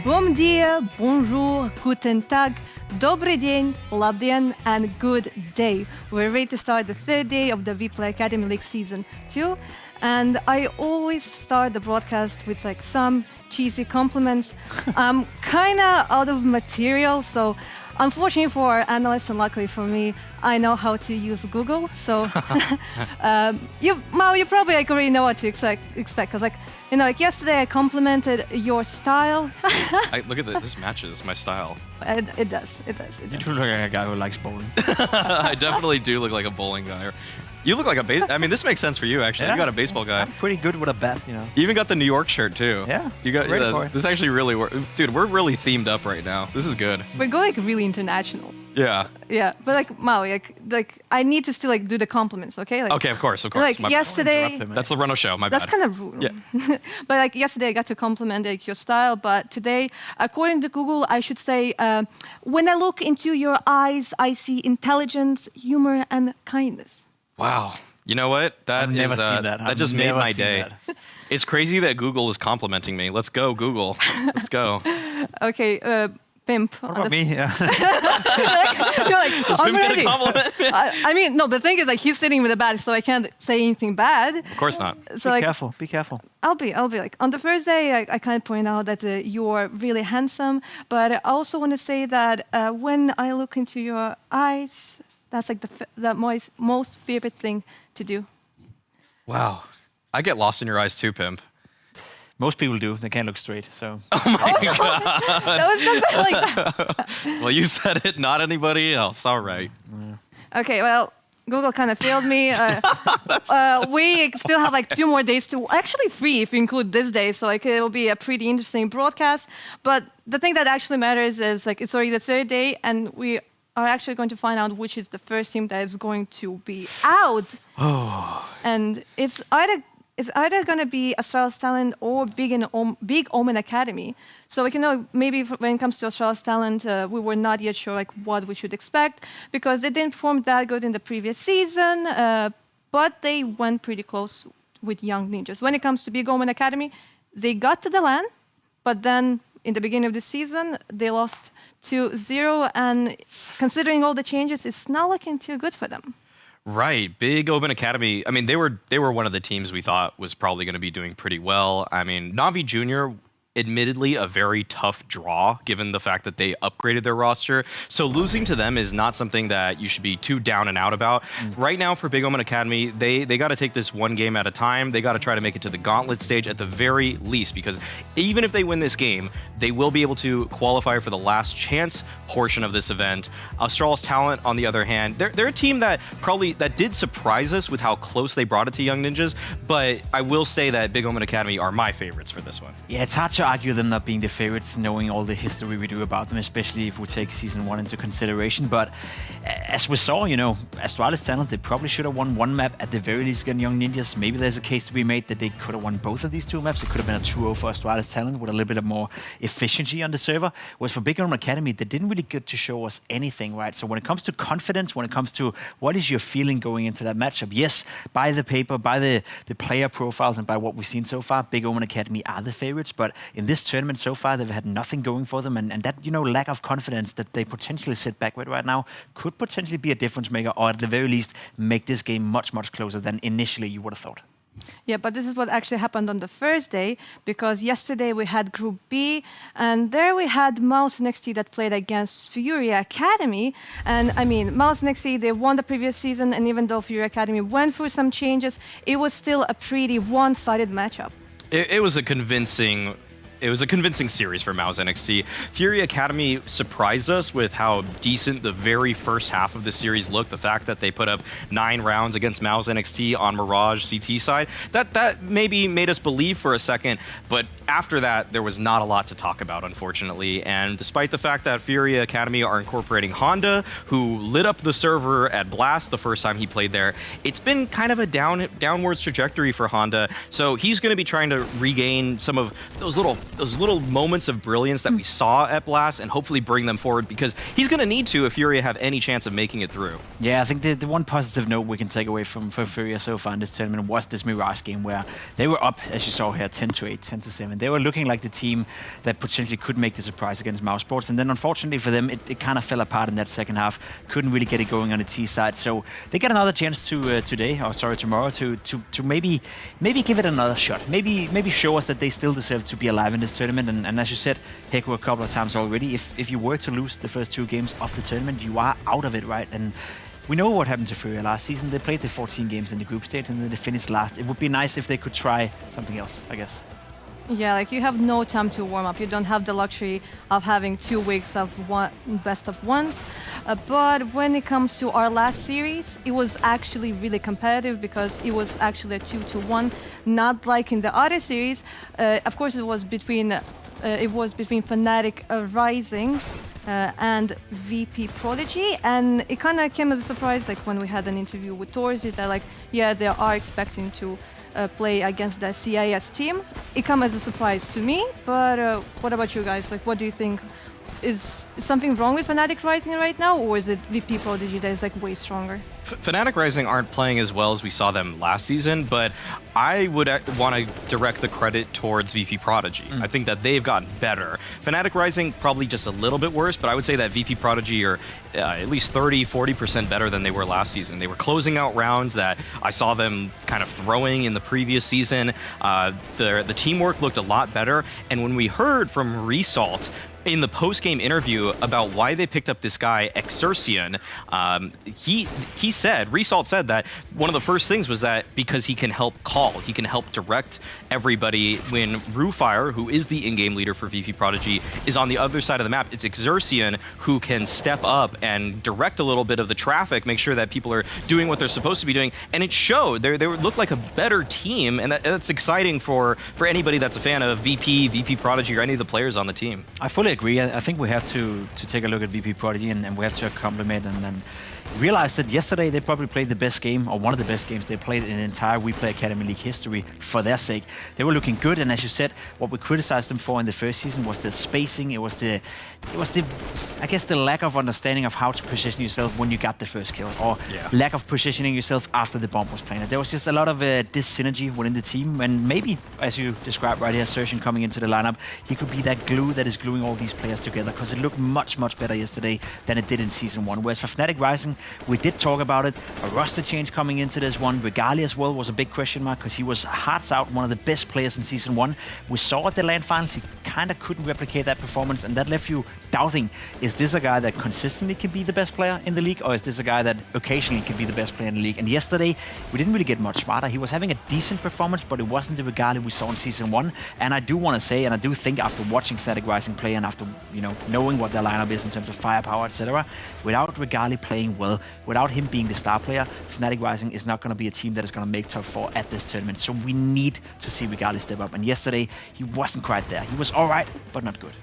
Bom dia, bonjour, guten tag, dobry dzień, labdien, and good day. We're ready to start the third day of the WePlay Academy League Season 2. And I always start the broadcast with like some cheesy compliments. I'm kind of out of material, so unfortunately for analysts and luckily for me, I know how to use Google. So you probably like already know what to expect because like yesterday I complimented your style. Look at this matches my style. It does. You do look like a guy who likes bowling. I definitely do look like a bowling guy. You look like a I mean, this makes sense for you actually. Yeah. You got a baseball guy. I'm pretty good with a bat, you know. You even got the New York shirt too. Yeah. You got this actually really works. Dude, we're really themed up right now. This is good. We're going like really international. Yeah. Yeah, but like Maui, like I need to still like do the compliments, okay? Like, Okay, of course. Like yesterday, that's the Renault show. My bad. that's kind of rude. Yeah. But like yesterday, I got to compliment like your style. But today, according to Google, I should say, when I look into your eyes, I see intelligence, humor, and kindness. Wow. You know what? I've never seen that. That just made my day. It's crazy that Google is complimenting me. Let's go, Google. Let's go. Okay, Pimp. What about me? Yeah. You're like, I'm ready. I mean, no, the thing is like he's sitting with a bat, so I can't say anything bad. Of course not. So Be like, careful. Be careful. I'll be like on the first day I kind of point out that you're really handsome, but I also want to say that when I look into your eyes, that's like the most favorite thing to do. Wow. I get lost in your eyes too, Pimp. Most people do. They can't look straight, so. Oh my God. That was not like that. Well, you said it, not anybody else. All right. Yeah. Okay, well, Google kind of failed me. We still have like 2 more days to, actually 3 if you include this day, so like it will be a pretty interesting broadcast. But the thing that actually matters is like it's already the 3rd day, and we are actually going to find out which is the first team that is going to be out. Oh. And it's either going to be Astralis Talent or Big Omen Academy. So like, you know, maybe when it comes to Astralis Talent, we were not yet sure like what we should expect because they didn't perform that good in the previous season, but they went pretty close with Young Ninjas. When it comes to Big Omen Academy, they got to the LAN, but then in the beginning of the season, they lost 2-0, and considering all the changes, it's not looking too good for them. Right. Big Open Academy. I mean, they were one of the teams we thought was probably going to be doing pretty well. I mean, NAVI Jr., admittedly a very tough draw given the fact that they upgraded their roster. So losing to them is not something that you should be too down and out about. Right now for Big Omen Academy, they got to take this one game at a time. They got to try to make it to the gauntlet stage at the very least, because even if they win this game, they will be able to qualify for the last chance portion of this event. Astralis Talent, on the other hand, they're a team that did surprise us with how close they brought it to Young Ninjas, but I will say that Big Omen Academy are my favorites for this one. Yeah, it's hard to argue them not being the favorites, knowing all the history we do about them, especially if we take Season 1 into consideration. But as we saw, you know, Astralis Talent, they probably should have won 1 map at the very least against Young Ninjas. Maybe there's a case to be made that they could have won both of these 2 maps. It could have been a 2-0 for Astralis Talent with a little bit of more efficiency on the server. Whereas for Big Omen Academy, they didn't really get to show us anything, right? So when it comes to confidence, when it comes to what is your feeling going into that matchup, yes, by the paper, by the player profiles, and by what we've seen so far, Big Omen Academy are the favorites. But in this tournament so far, they've had nothing going for them, and that, you know, lack of confidence that they potentially sit back with right now could potentially be a difference maker, or at the very least make this game much, much closer than initially you would have thought. Yeah, but this is what actually happened on the first day, because yesterday we had Group B, and there we had Mouse NXT that played against Fury Academy. And I mean, Mouse NXT, they won the previous season, and even though Fury Academy went through some changes, it was still a pretty one-sided matchup. It was a convincing series for Mouse NXT. Fury Academy surprised us with how decent the very first half of the series looked. The fact that they put up 9 rounds against Mouse NXT on Mirage CT side, that maybe made us believe for a second, but after that, there was not a lot to talk about, unfortunately. And despite the fact that Fury Academy are incorporating Honda, who lit up the server at Blast the first time he played there, it's been kind of a downwards trajectory for Honda. So he's going to be trying to regain some of those little those little moments of brilliance that we saw at Blast and hopefully bring them forward, because he's going to need to if Furia have any chance of making it through. Yeah, I think the one positive note we can take away from Furia so far in this tournament was this Mirage game where they were up, as you saw here, 10-8, 10-7. They were looking like the team that potentially could make the surprise against Mousesports, and then unfortunately for them, it kind of fell apart in that second half. Couldn't really get it going on the T side, so they get another chance to tomorrow to maybe give it another shot. Maybe show us that they still deserve to be alive in this tournament. And as you said, Heku, a couple of times already, if you were to lose the first 2 games of the tournament, you are out of it, right? And we know what happened to Furia last season. They played the 14 games in the group stage and then they finished last. It would be nice if they could try something else, I guess. Yeah, like you have no time to warm up. You don't have the luxury of having 2 weeks of best of ones. But when it comes to our last series, it was actually really competitive because it was actually a 2-1, not like in the other series. Of course, it was between Fnatic Rising and VP Prodigy, and it kind of came as a surprise. Like when we had an interview with Torzi, that like, yeah, they are expecting to play against the CIS team. It came as a surprise to me, but what about you guys? Like, what do you think? Is something wrong with Fnatic Rising right now, or is it VP Prodigy that is like way stronger? Fnatic Rising aren't playing as well as we saw them last season, but I would want to direct the credit towards VP Prodigy. I think that they've gotten better. Fnatic Rising probably just a little bit worse, but I would say that VP Prodigy are at least 30-40% better than they were last season. They were closing out rounds that I saw them kind of throwing in the previous season. The teamwork looked a lot better, and when we heard from Resalt in the post-game interview about why they picked up this guy Exercian, Resalt said that one of the first things was that because he can help call, he can help direct everybody. When Rufire, who is the in-game leader for VP Prodigy, is on the other side of the map, it's Exercian who can step up and direct a little bit of the traffic, make sure that people are doing what they're supposed to be doing, and it showed. They looked like a better team, and that's exciting for anybody that's a fan of VP Prodigy, or any of the players on the team. I fully agree. I think we have to take a look at VP Prodigy and we have to compliment and realize that yesterday they probably played the best game, or one of the best games they played in the entire WePlay Academy League history for their sake. They were looking good, and as you said, what we criticized them for in the first season was the spacing. It was the I guess the lack of understanding of how to position yourself when you got the first kill, or lack of positioning yourself after the bomb was planted. There was just a lot of dis-synergy within the team, and maybe, as you described right here, Sertian coming into the lineup, he could be that glue that is gluing all these players together, because it looked much better yesterday than it did in Season 1. Whereas for Fnatic Rising, we did talk about it, a roster change coming into this one. Regali as well was a big question mark, because he was hearts out one of the best players in Season 1. We saw at the LAN finals, he kind of couldn't replicate that performance, and that left you doubting, is this a guy that consistently can be the best player in the league, or is this a guy that occasionally can be the best player in the league? And yesterday, we didn't really get much smarter. He was having a decent performance, but it wasn't the Regali we saw in Season 1. And I do want to say, and I do think after watching Fnatic Rising play, and after knowing what their lineup is in terms of firepower, etc., without Regali playing well, without him being the star player, Fnatic Rising is not going to be a team that is going to make top 4 at this tournament. So we need to see Regali step up. And yesterday, he wasn't quite there. He was all right, but not good.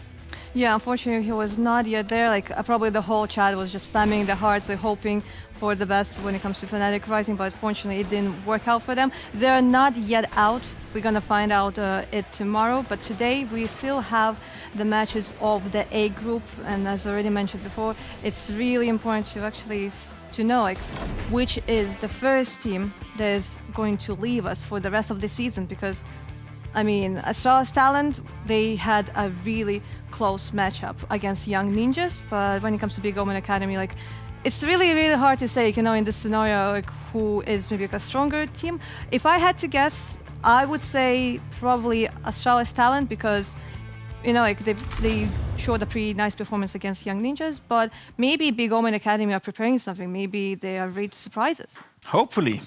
Yeah, unfortunately, he was not yet there. Like, probably the whole chat was just spamming the hearts, like hoping for the best when it comes to Fnatic Rising, but unfortunately, it didn't work out for them. They're not yet out. We're gonna find out it tomorrow, but today we still have the matches of the A group, and as already mentioned before, it's really important to actually to know like which is the first team that is going to leave us for the rest of the season, because I mean, Astralis Talent, they had a really close matchup against Young Ninjas, but when it comes to Big Omen Academy, like, it's really hard to say, in this scenario, like, who is maybe like a stronger team. If I had to guess, I would say probably Astralis Talent, because, like, they showed a pretty nice performance against Young Ninjas, but maybe Big Omen Academy are preparing something. Maybe they are ready to surprise us. Hopefully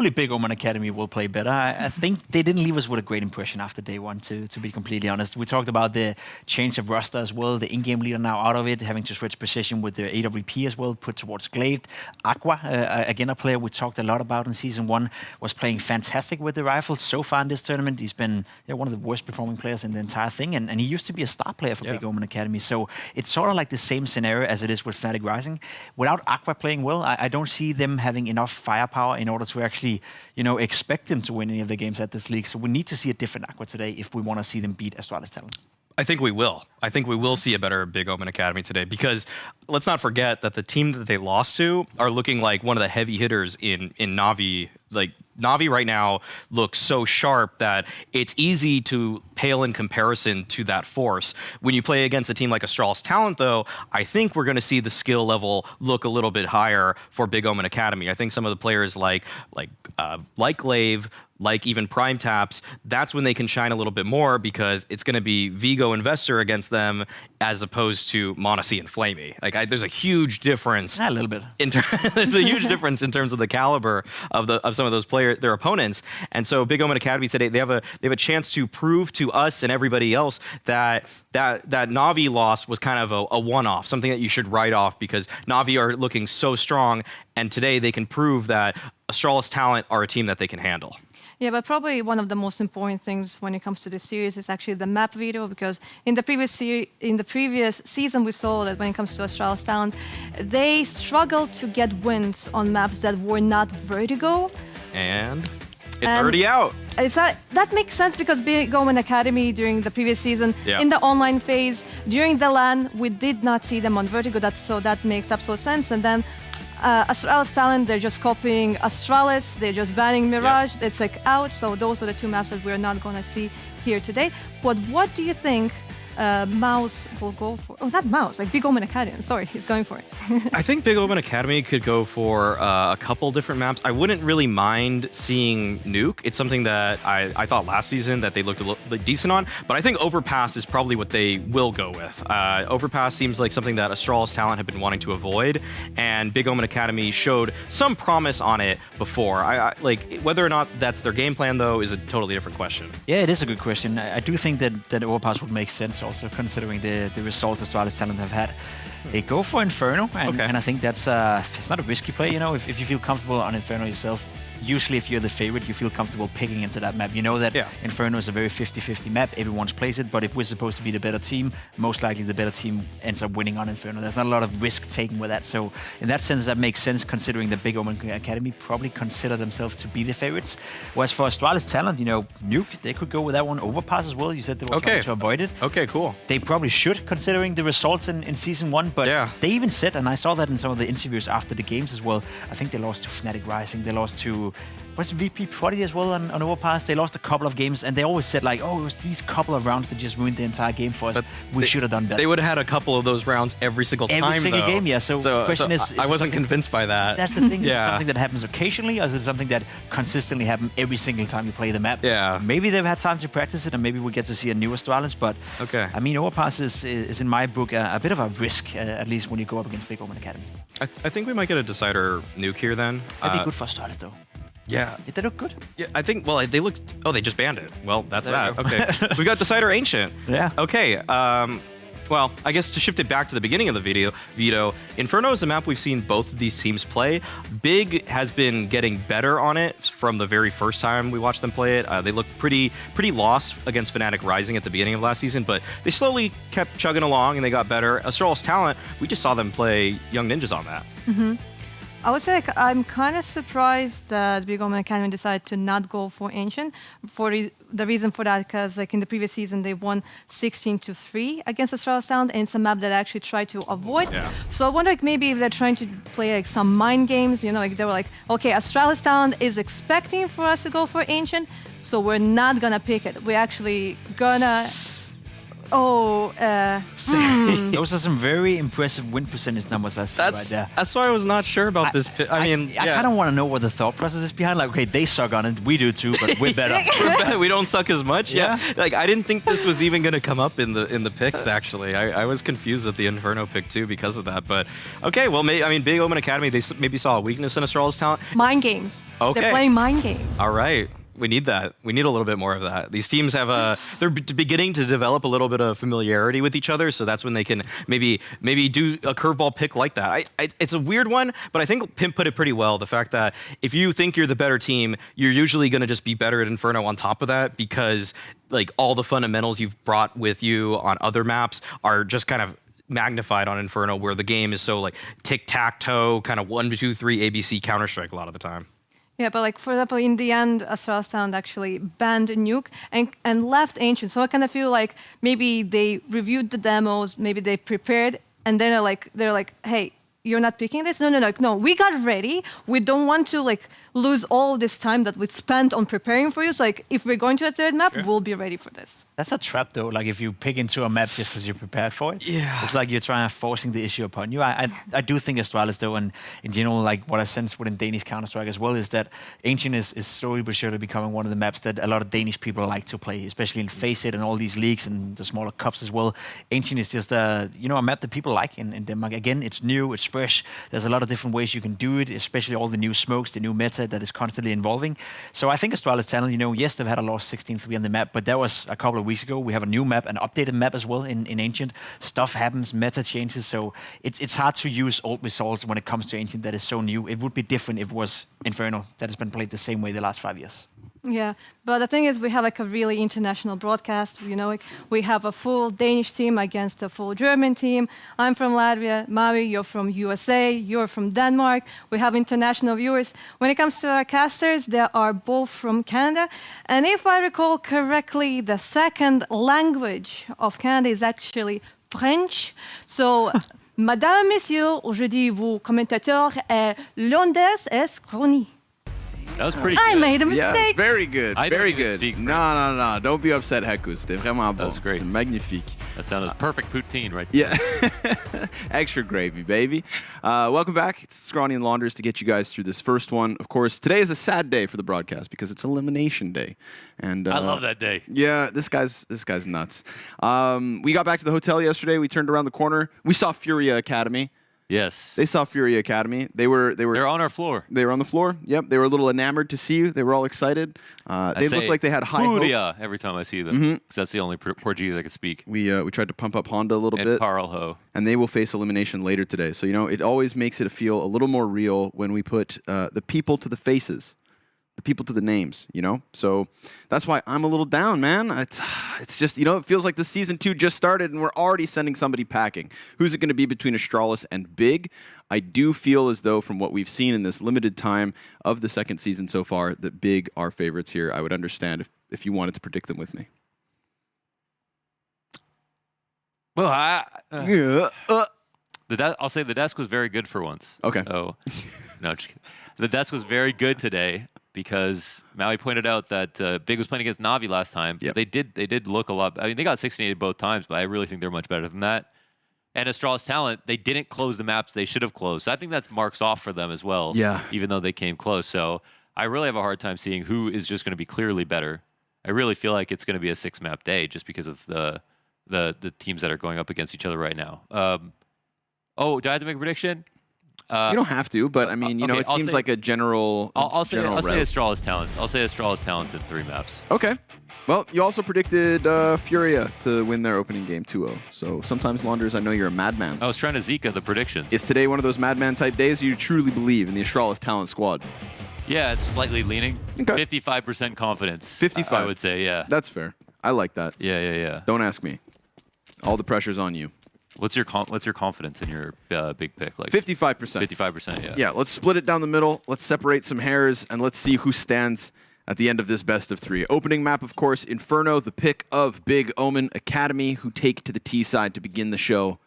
Big Omen Academy will play better. I think they didn't leave us with a great impression after day one, to be completely honest. We talked about the change of roster as well, the in-game leader now out of it, having to switch position with the AWP as well, put towards Glaive. Aqua, again, a player we talked a lot about in Season 1, was playing fantastic with the rifle. So far in this tournament, he's been one of the worst performing players in the entire thing, and he used to be a star player for Big Omen Academy. So it's sort of like the same scenario as it is with Fnatic Rising. Without Aqua playing well, I don't see them having enough firepower in order to actually, expect them to win any of the games at this league. So we need to see a different Aqua today if we want to see them beat Astralis Talent. I think we will. I think we will see a better Big Omen Academy today because let's not forget that the team that they lost to are looking like one of the heavy hitters in NAVI. Like NAVI right now looks so sharp that it's easy to pale in comparison to that force. When you play against a team like Astralis Talent, though, I think we're going to see the skill level look a little bit higher for Big Omen Academy. I think some of the players like Lave, like even Prime Taps, that's when they can shine a little bit more because it's going to be Vigo Investor against them as opposed to Monacy and Flamey. Like there's a huge difference. A little bit. There's a huge difference in terms of the caliber of some of those players, their opponents. And so Big Omen Academy today, they have a chance to prove to us and everybody else that Navi loss was kind of a one-off, something that you should write off because Navi are looking so strong, and today they can prove that Astralis Talent are a team that they can handle. Yeah, but probably one of the most important things when it comes to this series is actually the map video, because in the previous season we saw that when it comes to Astralis Talent, they struggled to get wins on maps that were not vertigo. And it's already out. That makes sense because Big Omen Academy during the previous season, in the online phase, during the LAN, we did not see them on vertigo. So that makes absolute sense. And then Astralis Talent, they're just copying Astralis, they're just banning Mirage, it's like out. So those are the two maps that we're not going to see here today. But what do you think Mouse will go for? Oh, not Mouse, like Big Omen Academy. I'm sorry, he's going for it. I think Big Omen Academy could go for a couple different maps. I wouldn't really mind seeing Nuke. It's something that I thought last season that they looked a little decent on, but I think Overpass is probably what they will go with. Overpass seems like something that Astralis Talent have been wanting to avoid, and Big Omen Academy showed some promise on it before. Like whether or not that's their game plan, though, is a totally different question. Yeah, it is a good question. I do think that Overpass would make sense also, considering the results Astralis Talent have had. They go for Inferno, and I think that's it's not a risky play. You know, if you feel comfortable on Inferno yourself, usually if you're the favorite, you feel comfortable picking into that map. You know that Inferno is a very 50-50 map, everyone plays it, but if we're supposed to be the better team, most likely the better team ends up winning on Inferno. There's not a lot of risk taken with that, so in that sense that makes sense, considering the Big Omen Academy probably consider themselves to be the favorites. Whereas for Astralis Talent, you know, Nuke, they could go with that one. Overpass as well, you said they were trying to avoid it. Okay, cool. They probably should, considering the results in Season 1, but they even said, and I saw that in some of the interviews after the games as well, I think they lost to Fnatic Rising, they lost to was VP Prodigy as well on Overpass. They lost a couple of games, and they always said like, oh, it was these couple of rounds that just ruined the entire game for us. But we should have done better. They would have had a couple of those rounds every single time, every single though. game, yeah. So the question is I wasn't convinced by that. That's the thing. Is it something that happens occasionally, or is it something that consistently happens every single time you play the map? Yeah. Maybe they've had time to practice it, and maybe we get to see a new Astralis. But I mean, Overpass is in my book a bit of a risk, at least when you go up against Big Omen Academy. I think we might get a Decider Nuke here then. That'd be good for Astralis, though. Yeah. Did they look good? Yeah, I think, well, they looked, oh, they just banned it. Well, that's that. Okay. We got Decider Ancient. Yeah. Okay. Well, I guess to shift it back to the beginning of the video, Vito, Inferno is a map we've seen both of these teams play. Big has been getting better on it from the very first time we watched them play it. They looked pretty lost against Fnatic Rising at the beginning of last season, but they slowly kept chugging along and they got better. Astralis Talent, we just saw them play Young Ninjas on that. Mm-hmm. I would say like, I'm kind of surprised that Big Omen Academy decided to not go for Ancient. The reason for that, because like in the previous season, they won 16-3 against Astralis Talent, and it's a map that I actually tried to avoid. Yeah. So I wonder like, maybe if they're trying to play like some mind games, you know, like they were like, okay, Astralis Talent is expecting for us to go for Ancient, so we're not gonna pick it. We're actually gonna... Those are some very impressive win percentage numbers I see right there. That's why I was not sure about this. I kind of want to know what the thought process is behind. Like, okay, they suck on it, we do too, but we're better. We're better. We don't suck as much. Yeah. Like I didn't think this was even going to come up in the picks. Actually, I was confused at the Inferno pick too because of that. But okay, well, I mean, Big Omen Academy, they maybe saw a weakness in Astralis Talent. Mind games. Okay. They're playing mind games. All right. We need that. We need a little bit more of that. These teams have they're beginning to develop a little bit of familiarity with each other, so that's when they can maybe do a curveball pick like that. It's a weird one, but I think Pimp put it pretty well. The fact that if you think you're the better team, you're usually going to just be better at Inferno on top of that, because like all the fundamentals you've brought with you on other maps are just kind of magnified on Inferno, where the game is so like tic-tac-toe, kind of 1, 2, 3 ABC Counter-Strike a lot of the time. Yeah, but like for example, in the end, Astralis Talent actually banned Nuke and left Ancient. So I kind of feel like maybe they reviewed the demos, maybe they prepared, and then they're like, hey, you're not picking this? No. We got ready. We don't want to like lose all this time that we spent on preparing for you. So like, if we're going to a third map, we'll be ready for this. That's a trap, though. Like, if you pick into a map just because you're prepared for it, it's like you're trying to forcing the issue upon you. I do think Astralis, though, and in general, like what I sense within Danish Counter-Strike as well, is that Ancient is slowly but surely becoming one of the maps that a lot of Danish people like to play, especially in Face It and all these leagues and the smaller cups as well. Ancient is just a map that people like in Denmark. Again, it's new, it's fresh. There's a lot of different ways you can do it, especially all the new smokes, the new meta that is constantly evolving. So I think Astralis Talent, yes, they've had a loss 16-3 on the map, but that was a couple of weeks ago. We have a new map, an updated map as well in Ancient. Stuff happens, meta changes, so it's hard to use old results when it comes to Ancient that is so new. It would be different if it was Inferno that has been played the same way the last 5 years. Yeah, but the thing is, we have like a really international broadcast. Like, we have a full Danish team against a full German team. I'm from Latvia, Mavi, you're from USA, you're from Denmark. We have international viewers. When it comes to our casters, they are both from Canada. And if I recall correctly, the second language of Canada is actually French. So, Madame, Messieurs, aujourd'hui, vos commentateurs est Londres est Crony. That was pretty I good. made a mistake. Yeah, very good. I Very don't even good. speak No. Don't be upset, Heku. C'était vraiment bon. That was great. C'est magnifique. That sounded perfect poutine right there. Yeah. Extra gravy, baby. Welcome back. It's Scrawny and Launders to get you guys through this first one. Of course, today is a sad day for the broadcast because it's Elimination Day. And I love that day. Yeah, this guy's nuts. We got back to the hotel yesterday. We turned around the corner. We saw Furia Academy. Yes. They saw Furia Academy. They're on our floor. They were on the floor. Yep. They were a little enamored to see you. They were all excited. They looked like they had high Furia hopes. every time I see them. Because that's the only Portuguese I can speak. We tried to pump up Honda a little And bit. Carl Ho. And they will face elimination later today. So, it always makes it feel a little more real when we put the people to the faces, the people to the names, So that's why I'm a little down, man. It's just, it feels like the season 2 just started and we're already sending somebody packing. Who's it going to be between Astralis and Big? I do feel as though from what we've seen in this limited time of the second season so far, that Big are favorites here. I would understand if you wanted to predict them with me. Well, Yeah. I'll say the desk was very good for once. Okay. Oh, no, just kidding. The desk was very good today because Maui pointed out that Big was playing against Navi last time. Yep. They did look a lot. I mean, they got 16-8 both times, but I really think they're much better than that. And Astralis Talent, they didn't close the maps they should have closed. So I think that's marks off for them as well. Yeah. Even though they came close. So I really have a hard time seeing who is just going to be clearly better. I really feel like it's going to be a 6-map day just because of the teams that are going up against each other right now. Do I have to make a prediction? You don't have to, but I mean, okay, it I'll seems say- like a general. I'll say route. Astralis Talent. I'll say Astralis Talent in 3 maps. Okay. Well, you also predicted Furia to win their opening game 2-0. So sometimes, Launders, I know you're a madman. I was trying to Zika the predictions. Is today one of those madman type days? You truly believe in the Astralis Talent squad? Yeah, it's slightly leaning. Okay. 55% confidence. 55. I would say, yeah. That's fair. I like that. Yeah. Don't ask me. All the pressure's on you. What's your confidence in your big pick? Like 55%. 55%, yeah. Yeah, let's split it down the middle. Let's separate some hairs, and let's see who stands at the end of this best of 3. Opening map, of course, Inferno, the pick of Big Omen Academy, who take to the T side to begin the show.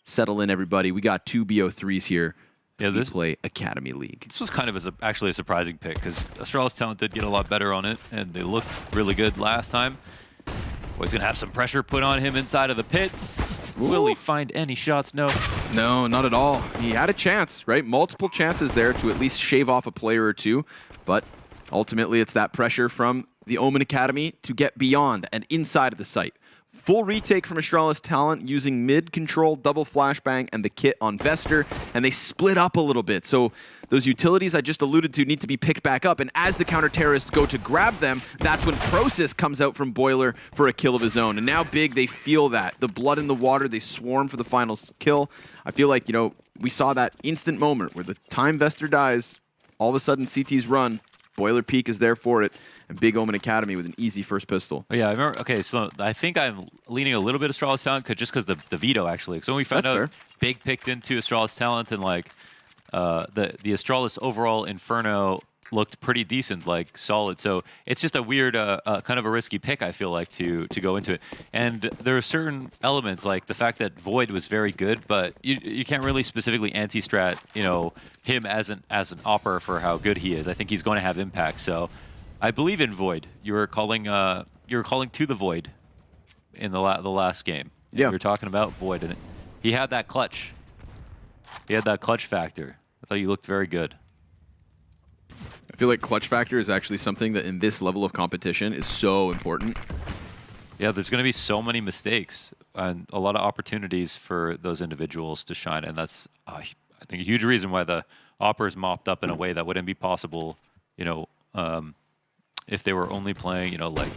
Settle in, everybody. We got 2 BO3s here. Yeah, this WePlay Academy League. This was kind of actually a surprising pick because Astralis Talent did get a lot better on it, and they looked really good last time. Well, he's going to have some pressure put on him inside of the pits. Will he find any shots? No. No, not at all. He had a chance, right? Multiple chances there to at least shave off a player or two, but ultimately it's that pressure from the Omen Academy to get beyond and inside of the site. Full retake from Astralis Talent using mid-control, double flashbang, and the kit on Vester, and they split up a little bit. So those utilities I just alluded to need to be picked back up, and as the counter-terrorists go to grab them, that's when Prosis comes out from Boiler for a kill of his own. And now Big, they feel that. The blood in the water, they swarm for the final kill. I feel like, we saw that instant moment where the time Vester dies, all of a sudden CT's run, Boiler Peak is there for it, and Big Omen Academy with an easy first pistol. Oh, yeah, I remember. Okay, so I think I'm leaning a little bit Astralis Talent just because the veto, actually. So when we found That's out fair. Big picked into Astralis Talent and, like, the Astralis overall Inferno looked pretty decent, like solid. So it's just a weird, kind of a risky pick, I feel like, to go into it. And there are certain elements, like the fact that Void was very good, but you can't really specifically anti-strat, him as an opper for how good he is. I think he's going to have impact. So I believe in Void. You were calling to the Void in the last game. Yeah, you were talking about Void, and he had that clutch. He had that clutch factor. I thought you looked very good. I feel like clutch factor is actually something that in this level of competition is so important. Yeah, there's going to be so many mistakes and a lot of opportunities for those individuals to shine, and that's I think a huge reason why the Opper is mopped up in a way that wouldn't be possible, if they were only playing, like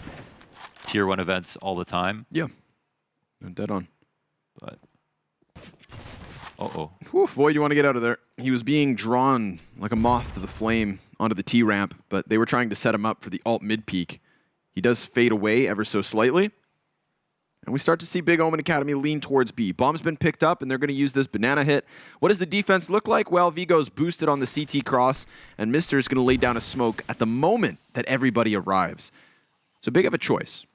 tier 1 events all the time. Yeah, dead on. But uh-oh. Whew, Void, you want to get out of there. He was being drawn like a moth to the flame onto the T-ramp, but they were trying to set him up for the alt mid peak. He does fade away ever so slightly. And we start to see Big Omen Academy lean towards B. Bomb's been picked up, and they're going to use this banana hit. What does the defense look like? Well, Vigo's boosted on the CT cross, and Mister is going to lay down a smoke at the moment that everybody arrives. So Big have a choice.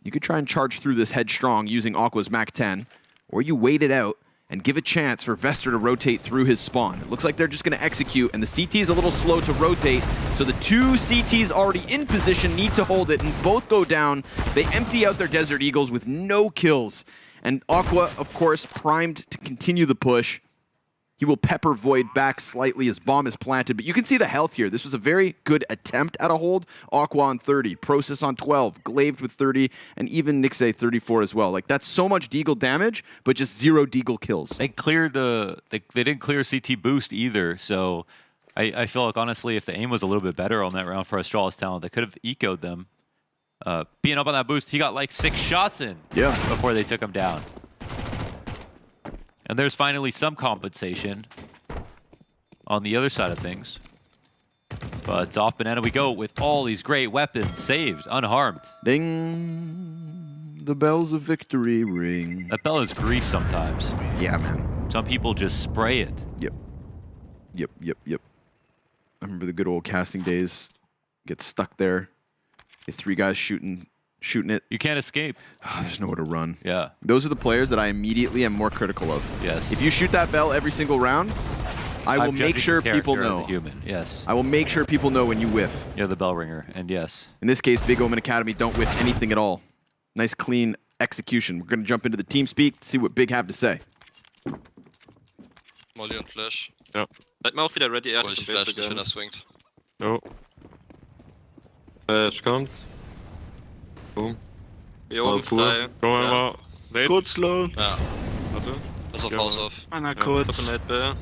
You could try and charge through this headstrong using Aqua's Mach 10, or you wait it out and give a chance for Vester to rotate through his spawn. It looks like they're just going to execute, and the CT is a little slow to rotate, so the two CTs already in position need to hold it, and both go down. They empty out their Desert Eagles with no kills, and Aqua, of course, primed to continue the push. He will pepper Void back slightly as bomb is planted, but you can see the health here. This was a very good attempt at a hold. Aqua on 30, Process on 12, Glaved with 30, and even Nixe 34 as well. Like, that's so much Deagle damage, but just 0 Deagle kills. They cleared they didn't clear CT boost either, so I feel like, honestly, if the aim was a little bit better on that round for Astralis Talent, they could have ecoed them. Being up on that boost, he got like 6 shots in before they took him down. And there's finally some compensation on the other side of things. But off Banana we go with all these great weapons saved, unharmed. Ding! The bells of victory ring. That bell is grief sometimes. Yeah, man. Some people just spray it. Yep. I remember the good old casting days. Get stuck there. Get 3 guys shooting it. You can't escape. There's nowhere to run. Yeah. Those are the players that I immediately am more critical of. Yes. If you shoot that bell every single round, I will make sure people know. As a human. Yes. I will make sure people know when you whiff. You're the bell ringer, and yes. In this case, Big Omen Academy don't whiff anything at all. Nice, clean execution. We're going to jump into the team speak to see what Big have to say. Molly und Flash. Ja. Seid mal auch wieder ready, Hol ich Flash nicht, wenn er swingt. Jo. Flash kommt. Boom. Hier oben frei. Komm mal. Nate. Kurz low. Ja. Warte. Pass auf, Ja. Haus auf. Einer kurz. Nate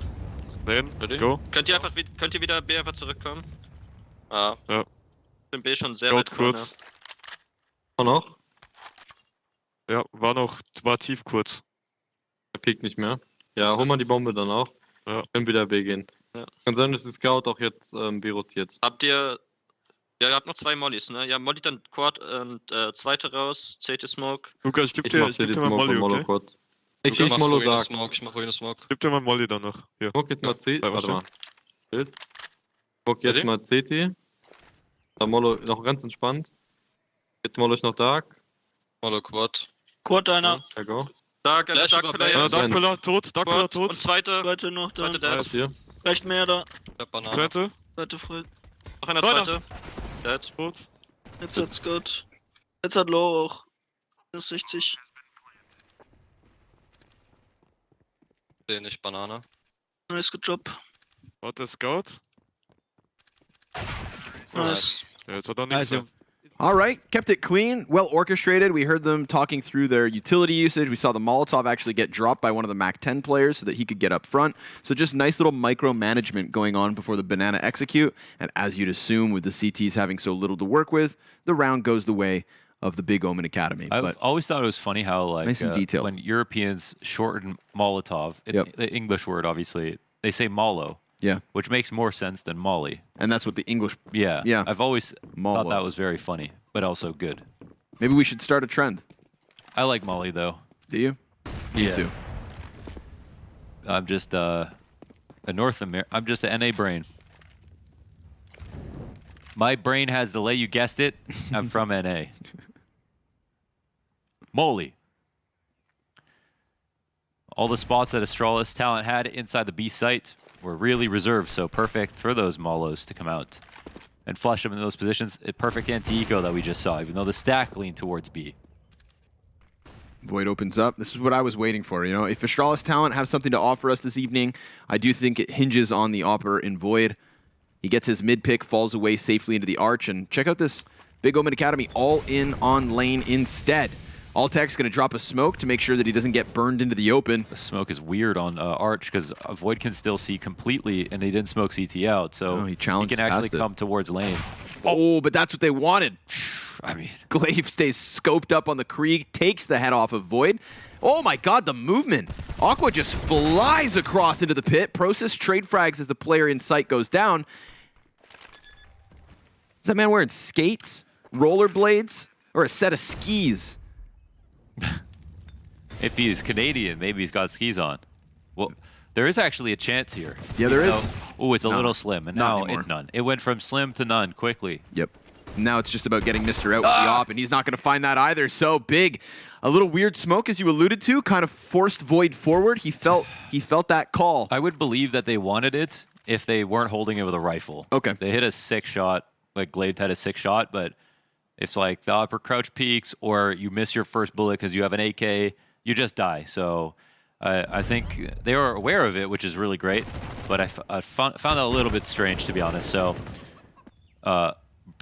B. Nate. Ready? Go. Könnt ihr wieder B einfach zurückkommen? Ja. Ich bin B schon sehr Go weit vorne. kurz. War noch? Ja, war tief kurz. Er piekt nicht mehr. Ja, hol mal die Bombe dann auch. Ja. Können wieder B gehen. Ja. Kann sein, dass die Scout auch jetzt B rotiert. Habt ihr... Ja, ihr habt noch 2 Mollys, ne? Ja, Molly dann Quad und zweite raus, CT Smoke. Luca, ich geb dir mal Molly, okay? Quad. Okay, Ich Mollo Dark. Smoke, ich mach ruhig Smoke. Gib dir mal Molly dann noch. Hier. Smoke jetzt mal C. Bleib Warte mal. stehen. Bild. Smoke jetzt Ready? mal CT. Dann Mollo noch ganz entspannt. Jetzt Mollo ich noch Dark. Mollo Quad. Quad einer. Ja, go. Dark Dark Pillar tot, Dark Pillar Und tot. zweite Zweite noch da. Dead. Nice. Hier. Recht mehr da. Banane. Zweite, Zweite frei. Noch einer Weiter. zweite. Dead. tot. Jetzt hat's gut. Jetzt hat Low auch. Minus 60. Seh nicht, Banane. Nice, good job. Warte, Scout. Nice. Ja, jetzt hat er nichts mehr. All right, kept it clean, well orchestrated. We heard them talking through their utility usage. We saw the Molotov actually get dropped by one of the Mach 10 players so that he could get up front. So just nice little micromanagement going on before the banana execute. And as you'd assume, with the CTs having so little to work with, the round goes the way of the Big Omen Academy. I've always thought it was funny how, like, Nice and detailed. when Europeans shorten Molotov, Yep. the English word, obviously, they say Mollo, Yeah, which makes more sense than Molly. and that's what the English... Yeah. Yeah. I've always Mollo. thought that was very funny, but also good. Maybe we should start a trend. I like Molly, though. Do you? Me Yeah. too. I'm just I'm just an NA brain. My brain has delay. You guessed it. I'm from NA. Moly. All the spots that Astralis talent had inside the B site were really reserved, so perfect for those Molos to come out and flush them in those positions. A perfect anti-eco that we just saw, even though the stack leaned towards B. Void opens up. This is what I was waiting for. You know, if Astralis talent have something to offer us this evening, I do think it hinges on the Opper in Void. He gets his mid pick, falls away safely into the arch, and check out this Big Omen Academy all in on lane instead. Altec's going to drop a smoke to make sure that he doesn't get burned into the open. The smoke is weird on Arch because Void can still see completely, and they didn't smoke CT out, so he can actually come towards lane. Oh, but that's what they wanted. I mean, Glaive stays scoped up on the Krieg, takes the head off of Void. Oh my god, the movement. Aqua just flies across into the pit. Process trade frags as the player in sight goes down. Is that man wearing skates, rollerblades, or a set of skis? If he's Canadian, maybe he's got skis on. Well, there is actually a chance here. Yeah, there is. Oh, it's a little slim, and now anymore. it's none. It went from slim to none quickly. Yep. Now it's just about getting Mr. out with the op, and he's not going to find that either. So big. A little weird smoke, as you alluded to, kind of forced Void forward. He felt that call. I would believe that they wanted it if they weren't holding it with a rifle. Okay. They hit a 6-shot, like Glaive had a 6-shot, but it's like the upper crouch peaks or you miss your first bullet because you have an AK, you just die. So I think they were aware of it, which is really great, but I found it a little bit strange, to be honest. So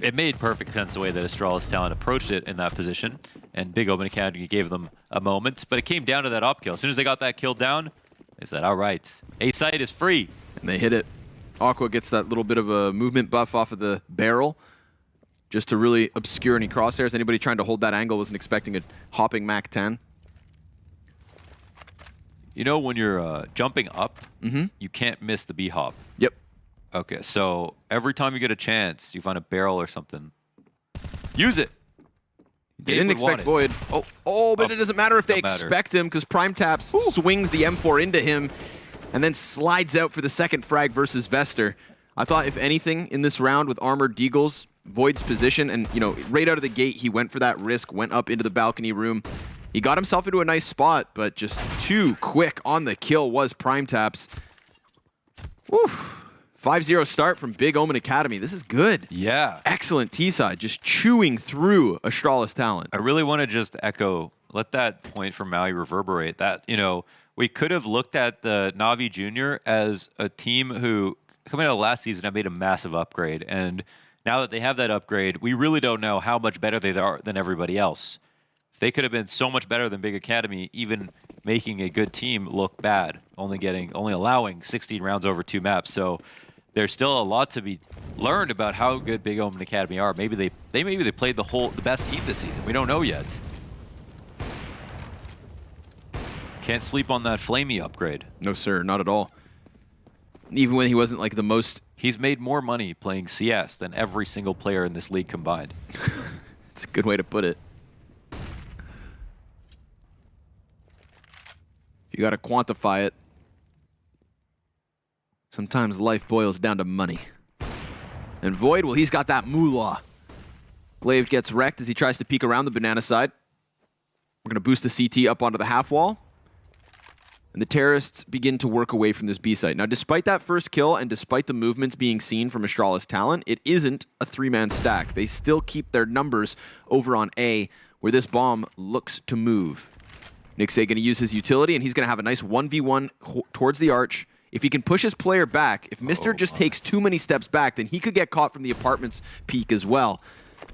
it made perfect sense the way that Astralis talent approached it in that position, and Big Open Academy gave them a moment, but it came down to that op kill. As soon as they got that kill down, they said, all right, A site is free. And they hit it. Aqua gets that little bit of a movement buff off of the barrel, just to really obscure any crosshairs. Anybody trying to hold that angle wasn't expecting a hopping Mac 10. You know, when you're jumping up, you can't miss the B-hop. Yep. Okay, so every time you get a chance, you find a barrel or something, use it. They didn't expect Void. But it doesn't matter if they expect him, because Prime Taps swings the M4 into him and then slides out for the second frag versus Vester. I thought, if anything, in this round with Armored Deagles, Void's position, and, you know, right out of the gate, he went for that risk, went up into the balcony room. He got himself into a nice spot, but just too quick on the kill was Prime Taps. Woo. 5-0 start from Big Omen Academy. This is good. Yeah. Excellent T-side, just chewing through Astralis talent. I really want to just echo, let that point from Maui reverberate. That, you know, we could have looked at the Navi Junior as a team who, coming out of last season, have made a massive upgrade. And now that they have that upgrade, we really don't know how much better they are than everybody else. They could have been so much better than Big Academy, even making a good team look bad, only allowing 16 rounds over 2 maps. So there's still a lot to be learned about how good Big Omen Academy are. Maybe they played the best team this season. We don't know yet. Can't sleep on that Flamey upgrade. No, sir, not at all. Even when he wasn't like the most... He's made more money playing CS than every single player in this league combined. It's a good way to put it. You got to quantify it. Sometimes life boils down to money. And Void, well, he's got that moolah. Glaive gets wrecked as he tries to peek around the banana side. We're going to boost the CT up onto the half wall. And the terrorists begin to work away from this B site. Now, despite that first kill and despite the movements being seen from Astralis talent, it isn't a 3-man stack. They still keep their numbers over on A, where this bomb looks to move. Nixay going to use his utility, and he's going to have a nice 1v1 towards the arch. If he can push his player back, if Mr. just takes too many steps back, then he could get caught from the apartment's peak as well.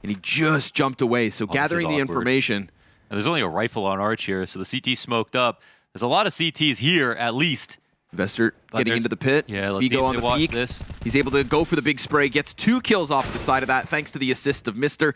And he just jumped away, so gathering the information. And there's only a rifle on arch here, so the CT smoked up. There's a lot of CTs here, at least. Vester getting into the pit. Yeah, let's Vigo on the peak. This. He's able to go for the big spray, gets 2 kills off the side of that, thanks to the assist of Mr.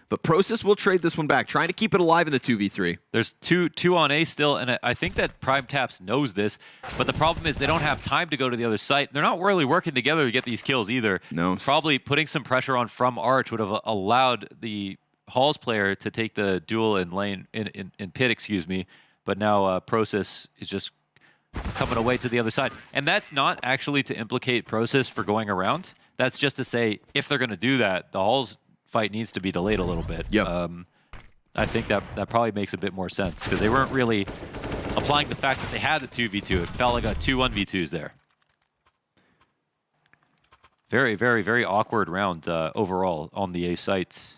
But Process will trade this one back, trying to keep it alive in the 2v3. There's two on A still, and I think that Prime Taps knows this, but the problem is they don't have time to go to the other site. They're not really working together to get these kills either. No. Probably putting some pressure on from Arch would have allowed the Halls player to take the duel in lane, in pit, excuse me, but now Process is just coming away to the other side. And that's not actually to implicate Process for going around. that's just to say, if they're going to do that, the Halls fight needs to be delayed a little bit. Yep. I think that probably makes a bit more sense because they weren't really applying the fact that they had the 2v2. It felt like a 2-1v2s there. Very, very, very awkward round overall on the A sites.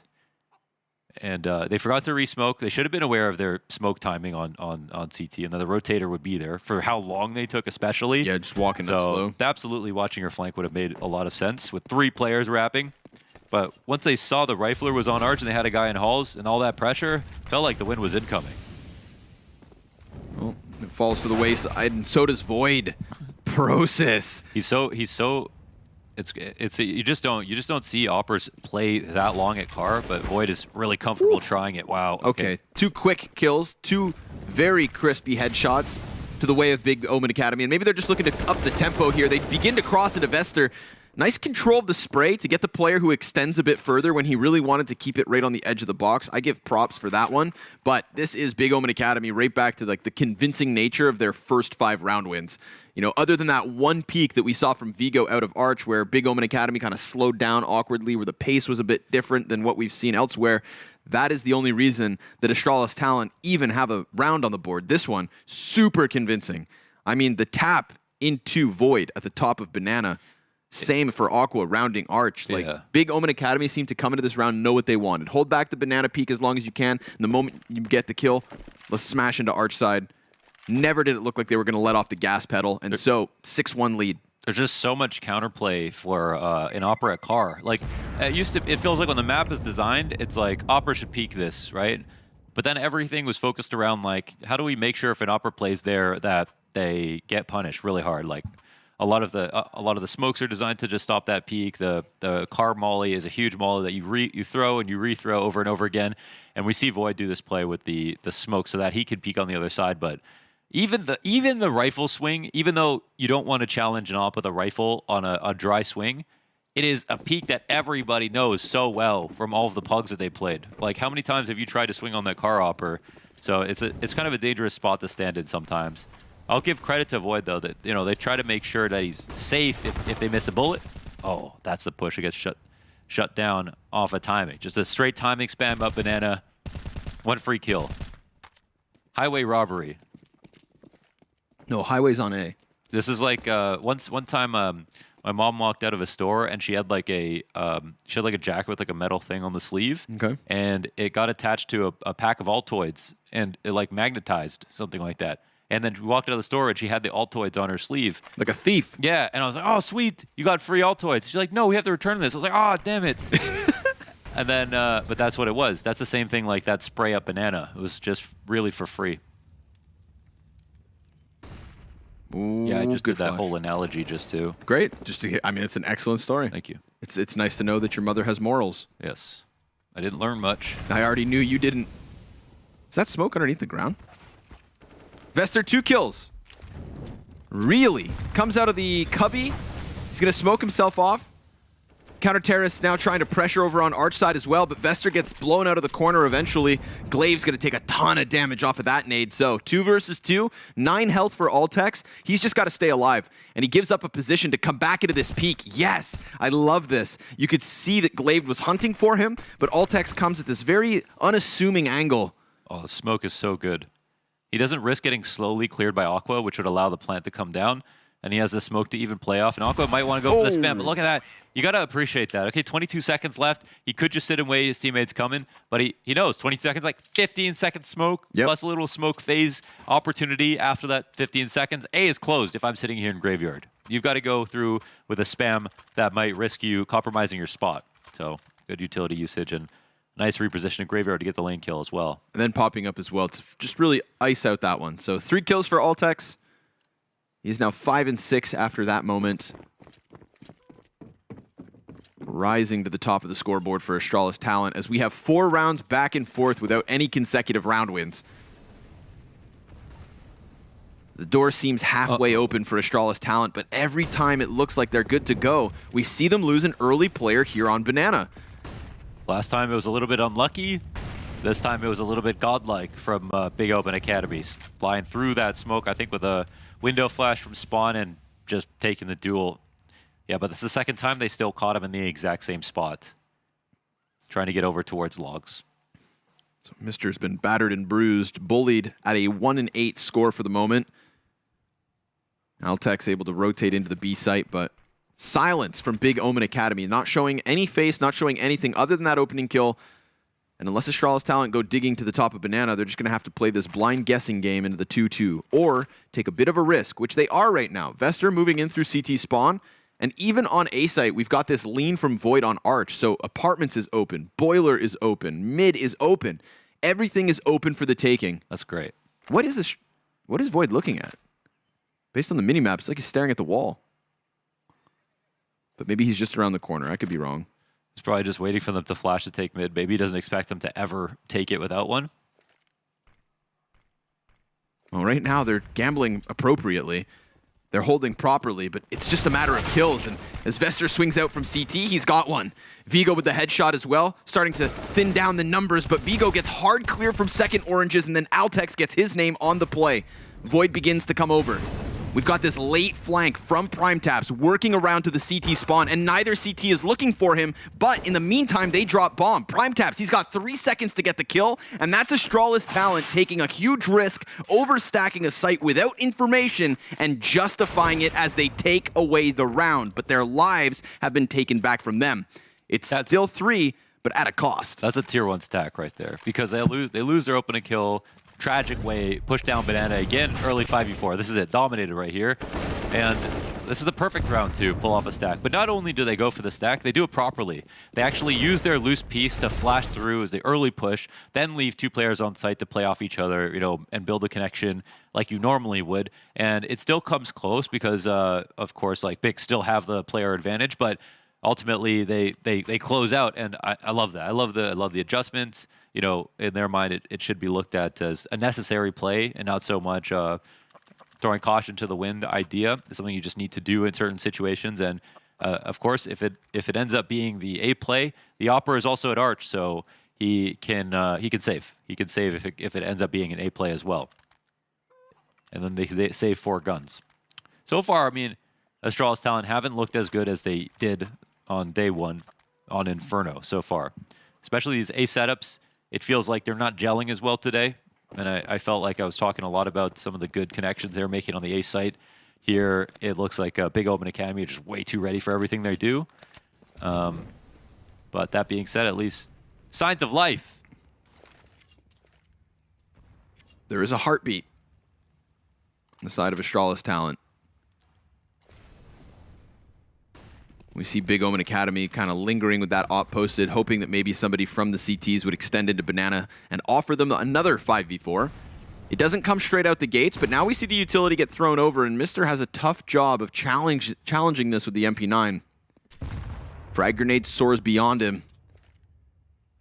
And they forgot to re-smoke. They should have been aware of their smoke timing on CT, and then the rotator would be there for how long they took, especially. Yeah, just walking up slow. Absolutely watching your flank would have made a lot of sense with 3 players wrapping. But once they saw the rifler was on Arch and they had a guy in Halls and all that pressure, felt like the win was incoming. Well, it falls to the wayside, and so does Void. Process. You just don't see Oppers play that long at car, but Void is really comfortable trying it. Wow. Okay, 2 quick kills, 2 very crispy headshots to the way of Big Omen Academy, and maybe they're just looking to up the tempo here. They begin to cross into Vester. Nice control of the spray to get the player who extends a bit further when he really wanted to keep it right on the edge of the box. I give props for that one, but this is Big Omen Academy right back to like the convincing nature of their first 5 round wins. You know, other than that one peak that we saw from Vigo out of Arch where Big Omen Academy kind of slowed down awkwardly, where the pace was a bit different than what we've seen elsewhere, that is the only reason that Astralis Talent even have a round on the board. This one, super convincing. I mean, the tap into Void at the top of Banana, same for Aqua rounding Arch. Like, Big Omen Academy seemed to come into this round, know what they wanted. Hold back the Banana peak as long as you can. And the moment you get the kill, let's smash into Arch side. Never did it look like they were going to let off the gas pedal. And so, 6-1 lead. There's just so much counterplay for an Opera at car. Like, it feels like when the map is designed, it's like, Opera should peak this, right? But then everything was focused around, like, how do we make sure if an Opera plays there that they get punished really hard? Like, a lot of the smokes are designed to just stop that peak. The car molly is a huge molly that you throw and you rethrow over and over again. And we see Void do this play with the smoke so that he could peek on the other side. But even the rifle swing, even though you don't want to challenge an op with a rifle on a dry swing, it is a peak that everybody knows so well from all of the pugs that they played. Like, how many times have you tried to swing on that car opper? So it's kind of a dangerous spot to stand in sometimes. I'll give credit to Void, though, that they try to make sure that he's safe if they miss a bullet. Oh, that's the push. It gets shut down off of timing. Just a straight timing spam up Banana. 1 free kill. Highway robbery. No, Highway's on A. This is like one time my mom walked out of a store and she had like a jacket with like a metal thing on the sleeve. Okay. And it got attached to a pack of Altoids and it like magnetized, something like that. And then we walked out of the store and she had the Altoids on her sleeve. Like a thief. Yeah, and I was like, oh, sweet, you got free Altoids. She's like, no, we have to return this. I was like, oh, damn it. And then, but that's what it was. That's the same thing like that spray up Banana. It was just really for free. Ooh, yeah, I just did that flash. whole analogy just to... Great. I mean, it's an excellent story. Thank you. It's nice to know that your mother has morals. Yes. I didn't learn much. I already knew you didn't. Is that smoke underneath the ground? Vester, 2 kills. Really? Comes out of the cubby. He's going to smoke himself off. Counter-terrorist now trying to pressure over on Arch side as well, but Vester gets blown out of the corner eventually. Glaive's going to take a ton of damage off of that nade. So 2 versus 2, 9 health for Altex. He's just got to stay alive, and he gives up a position to come back into this peak. Yes, I love this. You could see that Glaive was hunting for him, but Altex comes at this very unassuming angle. Oh, the smoke is so good. He doesn't risk getting slowly cleared by Aqua, which would allow the plant to come down. And he has the smoke to even play off. And Aqua might want to go for the spam, but look at that. You got to appreciate that. Okay, 22 seconds left. He could just sit and wait. His teammate's coming. But he knows 20 seconds, like 15-second smoke, plus a little smoke phase opportunity after that 15 seconds. A is closed if I'm sitting here in Graveyard. You've got to go through with a spam that might risk you compromising your spot. So good utility usage and nice reposition of Graveyard to get the lane kill as well. And then popping up as well to just really ice out that one. So 3 kills for Altex. He's now 5 and 6 after that moment. Rising to the top of the scoreboard for Astralis Talent as we have 4 rounds back and forth without any consecutive round wins. The door seems halfway open for Astralis Talent, but every time it looks like they're good to go, we see them lose an early player here on Banana. Last time it was a little bit unlucky. This time it was a little bit godlike from Big Open Academies. Flying through that smoke, I think with a window flash from spawn and just taking the duel. Yeah, but this is the second time they still caught him in the exact same spot. Trying to get over towards logs. So Mister's been battered and bruised, bullied at a 1-8 score for the moment. Altec's able to rotate into the B site, but silence from Big Omen Academy. Not showing any face, not showing anything other than that opening kill. And unless Astralis talent go digging to the top of Banana, they're just going to have to play this blind guessing game into the 2-2. Or take a bit of a risk, which they are right now. Vester moving in through CT spawn. And even on A site, we've got this lean from Void on Arch. So Apartments is open, Boiler is open, Mid is open. Everything is open for the taking. That's great. What is this? What is Void looking at? Based on the minimap, it's like he's staring at the wall. But maybe he's just around the corner. I could be wrong. He's probably just waiting for them to flash to take mid. Maybe he doesn't expect them to ever take it without one. Well, right now they're gambling appropriately. They're holding properly, but it's just a matter of kills. And as Vester swings out from CT, he's got one. Vigo with the headshot as well, starting to thin down the numbers, but Vigo gets hard clear from second oranges, and then Altex gets his name on the play. Void begins to come over. We've got this late flank from Prime Taps working around to the CT spawn, and neither CT is looking for him, but in the meantime, they drop bomb. Prime Taps, he's got 3 seconds to get the kill, and that's Astralis talent taking a huge risk, overstacking a site without information, and justifying it as they take away the round, but their lives have been taken back from them. It's still 3, but at a cost. That's a tier 1 stack right there, because they lose their opening kill, tragic way, push down Banana again, early 5v4. This is it, dominated right here. And this is the perfect round to pull off a stack. But not only do they go for the stack, they do it properly. They actually use their loose piece to flash through as the early push, then leave 2 players on site to play off each other, you know, and build a connection like you normally would. And it still comes close because, of course, like Big still have the player advantage, but ultimately they close out, and I love that. I love the adjustments. You know, in their mind, it should be looked at as a necessary play and not so much throwing caution to the wind idea. It's something you just need to do in certain situations. And of course, if it ends up being the A play, the Opera is also at Arch, so he can save. He can save if it ends up being an A play as well. And then they save 4 guns. So far, I mean, Astralis talent haven't looked as good as they did on day 1 on Inferno so far. Especially these A setups. It feels like they're not gelling as well today. And I felt like I was talking a lot about some of the good connections they're making on the A site. Here, it looks like Big Open Academy are just way too ready for everything they do. But that being said, at least signs of life. There is a heartbeat on the side of Astralis talent. We see Big Omen Academy kind of lingering with that op posted, hoping that maybe somebody from the CTs would extend into Banana and offer them another 5v4. It doesn't come straight out the gates, but now we see the utility get thrown over, and Mister has a tough job of challenging this with the MP9. Frag grenade soars beyond him. And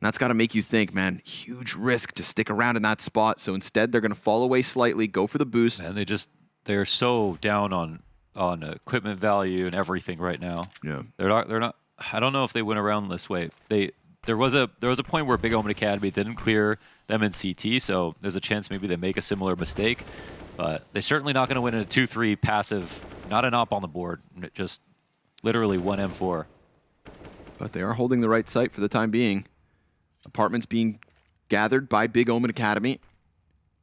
that's got to make you think, man, huge risk to stick around in that spot. So instead, they're going to fall away slightly, go for the boost. And they're so down on equipment value and everything right now. Yeah, they're not. I don't know if they went around this way. There was a point where Big Omen Academy didn't clear them in CT, so there's a chance maybe they make a similar mistake. But they're certainly not going to win in a 2-3 passive, not an op on the board, just literally 1 M4. But they are holding the right site for the time being. Apartments being gathered by Big Omen Academy.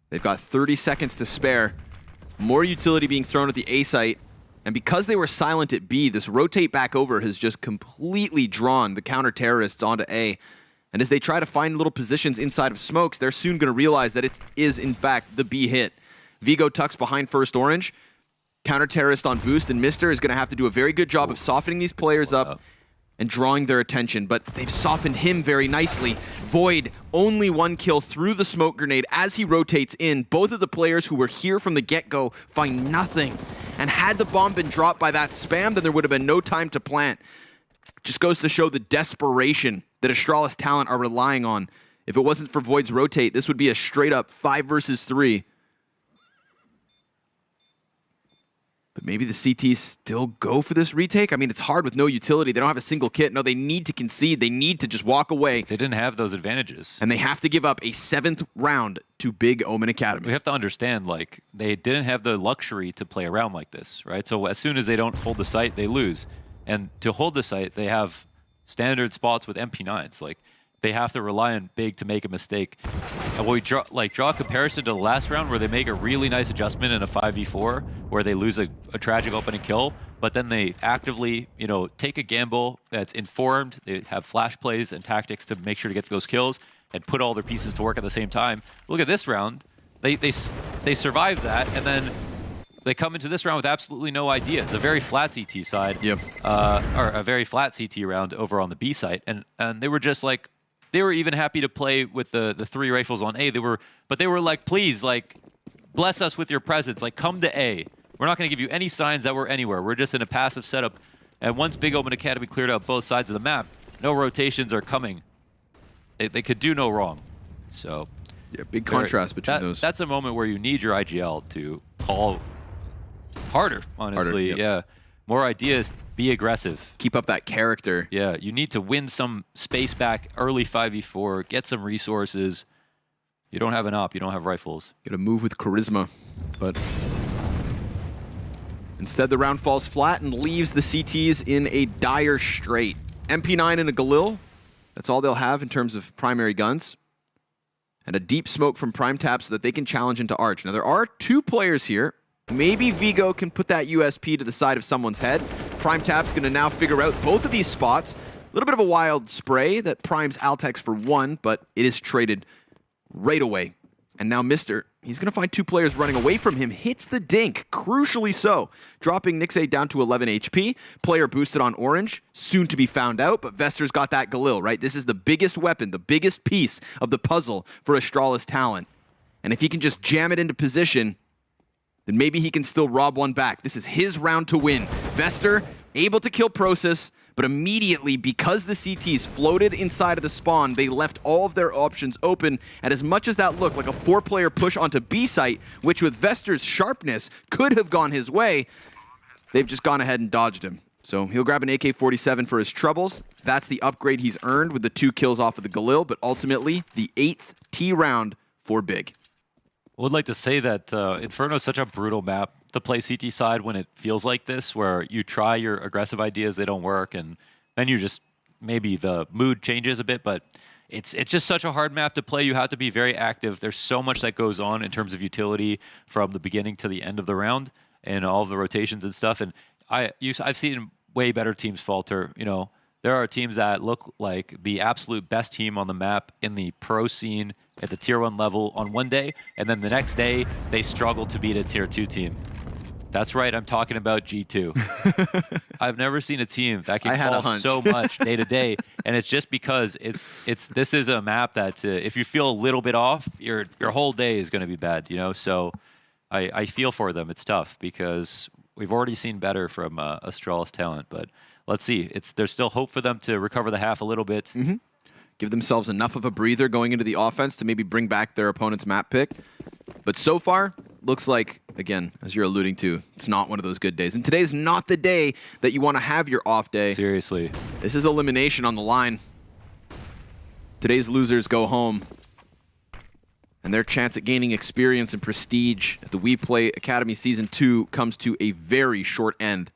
They've got 30 seconds to spare. More utility being thrown at the A site. And because they were silent at B, this rotate back over has just completely drawn the counter-terrorists onto A. And as they try to find little positions inside of smokes, they're soon going to realize that it is, in fact, the B hit. Vigo tucks behind first orange. Counter-terrorist on boost, and Mister is going to have to do a very good job of softening these players up and drawing their attention, but they've softened him very nicely. Void, only 1 kill through the smoke grenade as he rotates in. Both of the players who were here from the get-go find nothing. And had the bomb been dropped by that spam, then there would have been no time to plant. Just goes to show the desperation that Astralis talent are relying on. If it wasn't for Void's rotate, this would be a straight-up 5 versus 3. But maybe the CTs still go for this retake? I mean, it's hard with no utility. They don't have a single kit. No, they need to concede. They need to just walk away. They didn't have those advantages. And they have to give up a 7th round to Big Omen Academy. We have to understand, like, they didn't have the luxury to play around like this, right? So as soon as they don't hold the site, they lose. And to hold the site, they have standard spots with MP9s. Like, they have to rely on Big to make a mistake. And when we draw a comparison to the last round where they make a really nice adjustment in a 5v4 where they lose a tragic opening kill, but then they actively, take a gamble that's informed. They have flash plays and tactics to make sure to get those kills and put all their pieces to work at the same time. Look at this round. They survived that, and then they come into this round with absolutely no idea. It's a very flat CT side, Yep. Or a very flat CT round over on the B site, and they were just like, they were even happy to play with the 3 rifles on A. They were like, please, like, bless us with your presence. Like, come to A. We're not going to give you any signs that we're anywhere. We're just in a passive setup. And once Big Open Academy cleared out both sides of the map, no rotations are coming. They could do no wrong. So Yeah, big contrast between those. That's a moment where you need your IGL to call harder, honestly. Yep. Yeah. More ideas, be aggressive. Keep up that character. Yeah, you need to win some space back early 5v4, get some resources. You don't have an op, you don't have rifles. Got to move with charisma, but instead the round falls flat and leaves the CTs in a dire strait. MP9 and a Galil, that's all they'll have in terms of primary guns. And a deep smoke from Prime Tap so that they can challenge into Arch. Now there are 2 players here. Maybe Vigo can put that USP to the side of someone's head. Prime Tap's going to now figure out both of these spots. A little bit of a wild spray that primes Altex for 1, but it is traded right away. And now Mister, he's going to find 2 players running away from him. Hits the dink, crucially so, dropping Nixay down to 11 HP. Player boosted on Orange, soon to be found out, but Vester's got that Galil, right? This is the biggest weapon, the biggest piece of the puzzle for Astralis talent. And if he can just jam it into position, then maybe he can still rob one back. This is his round to win. Vester able to kill Process, but immediately, because the CTs floated inside of the spawn, they left all of their options open. And as much as that looked like a 4-player push onto B site, which with Vester's sharpness could have gone his way, they've just gone ahead and dodged him. So he'll grab an AK-47 for his troubles. That's the upgrade he's earned with the 2 kills off of the Galil, but ultimately the 8th T round for Big. I would like to say that Inferno is such a brutal map to play CT side when it feels like this, where you try your aggressive ideas, they don't work, and then you just, maybe the mood changes a bit, but it's just such a hard map to play. You have to be very active. There's so much that goes on in terms of utility from the beginning to the end of the round and all of the rotations and stuff. And I've seen way better teams falter. There are teams that look like the absolute best team on the map in the pro scene at the tier 1 level on one day, and then the next day they struggle to beat a tier 2 team. That's right, I'm talking about G2. I've never seen a team that can fall so much day to day, and it's just because this is a map that if you feel a little bit off, your whole day is going to be bad. So I feel for them. It's tough because we've already seen better from Astralis talent, but let's see. There's still hope for them to recover the half a little bit. Mm-hmm. Give themselves enough of a breather going into the offense to maybe bring back their opponent's map pick. But so far, looks like, again, as you're alluding to, it's not one of those good days. And today's not the day that you want to have your off day. Seriously. This is elimination on the line. Today's losers go home. And their chance at gaining experience and prestige at the WePlay Academy Season 2 comes to a very short end.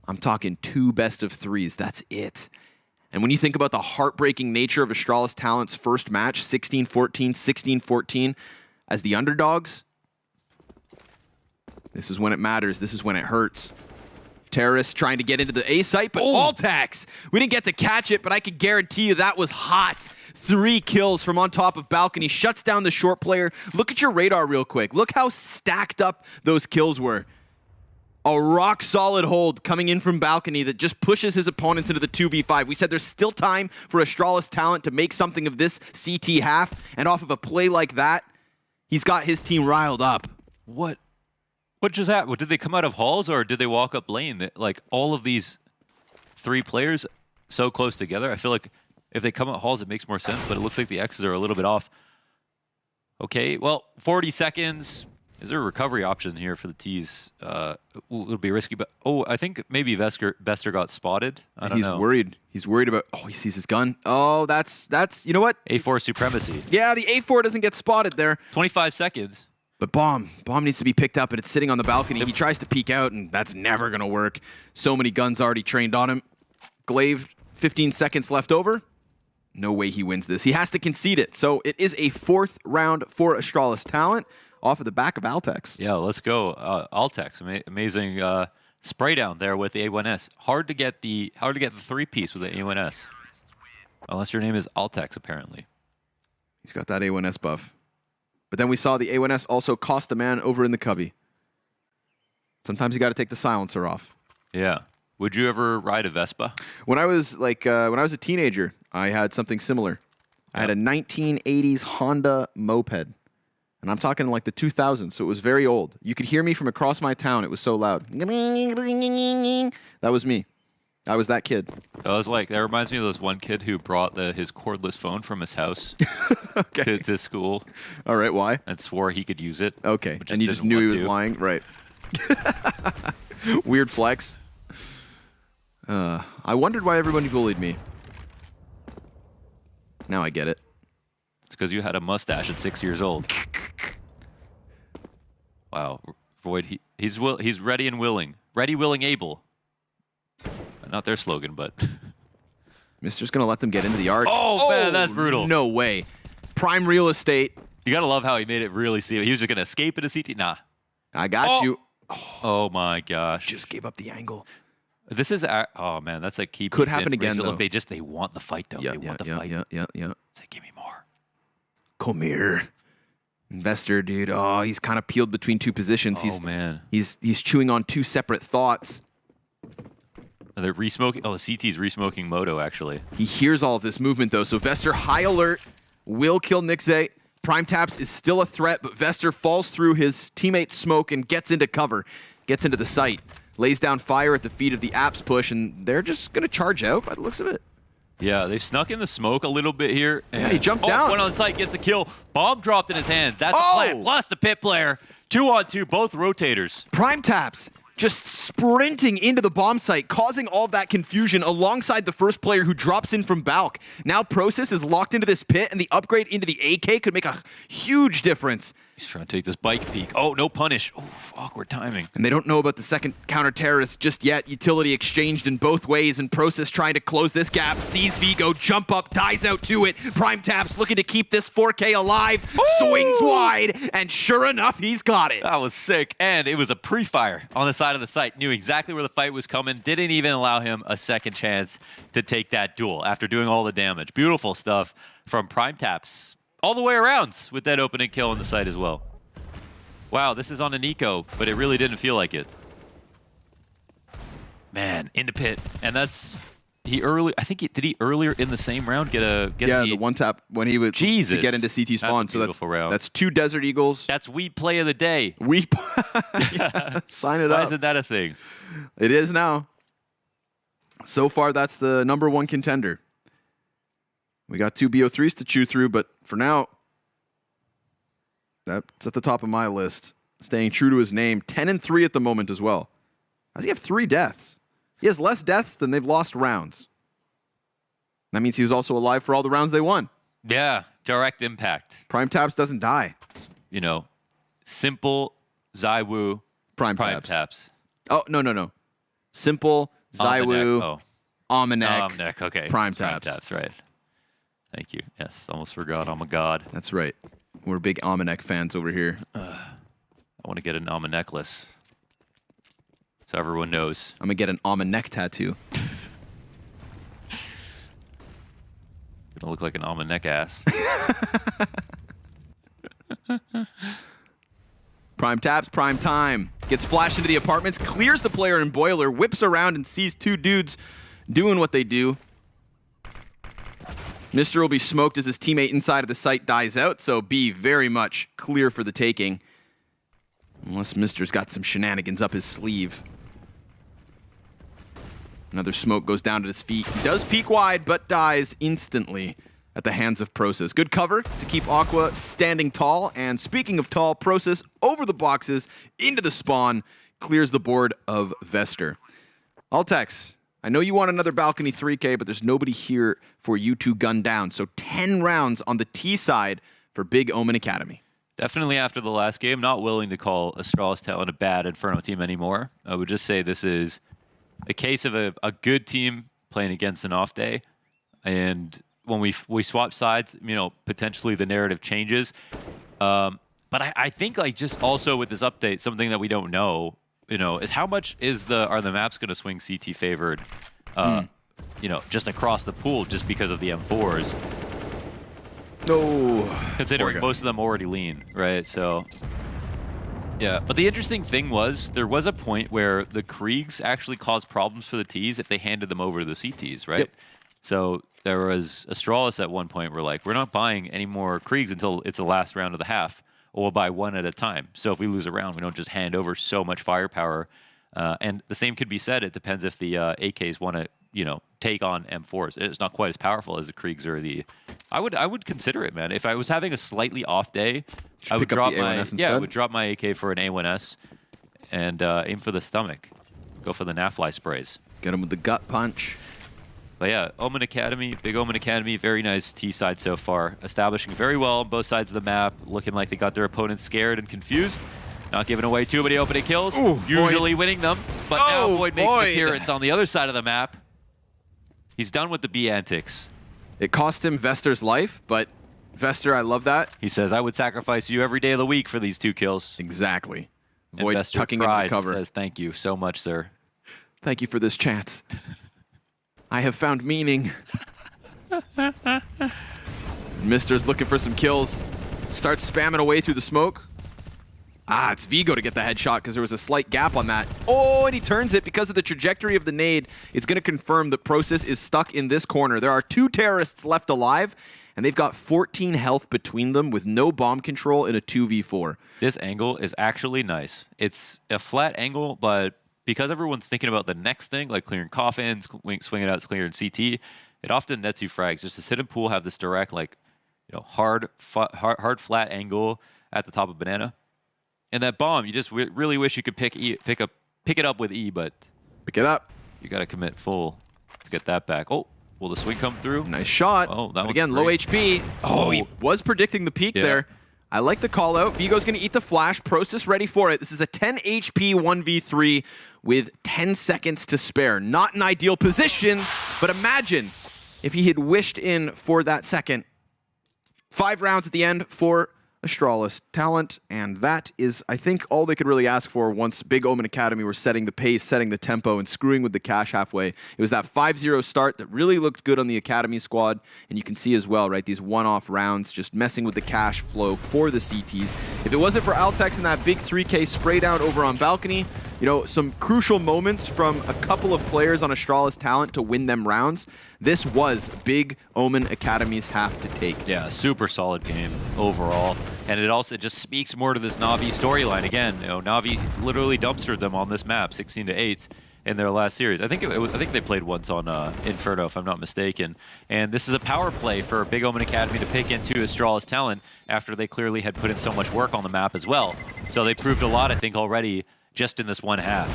I'm talking 2 best of 3s. That's it. And when you think about the heartbreaking nature of Astralis Talent's first match, 16-14, 16-14, as the underdogs, this is when it matters. This is when it hurts. Terrorists trying to get into the A site, but Altex, we didn't get to catch it, but I could guarantee you that was hot. 3 kills from on top of balcony, shuts down the short player. Look at your radar real quick. Look how stacked up those kills were. A rock-solid hold coming in from balcony that just pushes his opponents into the 2v5. We said there's still time for Astralis talent to make something of this CT half, and off of a play like that, he's got his team riled up. What just happened? Did they come out of halls, or did they walk up lane? Like, all of these 3 players so close together, I feel like if they come out halls, it makes more sense, but it looks like the X's are a little bit off. Okay, well, 40 seconds. Is there a recovery option here for the T's? It'll be risky, but I think maybe Vester got spotted. I don't know. He's worried. He's worried about. Oh, he sees his gun. Oh, that's. You know what? A4 supremacy. Yeah, the A4 doesn't get spotted there. 25 seconds. But Bomb needs to be picked up, and it's sitting on the balcony. He tries to peek out, and that's never going to work. So many guns already trained on him. Glaive, 15 seconds left over. No way he wins this. He has to concede it. So it is a 4th round for Astralis Talent off of the back of Altex. Yeah, let's go. Altex, amazing spray down there with the A1S. Hard to get the 3-piece with the A1S. Unless your name is Altex, apparently. He's got that A1S buff. But then we saw the A1S also cost a man over in the cubby. Sometimes you got to take the silencer off. Yeah. Would you ever ride a Vespa? When I was a teenager, I had something similar. I had a 1980s Honda moped. And I'm talking like the 2000s, so it was very old. You could hear me from across my town. It was so loud. That was me. I was that kid. That reminds me of this one kid who brought his cordless phone from his house to school. All right, why? And swore he could use it. Okay, and you just knew he was lying? Right. Weird flex. I wondered why everybody bullied me. Now I get it. It's because you had a mustache at 6 years old. Wow. Void, he's ready and willing. Ready, willing, able. Not their slogan, but... Mister's going to let them get into the arch. Oh, man, that's brutal. No way. Prime real estate. You got to love how he made it really see. He was just going to escape into CT. Nah. I got you. Oh, my gosh. Just gave up the angle. This is... Oh, man, that's a key piece. Could happen again, though. They want the fight, though. They want the fight. Yeah. Say, give me more. Come here. Investor, dude. Oh, he's kind of peeled between 2 positions. Man. He's chewing on 2 separate thoughts. They're re-smoking. Oh, the CT's re-smoking Moto, actually. He hears all of this movement, though. So Vester, high alert, will kill Nixay. Prime Taps is still a threat, but Vester falls through his teammate's smoke and gets into cover, gets into the site, lays down fire at the feet of the Apps push, and they're just going to charge out by the looks of it. Yeah, they snuck in the smoke a little bit here. And he jumped down. Went on site, gets the kill. Bomb dropped in his hands. That's the plan. Plus the pit player. 2-on-2, both rotators. Prime Taps just sprinting into the bomb site, causing all that confusion alongside the first player who drops in from Balk. Now Process is locked into this pit, and the upgrade into the AK could make a huge difference. He's trying to take this bike peek. Oh, no punish. Oof, awkward timing. And they don't know about the second counter-terrorist just yet. Utility exchanged in both ways, and Process trying to close this gap. Sees Vigo, jump up, dies out to it. Prime Taps looking to keep this 4K alive. Ooh! Swings wide, and sure enough, he's got it. That was sick. And it was a pre-fire on the side of the site. Knew exactly where the fight was coming. Didn't even allow him a second chance to take that duel after doing all the damage. Beautiful stuff from Prime Taps. All the way around with that opening kill on the site as well. Wow, this is on an eco, but it really didn't feel like it. Man, in the pit. And that's... did he earlier in the same round get the one tap when he would to get into CT spawn. That's 2 Desert Eagles. That's WePlay of the day. Yeah, sign it up. Why isn't that a thing? It is now. So far, that's the #1 contender. We got 2 BO3s to chew through, but for now, that's at the top of my list. Staying true to his name. 10-3 at the moment as well. How does he have 3 deaths? He has less deaths than they've lost rounds. That means he was also alive for all the rounds they won. Yeah, direct impact. Prime Taps doesn't die. You know, simple, Zaiwu, Prime Taps. Oh, no. Simple, Zaiwu, Omanek, okay. Prime Taps. Prime Taps, right. Thank you. Yes, almost forgot. I'm a god. That's right. We're big Omanek fans over here. I want to get an Alma necklace. So everyone knows. I'm going to get an Omanek tattoo. Gonna look like an Almanac ass. Prime Taps, prime time. Gets flashed into the apartments, clears the player in Boiler, whips around and sees 2 dudes doing what they do. Mister will be smoked as his teammate inside of the site dies out, so B very much clear for the taking. Unless Mister's got some shenanigans up his sleeve. Another smoke goes down to his feet. He does peek wide, but dies instantly at the hands of Process. Good cover to keep Aqua standing tall. And speaking of tall, Process over the boxes, into the spawn, clears the board of Vester. Altex, I know you want another balcony 3K, but there's nobody here for you to gun down. So 10 rounds on the T side for Big Omen Academy. Definitely after the last game, not willing to call Astralis Talent a bad Inferno team anymore. I would just say this is a case of a good team playing against an off day. And when we swap sides, you know, potentially the narrative changes. But I think like just also with this update, something that we don't know, you know, is how much are the maps going to swing CT favored, you know, just across the pool just because of the M4s. No. Considering most of them already lean, right? So, yeah. But the interesting thing was, there was a point where the Kriegs actually caused problems for the Ts if they handed them over to the CTs, right? Yep. So there was Astralis at one point where like, we're not buying any more Kriegs until it's the last round of the half, or we'll buy one at a time. So if we lose a round, we don't just hand over so much firepower. And the same could be said. It depends if the AKs want to, you know, take on M4s. It's not quite as powerful as the Kriegs or the. I would consider it, man. If I was having a slightly off day, I would drop I would drop my AK for an A1S and aim for the stomach. Go for the NAFI sprays. Get him with the gut punch. But yeah, Omen Academy, big Omen Academy, very nice T side so far. Establishing very well on both sides of the map, looking like they got their opponents scared and confused. Not giving away too many opening kills, usually winning them. But now Void makes an appearance on the other side of the map. He's done with the B antics. It cost him Vester's life, but Vester, I love that. He says, I would sacrifice you every day of the week for these 2 kills. Exactly. Void tucking into cover. Says, thank you so much, sir. Thank you for this chance. I have found meaning. Mister's looking for some kills. Starts spamming away through the smoke. It's Vigo to get the headshot because there was a slight gap on that. Oh, and he turns it because of the trajectory of the nade. It's going to confirm that Process is stuck in this corner. There are 2 terrorists left alive, and they've got 14 health between them with no bomb control in a 2v4. This angle is actually nice. It's a flat angle, but because everyone's thinking about the next thing, like clearing coffins, swinging out, clearing CT, it often nets you frags. Just to sit in pool, have this direct, like, you know, hard flat angle at the top of Banana. And that bomb, you just really wish you could pick it up with E, but pick it up. You got to commit full to get that back. Oh, will the swing come through? Nice shot. Oh, that again, low HP. Oh, he was predicting the peak there. I like the call out. Vigo's going to eat the flash. Process ready for it. This is a 10 HP 1v3 with 10 seconds to spare. Not an ideal position, but imagine if he had wished in for that second. 5 rounds at the end for Astralis Talent, and that is, I think, all they could really ask for once Big Omen Academy were setting the pace, setting the tempo, and screwing with the cash halfway. It was that 5-0 start that really looked good on the Academy squad, and you can see as well, right, these one-off rounds just messing with the cash flow for the CTs. If it wasn't for Altex and that big 3K spray down over on balcony, you know, some crucial moments from a couple of players on Astralis Talent to win them rounds. This was Big Omen Academy's have to take. Yeah, super solid game overall. And it also just speaks more to this Navi storyline. Again, you know, Navi literally dumpstered them on this map, 16-8 in their last series. I think they played once on Inferno, if I'm not mistaken. And this is a power play for Big Omen Academy to pick into Astralis Talent after they clearly had put in so much work on the map as well. So they proved a lot, I think, already just in this one half.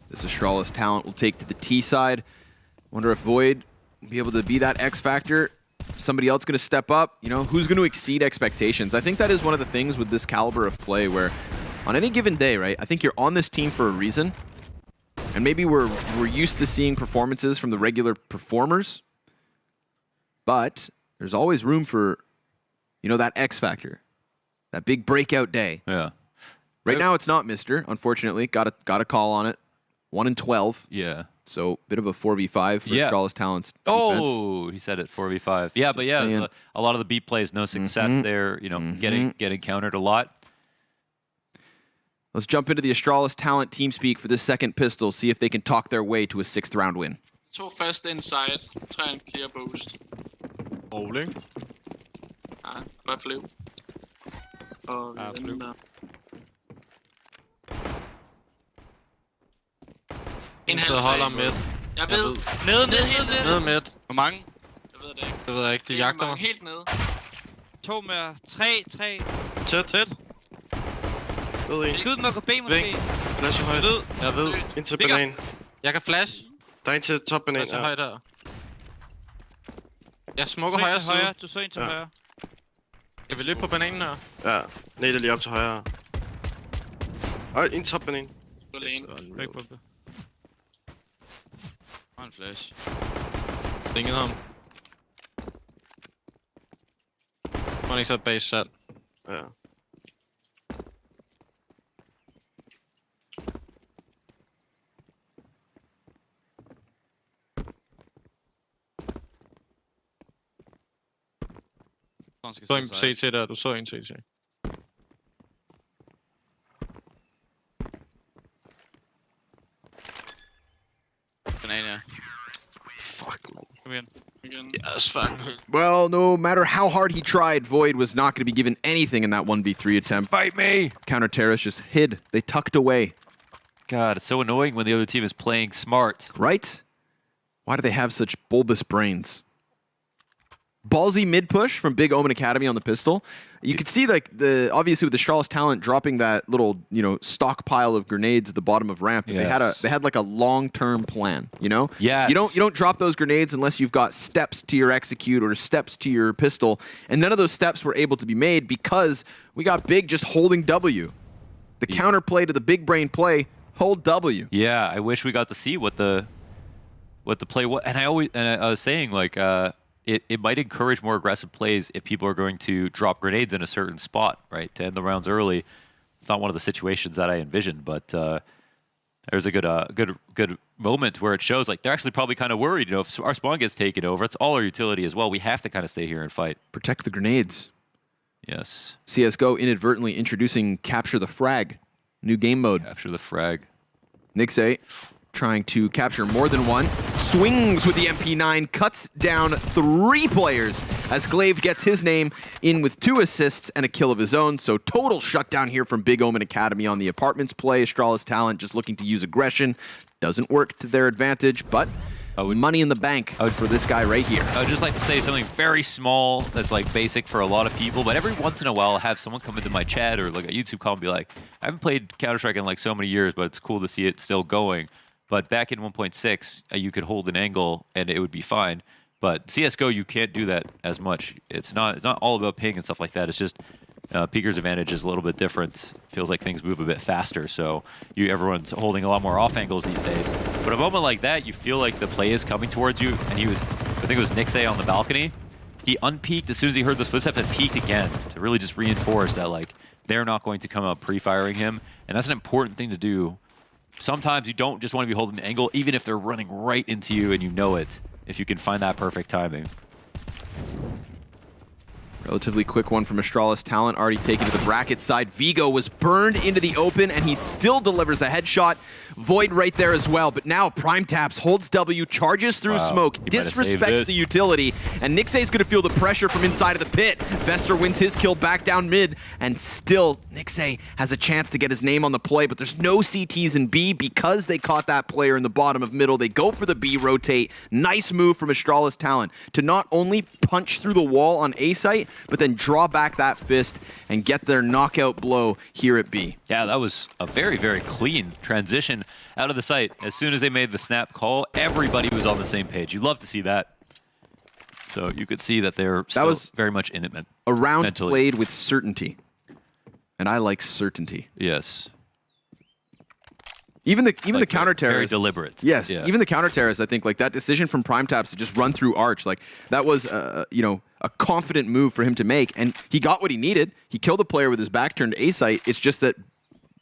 This Astralis Talent will take to the T side. Wonder if Void will be able to be that X factor. Somebody else going to step up. You know, who's going to exceed expectations? I think that is one of the things with this caliber of play where on any given day, right, I think you're on this team for a reason. And maybe we're used to seeing performances from the regular performers. But there's always room for, you know, that X factor. That big breakout day. Yeah. Right now it's not Mister, unfortunately. Got a call on it. 1 in 12. Yeah. So bit of a 4v5 for Astralis Talent's defense. Oh, he said it, 4v5. Yeah, but yeah, a lot of the beat plays, no success there. You know, getting countered a lot. Let's jump into the Astralis Talent team speak for this second pistol. See if they can talk their way to a 6th round win. So fast inside. Try and clear boost. Rolling. Bare flev. Og den der. En halv holder midt. Jeg ved. Nede, helt nede. Nede midt. Hvor mange? Jeg ved det ikke. Det ved jeg ikke, de jagter mig. Helt nede. 2 mere. 3. Tæt. Ved en. Skyd med KB måske. Flash højt. Jeg ved. Ind til banan. Jeg kan flash. Der er en til top banan. Flash højt der. Jeg smukker Du så højre en til højre. side. Du så en til Ja. højre. Jeg vil løbe på bananen her. Ja, Nate lige op til højre. En top banan. Du er alene. Væk på det. Og en flash. Stingede ham. Må han ikke så base sat. Ja. Så en CT der, du så en CT. Banan, ja. Fuck, man. Kom igen. Igen. Yes, fuck. Well, no matter how hard he tried, Void was not going to be given anything in that 1v3 attempt. Fight me! Counter terrorists just hid. They tucked away. God, it's so annoying when the other team is playing smart. Right? Why do they have such bulbous brains? Ballsy mid push from Big Omen Academy on the pistol. You could see like obviously with the Astralis talent dropping that little, stockpile of grenades at the bottom of ramp. Yes. They had like a long-term plan, you know? Yes. You don't drop those grenades unless you've got steps to your execute or steps to your pistol. And none of those steps were able to be made because we got Big just holding W. The counterplay to the big brain play, hold W. Yeah, I wish we got to see what the play was. And I was saying like it might encourage more aggressive plays if people are going to drop grenades in a certain spot, right, to end the rounds early. It's not one of the situations that I envisioned, but there's a good moment where it shows like they're actually probably kind of worried. If our spawn gets taken over, it's all our utility as well. We have to kind of stay here and fight. Protect the grenades. Yes. CSGO inadvertently introducing Capture the Frag. New game mode. Capture the frag. Nixay trying to capture more than one. Swings with the MP9, cuts down 3 players as Glaive gets his name in with 2 assists and a kill of his own. So total shutdown here from Big Omen Academy on the apartments play. Astralis talent just looking to use aggression. Doesn't work to their advantage, but money in the bank for this guy right here. I would just like to say something very small that's like basic for a lot of people, but every once in a while I'll have someone come into my chat or like a YouTube call and be like, I haven't played Counter-Strike in like so many years, but it's cool to see it still going. But back in 1.6, you could hold an angle and it would be fine. But CSGO, you can't do that as much. It's not all about ping and stuff like that. It's just Peeker's advantage is a little bit different. Feels like things move a bit faster, so everyone's holding a lot more off angles these days. But a moment like that, you feel like the play is coming towards you, and I think it was Nixay on the balcony. He unpeaked as soon as he heard those footsteps and peeked again to really just reinforce that like they're not going to come out pre-firing him, and that's an important thing to do. Sometimes you don't just want to be holding the angle, even if they're running right into you and you know it, if you can find that perfect timing. Relatively quick one from Astralis talent, already taken to the bracket side. Vigo was burned into the open, and he still delivers a headshot. Void right there as well, but now Prime Taps holds W, charges through smoke, disrespects the utility, and Nixay's going to feel the pressure from inside of the pit. Vester wins his kill back down mid, and still Nixay has a chance to get his name on the play, but there's no CTs in B because they caught that player in the bottom of middle. They go for the B rotate. Nice move from Astralis talent to not only punch through the wall on A site, but then draw back that fist and get their knockout blow here at B. Yeah, that was a very, very clean transition out of the site. As soon as they made the snap call, everybody was on the same page. You love to see that. So you could see that they're still very much in it mentally. A round played with certainty. And I like certainty. Yes. Even the counter terrorists. Very deliberate. Yes. Yeah. Even the counter terrorists, I think, like that decision from Prime Taps to just run through Arch, like that was, a confident move for him to make, and he got what he needed. He killed a player with his back turned to A site. It's just that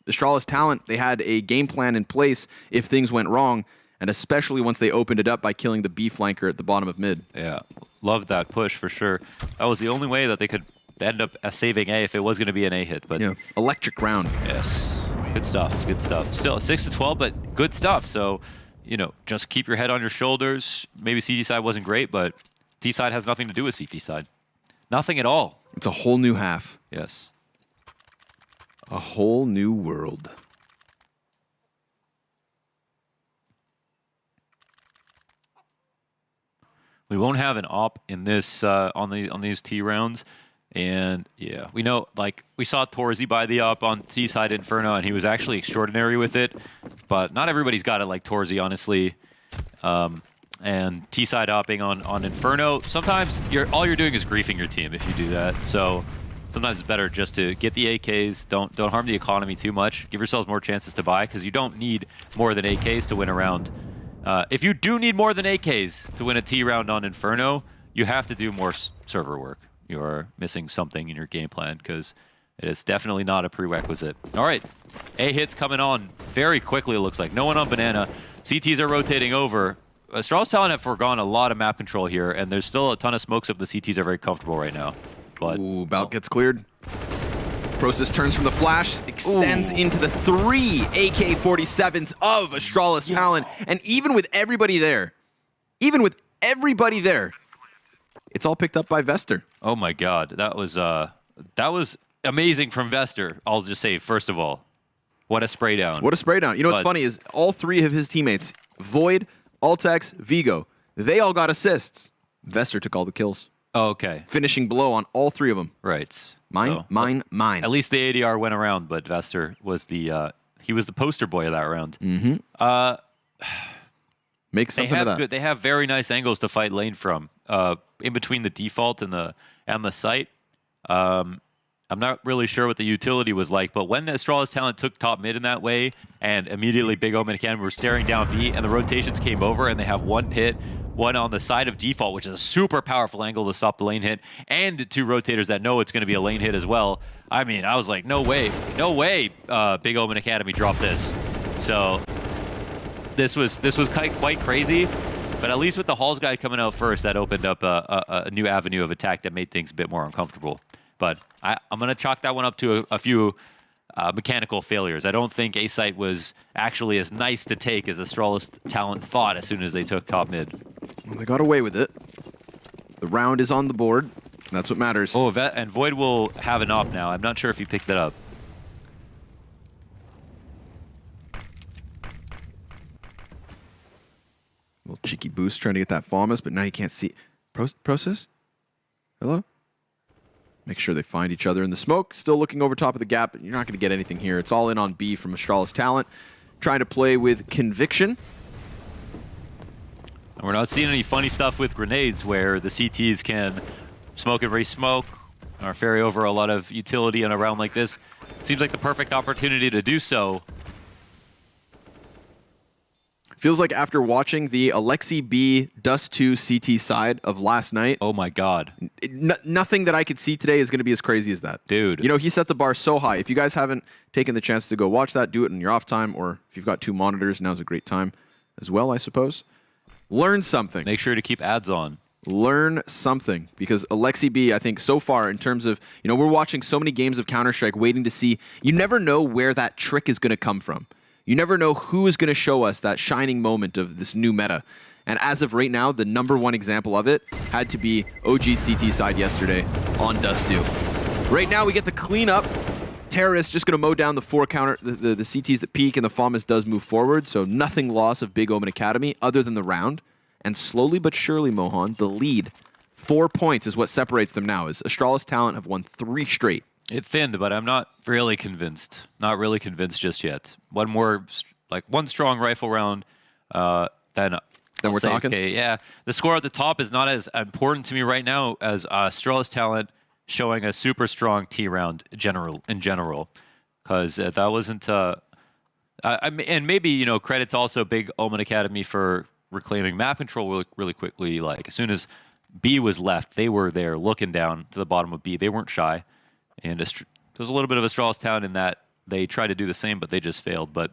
the Astralis talent, they had a game plan in place if things went wrong, and especially once they opened it up by killing the B flanker at the bottom of mid. Yeah, loved that push for sure. That was the only way that they could end up saving A if it was going to be an A hit. But yeah, electric round. Yes, good stuff. Good stuff. Still 6-12, but good stuff. So, just keep your head on your shoulders. Maybe CT side wasn't great, but T side has nothing to do with CT side. Nothing at all. It's a whole new half. Yes. A whole new world. We won't have an op in this on these T rounds, and yeah, we know like we saw Torzi buy the op on T side Inferno, and he was actually extraordinary with it. But not everybody's got it like Torzi, honestly. and T-side hopping on Inferno. Sometimes all you're doing is griefing your team if you do that. So sometimes it's better just to get the AKs. Don't harm the economy too much. Give yourselves more chances to buy, because you don't need more than AKs to win a round. If you do need more than AKs to win a T round on Inferno, you have to do more server work. You're missing something in your game plan, because it is definitely not a prerequisite. All right, A hits coming on very quickly, it looks like. No one on Banana. CTs are rotating over. Astralis Talent have forgone a lot of map control here, and there's still a ton of smokes up. The CTs are very comfortable right now. But Ooh, Bout gets cleared. Process turns from the flash, extends into the 3 AK-47s of Astralis Talent. And even with everybody there, it's all picked up by Vester. oh my god, that was amazing from Vester. I'll just say, first of all, what a spray down. What a spray down. You know what's funny is all 3 of his teammates, Void, Altex, Vigo, they all got assists. Vester took all the kills. Oh, okay. Finishing blow on all 3 of them. Right. Mine. At least the ADR went around, but Vester was he was the poster boy of that round. Mm-hmm. Make something of that. They have very nice angles to fight lane from, in between the default and the site. I'm not really sure what the utility was like, but when Astralis Talent took top mid in that way, and immediately Big Omen Academy were staring down B, and the rotations came over, and they have 1 pit, 1 on the side of default, which is a super powerful angle to stop the lane hit, and 2 rotators that know it's going to be a lane hit as well. I mean, I was like, no way, Big Omen Academy dropped this. So this was quite crazy, but at least with the Halls guy coming out first, that opened up a new avenue of attack that made things a bit more uncomfortable. But I'm going to chalk that one up to a few mechanical failures. I don't think A-Site was actually as nice to take as Astralis Talent thought as soon as they took top mid. Well, they got away with it. The round is on the board. That's what matters. Oh, and Void will have an op now. I'm not sure if he picked that up. Little cheeky boost trying to get that Famas, but now you can't see. Process? Hello? Make sure they find each other in the smoke. Still looking over top of the gap, but you're not going to get anything here. It's all in on B from Astralis Talent. Trying to play with conviction. And we're not seeing any funny stuff with grenades where the CTs can smoke and re-smoke or ferry over a lot of utility in a round like this. Seems like the perfect opportunity to do so. Feels like after watching the Alexi B Dust 2 CT side of last night. Oh my god. Nothing that I could see today is going to be as crazy as that. Dude. You know, he set the bar so high. If you guys haven't taken the chance to go watch that, do it in your off time, or if you've got 2 monitors, now's a great time as well, I suppose. Learn something. Make sure to keep ads on. Learn something, because Alexi B, I think so far in terms of, you know, we're watching so many games of Counter-Strike waiting to see, you never know where that trick is going to come from. You never know who is going to show us that shining moment of this new meta. And as of right now, the #1 example of it had to be OG CT side yesterday on Dust 2. Right now, we get the cleanup. Terrorist just going to mow down the 4 counter, the CTs that peak, and the Famas does move forward. So nothing loss of Big Omen Academy other than the round. And slowly but surely, Mohan, the lead, 4 points is what separates them now, as Astralis Talent have won 3 straight. It thinned, but I'm not really convinced. Not really convinced just yet. One more, like 1 strong rifle round, then we're talking? Okay, yeah. The score at the top is not as important to me right now as Astralis Talent showing a super strong T round in general. Because that wasn't... and maybe, you know, credits also Big Omen Academy for reclaiming map control really quickly. Like, as soon as B was left, they were there looking down to the bottom of B. They weren't shy. And there's a little bit of Astralis Town in that they tried to do the same, but they just failed. But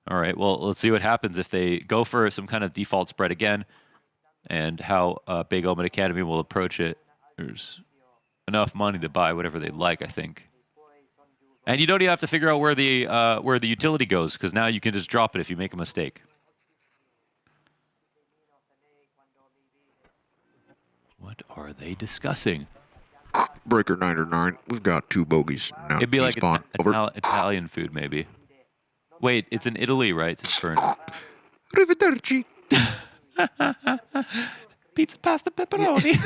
all right, well, let's see what happens if they go for some kind of default spread again, and how Big Omen Academy will approach it. There's enough money to buy whatever they like, I think. And you don't even have to figure out where the utility goes, because now you can just drop it if you make a mistake. What are they discussing? Breaker 909, we've got 2 bogeys now. It'd be like Italian food, maybe. Wait, it's in Italy, right? It's Inferno. Arrivederci. Pizza, pasta, pepperoni.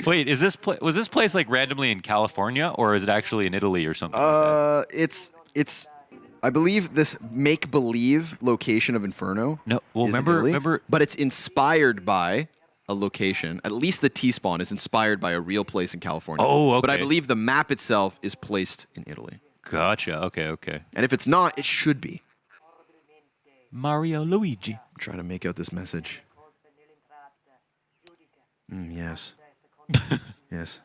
Wait, was this place like randomly in California, or is it actually in Italy or something? It's I believe this make-believe location of Inferno. No, well, is in Italy, but it's inspired by a location. At least the T-spawn is inspired by a real place in California. Oh, okay. But I believe the map itself is placed in Italy. Gotcha. Okay, okay. And if it's not, it should be. Mario Luigi. I'm trying to make out this message. Yes. Yes.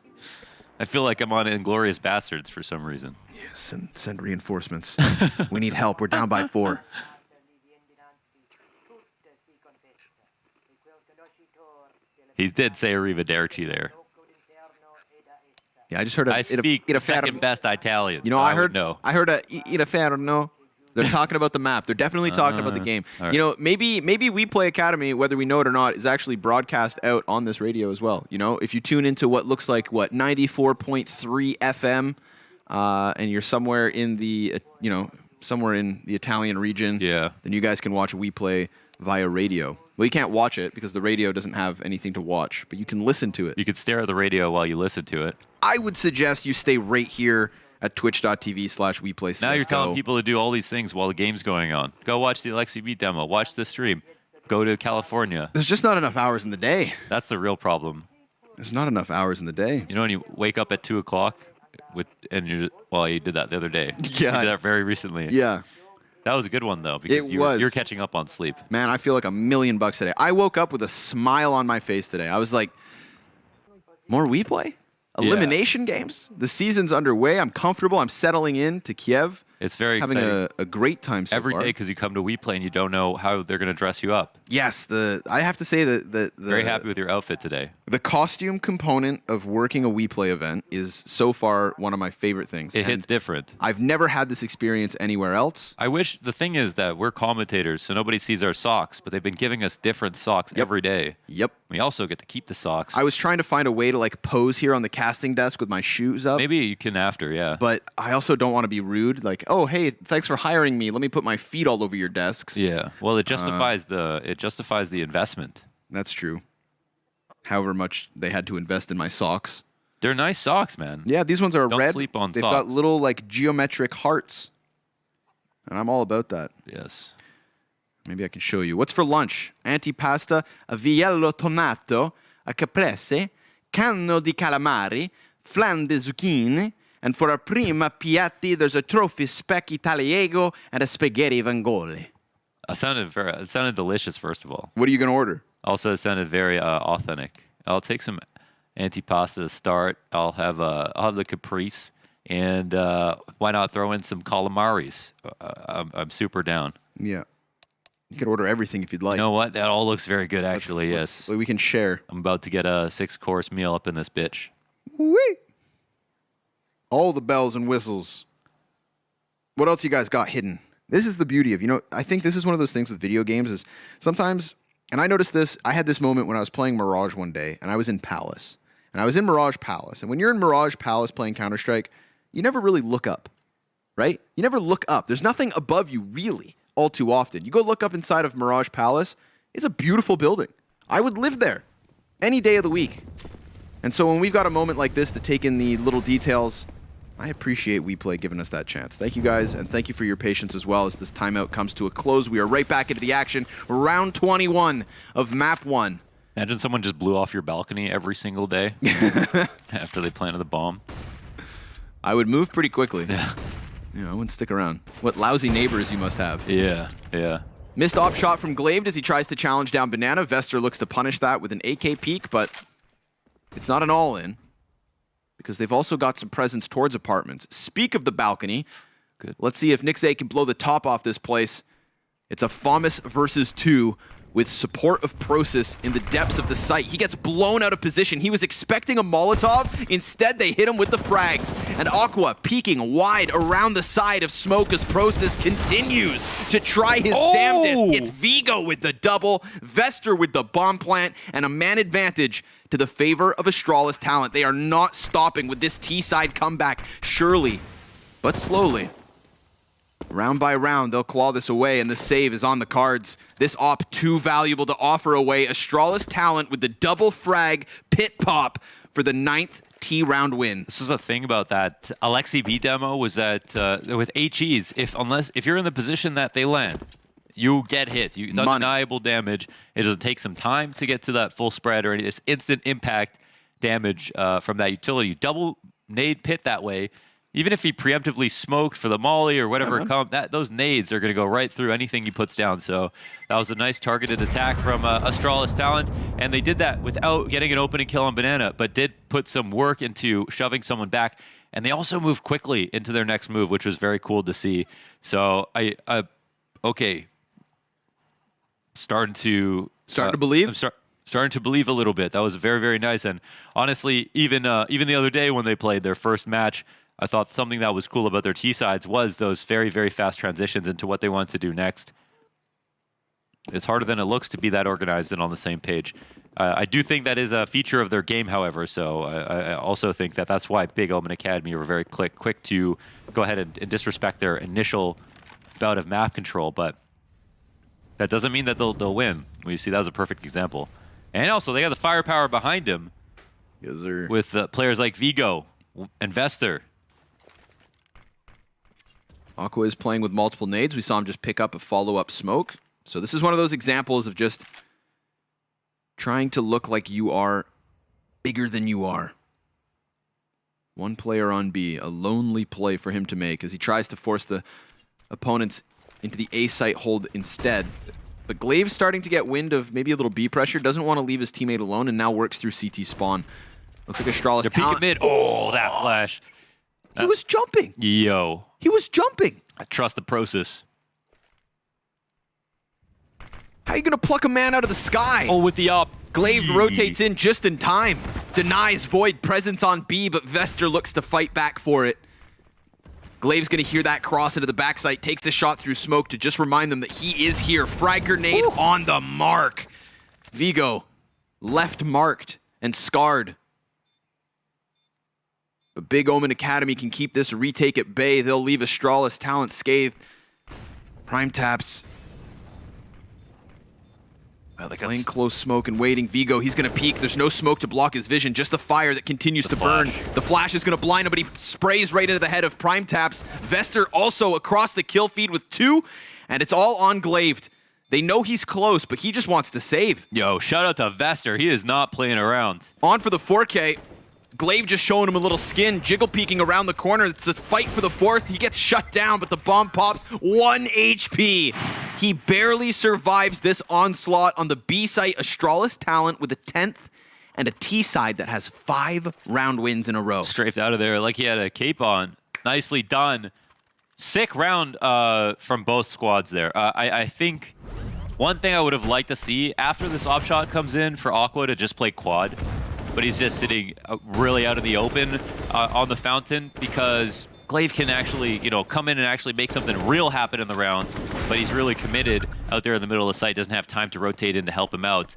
I feel like I'm on Inglourious Bastards for some reason. Yes, and send reinforcements. We need help. We're down by 4. He did say arrivederci there. Yeah, I just heard I speak the second best Italian. You know, so I heard no. I heard a Inferno. They're talking about the map. They're definitely talking about the game. right. You know, maybe WePlay Academy, whether we know it or not, is actually broadcast out on this radio as well. You know, if you tune into what looks like 94.3 FM, and you're somewhere in the somewhere in the Italian region, Yeah. then you guys can watch WePlay via radio. Well, you can't watch it because the radio doesn't have anything to watch, but you can listen to it. You could stare at the radio while you listen to it. I would suggest you stay right here at twitch.tv/WePlay. Now you're telling people to do all these things while the game's going on. Go watch the Alexi B demo. Watch the stream. Go to California. There's just not enough hours in the day. That's the real problem. There's not enough hours in the day. You know when you wake up at 2 o'clock, you did that the other day. Yeah. You did that very recently. Yeah. That was a good one though, because you're catching up on sleep. Man, I feel like $1,000,000 today. I woke up with a smile on my face today. I was like, more WePlay? Elimination games? The season's underway. I'm comfortable. I'm settling in to Kiev. It's very having exciting. a great time so Every far. day because you come to WePlay and you don't know how they're going to dress you up. Yes, I have to say that the Very happy with your outfit today. The costume component of working a WePlay event is so far one of my favorite things. It hits different. I've never had this experience anywhere else. I wish the thing is that we're commentators, so nobody sees our socks, but they've been giving us different socks every day. Yep. We also get to keep the socks. I was trying to find a way to like pose here on the casting desk with my shoes up. Maybe you can after, yeah. But I also don't want to be rude. Like, oh, hey, thanks for hiring me. Let me put my feet all over your desks. Yeah. Well, it justifies the investment. That's true. However much they had to invest in my socks. They're nice socks, man. Yeah, these ones are Don't red. sleep on They've socks. got little like geometric hearts. And I'm all about that. Yes. Maybe I can show you. What's for lunch? Antipasta, a viello tomato, a caprese, canno di calamari, flan de zucchini, and for our prima piatti, there's a trophy specchi tagliego and a spaghetti vongole. It sounded delicious, first of all. What are you going to order? Also, it sounded very authentic. I'll take some antipasta to start. I'll have the caprese, and why not throw in some calamaris? I'm super down. Yeah. You can order everything if you'd like. You know what? That all looks very good, actually, yes. We can share. I'm about to get a 6-course meal up in this bitch. Whee! All the bells and whistles. What else you guys got hidden? This is the beauty of, I think this is one of those things with video games is sometimes, and I noticed this, I had this moment when I was playing Mirage one day, and I was in Palace. And I was in Mirage Palace. And when you're in Mirage Palace playing Counter-Strike, you never really look up, right? You never look up. There's nothing above you, really, all too often. You go look up inside of Mirage Palace, it's a beautiful building. I would live there any day of the week. And so when we've got a moment like this to take in the little details, I appreciate WePlay giving us that chance. Thank you guys, and thank you for your patience as well as this timeout comes to a close. We are right back into the action. Round 21 of Map 1. Imagine someone just blew off your balcony every single day after they planted the bomb. I would move pretty quickly. Yeah. I wouldn't stick around. What lousy neighbors you must have. Yeah, yeah. Missed off shot from Glaive as he tries to challenge down Banana. Vester looks to punish that with an AK peek, but it's not an all-in because they've also got some presence towards apartments. Speak of the balcony. Good. Let's see if Nixay can blow the top off this place. It's a FAMAS versus 2 with support of Prosis in the depths of the site. He gets blown out of position. He was expecting a Molotov. Instead, they hit him with the frags. And Aqua peeking wide around the side of smoke as Prosis continues to try his damnedest. It's Vigo with the double, Vester with the bomb plant, and a man advantage to the favor of Astralis talent. They are not stopping with this T-side comeback. Surely, but slowly. Round by round, they'll claw this away, and the save is on the cards. This op too valuable to offer away. Astralis talent with the double frag pit pop for the 9th T round win. This is a thing about that Alexi B demo was that with HEs, if you're in the position that they land, you get hit. It's undeniable damage. It doesn't take some time to get to that full spread or any this instant impact damage from that utility. You double nade pit that way. Even if he preemptively smoked for the molly or whatever, those nades are going to go right through anything he puts down. So that was a nice targeted attack from Astralis talent, and they did that without getting an opening kill on Banana, but did put some work into shoving someone back. And they also moved quickly into their next move, which was very cool to see. So okay, starting to believe. Starting to believe a little bit. That was very, very nice. And honestly, even the other day when they played their first match, I thought something that was cool about their T-sides was those very, very fast transitions into what they wanted to do next. It's harder than it looks to be that organized and on the same page. I do think that is a feature of their game, however, so I also think that that's why Big Omen Academy were very quick to go ahead and disrespect their initial bout of map control, but that doesn't mean that they'll win. Well, you see, that was a perfect example. And also, they got the firepower behind him with players like Vigo and Vester. Aqua is playing with multiple nades. We saw him just pick up a follow-up smoke. So this is one of those examples of just trying to look like you are bigger than you are. One player on B, a lonely play for him to make as he tries to force the opponents into the A site hold instead. But Glaive's starting to get wind of maybe a little B pressure, doesn't want to leave his teammate alone, and now works through CT spawn. Looks like Astralis They're peeking mid. Oh, that flash. He was jumping. Yo. He was jumping. I trust the process. How are you going to pluck a man out of the sky? Oh, with the up. Glaive rotates in just in time. Denies Void presence on B, but Vester looks to fight back for it. Glaive's going to hear that cross into the backside, takes a shot through smoke to just remind them that he is here. Frag grenade on the mark. Vigo left marked and scarred. But Big Omen Academy can keep this retake at bay. They'll leave Astralis talent scathed. Prime taps. Playing close smoke and waiting. Vigo, he's going to peek. There's no smoke to block his vision, just the fire that continues to burn. The flash is going to blind him, but he sprays right into the head of Prime Taps. Vester also across the kill feed with 2, and it's all on Glaved. They know he's close, but he just wants to save. Yo, shout out to Vester. He is not playing around. On for the 4K. Glaive just showing him a little skin, jiggle peeking around the corner. It's a fight for the 4th. He gets shut down, but the bomb pops. 1 HP. He barely survives this onslaught on the B site. Astralis talent with a 10th and a T side that has 5 round wins in a row. Strafed out of there like he had a cape on. Nicely done. Sick round from both squads there. I think one thing I would have liked to see after this op shot comes in for Aqua to just play quad. But he's just sitting really out in the open on the fountain because Glaive can actually, come in and actually make something real happen in the round. But he's really committed out there in the middle of the site, doesn't have time to rotate in to help him out.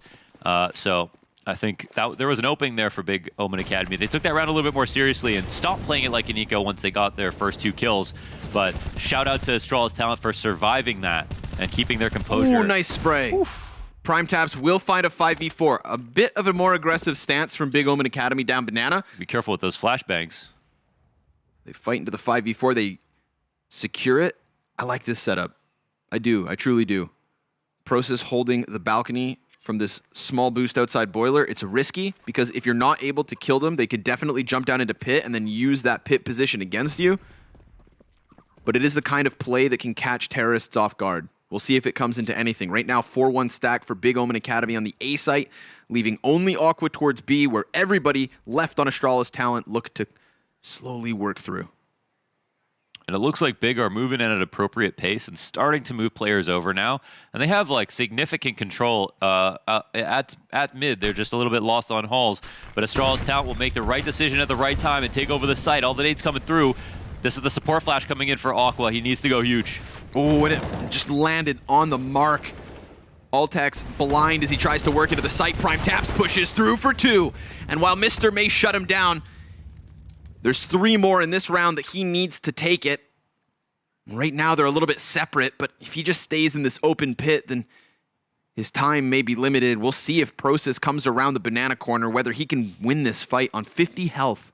So I think that there was an opening there for Big Omen Academy. They took that round a little bit more seriously and stopped playing it like an eco once they got their first 2 kills. But shout out to Astralis talent for surviving that and keeping their composure. Ooh, nice spray. Oof. Prime Taps will find a 5v4. A bit of a more aggressive stance from Big Omen Academy down Banana. Be careful with those flashbangs. They fight into the 5v4. They secure it. I like this setup. I do. I truly do. Process holding the balcony from this small boost outside boiler. It's risky because if you're not able to kill them, they could definitely jump down into pit and then use that pit position against you. But it is the kind of play that can catch terrorists off guard. We'll see if it comes into anything. Right now, 4-1 stack for Big Omen Academy on the A site, leaving only Aqua towards B, where everybody left on Astralis talent look to slowly work through. And it looks like Big are moving at an appropriate pace and starting to move players over now. And they have significant control at mid. They're just a little bit lost on halls. But Astralis talent will make the right decision at the right time and take over the site. All the nades coming through. This is the support flash coming in for Aqua. He needs to go huge. Oh, and it just landed on the mark. Altex blind as he tries to work into the site. Prime Taps pushes through for 2. And while Mr. may shut him down, there's 3 more in this round that he needs to take it. Right now, they're a little bit separate, but if he just stays in this open pit, then His time may be limited. We'll see if Process comes around the banana corner, whether he can win this fight on 50 health.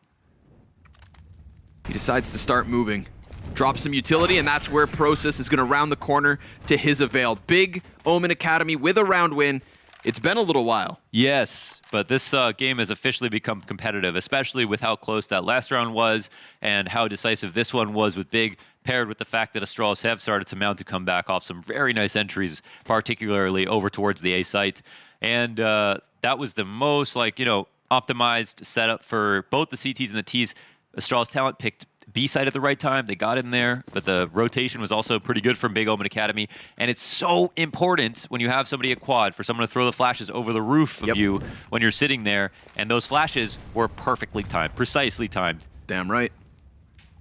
He decides to start moving. Drops some utility, and that's where Process is going to round the corner to his avail. Big Omen Academy with a round win. It's been a little while. Yes, but this game has officially become competitive, especially with how close that last round was and how decisive this one was with Big, paired with the fact that Astralis have started to mount to come back off some very nice entries, particularly over towards the A site. And that was the most, optimized setup for both the CTs and the Ts. Astralis Talent picked B side at the right time. They got in there, but the rotation was also pretty good from Big Omen Academy. And it's so important when you have somebody at quad for someone to throw the flashes over the roof of you when you're sitting there. And those flashes were perfectly timed, precisely timed. Damn right.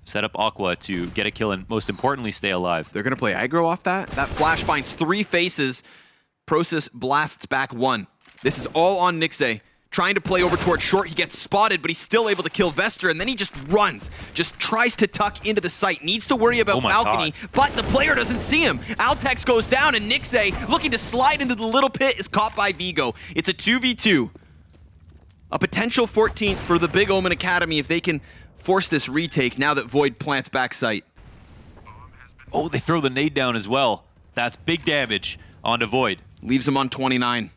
Set up Aqua to get a kill and, most importantly, stay alive. They're going to play aggro off that. That flash finds 3 faces. Process blasts back 1. This is all on Nixay. Trying to play over towards short. He gets spotted, but he's still able to kill Vester, and then he just runs. Just tries to tuck into the site. Needs to worry about balcony, but the player doesn't see him. Altex goes down, and Nixay, looking to slide into the little pit, is caught by Vigo. It's a 2v2. A potential 14th for the Big Omen Academy if they can force this retake now that Void plants back site. Oh, they throw the nade down as well. That's big damage onto Void. Leaves him on 29.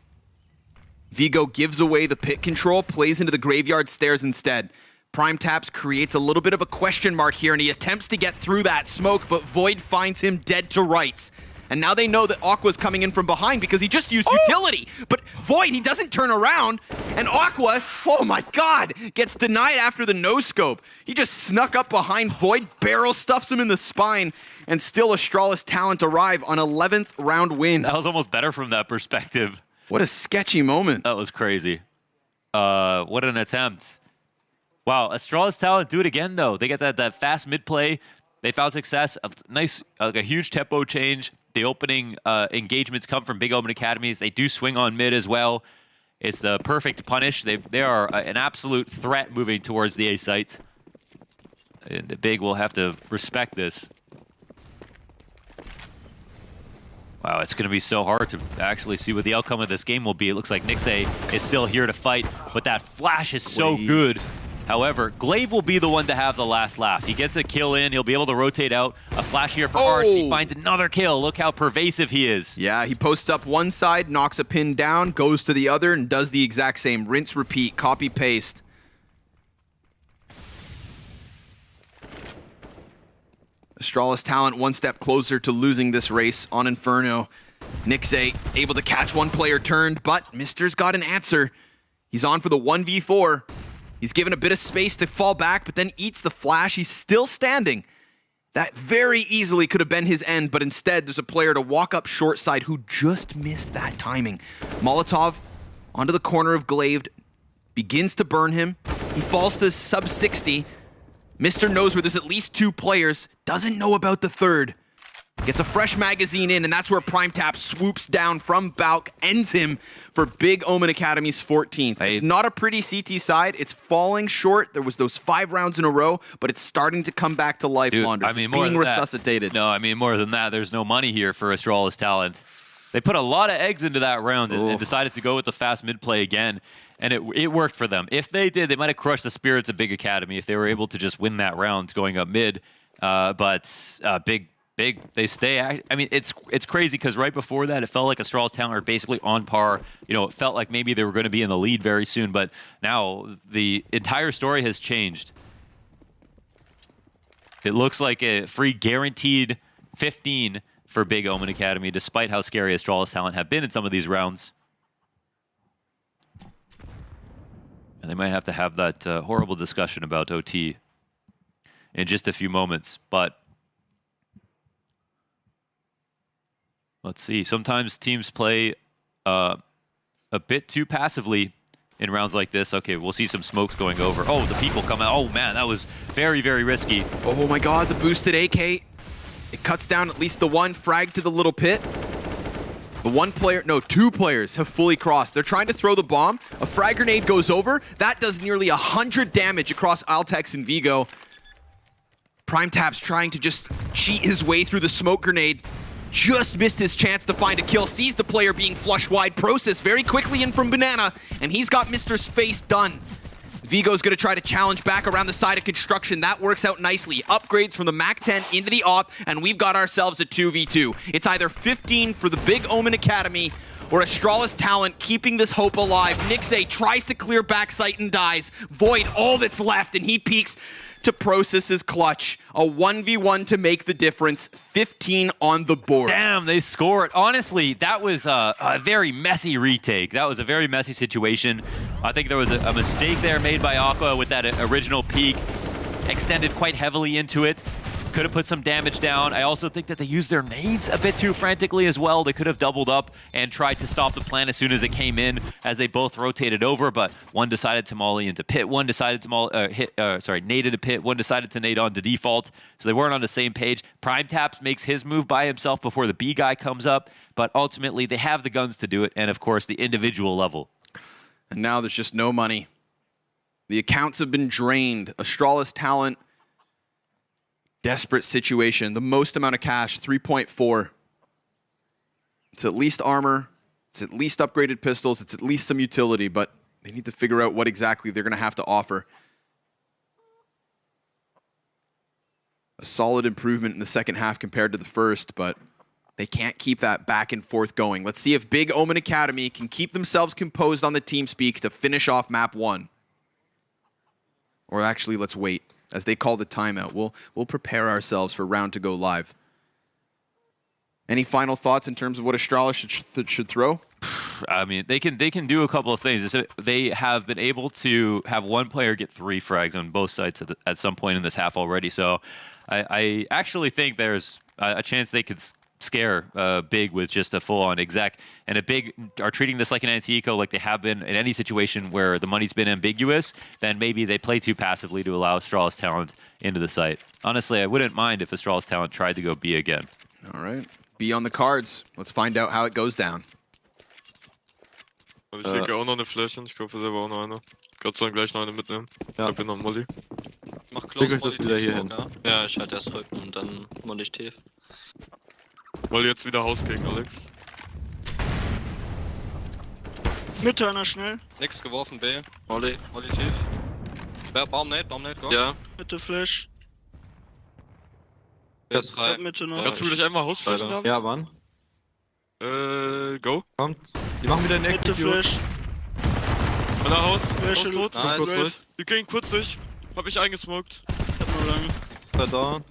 Vigo gives away the pit control, plays into the graveyard stairs instead. Prime Taps creates a little bit of a question mark here, and he attempts to get through that smoke, but Void finds him dead to rights. And now they know that Aqua's coming in from behind because he just used utility. But Void, he doesn't turn around, and Aqua, oh my god, gets denied after the no-scope. He just snuck up behind Void, barrel stuffs him in the spine, and still Astralis Talent arrive on 11th round win. That was almost better from that perspective. What a sketchy moment. That was crazy. What an attempt. Wow, Astralis Talent do it again, though. They get that fast mid-play. They found success. A nice, a huge tempo change. The opening engagements come from Big Omen Academies. They do swing on mid as well. It's the perfect punish. They are an absolute threat moving towards the A site. And the Big will have to respect this. Wow, it's going to be so hard to actually see what the outcome of this game will be. It looks like Nixay is still here to fight, but that flash is so good. However, Glaive will be the one to have the last laugh. He gets a kill in. He'll be able to rotate out. A flash here for Arch. He finds another kill. Look how pervasive he is. Yeah, he posts up one side, knocks a pin down, goes to the other, and does the exact same. Rinse, repeat, copy, paste. Astralis Talent one step closer to losing this race on Inferno. Nixay able to catch one player turned, but Mister's got an answer. He's on for the 1v4. He's given a bit of space to fall back, but then eats the flash. He's still standing. That very easily could have been his end, but instead there's a player to walk up short side who just missed that timing. Molotov onto the corner of Glaive, begins to burn him. He falls to sub 60. Mister knows where there's at least 2 players, doesn't know about the third. Gets a fresh magazine in, and that's where Prime Tap swoops down from Balk, ends him for Big Omen Academy's 14th. It's not a pretty CT side. It's falling short. There was those 5 rounds in a row, but it's starting to come back to life, Launders. I mean, it's being resuscitated. No, I mean, more than that, there's no money here for Astralis Talent. They put a lot of eggs into that round and decided to go with the fast mid-play again, and it worked for them. If they did, they might have crushed the spirits of Big Academy if they were able to just win that round going up mid. But Big, they stay. I mean, it's crazy because right before that, it felt like Astralis Talent are basically on par. You know, it felt like maybe they were going to be in the lead very soon, but now the entire story has changed. It looks like a free guaranteed 15 for Big Omen Academy, despite how scary Astralis Talent have been in some of these rounds. And they might have to have that horrible discussion about OT in just a few moments, but let's see. Sometimes teams play a bit too passively in rounds like this. Okay, we'll see some smokes going over. Oh, the people come out. Oh, man, that was very, very risky. Oh, my God, the boosted AK. It cuts down at least the one frag to the little pit. The one player, no, 2 players have fully crossed. They're trying to throw the bomb. A frag grenade goes over. That does nearly 100 damage across Altex and Vigo. Prime Tap's trying to just cheat his way through the smoke grenade. just missed his chance to find a kill, sees the player being flush wide, Process very quickly in from Banana, and he's got Mr's face done. Vigo's gonna try to challenge back around the side of construction. That works out nicely. Upgrades from the MAC-10 into the AWP, and we've got ourselves a 2v2. It's either 15 for the Big Omen Academy or Astralis Talent keeping this hope alive. Nixay tries to clear backside and dies. Void all that's left, and he peeks to Process's clutch. A 1v1 to make the difference. 15 on the board. Damn, they scored. Honestly, that was a very messy retake. That was a very messy situation. I think there was a mistake there made by Aqua with that original peek. Extended quite heavily into it. Could have put some damage down. I also think that they used their nades a bit too frantically as well. They could have doubled up and tried to stop the plan as soon as it came in, as they both rotated over, but one decided to molly into pit, one decided to nade into pit, one decided to nade onto default, so they weren't on the same page. Prime Taps makes his move by himself before the B guy comes up, but ultimately they have the guns to do it, and of course the individual level. And now there's just no money. The accounts have been drained. Astralis Talent, desperate situation. The most amount of cash, 3.4. It's at least armor. It's at least upgraded pistols. It's at least some utility, but they need to figure out what exactly they're going to have to offer. A solid improvement in the second half compared to the first, but they can't keep that back and forth going. Let's see if Big Omen Academy can keep themselves composed on the TeamSpeak to finish off map 1. Or actually, let's wait. As they call the timeout, we'll prepare ourselves for round to go live. Any final thoughts in terms of what Astralis should throw? I mean, they can do a couple of things. They have been able to have one player get 3 frags on both sides at some point in this half already. So I actually think there's a chance they could scare Big with just a full-on exec, and a Big are treating this like an anti-eco, like they have been in any situation where the money's been ambiguous, then maybe they play too passively to allow Astralis Talent into the site. Honestly, I wouldn't mind if Astralis Talent tried to go B again. All right, B on the cards. Let's find out how it goes down. Ich lege auch noch eine Flasche, ich kaufe selber auch noch eine. Kannst du dann gleich noch eine mitnehmen? Ich hab hier noch einen Molly. Mach Close Leg euch das wieder hier hin. Ja, ich halt erst rücken und dann Molly tief. Molly jetzt wieder Haus gegen Alex. Mitte einer schnell. Nix geworfen, B. Molly. Molly tief. Baumnate, go. Ja. Mitte Flash. B ist frei. Mitte noch. Kannst du mich einmal Hausflächen haben? Ja, wann? Go. Kommt. Die machen wieder den Mitte Execute. Flash. Einer Haus, Flash Haus tot. Nice. Kurz durch. Die gehen kurz durch. Hab ich eingesmoked. Ich hab nur lange. Down.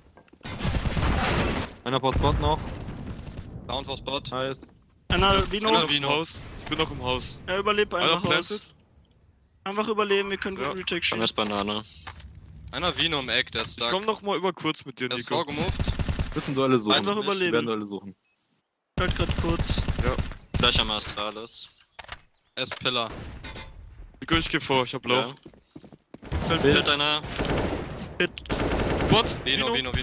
Einer Spot noch. Down for Spot. Nice. Einer Vino. Einer im Haus. Ich bin noch im Haus. Er überlebt Einer einfach Haus. planted. Einfach überleben, wir können gut Retake Dann schieben. ist Banane. Einer Vino im Eck, der ist Ich stuck. komm noch mal über kurz mit dir, Der ist Nico. vorgemoved. Müssen Duelle suchen. Einfach Wir überleben. werden Duelle suchen. Halt grad kurz. Gleich am Astralis. Er ist Pillar. Nico, ich geh vor, ich hab low. Ja. Bild einer. Pit. What? Vino. Bild.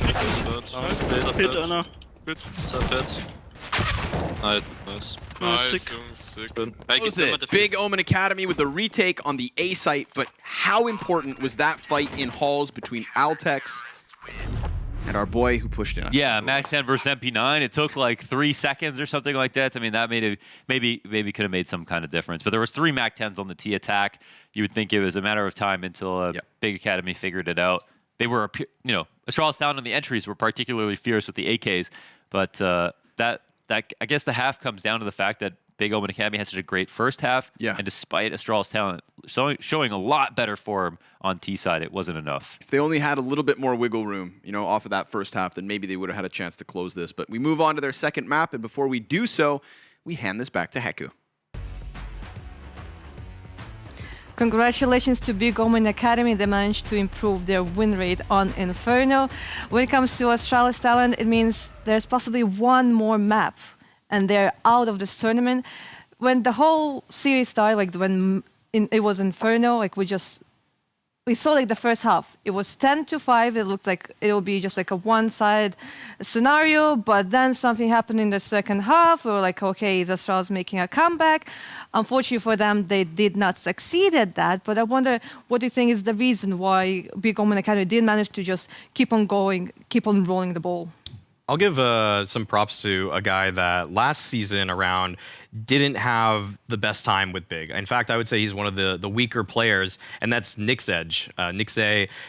Pit einer. Bild. Pit. Nice. Nice. Nice, sick. Jungs, sick. That was it. Big Omen Academy with the retake on the A site, but how important was that fight in halls between Altex and our boy who pushed in? Yeah, Max 10 versus MP9. It took like 3 seconds or something like that. I mean, that made it maybe could have made some kind of difference. But there was 3 Mac 10s on the T attack. You would think it was a matter of time until Big Academy figured it out. They were, Astralis Talent on the entries were particularly fierce with the AKs, but that I guess the half comes down to the fact that Big Omen Academy had such a great first half, and despite Astralis Talent showing a lot better form on T side, it wasn't enough. If they only had a little bit more wiggle room, off of that first half, then maybe they would have had a chance to close this. But we move on to their second map, and before we do so, we hand this back to Heku. Congratulations to Big Omen Academy. They managed to improve their win rate on Inferno. When it comes to Astralis Talent, it means there's possibly one more map, and they're out of this tournament. When the whole series started, when it was Inferno, we saw the first half. It was 10-5. It looked like it would be just a one-side scenario, but then something happened in the second half. We were like, okay, is Astralis making a comeback? Unfortunately for them, they did not succeed at that. But I wonder, what do you think is the reason why Big Omen Academy did manage to just keep on going, keep on rolling the ball? I'll give some props to a guy that last season around didn't have the best time with Big. In fact, I would say he's one of the weaker players, and that's Nick's Edge. Nick's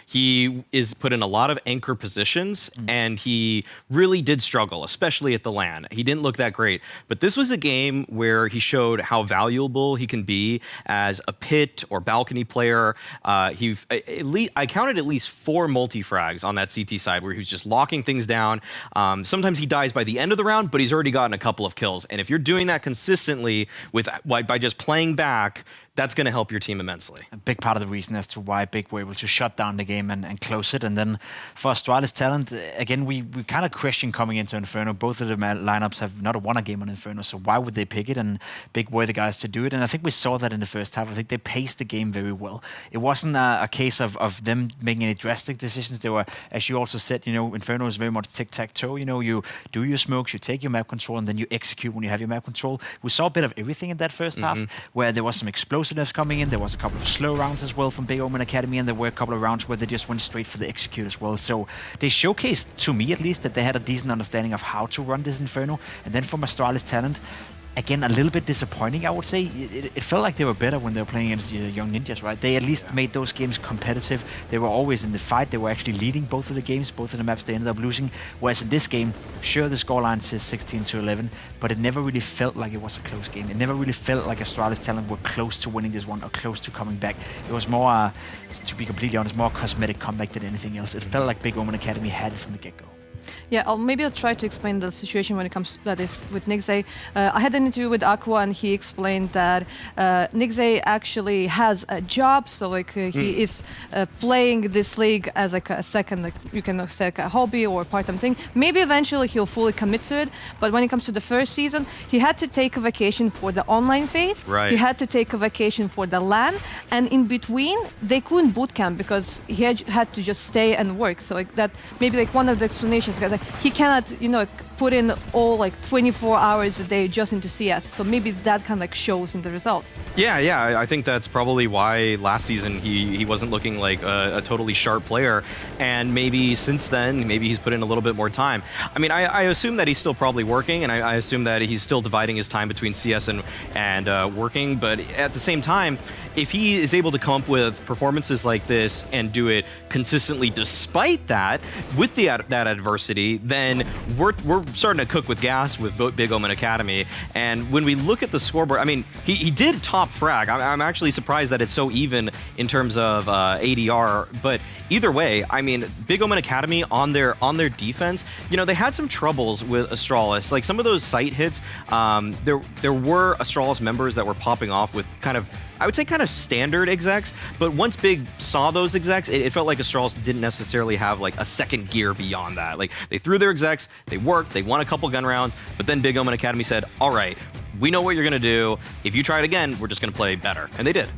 he is put in a lot of anchor positions, and he really did struggle, especially at the LAN. He didn't look that great, but this was a game where he showed how valuable he can be as a pit or balcony player. I counted at least 4 multi-frags on that CT side where he was just locking things down. Sometimes he dies by the end of the round, but he's already gotten a couple of kills. And if you're doing that consistently by just playing back, that's going to help your team immensely. A big part of the reason as to why Big were able to shut down the game and close it. And then for Astralis Talent, again, we kind of question coming into Inferno. Both of the lineups have not won a game on Inferno, so why would they pick it? And Big were the guys to do it. And I think we saw that in the first half. I think they paced the game very well. It wasn't a case of them making any drastic decisions. They were, as you also said, Inferno is very much tic-tac-toe. You do your smokes, you take your map control, and then you execute when you have your map control. We saw a bit of everything in that first half, where there was some explosiveness coming in. There was a couple of slow rounds as well from Big Omen Academy, and there were a couple of rounds where they just went straight for the execute as well. So they showcased, to me at least, that they had a decent understanding of how to run this Inferno. And then from Astralis Talent, again, a little bit disappointing, I would say. It felt like they were better when they were playing against Young Ninjas, right? They at least made those games competitive. They were always in the fight. They were actually leading both of the games, both of the maps they ended up losing. Whereas in this game, sure, the scoreline says 16-11, but it never really felt like it was a close game. It never really felt like Astralis Talent were close to winning this one or close to coming back. It was more, to be completely honest, more cosmetic comeback than anything else. It felt like Big Omen Academy had it from the get-go. Yeah, maybe I'll try to explain the situation when it comes to that is with Nixay. I had an interview with Aqua, and he explained that Nixay actually has a job, so he is playing this league as like a second, you can say like a hobby or a part-time thing. Maybe eventually he'll fully commit to it, but when it comes to the first season, he had to take a vacation for the online phase. Right. He had to take a vacation for the LAN, and in between they couldn't bootcamp because he had to just stay and work. So that maybe one of the explanations, because he cannot, put in all 24 hours a day just into CS. So maybe that kind of shows in the result. Yeah, I think that's probably why last season he wasn't looking like a totally sharp player, and maybe since then, maybe he's put in a little bit more time. I mean, I assume that he's still probably working, and I assume that he's still dividing his time between CS and working, but at the same time, if he is able to come up with performances like this and do it consistently despite that, with that adversity, then we're starting to cook with gas with Big Omen Academy. And when we look at the scoreboard, I mean, he did top frag. I'm actually surprised that it's so even in terms of ADR, but either way, I mean, Big Omen Academy on their defense, they had some troubles with Astralis. Like some of those site hits, there were Astralis members that were popping off with I would say kind of standard execs, but once Big saw those execs, it felt like Astralis didn't necessarily have a second gear beyond that. They threw their execs, they worked, they won a couple gun rounds, but then Big Omen Academy said, all right, we know what you're going to do. If you try it again, we're just going to play better. And they did.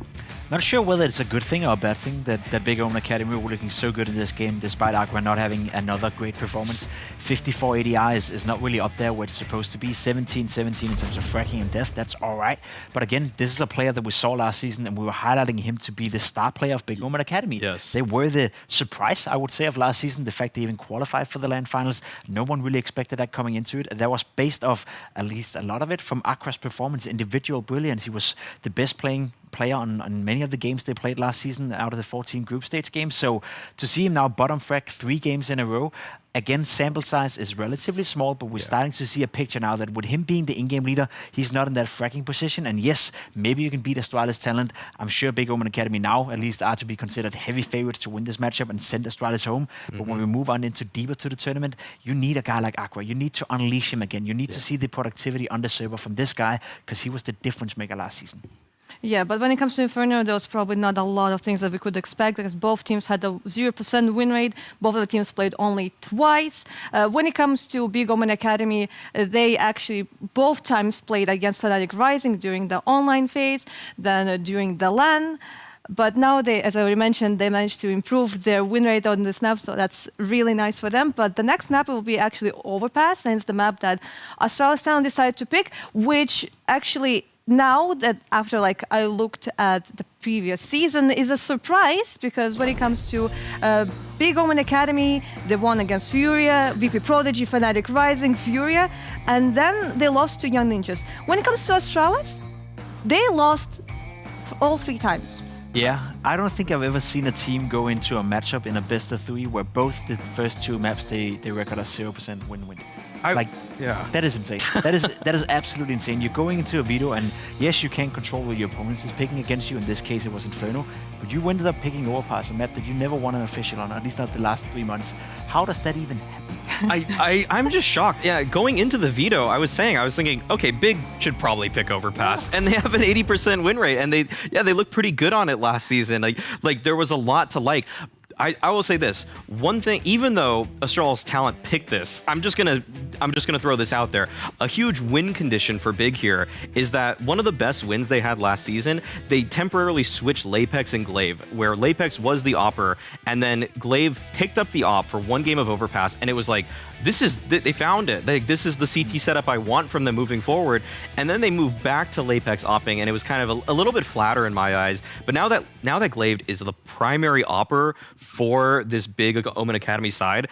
Not sure whether it's a good thing or a bad thing that Big Omen Academy were looking so good in this game, despite Aqua not having another great performance. 54 ADI is not really up there where it's supposed to be. 17-17 in terms of fracking and death, that's alright. But again, this is a player that we saw last season, and we were highlighting him to be the star player of Big Omen Academy. Yes. They were the surprise, I would say, of last season. The fact they even qualified for the LAN finals, no one really expected that coming into it. That was based off, at least a lot of it, from Aqua's performance, individual brilliance. He was the best player on many of the games they played last season out of the 14 group stage games. So to see him now bottom frag 3 games in a row, again, sample size is relatively small, but we're starting to see a picture now that with him being the in-game leader, he's not in that fracking position. And yes, maybe you can beat Astralis Talent. I'm sure Big Omen Academy now at least are to be considered heavy favorites to win this matchup and send Astralis home. But when we move on into deeper to the tournament, you need a guy like Aqua. You need to unleash him again. You need to see the productivity on the server from this guy, because he was the difference maker last season. Yeah, but when it comes to Inferno, there was probably not a lot of things that we could expect, because both teams had a 0% win rate. Both of the teams played only twice. When it comes to Big Omen Academy, they actually both times played against Fnatic Rising during the online phase, then during the LAN. But now they, as I already mentioned, they managed to improve their win rate on this map, so that's really nice for them. But the next map will be actually Overpass, and it's the map that Astralis Talent decided to pick, which actually, now that after I looked at the previous season is a surprise because when it comes to Big Omen Academy, they won against Furia, VP Prodigy, Fnatic Rising, Furia, and then they lost to Young Ninjas. When it comes to Astralis, they lost all 3 times. Yeah, I don't think I've ever seen a team go into a matchup in a best of 3 where both the first 2 maps they record a 0% win-win. That is insane. that is absolutely insane. You're going into a veto, and yes, you can control what your opponent is picking against you. In this case, it was Inferno, but you ended up picking Overpass, a map that you never won an official on, at least not the last 3 months. How does that even happen? I'm just shocked. Yeah, going into the veto, I was thinking, okay, Big should probably pick Overpass, and they have an 80% win rate, and they look pretty good on it last season. Like there was a lot to like. I will say this one thing: even though Astralis talent picked this, I'm just gonna throw this out there. A huge win condition for Big here is that one of the best wins they had last season, they temporarily switched Lapex and Glaive, where Lapex was the opper, and then Glaive picked up the op for 1 game of Overpass, and it was like, they found it. This is the CT setup I want from them moving forward. And then they moved back to Lapex opping, and it was kind of a little bit flatter in my eyes. But now that Glaive is the primary opper for this Big Omen Academy side,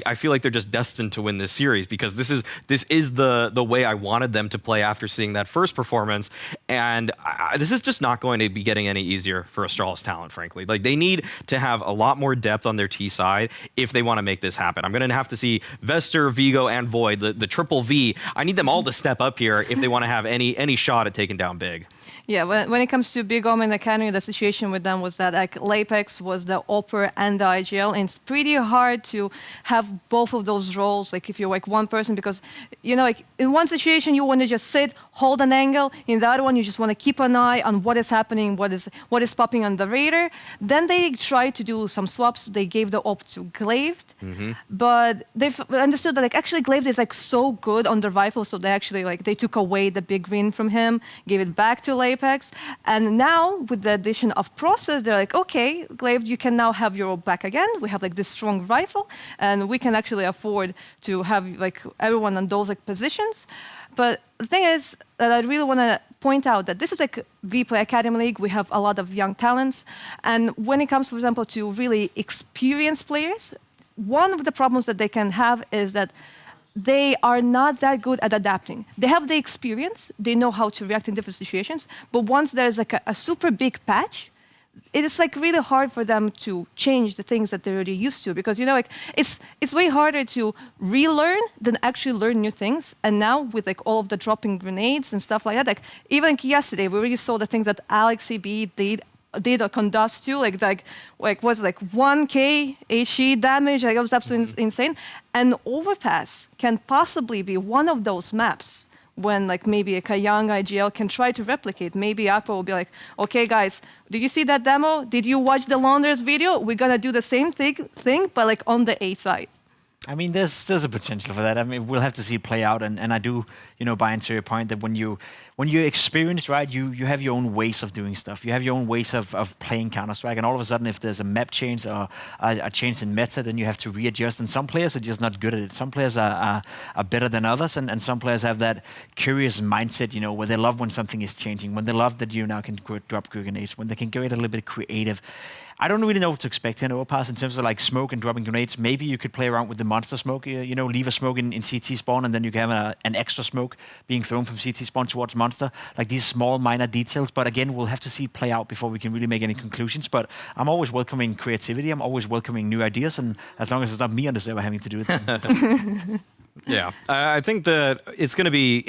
I feel like they're just destined to win this series because this is the way I wanted them to play after seeing that first performance, and this is just not going to be getting any easier for Astralis talent, frankly. Like they need to have a lot more depth on their T side if they want to make this happen. I'm going to have to see Vester, Vigo, and Void, the triple V. I need them all to step up here if they want to have any shot at taking down Big. Yeah, when it comes to Big Omen Academy, the situation with them was that like Lapex was the opper and the IGL, and it's pretty hard to have both of those roles, like if you're like one person, because like in one situation you want to just sit, hold an angle, in the other one you just want to keep an eye on what is happening, what is popping on the radar. Then they tried to do some swaps. They gave the op to Glaive, but they've understood that like actually Glaive is like so good on the rifle, so they actually they took away the big win from him, gave it back to Lapex, and now with the addition of Process, they're like, okay, Glaive, you can now have your op back again. We have like this strong rifle, and we can actually afford to have like everyone on those like positions. But the thing is that I really want to point out that this is like WePlay Academy League. We have a lot of young talents, and when it comes, for example, to really experienced players, one of the problems that they can have is that they are not that good at adapting. They have the experience, they know how to react in different situations, but once there's like a super big patch, it is like really hard for them to change the things that they're already used to, because it's way harder to relearn than actually learn new things. And now with like all of the dropping grenades and stuff like that, like even yesterday we already saw the things that Alex CB did on Dust 2, was like 1k HE damage. Like it was absolutely insane. And Overpass can possibly be one of those maps when like maybe like a young IGL can try to replicate. Maybe Apple will be like, okay guys, did you see that demo? Did you watch the Launders video? We're gonna do the same thing, but like on the A side. I mean, there's a potential for that. I mean, we'll have to see it play out, and I do, buy into your point that when you're experienced, right, you have your own ways of doing stuff. You have your own ways of playing Counter-Strike, and all of a sudden, if there's a map change or a change in meta, then you have to readjust. And some players are just not good at it. Some players are better than others, and some players have that curious mindset, where they love when something is changing, when they love that you now can drop grenades, when they can get a little bit creative. I don't really know what to expect in Overpass in terms of like smoke and dropping grenades. Maybe you could play around with the monster smoke, leave a smoke in CT spawn, and then you can have an extra smoke being thrown from CT spawn towards monster. Like these small minor details, but again, we'll have to see it play out before we can really make any conclusions. But I'm always welcoming creativity. I'm always welcoming new ideas, and as long as it's not me on the server having to do it. Yeah, I think that it's gonna be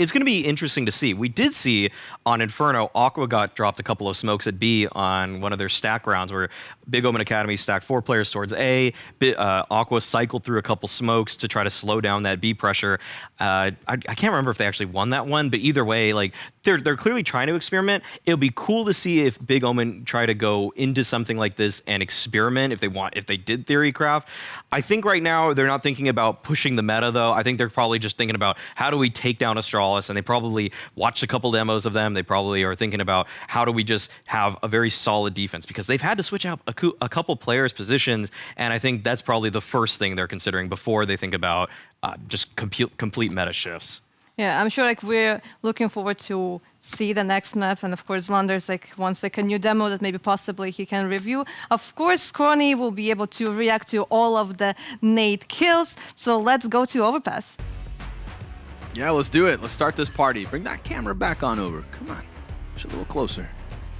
interesting to see. We did see on Inferno, Aqua got dropped a couple of smokes at B on one of their stack rounds where Big Omen Academy stacked 4 players towards A. Aqua cycled through a couple smokes to try to slow down that B pressure. I can't remember if they actually won that one, but either way, like they're clearly trying to experiment. It'll be cool to see if Big Omen try to go into something like this and experiment if they did theory craft. I think right now they're not thinking about pushing the meta though. I think they're probably just thinking about how do we take down Astralis, and they probably watched a couple demos of them. They probably are thinking about how do we just have a very solid defense, because they've had to switch out a couple players' positions, and I think that's probably the first thing they're considering before they think about just complete meta shifts. Yeah, I'm sure like we're looking forward to see the next map, and of course Landers like wants like a new demo that maybe possibly he can review. Of course, Scrawny will be able to react to all of the nade kills. So let's go to Overpass. Yeah, let's do it. Let's start this party. Bring that camera back on over. Come on, just a little closer.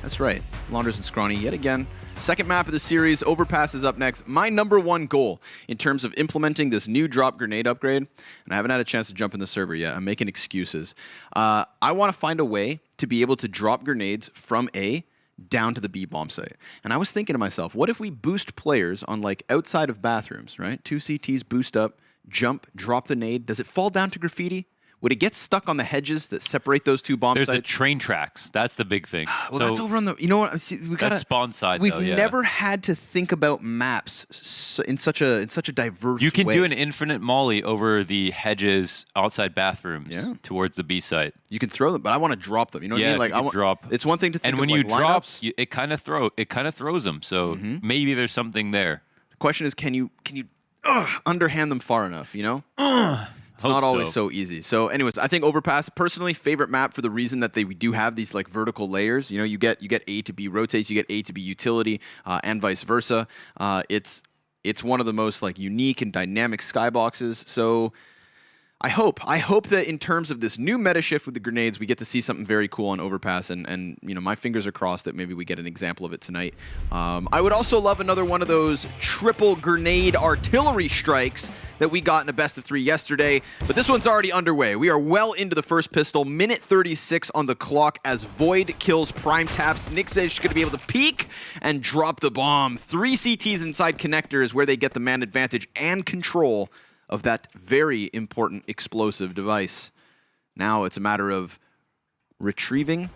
That's right, Landers and Scrawny yet again. Second map of the series, Overpass is up next. My #1 goal in terms of implementing this new drop grenade upgrade, and I haven't had a chance to jump in the server yet, I'm making excuses. I want to find a way to be able to drop grenades from A down to the B bomb site. And I was thinking to myself, what if we boost players on like outside of bathrooms, right? 2 CTs boost up, jump, drop the nade. Does it fall down to graffiti? Would it get stuck on the hedges that separate those two bomb There's sites? the train tracks. That's the big thing. Well, so that's over on the. You know what? See, we got that's spawn side. We've though, yeah. never had to think about maps in such a diverse. You can way. do an infinite molly over the hedges outside bathrooms Yeah. towards the B site. You can throw them, but I want to drop them. You know what I mean? Like you can drop. It's one thing to think And of when like you drop, lineups. it kind of throws them. So maybe there's something there. The question is, can you underhand them far enough? You know. It's not always so easy. So anyways, I think Overpass, personally, favorite map for the reason that we do have these like vertical layers. You know, you get A to B rotates, you get A to B utility, and vice versa. It's one of the most like unique and dynamic skyboxes. So I hope that in terms of this new meta shift with the grenades, we get to see something very cool on Overpass, and you know, my fingers are crossed that maybe we get an example of it tonight. I would also love another one of those triple grenade artillery strikes that we got in a best of 3 yesterday, but this one's already underway. We are well into the first pistol, minute 36 on the clock as Void kills Prime Taps. Nixage going to be able to peek and drop the bomb. 3 CTs inside connector is where they get the man advantage and control of that very important explosive device. Now it's a matter of retrieving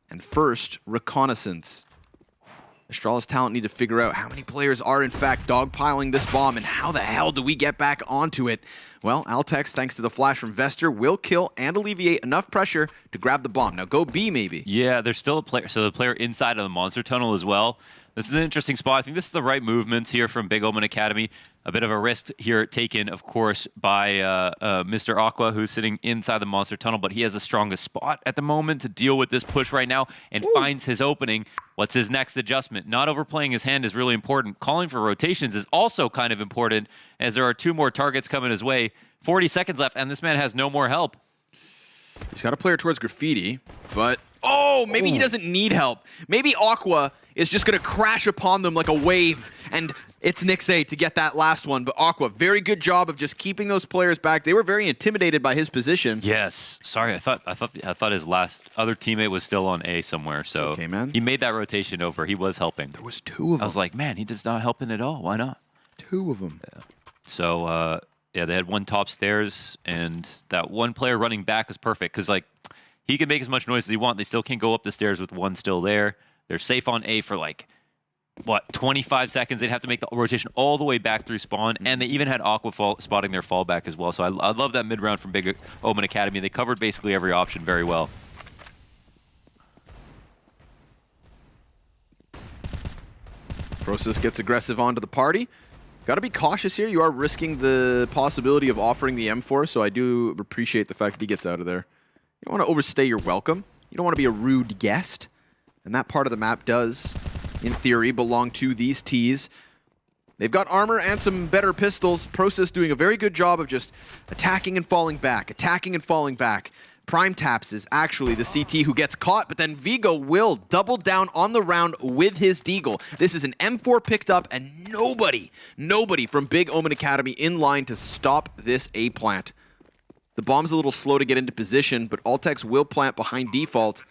and first reconnaissance. Astralis talent need to figure out how many players are in fact dogpiling this bomb and how the hell do we get back onto it? Well, Altex, thanks to the flash from Vester, will kill and alleviate enough pressure to grab the bomb. Now go B maybe. Yeah, there's still a player. So the player inside of the monster tunnel as well. This is an interesting spot. I think this is the right movements here from Big Omen Academy. A bit of a risk here taken, of course, by Mr. Aqua, who's sitting inside the monster tunnel, but he has the strongest spot at the moment to deal with this push right now and finds his opening. What's his next adjustment? Not overplaying his hand is really important. Calling for rotations is also kind of important, as there are 2 more targets coming his way. 40 seconds left, and this man has no more help. He's got a player towards graffiti, but maybe he doesn't need help. Maybe Aqua is just going to crash upon them like a wave, and it's Nixay to get that last one. But Aqua, very good job of just keeping those players back. They were very intimidated by his position. Yes. Sorry, I thought his last other teammate was still on A somewhere. So okay, man. He made that rotation over. He was helping. There was 2 of them. I was like, man, he does not helping at all. Why not? 2 of them. Yeah. So yeah, they had 1 top stairs, and that 1 player running back was perfect because like he can make as much noise as he wants. They still can't go up the stairs with 1 still there. They're safe on A for like, what, 25 seconds. They'd have to make the rotation all the way back through spawn, and they even had Aqua spotting their fallback as well. So I love that mid-round from Big Omen Academy. They covered basically every option very well. Process gets aggressive onto the party. Got to be cautious here. You are risking the possibility of offering the M4, so I do appreciate the fact that he gets out of there. You don't want to overstay your welcome. You don't want to be a rude guest. And that part of the map does, in theory, belong to these Ts. They've got armor and some better pistols. Process doing a very good job of just attacking and falling back, attacking and falling back. Prime Taps is actually the CT who gets caught, but then Vigo will double down on the round with his deagle. This is an M4 picked up, and nobody from Big Omen Academy in line to stop this A plant. The bomb's a little slow to get into position, but Altex will plant behind default.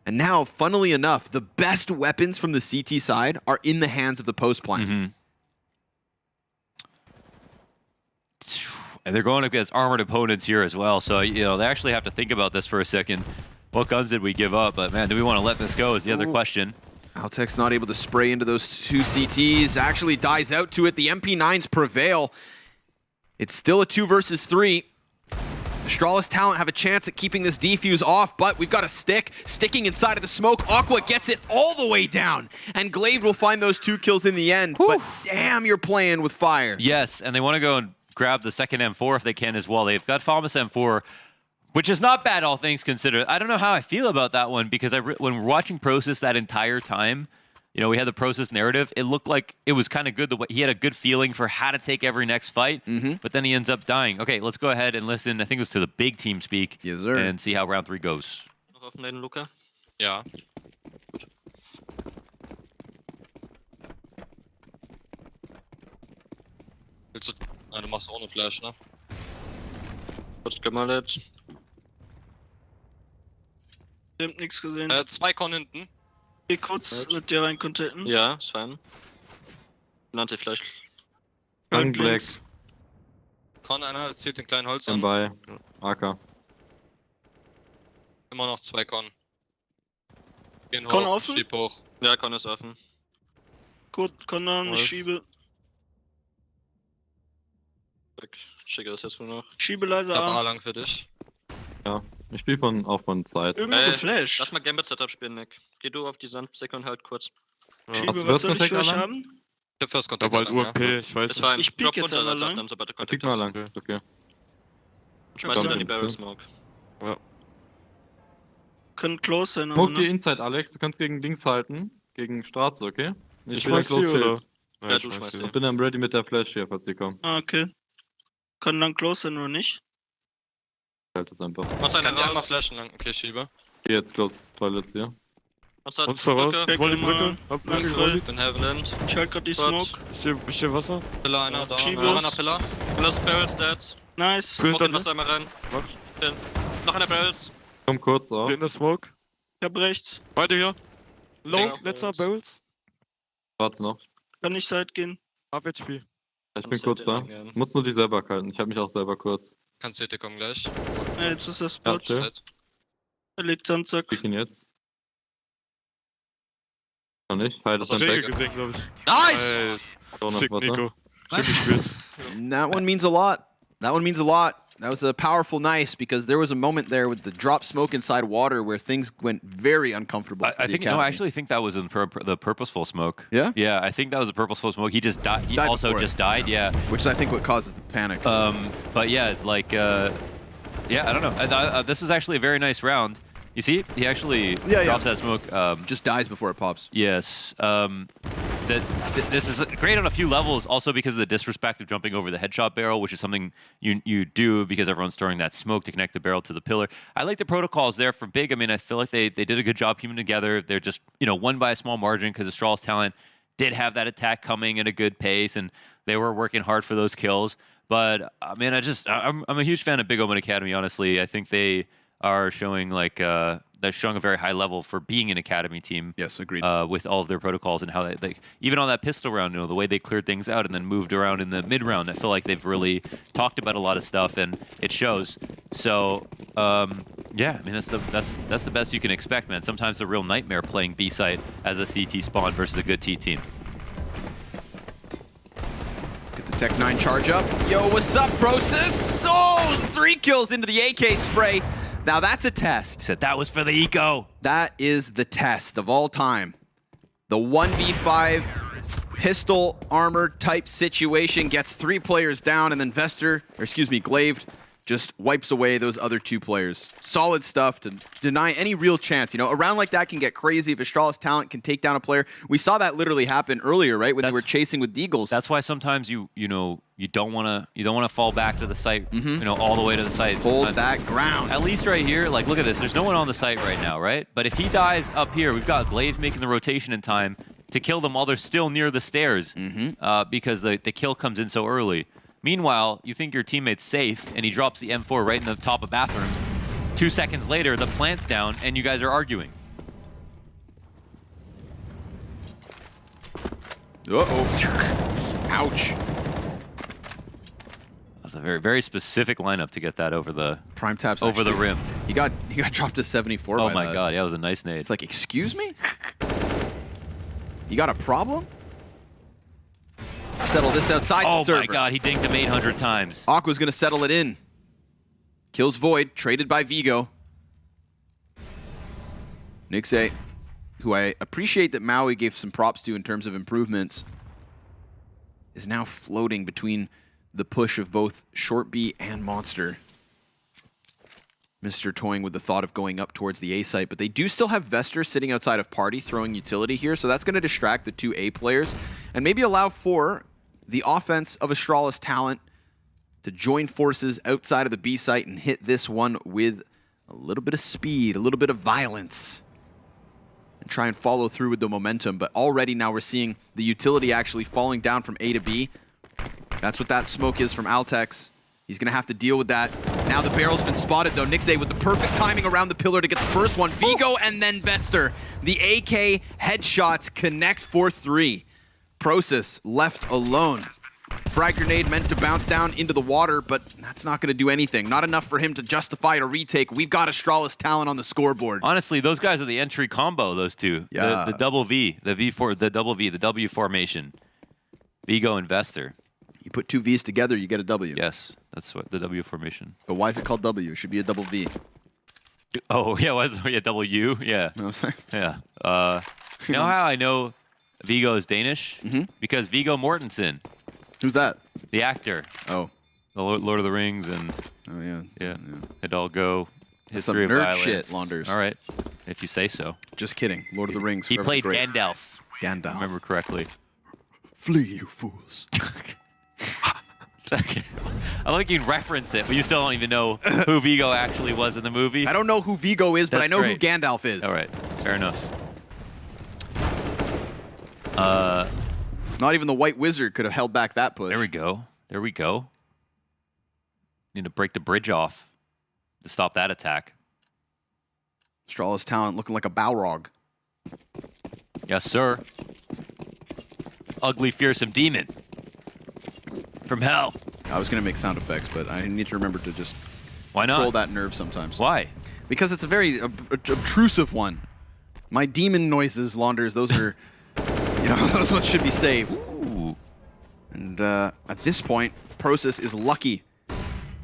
And now, funnily enough, the best weapons from the CT side are in the hands of the post plant. And they're going against armored opponents here as well. So, you know, they actually have to think about this for a second. What guns did we give up? But, man, do we want to let this go is the other question. Altex not able to spray into those 2 CTs. Actually dies out to it. The MP9s prevail. It's still a 2 versus 3. Astralis talent have a chance at keeping this defuse off, but we've got a stick sticking inside of the smoke. Aqua gets it all the way down, and Glaive will find those 2 kills in the end. But damn, you're playing with fire. Yes, and they want to go and grab the second M4 if they can as well. They've got FAMAS M4. Which is not bad, all things considered. I don't know how I feel about that one because when we're watching Process that entire time, you know, we had the Process narrative. It looked like it was kind of good. He had a good feeling for how to take every next fight, but then he ends up dying. Okay, let's go ahead and listen. I think it was to the big team speak. Yes, sir. And see how round 3 goes. Noch auf den Luca. Ja. Willst du... Ah, du machst ohne Flash, ne? Kurz gemeldet. Ich hab nichts gesehen. 2 Con hinten. Geh kurz mit dir rein contacten. Ja, ist fein. Anti-Flash. Gang Black. Con einer zieht den kleinen Holz an. Bei AK. Immer noch 2 Con. Gehen Con hoch, offen? schieb hoch. Ja, Con ist offen. Gut, Conan, ich schiebe. Schicke das jetzt wohl noch. Schiebe leise Ich hab A A. lang für dich. Ja, ich spiele von Zeit. Irgendwo geflasht. Lass mal Gambit-Setup spielen, Nick. Geh du auf die Sandsäcke und halt kurz. Schiebe, was soll ich für euch haben? Ich hab First Da Contact. bald an, ja. UMP, ich weiß Ist nicht. fein. Ich piek Drop jetzt runter, einmal dann, lang. dann sobald du Pick Kontakt mal hast. lang, ist okay. Schmeiß Komm, wieder in die bitte. Barrel Smoke. Können close sein, aber Smoke dir ne? Inside, Alex. Du kannst gegen links halten. Gegen Straße, okay? Ich bin dann schmeiß die, close oder? field. Ja, ich du schmeiß schmeißt die. die. Und bin dann ready mit der Flash hier, falls sie kommen. Ah, okay. Können dann close sein oder nicht? Halt es einfach. Machst Kann einen die einmal raus. flashen lang. Okay, schiebe. Geh jetzt close Toilets hier. Machst halt Monster raus. Brücke. Ich wollte die Check Brücke. mal. Hab Lang Brücke voll. gerollt. Bin Heavenland. Ich halt grad die Gut. Smoke. Ich steh Wasser. Pillar einer, da. Schiebe. Noch einer Pillar. Und das Barrels dead. Nice. Bin Smoke in hinter Wasser einmal rein. Mach. Schön. Noch einer Barrels. Komm kurz auf. Bin in der Smoke. Ich hab rechts. Weiter hier. Low, Ja. letzter Barrels. Warte noch. Kann nicht Side gehen. Half HP. Ich bin Kannst kurz du da. den lang, Muss nur die selber halten. Ich hab mich auch selber kurz. Kannst CT kommen gleich. Ja, jetzt ist der Spot. Ja, chill. Zeit. Er legt Sandsack. Pick ihn jetzt. Noch nicht. Halt das Was dann hast Regel weg. gesehen, glaube ich. Nice! Nice. So, noch Sick, Wasser. Nico. Schön gespielt. And that one means a lot. That one means a lot. That was a powerful nice because there was a moment there with the drop smoke inside water where things went very uncomfortable. I think no, I actually think that was in the purposeful smoke. Yeah? Yeah, I think that was a purposeful smoke. He just died. He Died also before it. just died. Yeah. Which is, I think, what causes the panic. But yeah, like yeah, I don't know. This is actually a very nice round. You see, he actually Yeah, drops yeah. that smoke. Just dies before it pops. Yes. This is great on a few levels, also because of the disrespect of jumping over the headshot barrel, which is something you do because everyone's throwing that smoke to connect the barrel to the pillar. I like the protocols there for Big. I mean, I feel like they did a good job keeping together. They're just, won by a small margin because Astralis talent did have that attack coming at a good pace, and they were working hard for those kills. But, I mean, I'm a huge fan of Big Omen Academy, honestly. I think they are showing they're showing a very high level for being an academy team. Yes, agreed. With all of their protocols and how they even on that pistol round, the way they cleared things out and then moved around in the mid round. I feel like they've really talked about a lot of stuff and it shows. So yeah, I mean that's the best you can expect, man. Sometimes it's a real nightmare playing B site as a CT spawn versus a good T team. Get the Tech 9 charge up. Yo, what's up, Process? Oh, 3 kills into the AK spray. Now that's a test. He said that was for the eco. That is the test of all time. The 1v5 pistol armor type situation gets 3 players down, and then Glaved just wipes away those other 2 players. Solid stuff to deny any real chance. A round like that can get crazy if Astralis talent can take down a player. We saw that literally happen earlier, right? When they were chasing with Deagles. That's why sometimes you don't want to fall back to the site, all the way to the site. Hold that ground. At least right here, like look at this. There's no one on the site right now, right? But if he dies up here, we've got Glaive making the rotation in time to kill them while they're still near the stairs, because the kill comes in so early. Meanwhile, you think your teammate's safe, and he drops the M4 right in the top of bathrooms. 2 seconds later, the plant's down, and you guys are arguing. Uh-oh. Ouch. That's a very, very specific lineup to get that over the Prime taps over the actually- rim. He got dropped to 74 Oh by my that. god, yeah, it was a nice nade. It's like, excuse me? You got a problem? Settle this outside the Oh server. my god, he dinked him 800 times. Aqua's gonna settle it in. Kills Void, traded by Vigo. Nixe, who I appreciate that Maui gave some props to in terms of improvements, is now floating between the push of both Short B and Monster. Mr. toying with the thought of going up towards the A site, but they do still have Vester sitting outside of Party throwing utility here, so that's going to distract the 2 A players and maybe allow for the offense of Astralis Talent to join forces outside of the B site and hit this one with a little bit of speed, a little bit of violence, and try and follow through with the momentum. But already now we're seeing the utility actually falling down from A to B. That's what that smoke is from Altex. He's going to have to deal with that. Now the barrel's been spotted, though. Nixay with the perfect timing around the pillar to get the first one. Vigo and then Vester. The AK headshots connect for 3. Prosus left alone. Frag grenade meant to bounce down into the water, but that's not going to do anything. Not enough for him to justify a retake. We've got Astralis Talent on the scoreboard. Honestly, those guys are the entry combo, those two. Yeah. The double V, the V4, the double V, the W formation. Vigo and Vester. You put 2 Vs together, you get a W. Yes, that's what the W formation. But why is it called W? It should be a double V. Oh, yeah, yeah, W, yeah. You know what I'm saying? Yeah. You know how I know Vigo is Danish? Because Viggo Mortensen, Who's that? the actor, Oh. the Lord of the Rings, and Oh, yeah. yeah, it all go. That's some History of nerd violence. shit, Launders. All right, if you say so. Just kidding. Lord of the Rings. He forever played great. Gandalf, if I Gandalf. remember correctly. Flee, you fools. I like you can reference it, but you still don't even know who Vigo actually was in the movie. I don't know who Vigo is, but That's I know great. who Gandalf is. All right, fair enough. Not even the White Wizard could have held back that push. There we go. There we go. Need to break the bridge off to stop that attack. Astralis Talent looking like a Balrog. Yes, sir. Ugly, fearsome demon from hell. I was going to make sound effects, but I need to remember to just Why control not? that nerve sometimes. Why? Because it's a very obtrusive one. My demon noises, Launders, those are, you know, those ones should be saved. Ooh. And at this point, Prosus is lucky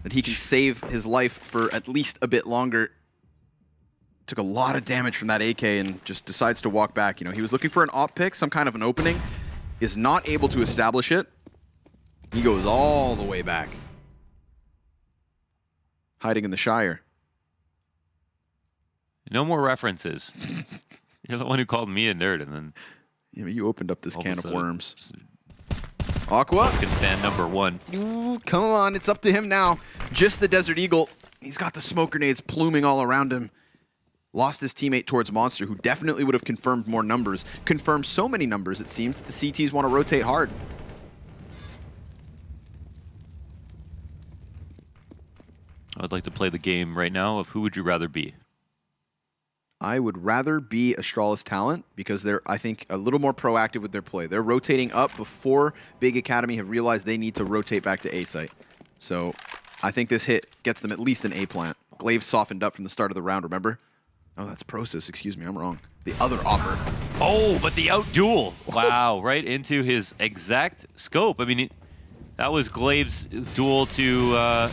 that he can save his life for at least a bit longer. Took a lot of damage from that AK and just decides to walk back. You know, he was looking for an op pick, some kind of an opening, is not able to establish it. He goes all the way back. Hiding in the Shire. No more references. You're the one who called me a nerd, and then Yeah, but you opened up this all can a of sudden, worms. just Aqua? fucking fan number 1. Ooh, come on, it's up to him now. Just the Desert Eagle. He's got the smoke grenades pluming all around him. Lost his teammate towards Monster, who definitely would have confirmed more numbers. Confirmed so many numbers, it seems. The CTs want to rotate hard. I'd like to play the game right now of who would you rather be? I would rather be Astralis Talent because they're, I think, a little more proactive with their play. They're rotating up before Big Academy have realized they need to rotate back to A site. So I think this hit gets them at least an A plant. Glaive softened up from the start of the round, remember? Oh, that's Prosus. Excuse me, I'm wrong. The other Opper. Oh, but the outduel. Wow, right into his exact scope. I mean, that was Glaive's duel to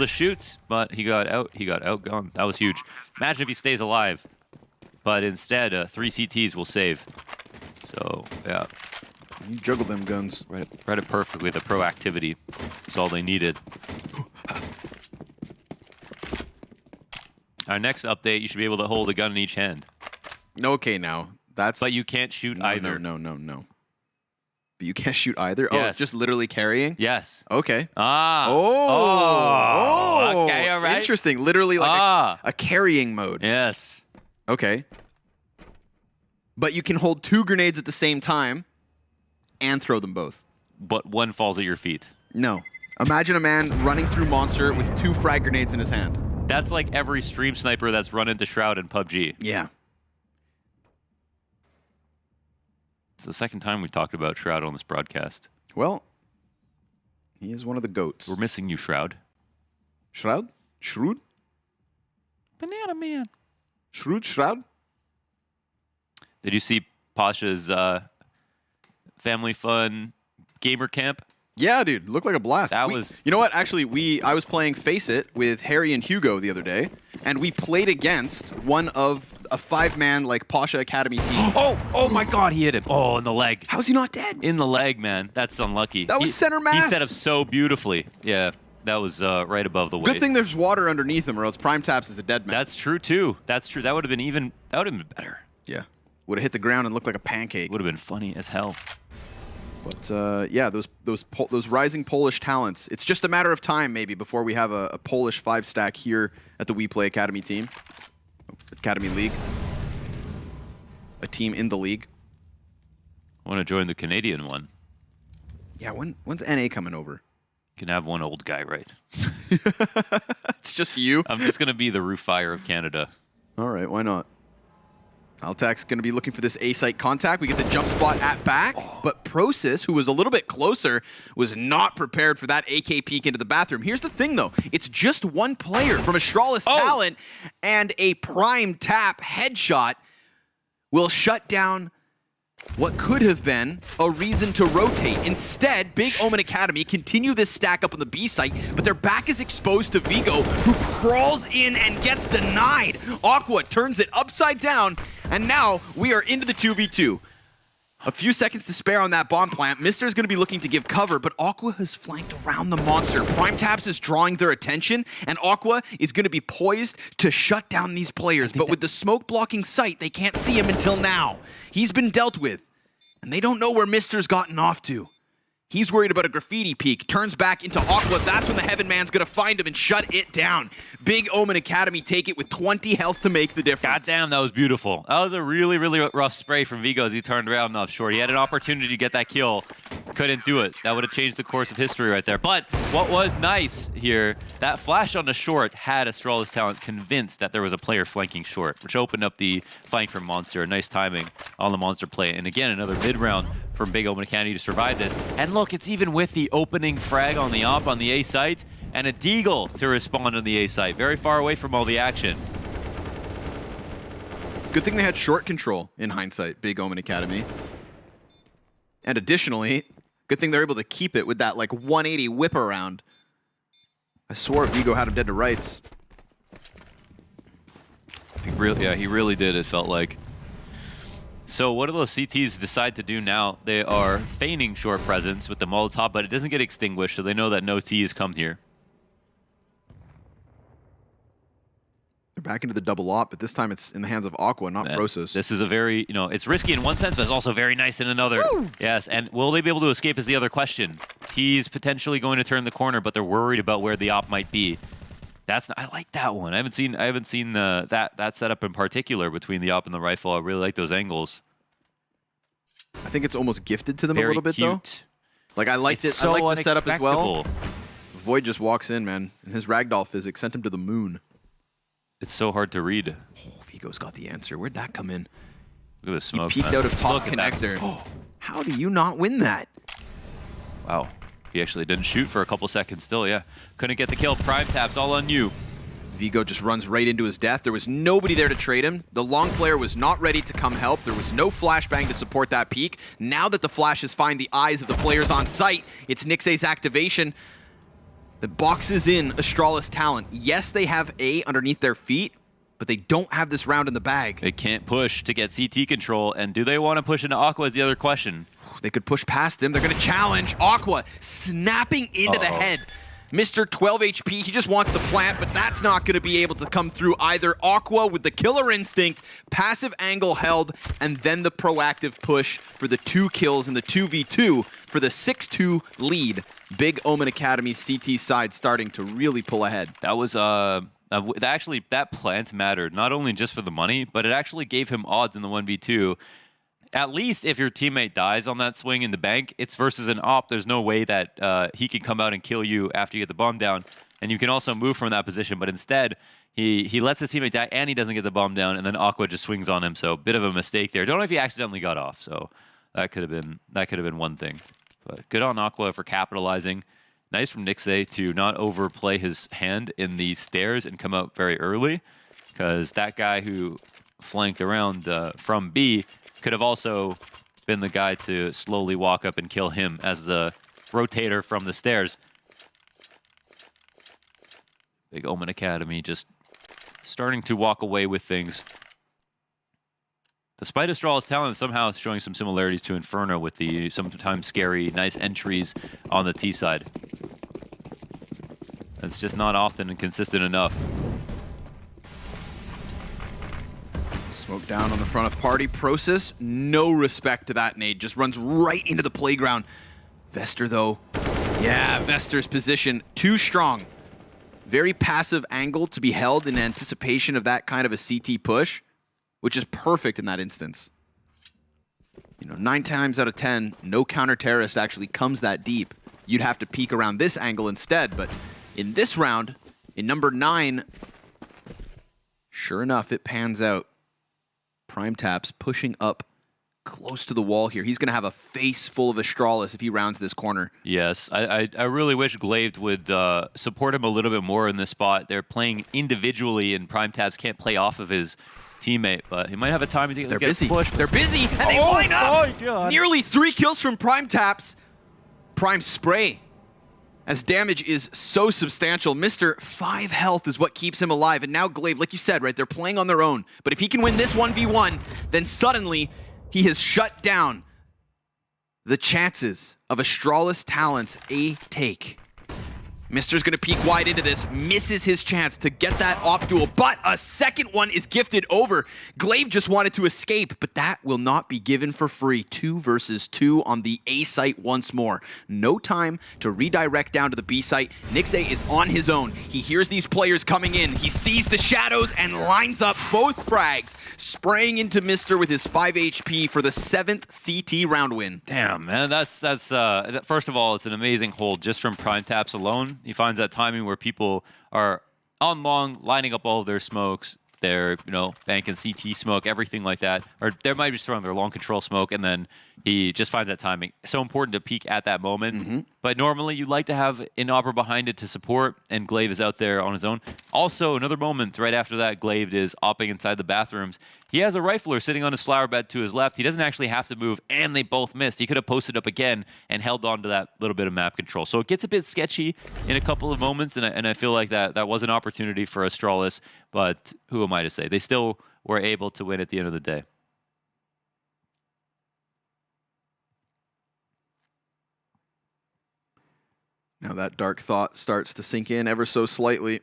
shoot, but he got outgone. That was huge. Imagine if he stays alive. But instead, 3 CTs will save. So, yeah. You juggle them guns. Read it perfectly. The proactivity is all they needed. Our next update, you should be able to hold a gun in each hand. Okay, now. That's... But you can't shoot no, either. No. But you can't shoot either? Yes. Oh, just literally carrying? Yes. Okay. Ah. Oh. Okay, all right. Interesting. Literally like a carrying mode. Yes. Okay. But you can hold 2 grenades at the same time and throw them both. But one falls at your feet. No. Imagine a man running through Monster with 2 frag grenades in his hand. That's like every stream sniper that's run into Shroud in PUBG. Yeah. It's the second time we talked about Shroud on this broadcast. Well, he is one of the GOATs. We're missing you, Shroud. Shroud? Shroud? Banana Man. Shroud? Did you see Pasha's family fun gamer camp? Yeah, dude. Looked like a blast. That was... You know what? Actually, I was playing Face It with Harry and Hugo the other day, and we played against one of a 5-man, like, Pasha Academy team. Oh my God, he hit him. Oh, in the leg. How is he not dead? In the leg, man. That's unlucky. That was center mass. He set up so beautifully. Yeah. That was right above the waist. Good thing there's water underneath him, or else Prime Taps is a dead man. That's true too. That's true. That would have been better. Yeah. Would have hit the ground and looked like a pancake. Would have been funny as hell. But yeah, those rising Polish talents. It's just a matter of time, maybe, before we have a Polish 5-stack here at the WePlay Academy team, Academy League, a team in the league. I want to join the Canadian one. Yeah, when's NA coming over? Can have one old guy, right? It's just you. I'm just gonna be the roof fire of Canada. All right, why not? Altac's going to be looking for this A-site contact. We get the jump spot at back, but Prosis, who was a little bit closer, was not prepared for that AK peek into the bathroom. Here's the thing, though. It's just one player from Astralis talent, and a Prime Tap headshot will shut down what could have been a reason to rotate. Instead, Big Omen Academy continue this stack up on the B site, but their back is exposed to Vigo, who crawls in and gets denied. Aqua turns it upside down, and now we are into the 2v2. A few seconds to spare on that bomb plant. Mister is going to be looking to give cover, but Aqua has flanked around the monster. Prime Taps is drawing their attention, and Aqua is going to be poised to shut down these players. But with the smoke blocking sight, they can't see him until now. He's been dealt with, and they don't know where Mister's gotten off to. He's worried about a graffiti peek, turns back into Aqua. That's when the Heaven Man's going to find him and shut it down. Big Omen Academy take it with 20 health to make the difference. Goddamn, that was beautiful. That was a really, really rough spray from Vigo as he turned around off short. He had an opportunity to get that kill. Couldn't do it. That would have changed the course of history right there. But what was nice here, that flash on the short had Astralis talent convinced that there was a player flanking short, which opened up the flank from Monster. Nice timing on the Monster play. And again, another mid-round from Big Omen Academy to survive this. And look, it's even with the opening frag on the op on the A site and a Deagle to respond on the A site. Very far away from all the action. Good thing they had short control in hindsight, Big Omen Academy. And additionally, good thing they're able to keep it with that like 180 whip around. I swore Vigo had him dead to rights. He really did, it felt like. So what do those CTs decide to do now? They are feigning short presence with the Molotov, but it doesn't get extinguished, so they know that no T has come here. They're back into the double op, but this time it's in the hands of Aqua, not Prosis. This is a very, it's risky in one sense, but it's also very nice in another. Woo! Yes, and will they be able to escape is the other question. He's potentially going to turn the corner, but they're worried about where the op might be. I like that one. I haven't seen that setup in particular between the op and the rifle. I really like those angles. I think it's almost gifted to them Very a little bit cute. though. Like I liked It's it. I so like the setup as well. unexpectable. Void just walks in, man, and his ragdoll physics sent him to the moon. It's so hard to read. Oh, Vigo's got the answer. Where'd that come in? Look at the smoke. He peeked man. out of top Look at that. connector. How do you not win that? Wow. He actually didn't shoot for a couple seconds still, yeah. Couldn't get the kill. Prime Taps all on you. Vigo just runs right into his death. There was nobody there to trade him. The long player was not ready to come help. There was no flashbang to support that peak. Now that the flashes find the eyes of the players on site, it's Nixe's activation that boxes in Astralis talent. Yes, they have A underneath their feet, but they don't have this round in the bag. They can't push to get CT control, and do they want to push into Aqua is the other question. They could push past him. They're going to challenge Aqua, snapping into the head. Mr. 12 HP, he just wants the plant, but that's not going to be able to come through either. Aqua with the killer instinct, passive angle held, and then the proactive push for the 2 kills in the 2v2 for the 6-2 lead. Big Omen Academy CT side starting to really pull ahead. That was, actually, that plant mattered, not only just for the money, but it actually gave him odds in the 1v2. At least if your teammate dies on that swing in the bank, it's versus an op. There's no way that he can come out and kill you after you get the bomb down. And you can also move from that position. But instead, he lets his teammate die and he doesn't get the bomb down. And then Aqua just swings on him. So bit of a mistake there. Don't know if he accidentally got off. So that could have been one thing. But good on Aqua for capitalizing. Nice from Nixe to not overplay his hand in the stairs and come out very early. Because that guy who flanked around from B could have also been the guy to slowly walk up and kill him as the rotator from the stairs. Big Omen Academy just starting to walk away with things. Despite Astralis' talent, somehow showing some similarities to Inferno with the sometimes scary, nice entries on the T side. It's just not often and consistent enough. Smoke down on the front of party. Prosis, no respect to that nade. Just runs right into the playground. Vester, though. Yeah, Vester's position too strong. Very passive angle to be held in anticipation of that kind of a CT push, which is perfect in that instance. You know, 9 times out of 10, no counter-terrorist actually comes that deep. You'd have to peek around this angle instead, but in this round, in number 9, sure enough, it pans out. Prime Taps pushing up close to the wall here. He's going to have a face full of Astralis if he rounds this corner. Yes, I really wish Glaive would support him a little bit more in this spot. They're playing individually, and Prime Taps can't play off of his teammate, but he might have a time to get busy. pushed. They're busy, and they line up! Nearly 3 kills from Prime Taps. Prime Spray, as damage is so substantial. Mr. 5 health is what keeps him alive, and now Glaive, like you said, right, they're playing on their own. But if he can win this 1v1, then suddenly he has shut down the chances of Astralis Talent's A take. Mister's gonna peek wide into this, misses his chance to get that op duel, but a second one is gifted over. Glaive just wanted to escape, but that will not be given for free. 2 versus 2 on the A site once more. No time to redirect down to the B site. Nixay is on his own. He hears these players coming in. He sees the shadows and lines up both frags, spraying into Mister with his 5 HP for the 7th CT round win. Damn, man, that's first of all, it's an amazing hold just from Prime Taps alone. He finds that timing where people are on long, lining up all of their smokes. They're, banking CT smoke, everything like that. Or they might be just throwing their long control smoke, and then he just finds that timing. So important to peek at that moment. But normally you'd like to have an opera behind it to support, and Glaive is out there on his own. Also, another moment right after that, Glaive is opping inside the bathrooms. He has a rifler sitting on his flower bed to his left. He doesn't actually have to move, and they both missed. He could have posted up again and held on to that little bit of map control. So it gets a bit sketchy in a couple of moments, and I feel like that was an opportunity for Astralis, but who am I to say? They still were able to win at the end of the day. Now that dark thought starts to sink in ever so slightly.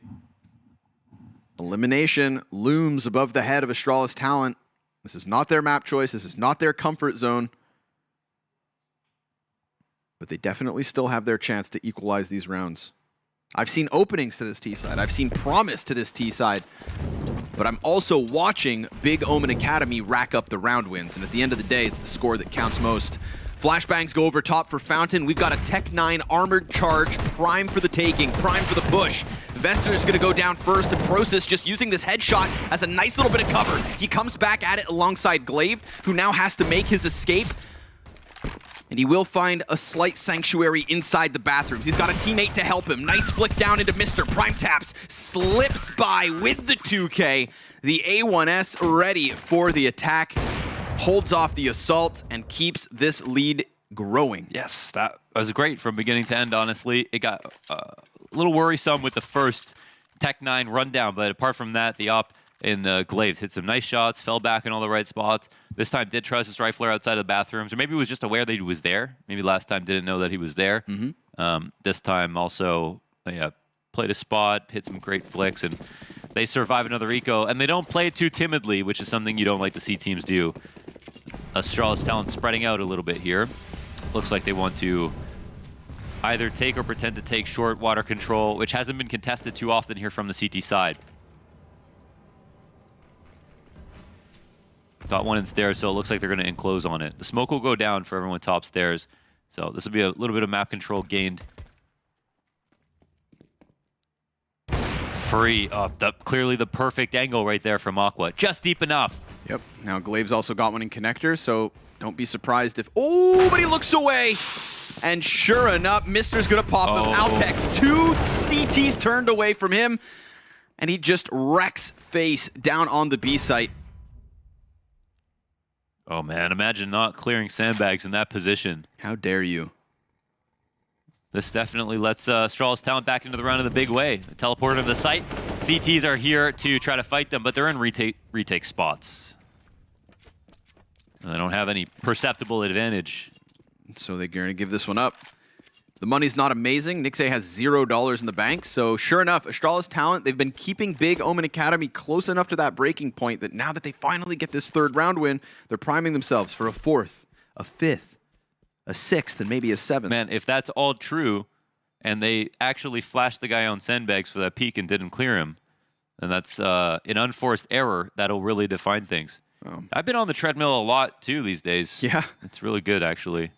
Elimination looms above the head of Astralis Talent. This is not their map choice. This is not their comfort zone. But they definitely still have their chance to equalize these rounds. I've seen openings to this T side. I've seen promise to this T side. But I'm also watching Big Omen Academy rack up the round wins. And at the end of the day, it's the score that counts most. Flashbangs go over top for Fountain. We've got a Tech 9 armored charge, prime for the taking, prime for the push. Vester's gonna go down first, and Prosis just using this headshot as a nice little bit of cover. He comes back at it alongside Glaive, who now has to make his escape. And he will find a slight sanctuary inside the bathrooms. He's got a teammate to help him. Nice flick down into Mr. Prime Taps. Slips by with the 2K. The A1S ready for the attack. Holds off the assault and keeps this lead growing. Yes, that was great from beginning to end, honestly. It got a little worrisome with the first Tech 9 rundown, but apart from that, the op in Glaive hit some nice shots, fell back in all the right spots. This time did trust his rifler outside of the bathrooms, or maybe he was just aware that he was there. Maybe last time didn't know that he was there. This time also played a spot, hit some great flicks, and they survive another eco, and they don't play it too timidly, which is something you don't like to see teams do. Astralis Talent spreading out a little bit here. Looks like they want to either take or pretend to take short water control, which hasn't been contested too often here from the CT side. Got one in stairs, so it looks like they're going to enclose on it. The smoke will go down for everyone top stairs, so this will be a little bit of map control gained. Free up, clearly the perfect angle right there from Aqua. Just deep enough. Yep. Now Glaive's also got one in connector, so don't be surprised if... Oh, but he looks away! And sure enough, Mister's gonna pop him. Altex, 2 CTs turned away from him, and he just wrecks face down on the B site. Oh man, imagine not clearing sandbags in that position. How dare you? This definitely lets Astralis Talent back into the round in the big way. They teleported to the site. CTs are here to try to fight them, but they're in retake spots. And they don't have any perceptible advantage. So they're going to give this one up. The money's not amazing. Nixay has $0 in the bank. So sure enough, Astralis talent, they've been keeping Big Omen Academy close enough to that breaking point that now that they finally get this 3rd round win, they're priming themselves for a 4th, a 5th, a 6th, and maybe a 7th. Man, if that's all true, and they actually flashed the guy on sandbags for that peek and didn't clear him, then that's an unforced error that'll really define things. I've been on the treadmill a lot, too, these days. Yeah. It's really good, actually.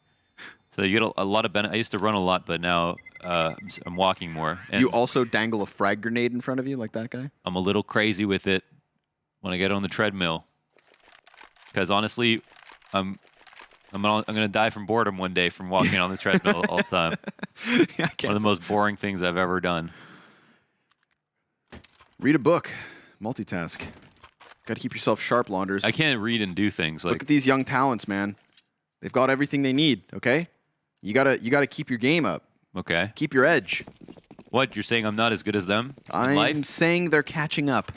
So you get a lot of benefit. I used to run a lot, but now I'm walking more. And You also dangle a frag grenade in front of you like that guy? I'm a little crazy with it when I get on the treadmill. Because honestly, I'm going to die from boredom one day from walking on the treadmill all the time. Yeah, One of the most boring things I've ever done. Read a book. Multitask. Got to keep yourself sharp, Launders. I can't read and do things. Look at these young talents, man. They've got everything they need, okay? You gotta keep your game up. Okay. Keep your edge. What, you're saying I'm not as good as them in I'm life? saying they're catching up.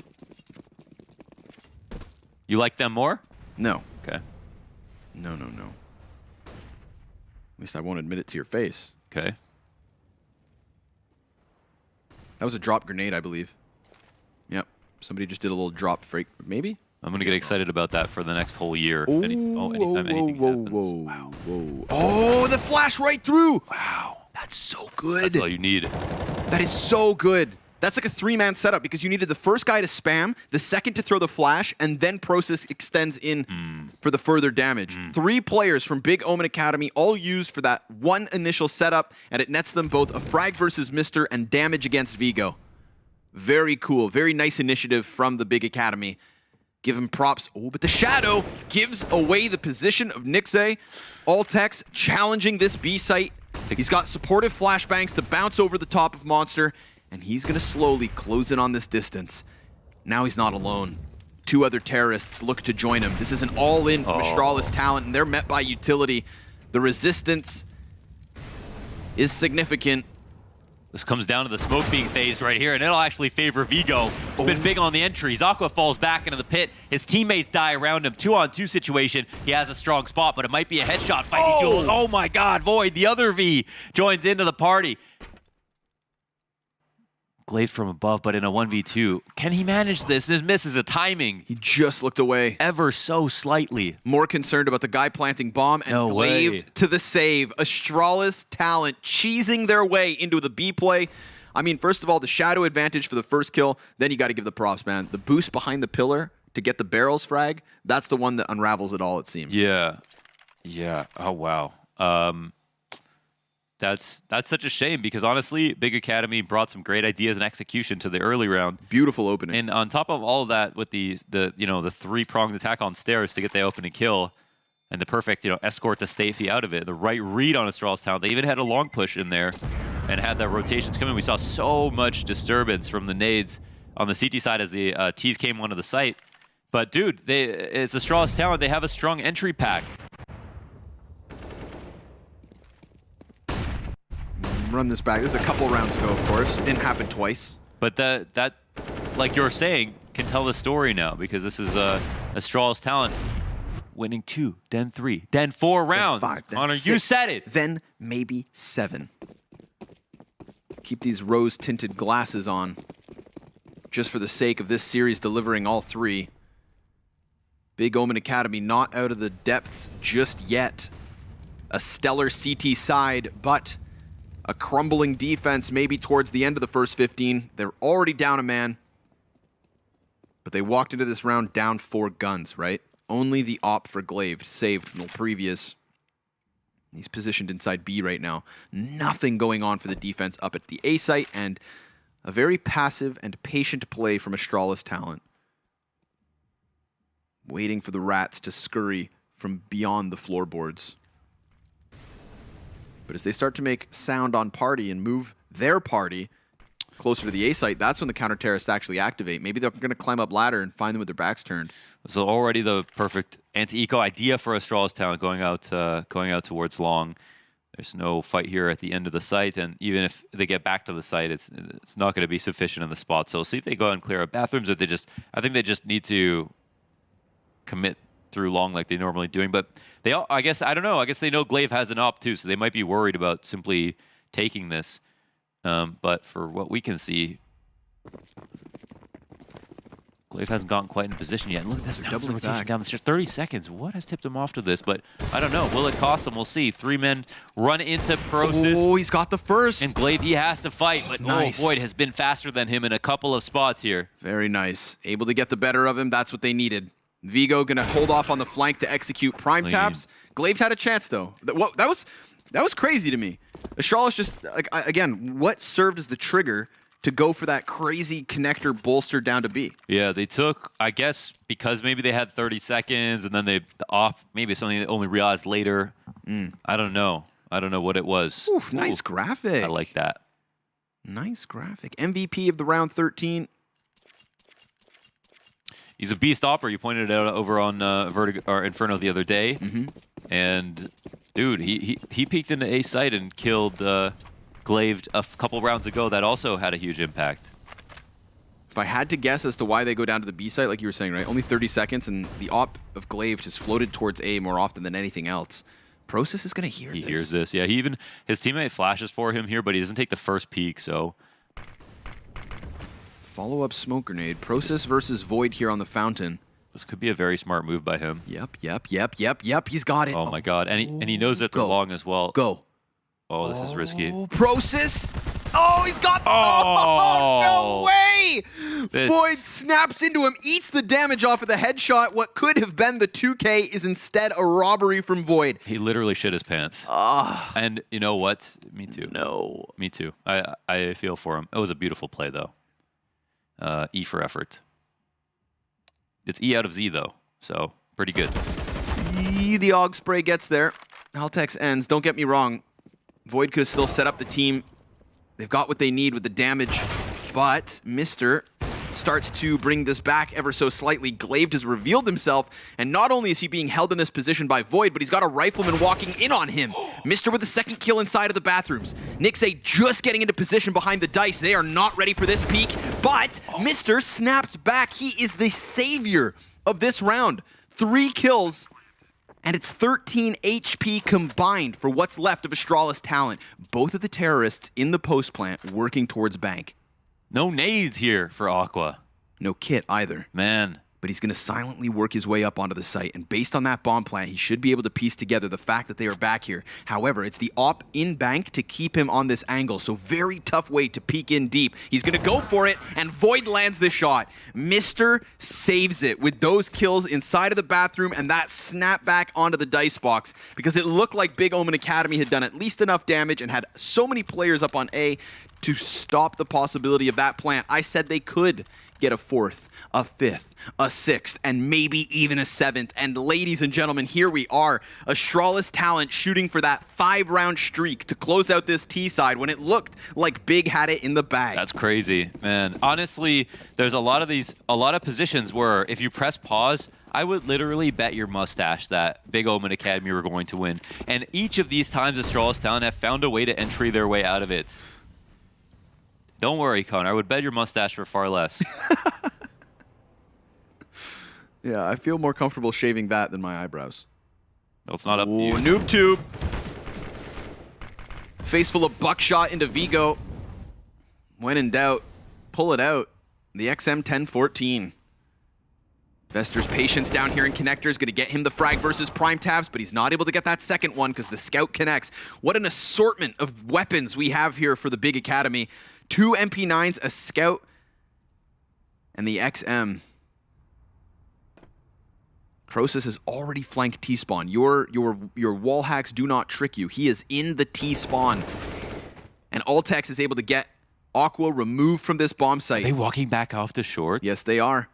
You like them more? No. Okay. No. At least I won't admit it to your face. Okay. That was a drop grenade, I believe. Yep. Somebody just did a little drop freak. Maybe? I'm going to get excited about that for the next whole year. Anytime anything happens. Wow. Oh, the flash right through! Wow. That's so good. That's all you need. That is so good. That's like a 3-man setup because you needed the first guy to spam, the second to throw the flash, and then Process extends in for the further damage. 3 players from Big Omen Academy, all used for that one initial setup, and it nets them both a frag versus Mr. and damage against Vigo. Very cool. Very nice initiative from the Big Academy. Give him props. Oh, but the Shadow gives away the position of Nixay. Altex challenging this B site. He's got supportive flashbangs to bounce over the top of Monster, and he's going to slowly close in on this distance. Now he's not alone. 2 other terrorists look to join him. This is an all-in from Astralis talent, and they're met by utility. The resistance is significant. This comes down to the smoke being phased right here, and it'll actually favor Vigo. He's been big on the entries. Aqua falls back into the pit. His teammates die around him. 2-on-2 situation. He has a strong spot, but it might be a headshot fighting duel. Oh my God, Void, the other V, joins into the party. Glaive from above, but in a 1v2. Can he manage this? This misses a timing. He just looked away. Ever so slightly. More concerned about the guy planting bomb, and No Glaive way. to the save. Astralis talent cheesing their way into the B play. I mean, first of all, the shadow advantage for the first kill, then you got to give the props, man. The boost behind the pillar to get the barrels frag, that's the one that unravels it all, it seems. Yeah. Yeah. Oh, wow. That's such a shame because honestly, Big Academy brought some great ideas and execution to the early round. Beautiful opening. And on top of all of that, with the 3-pronged attack on stairs to get the opening kill, and the perfect escort to Stafey out of it, the right read on Astralis talent. They even had a long push in there, and had the rotations coming. We saw so much disturbance from the nades on the CT side as the T's came onto the site. But dude, it's Astralis talent. They have a strong entry pack. Run this back. This is a couple rounds ago, of course. It didn't happen twice. But that, like you're saying, can tell the story now because this is Astralis talent winning 2, then 3, then 4 rounds. Then 5, then Connor, 6, you said it. Then maybe 7. Keep these rose-tinted glasses on just for the sake of this series delivering all 3. Big Omen Academy not out of the depths just yet. A stellar CT side, but a crumbling defense maybe towards the end of the first 15. They're already down a man, but they walked into this round down 4 guns, right? Only the op for Glaive saved from the previous. He's positioned inside B right now. Nothing going on for the defense up at the A site, and a very passive and patient play from Astralis talent. Waiting for the rats to scurry from beyond the floorboards. But as they start to make sound on party and move their party closer to the A site, that's when the counter-terrorists actually activate. Maybe they're going to climb up ladder and find them with their backs turned. So already the perfect anti-eco idea for Astralis talent going out towards long. There's no fight here at the end of the site, and even if they get back to the site, it's not going to be sufficient in the spot. So we'll see if they go and clear up bathrooms, or I think they just need to commit through long like they're normally doing. But I guess, I don't know, I guess they know Glaive has an op too, so they might be worried about simply taking this. But for what we can see, Glaive hasn't gotten quite in position yet. And look at this double rotation down. It's just 30 seconds. What has tipped him off to this? But I don't know. Will it cost him? We'll see. 3 men run into Prosis. Oh, he's got the first. And Glaive, he has to fight. But nice. Void has been faster than him in a couple of spots here. Very nice. Able to get the better of him. That's what they needed. Vigo gonna hold off on the flank to execute prime tabs. Glaive had a chance though. That was crazy to me. Astralis just again, what served as the trigger to go for that crazy connector bolster down to B? Yeah, they took, I guess, because maybe they had 30 seconds and then the off, maybe something they only realized later. I don't know. I don't know what it was. Oof, nice graphic. I like that. Nice graphic. MVP of the round 13. He's a beast opper. You pointed it out over on Inferno the other day. And dude, he peeked into A site and killed Glaive a couple rounds ago. That also had a huge impact. If I had to guess as to why they go down to the B site, like you were saying, right? Only 30 seconds, and the op of Glaive just floated towards A more often than anything else. Prosis is going to hear this. He hears this. Yeah, his teammate flashes for him here, but he doesn't take the first peek, so... Follow-up smoke grenade. Prosis versus Void here on the fountain. This could be a very smart move by him. Yep. He's got it. Oh my god. And he knows that they're long as well. Go. Oh, this is risky. Prosis. Oh, he's got... Oh, no way! This... Void snaps into him, eats the damage off of the headshot. What could have been the 2K is instead a robbery from Void. He literally shit his pants. And you know what? Me too. No. Me too. I feel for him. It was a beautiful play, though. E for effort. It's E out of Z, though, so pretty good. The AUG spray gets there. Altex ends. Don't get me wrong. Void could have still set up the team. They've got what they need with the damage, but Mr. starts to bring this back ever so slightly. Glaive has revealed himself, and not only is he being held in this position by Void, but he's got a rifleman walking in on him. Mr. with the second kill inside of the bathrooms. Nixay just getting into position behind the dice. They are not ready for this peek, but Mr. snaps back. He is the savior of this round. 3 kills, and it's 13 HP combined for what's left of Astralis talent. Both of the terrorists in the post plant working towards bank. No nades here for Aqua. No kit either. Man. But he's going to silently work his way up onto the site. And based on that bomb plant, he should be able to piece together the fact that they are back here. However, it's the op in bank to keep him on this angle. So very tough way to peek in deep. He's going to go for it, and Void lands the shot. Mr. saves it with those kills inside of the bathroom and that snap back onto the dice box, because it looked like Big Omen Academy had done at least enough damage and had so many players up on A to stop the possibility of that plant. I said they could get a 4th, a 5th, a 6th, and maybe even a 7th. And ladies and gentlemen, here we are. Astralis talent shooting for that 5-round streak to close out this T side when it looked like Big had it in the bag. That's crazy, man. Honestly, there's a lot of positions where if you press pause, I would literally bet your mustache that Big Omen Academy were going to win. And each of these times Astralis talent have found a way to entry their way out of it. Don't worry, Connor. I would bet your mustache for far less. Yeah, I feel more comfortable shaving that than my eyebrows. No, it's not up to you. Noob tube. Face full of buckshot into Vigo. When in doubt, pull it out. The XM 1014. Vester's patience down here in connector is going to get him the frag versus prime tabs, but he's not able to get that second one because the scout connects. What an assortment of weapons we have here for the Big Academy. 2 MP9s, a scout, and the XM. Prosis has already flanked T-spawn. Your wall hacks do not trick you. He is in the T-spawn. And Altex is able to get Aqua removed from this bomb site. Are they walking back off the short? Yes, they are.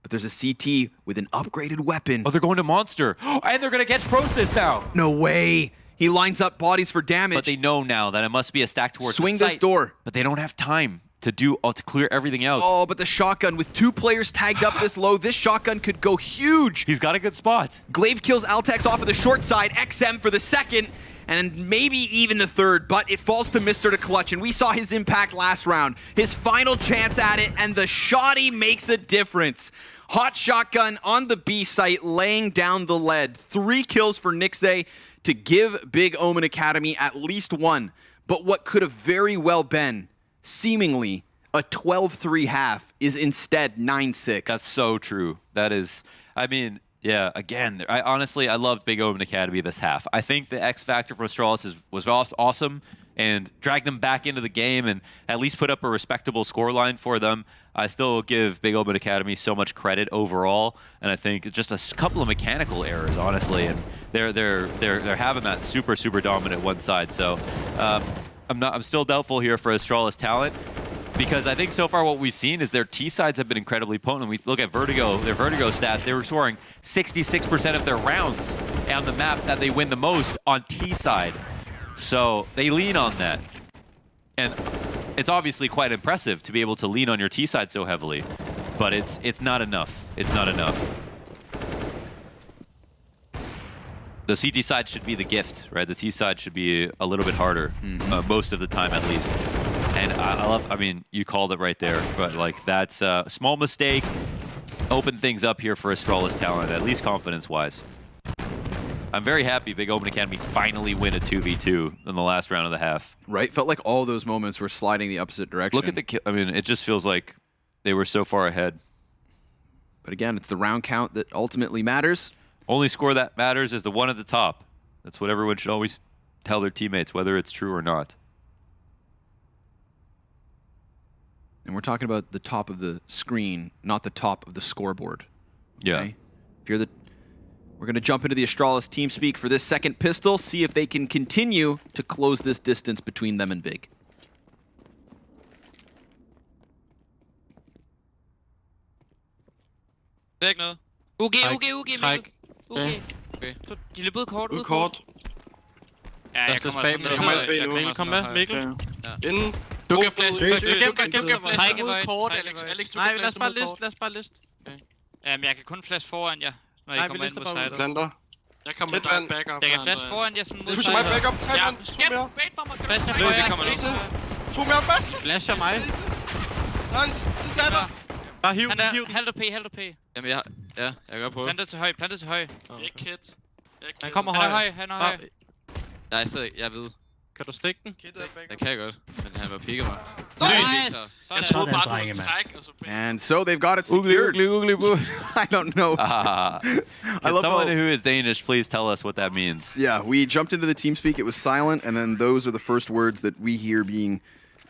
But there's a CT with an upgraded weapon. Oh, they're going to Monster. And they're going to catch Prosis now. No way. He lines up bodies for damage. But they know now that it must be a stack towards Swing the site. this door. But they don't have time to clear everything out. Oh, but the shotgun with 2 players tagged up this low, this shotgun could go huge. He's got a good spot. Glaive kills Altex off of the short side, XM for the second, and maybe even the third, but it falls to Mr. to clutch, and we saw his impact last round. His final chance at it, and the shotty makes a difference. Hot shotgun on the B site, laying down the lead. 3 kills for Nixay to give Big Omen Academy at least one. But what could have very well been, seemingly, a 12-3 half is instead 9-6. That's so true. That is, I mean, yeah, again, I loved Big Omen Academy this half. I think the X factor for Astralis was awesome and dragged them back into the game and at least put up a respectable scoreline for them. I still give Big Open Academy so much credit overall, and I think just a couple of mechanical errors, honestly, and they're having that super dominant one side. So I'm still doubtful here for Astralis talent, because I think so far what we've seen is their T sides have been incredibly potent. We look at Vertigo, their Vertigo stats, they were scoring 66% of their rounds on the map that they win the most on T side. So they lean on that. And it's obviously quite impressive to be able to lean on your T side so heavily, but it's not enough. It's not enough. The CT side should be the gift, right? The T side should be a little bit harder, most of the time at least. And I mean, you called it right there, but like that's a small mistake. Open things up here for Astralis talent, at least confidence-wise. I'm very happy Big Open Academy finally win a 2v2 in the last round of the half. Right? Felt like all those moments were sliding the opposite direction. Look at the I mean, it just feels like they were so far ahead. But again, it's the round count that ultimately matters. Only score that matters is the one at the top. That's what everyone should always tell their teammates, whether it's true or not. And we're talking about the top of the screen, not the top of the scoreboard. Okay? Yeah. We're going to jump into the Astralis TeamSpeak for this second pistol, see if they can continue to close this distance between them and Big. Det er ikke noget. UG, Mikkel. UG. Okay. Så de løber ud kort, Ud kort. Ja, jeg kommer Jeg kommer alt bag nu. Mikkel, kom med, Mikkel. Inden. Du kan flash. Du kan flash ud kort, Alex. Nej, lad os bare liste. Jamen, jeg kan kun flash foran jer, når I kommer ind på sidet. Planter. Jeg kommer med dig backup. Jeg kan flash foran jer sådan mod Pusher mig backup. 3 mand. 2 mere. Wait for mig. Flash jer mig. 2 mere fast. Flash jer mig. Nice. Sidst lander. Bare hiv den. Halv OP. Jamen, jeg gør på. Plantet til høj. Ikke kit. Han kommer høj. Han er høj. Nej, så jeg ved. Kan du stikke den? Det kan jeg godt, men han var pikker mig. Jeg troede bare, du var træk, og så... And so they've got it secured. I don't know. Can someone who is Danish please tell us what that means? Yeah, we jumped into the TeamSpeak. It was silent, and then those are the first words that we hear being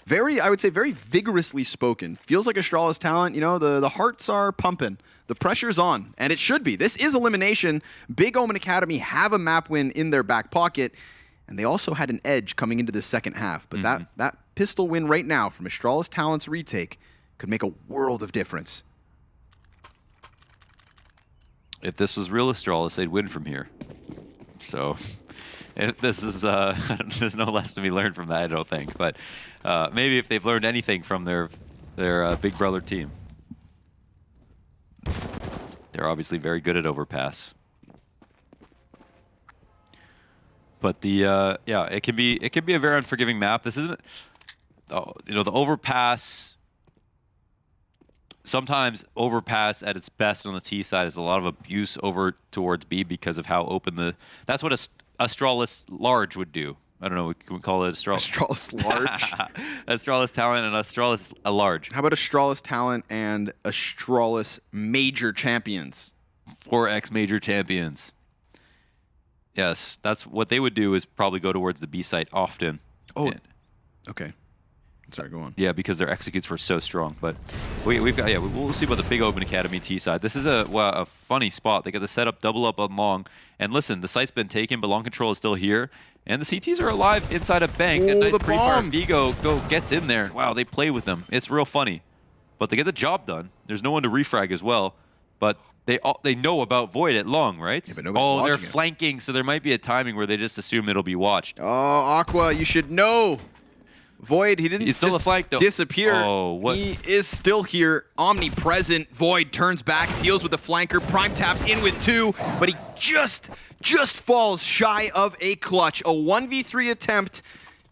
very, I would say, very vigorously spoken. Feels like Astralis talent, you know, the hearts are pumping. The pressure's on, and it should be. This is elimination. Big Omen Academy have a map win in their back pocket, and they also had an edge coming into the second half. But that pistol win right now from Astralis Talent's retake could make a world of difference. If this was real Astralis, they'd win from here. So if this is, there's no lesson to be learned from that, I don't think. But maybe if they've learned anything from their big brother team. They're obviously very good at overpass. But the yeah, it can be a very unforgiving map. This isn't, you know, the overpass. Sometimes overpass at its best on the T side is a lot of abuse over towards B because of how open that's what Astralis large would do. I don't know, can we call it Astralis large? Astralis talent and Astralis a large. How about Astralis talent and Astralis major champions? 4x major champions. Yes, that's what they would do, is probably go towards the B site often. Oh, okay. Sorry, go on. Yeah, because their executes were so strong. But we've got, we'll see about the Big Open Academy T side. This is a funny spot. They got the setup double up on long. And listen, the site's been taken, but long control is still here. And the CTs are alive inside a bank. Oh, a nice the pre-fire. bomb. Vigo gets in there. Wow, they play with them. It's real funny. But they get the job done. There's no one to refrag as well. But they know about Void at long, right? Yeah, but nobody's they're watching it. flanking, so there might be a timing where they just assume it'll be watched. Oh, Aqua, you should know. Void, he didn't He's still just a flank, though. disappear. Oh, what? He is still here, omnipresent. Void turns back, deals with the flanker. Prime taps in with 2, but he just falls shy of a clutch. A 1v3 attempt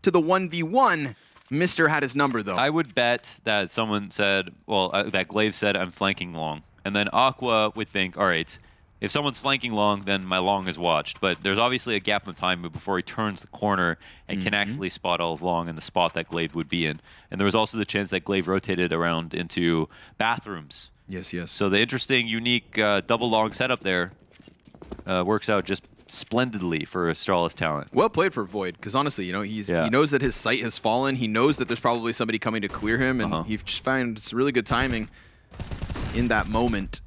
to the 1v1. Mister had his number, though. I would bet that someone said, well, that Glaive said, I'm flanking long. And then Aqua would think, all right, if someone's flanking long, then my long is watched. But there's obviously a gap in time before he turns the corner and can actually spot all of long in the spot that Glaive would be in. And there was also the chance that Glaive rotated around into bathrooms. Yes, yes. So the interesting, unique double long setup there works out just splendidly for Astralis talent. Well played for Void, because honestly, you know, he knows that his sight has fallen. He knows that there's probably somebody coming to clear him, and he just finds really good timing in that moment.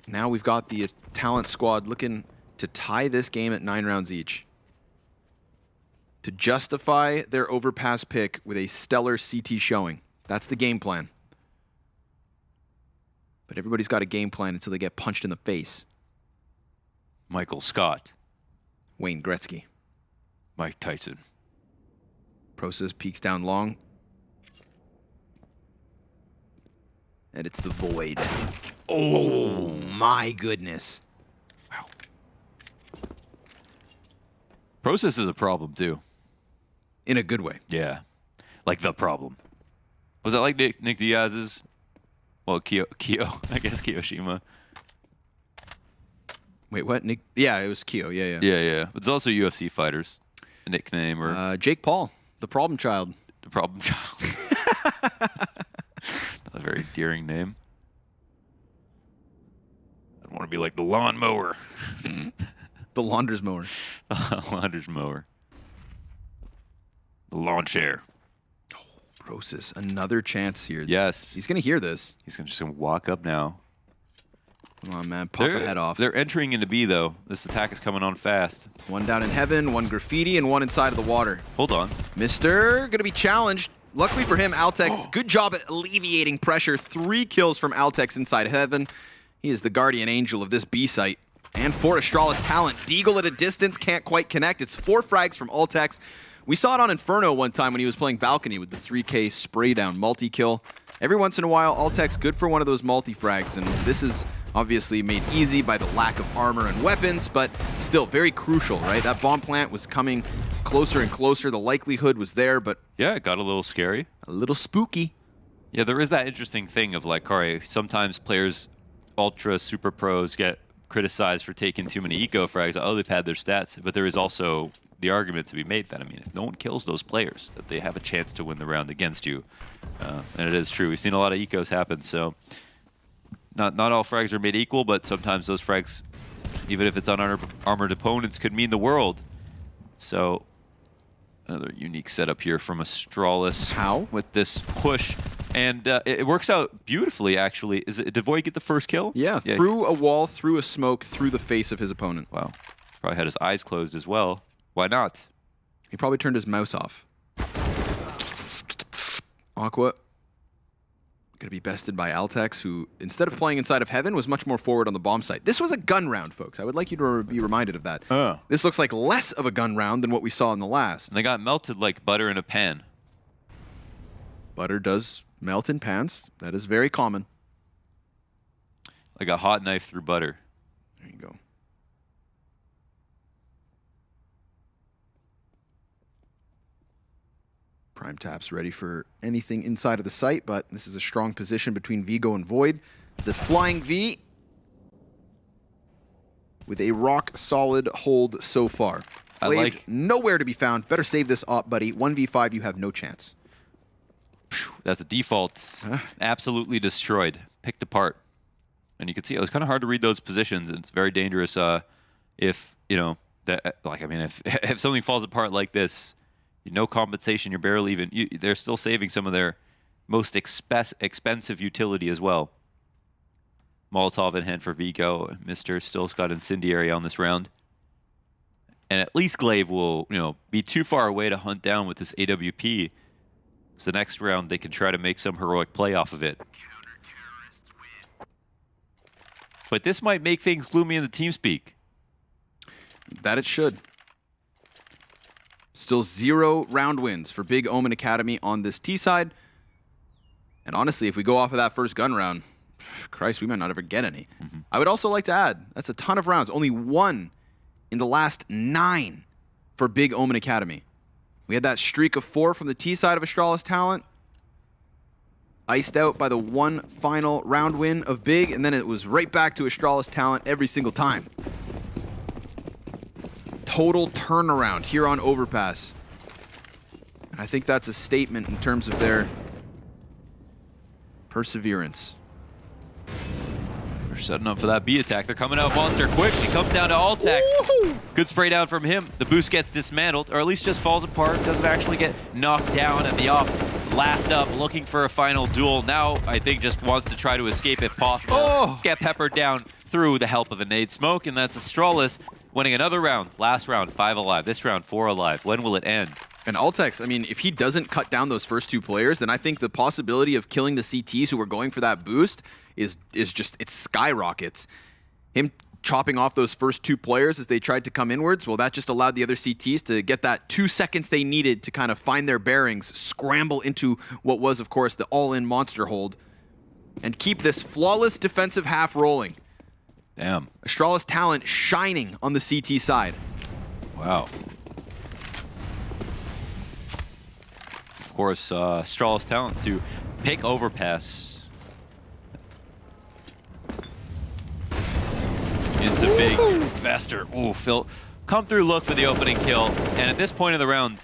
Now we've got the talent squad looking to tie this game at 9 rounds each, to justify their overpass pick with a stellar CT showing. That's the game plan. But everybody's got a game plan until they get punched in the face. Michael Scott. Wayne Gretzky. Mike Tyson. Process peeks down long. And it's the Void. Oh my goodness. Wow. Process is a problem too. In a good way. Yeah. Like the problem. Was that like Nick Diaz's? Well, Kyo, I guess Kiyoshima. Wait, what? Nick? Yeah, it was Kyo. Yeah. Yeah. It's also UFC fighters. A nickname or Jake Paul, the problem child. The problem child. Not a very endearing name. I want to be like the lawnmower. The launders mower. Launders mower. The lawn chair. Process, another chance here. Yes. He's going to hear this. He's just going to walk up now. Come on, man. Pop a head off. They're entering into B, though. This attack is coming on fast. One down in heaven, one graffiti, and one inside of the water. Hold on. Mister, going to be challenged. Luckily for him, Altex, good job at alleviating pressure. 3 kills from Altex inside heaven. He is the guardian angel of this B site. And for Astralis talent, Deagle at a distance can't quite connect. It's 4 frags from Altex. We saw it on Inferno one time when he was playing Balcony with the 3K spray down multi-kill. Every once in a while, Altex good for one of those multi-frags, and this is obviously made easy by the lack of armor and weapons, but still very crucial, right? That bomb plant was coming closer and closer. The likelihood was there, but yeah, it got a little scary. A little spooky. Yeah, there is that interesting thing of like, all right, sometimes players, ultra super pros, get criticized for taking too many eco frags. Oh, they've had their stats, but there is also the argument to be made that, I mean, if no one kills those players, that they have a chance to win the round against you. And it is true. We've seen a lot of ecos happen, so not all frags are made equal, but sometimes those frags, even if it's on armored opponents, could mean the world. So another unique setup here from Astralis. How? With this push. And it works out beautifully, actually. Did Void get the first kill? Yeah, through a wall, through a smoke, through the face of his opponent. Wow. Probably had his eyes closed as well. Why not? He probably turned his mouse off. Aqua going to be bested by Altex, who, instead of playing inside of heaven, was much more forward on the bomb site. This was a gun round, folks. I would like you to be reminded of that. This looks like less of a gun round than what we saw in the last. And they got melted like butter in a pan. Butter does melt in pans. That is very common. Like a hot knife through butter. There you go. Prime Tap's ready for anything inside of the site, but this is a strong position between Vigo and Void. The flying V with a rock-solid hold so far. Glaive, nowhere to be found. Better save this op, buddy. 1v5, you have no chance. That's a default. Absolutely destroyed. Picked apart. And you can see it was kind of hard to read those positions, and it's very dangerous if, you know, if something falls apart like this, no compensation, you're barely even... they're still saving some of their most expensive utility as well. Molotov in hand for Vigo. Mr. Still's got Incendiary on this round. And at least Glaive will, be too far away to hunt down with this AWP. So next round, they can try to make some heroic play off of it. But this might make things gloomy in the TeamSpeak. That it should. Still 0 round wins for Big Omen Academy on this T side. And honestly, if we go off of that first gun round, Christ, we might not ever get any. I would also like to add, that's a ton of rounds. Only 1 in the last 9 for Big Omen Academy. We had that streak of 4 from the T side of Astralis talent. iced out by the one final round win of Big, and then it was right back to Astralis talent every single time. Total turnaround here on Overpass. And I think that's a statement in terms of their perseverance. They're setting up for that B attack. They're coming out Monster quick. He comes down to Altax. Good spray down from him. The boost gets dismantled, or at least just falls apart. Doesn't actually get knocked down. And the op last up, looking for a final duel. Now, I think just wants to try to escape if possible. Oh. Get peppered down through the help of a nade smoke, and that's Astralis winning another round. Last round, 5 alive. This round, 4 alive. When will it end? And Altex, I mean, if he doesn't cut down those first 2 players, then I think the possibility of killing the CTs who were going for that boost is just, it skyrockets. Him chopping off those first 2 players as they tried to come inwards, well, that just allowed the other CTs to get that 2 seconds they needed to kind of find their bearings, scramble into what was, of course, the all-in monster hold, and keep this flawless defensive half rolling. Damn. Astralis talent shining on the CT side. Wow. Of course, Astralis talent to pick Overpass. Into Big Vester. Ooh, Phil, come through, look for the opening kill. And at this point of the round,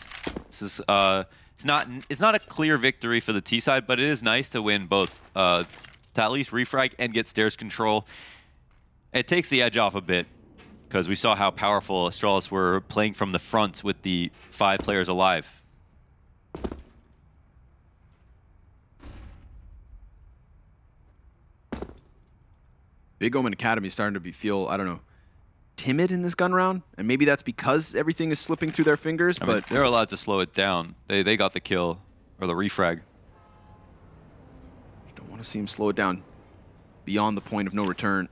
this is it's not a clear victory for the T side, but it is nice to win both to at least refrag and get stairs control. It takes the edge off a bit because we saw how powerful Astralis were playing from the front with the 5 players alive. Big Omen Academy is starting to feel, I don't know, timid in this gun round, and maybe that's because everything is slipping through their fingers, I mean, but they're allowed to slow it down. They got the kill, or the refrag. don't want to see him slow it down beyond the point of no return.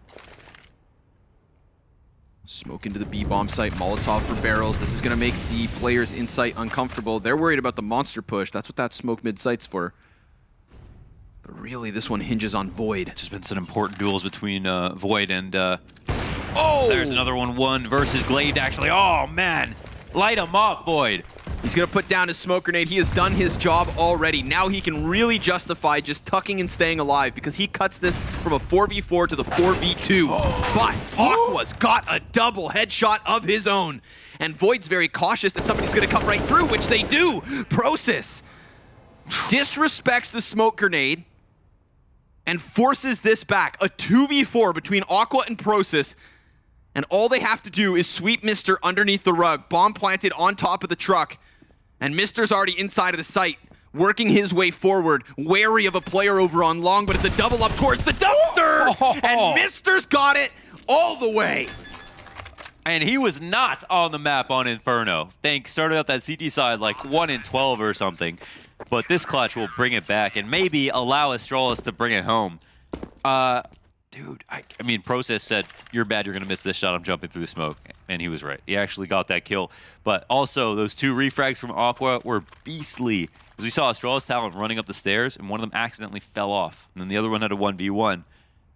Smoke into the B-bomb site, Molotov for barrels. This is going to make the players in sight uncomfortable. They're worried about the monster push. That's what that smoke mid-site's for. But really, this one hinges on Void. Just been some important duels between Void and... Oh! There's another one versus Glaive, actually. Oh, man. Light him up, Void. He's going to put down his smoke grenade. He has done his job already. Now he can really justify just tucking and staying alive because he cuts this from a 4v4 to the 4v2. But Aqua's got a double headshot of his own. And Void's very cautious that somebody's going to come right through, which they do. Prosis disrespects the smoke grenade and forces this back. A 2v4 between Aqua and Prosis. And all they have to do is sweep Mister underneath the rug. Bomb planted on top of the truck. And Mister's already inside of the site, working his way forward, wary of a player over on long, but it's a double up towards the dumpster! And Mister's got it all the way. And he was not on the map on Inferno. Started out that CT side like 1 in 12 or something. But this clutch will bring it back and maybe allow Astralis to bring it home. Dude, I mean, Process said, you're bad, you're going to miss this shot, I'm jumping through the smoke. And he was right. He actually got that kill. But also, those 2 refrags from Aqua were beastly. Because we saw Astralis talent running up the stairs, and one of them accidentally fell off. And then the other one had a 1v1.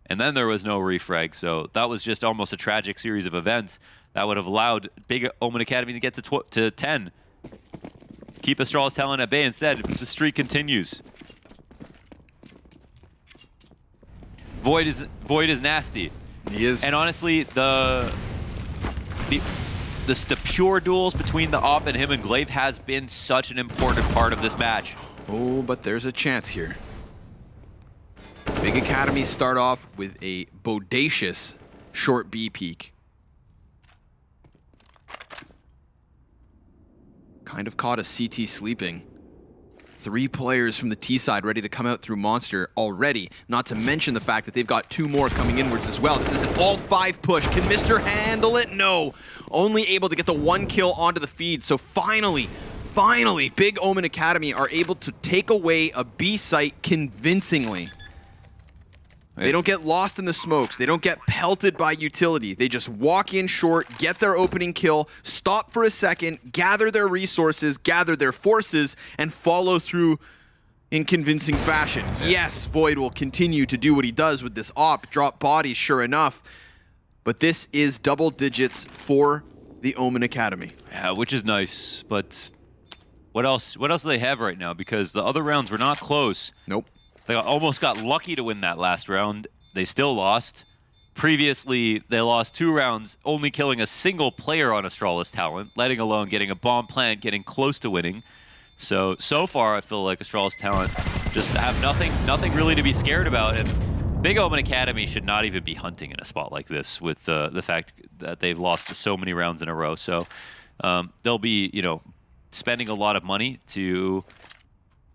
And then there was no refrag. So that was just almost a tragic series of events that would have allowed Big Omen Academy to get to 10. Keep Astralis talent at bay instead. The streak continues. Void is nasty. He is. And honestly, the pure duels between the op and him and Glaive has been such an important part of this match. Oh, but there's a chance here. Big Academy start off with a bodacious short B peak. Kind of caught a CT sleeping. 3 players from the T side ready to come out through Monster already, not to mention the fact that they've got 2 more coming inwards as well. This is an all-5 push. Can Mister handle it? No. Only able to get the 1 kill onto the feed. So finally, Big Omen Academy are able to take away a B site convincingly. They don't get lost in the smokes. They don't get pelted by utility. They just walk in short, get their opening kill, stop for a second, gather their resources, gather their forces, and follow through in convincing fashion. Yes, Void will continue to do what he does with this op, drop bodies, sure enough. But this is double digits for the Omen Academy. Yeah, which is nice. But what else do they have right now? Because the other rounds were not close. Nope. They almost got lucky to win that last round. They still lost. Previously, they lost 2 rounds, only killing a single player on Astralis Talent, letting alone getting a bomb plant, getting close to winning. So far, I feel like Astralis Talent just have nothing really to be scared about. And Big Omen Academy should not even be hunting in a spot like this with the fact that they've lost so many rounds in a row. So they'll be, spending a lot of money to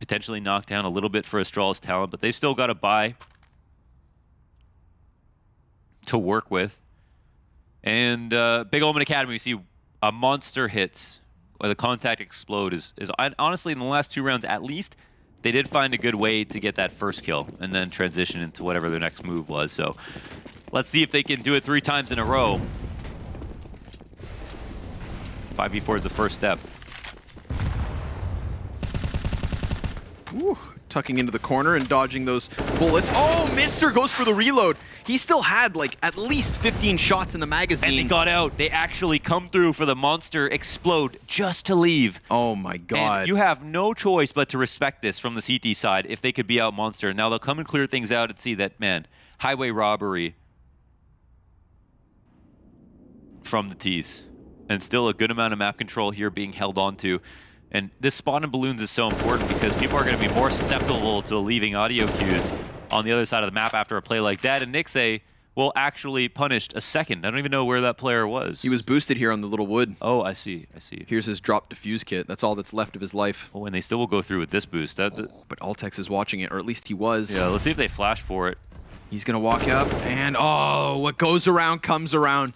potentially knock down a little bit for Astralis Talent, but they've still got to buy to work with. And Big Omen Academy, we see a monster hits where the contact explode is honestly in the last 2 rounds at least they did find a good way to get that first kill and then transition into whatever their next move was. So let's see if they can do it 3 times in a row. 5v4 is the first step. Ooh, tucking into the corner and dodging those bullets. Oh, Mister goes for the reload. He still had like at least 15 shots in the magazine. And they got out. They actually come through for the monster explode just to leave. Oh my god. And you have no choice but to respect this from the CT side if they could be out monster. Now they'll come and clear things out and see that, man, highway robbery from the T's. And still a good amount of map control here being held on to. And this spawn in balloons is so important because people are going to be more susceptible to leaving audio cues on the other side of the map after a play like that. And Nixay will actually punished a second. I don't even know where that player was. He was boosted here on the little wood. Oh, I see. Here's his drop defuse kit. That's all that's left of his life. Oh, and they still will go through with this boost. But Altex is watching it, or at least he was. Yeah, let's see if they flash for it. He's going to walk up, and oh, what goes around comes around.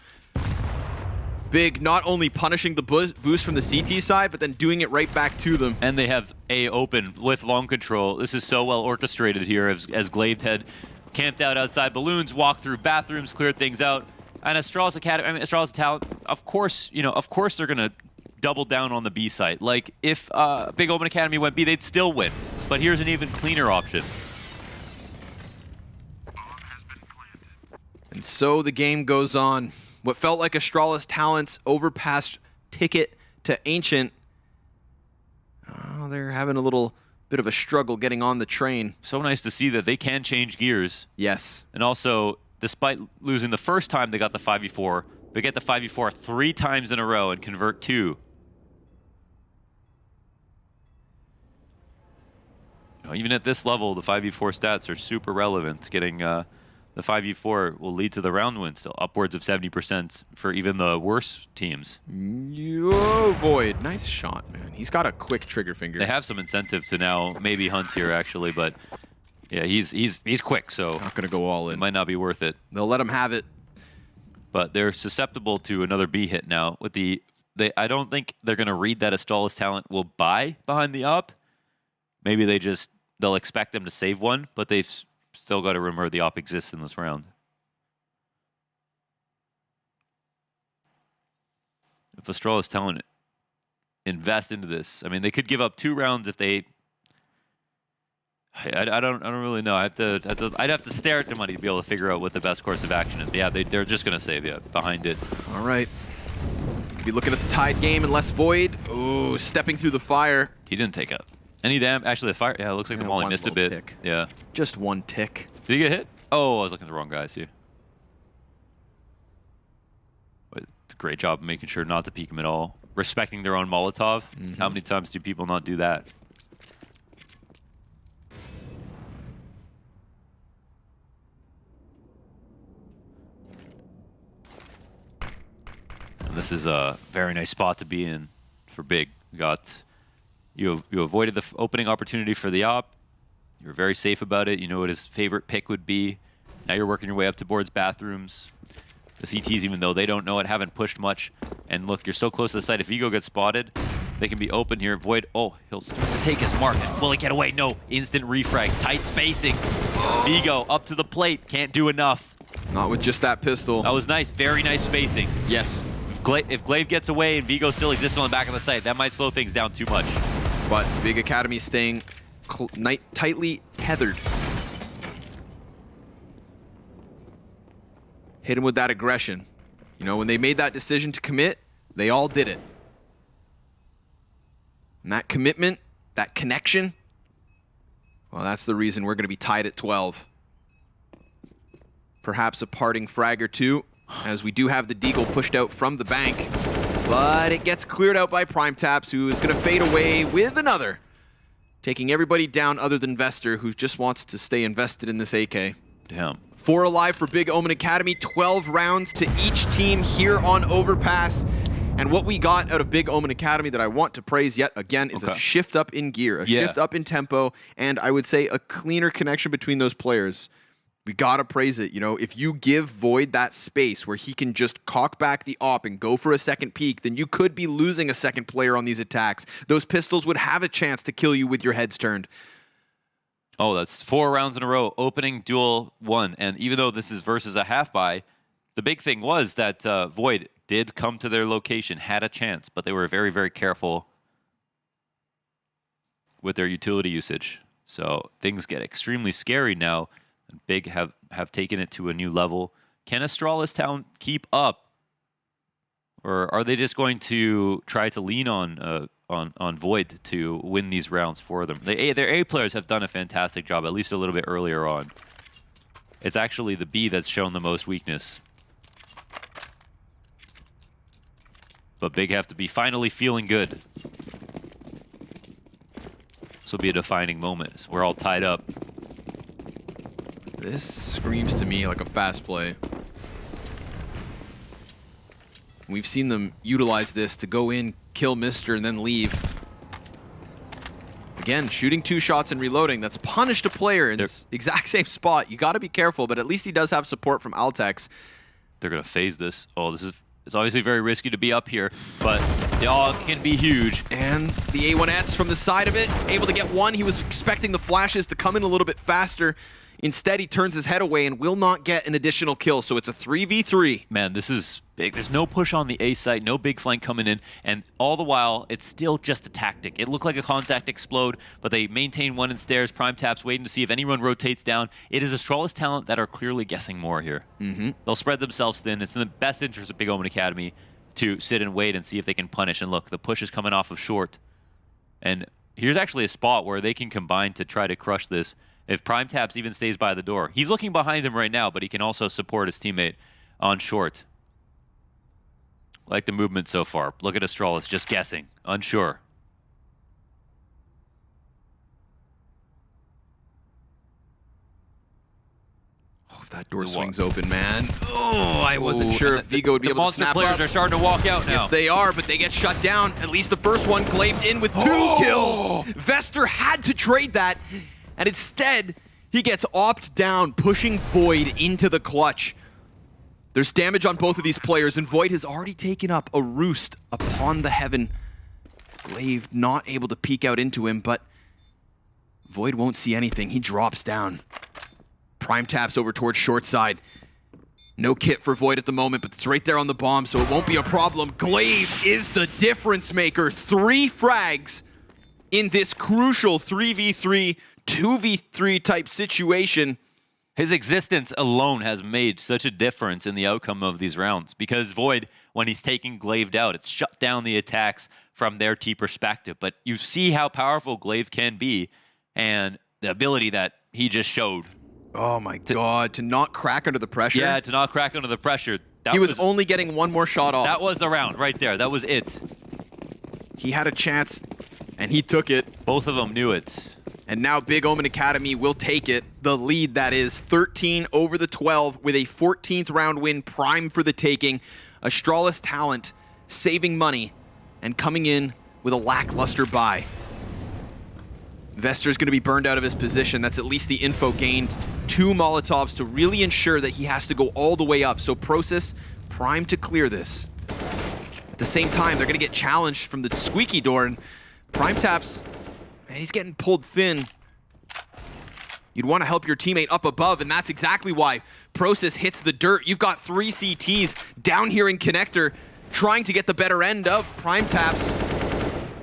Big, not only punishing the boost from the CT side, but then doing it right back to them. And they have A open with long control. This is so well orchestrated here as Glaive had camped out outside balloons, walked through bathrooms, cleared things out. And Astralis Academy, Astralis Talent, of course they're going to double down on the B site. Like, if Big Omen Academy went B, they'd still win. But here's an even cleaner option. And so the game goes on. What felt like Astralis Talent's overpassed ticket to Ancient. Oh, they're having a little bit of a struggle getting on the train. So nice to see that they can change gears. Yes. And also, despite losing the first time they got the 5v4, they get the 5v4 3 times in a row and convert 2. Even at this level, the 5v4 stats are super relevant. Getting the 5v4 will lead to the round win, still upwards of 70% for even the worst teams. Yo, Void. Nice shot, man. He's got a quick trigger finger. They have some incentive to now maybe hunt here, actually, but yeah, he's quick, so not going to go all in. It might not be worth it. They'll let him have it. But they're susceptible to another B hit now. With I don't think they're going to read that Astralis Talent will buy behind the op. Maybe they'll expect them to save one, but they've still got to remember the op exists in this round. If Astralis Talent invest into this, I mean, they could give up 2 rounds if they. I don't really know. I'd have to stare at the money to be able to figure out what the best course of action is. But yeah, they're just gonna save behind it. All right. Could be looking at the tied game unless Void. Oh, stepping through the fire. He didn't take out any damage. Actually, the fire. Yeah, it looks like the molly missed a bit. Tick. Yeah. Just 1 tick. Did he get hit? Oh, I was looking at the wrong guy. See. But great job of making sure not to peek him at all. Respecting their own Molotov. Mm-hmm. How many times do people not do that? And this is a very nice spot to be in for Big. You avoided the opening opportunity for the op. You're very safe about it. You know what his favorite pick would be. Now you're working your way up to boards, bathrooms. The CTs, even though they don't know it, haven't pushed much. And look, you're so close to the site. If Vigo gets spotted, they can be open here. Void, oh, he'll take his mark. Will he get away? No, instant refrag, tight spacing. Vigo up to the plate, can't do enough. Not with just that pistol. That was nice, very nice spacing. Yes. If Glaive gets away and Vigo still exists on the back of the site, that might slow things down too much. But Big Academy staying tightly tethered. Hit him with that aggression. You know, when they made that decision to commit, they all did it. And that commitment, that connection, Well, that's the reason we're going to be tied at 12. Perhaps a parting frag or two, as we do have the Deagle pushed out from the bank. But it gets cleared out by PrimeTaps, who is going to fade away with another. Taking everybody down other than Vester, who just wants to stay invested in this AK. Damn. 4 alive for Big Omen Academy, 12 rounds to each team here on Overpass. And what we got out of Big Omen Academy that I want to praise yet again is a shift up in gear, a shift up in tempo, and I would say a cleaner connection between those players. We gotta praise it. You know, if you give Void that space where he can just cock back the op and go for a second peek, then you could be losing a second player on these attacks. Those pistols would have a chance to kill you with your heads turned. Oh, that's 4 rounds in a row. Opening duel 1. And even though this is versus a half buy, the big thing was that Void did come to their location, had a chance, but they were very, very careful with their utility usage. So things get extremely scary now. Big have taken it to a new level. Can Astralis Town keep up? Or are they just going to try to lean on Void to win these rounds for them? Their A players have done a fantastic job, at least a little bit earlier on. It's actually the B that's shown the most weakness. But Big have to be finally feeling good. This will be a defining moment. We're all tied up. This screams to me like a fast play. We've seen them utilize this to go in, kill Mister, and then leave. Again, shooting 2 shots and reloading. That's punished a player in this exact same spot. You got to be careful, but at least he does have support from Altex. They're going to phase this. Oh, it's obviously very risky to be up here, but they all can be huge. And the A1S from the side of it, able to get one. He was expecting the flashes to come in a little bit faster. Instead, he turns his head away and will not get an additional kill, so it's a 3v3. Man, this is big. There's no push on the A site, no big flank coming in, and all the while, it's still just a tactic. It looked like a contact explode, but they maintain one in stairs. PrimeTaps waiting to see if anyone rotates down. It is Astralis talent that are clearly guessing more here. They'll spread themselves thin. It's in the best interest of Big Omen Academy to sit and wait and see if they can punish. And look, the push is coming off of short. And here's actually a spot where they can combine to try to crush this. If PrimeTaps even stays by the door. He's looking behind him right now, but he can also support his teammate on short. Like the movement so far. Look at Astralis just guessing, unsure. Oh, if that door swings open, man. Oh, I wasn't sure if Vigo would be able to snap up. The monster players are starting to walk out now. Yes, they are, but they get shut down. At least the first one glaived in with 2 kills. Vester had to trade that. And instead, he gets opt down, pushing Void into the clutch. There's damage on both of these players, and Void has already taken up a roost upon the heaven. Glaive not able to peek out into him, but Void won't see anything. He drops down. PrimeTaps over towards short side. No kit for Void at the moment, but it's right there on the bomb, so it won't be a problem. Glaive is the difference maker. 3 frags in this crucial 3v3 2v3 type situation. His existence alone has made such a difference in the outcome of these rounds because Void, when he's taking Glaive out, it's shut down the attacks from their T perspective. But you see how powerful Glaive can be and the ability that he just showed. Oh my god, to not crack under the pressure. Yeah, to not crack under the pressure. He was only getting 1 more shot off. That was the round right there. That was it. He had a chance and he took it. Both of them knew it. And now Big Omen Academy will take it. The lead, that is 13 over the 12 with a 14th round win, prime for the taking. Astralis talent saving money and coming in with a lackluster buy. Vester's going to be burned out of his position. That's at least the info gained. 2 Molotovs to really ensure that he has to go all the way up. So Process, prime to clear this. At the same time, they're going to get challenged from the squeaky door. And PrimeTaps, man, he's getting pulled thin. You'd want to help your teammate up above, and that's exactly why Process hits the dirt. You've got 3 CTs down here in Connector trying to get the better end of PrimeTaps.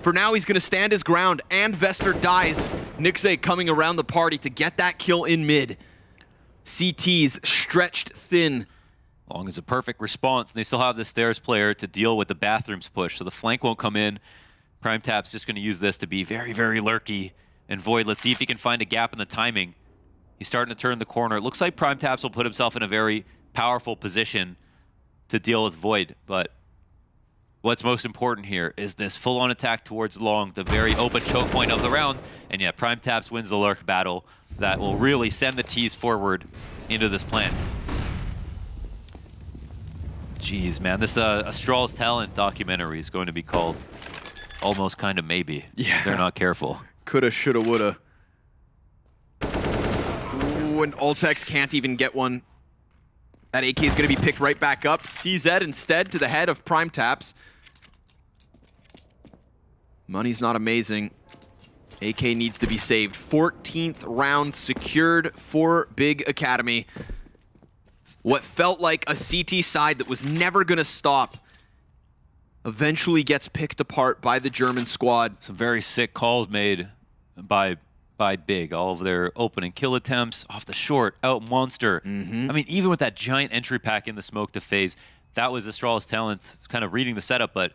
For now, he's going to stand his ground, and Vester dies. Nixay coming around the party to get that kill in mid. CTs stretched thin. Long as a perfect response, and they still have the stairs player to deal with the bathrooms push, so the flank won't come in. PrimeTap's just going to use this to be very, very lurky And Void, let's see if he can find a gap in the timing. He's starting to turn the corner. It looks like PrimeTaps will put himself in a very powerful position to deal with Void, but what's most important here is this full-on attack towards long, the very open choke point of the round. And yeah, PrimeTaps wins the lurk battle. That will really send the T's forward into this plant. Jeez, man, this Astralis Talent documentary is going to be called Almost Kinda Maybe. Yeah. They're not careful. Coulda, shoulda, woulda. Ooh, and Ultex can't even get one. That AK is going to be picked right back up. CZ instead to the head of PrimeTaps. Money's not amazing. AK needs to be saved. 14th round secured for Big Academy. What felt like a CT side that was never going to stop eventually gets picked apart by the German squad. Some very sick calls made by Big. All of their opening kill attempts off the short, out monster. I mean, even with that giant entry pack in the smoke to phase, that was Astralis Talent kind of reading the setup, but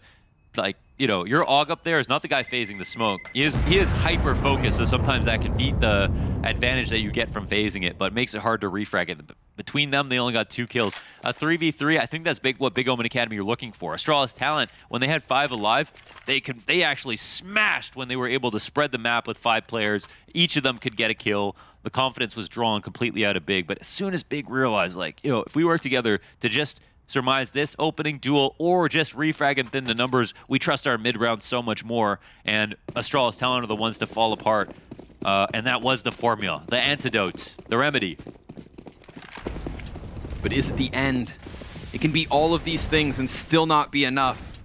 like, you know, your AUG up there is not the guy phasing the smoke. He is hyper focused, so sometimes that can beat the advantage that you get from phasing it, but it makes it hard to refrag it. Between them, they only got 2 kills. A 3v3, I think that's what Big Omen Academy are looking for. Astralis Talent, when they had 5 alive, they actually smashed when they were able to spread the map with 5 players. Each of them could get a kill. The confidence was drawn completely out of Big, but as soon as Big realized, like, you know, if we work together to just surmise this opening duel or just refrag and thin the numbers, we trust our mid-round so much more, and Astralis Talent are the ones to fall apart. And that was the formula, the antidote, the remedy. But is it the end? It can be all of these things and still not be enough.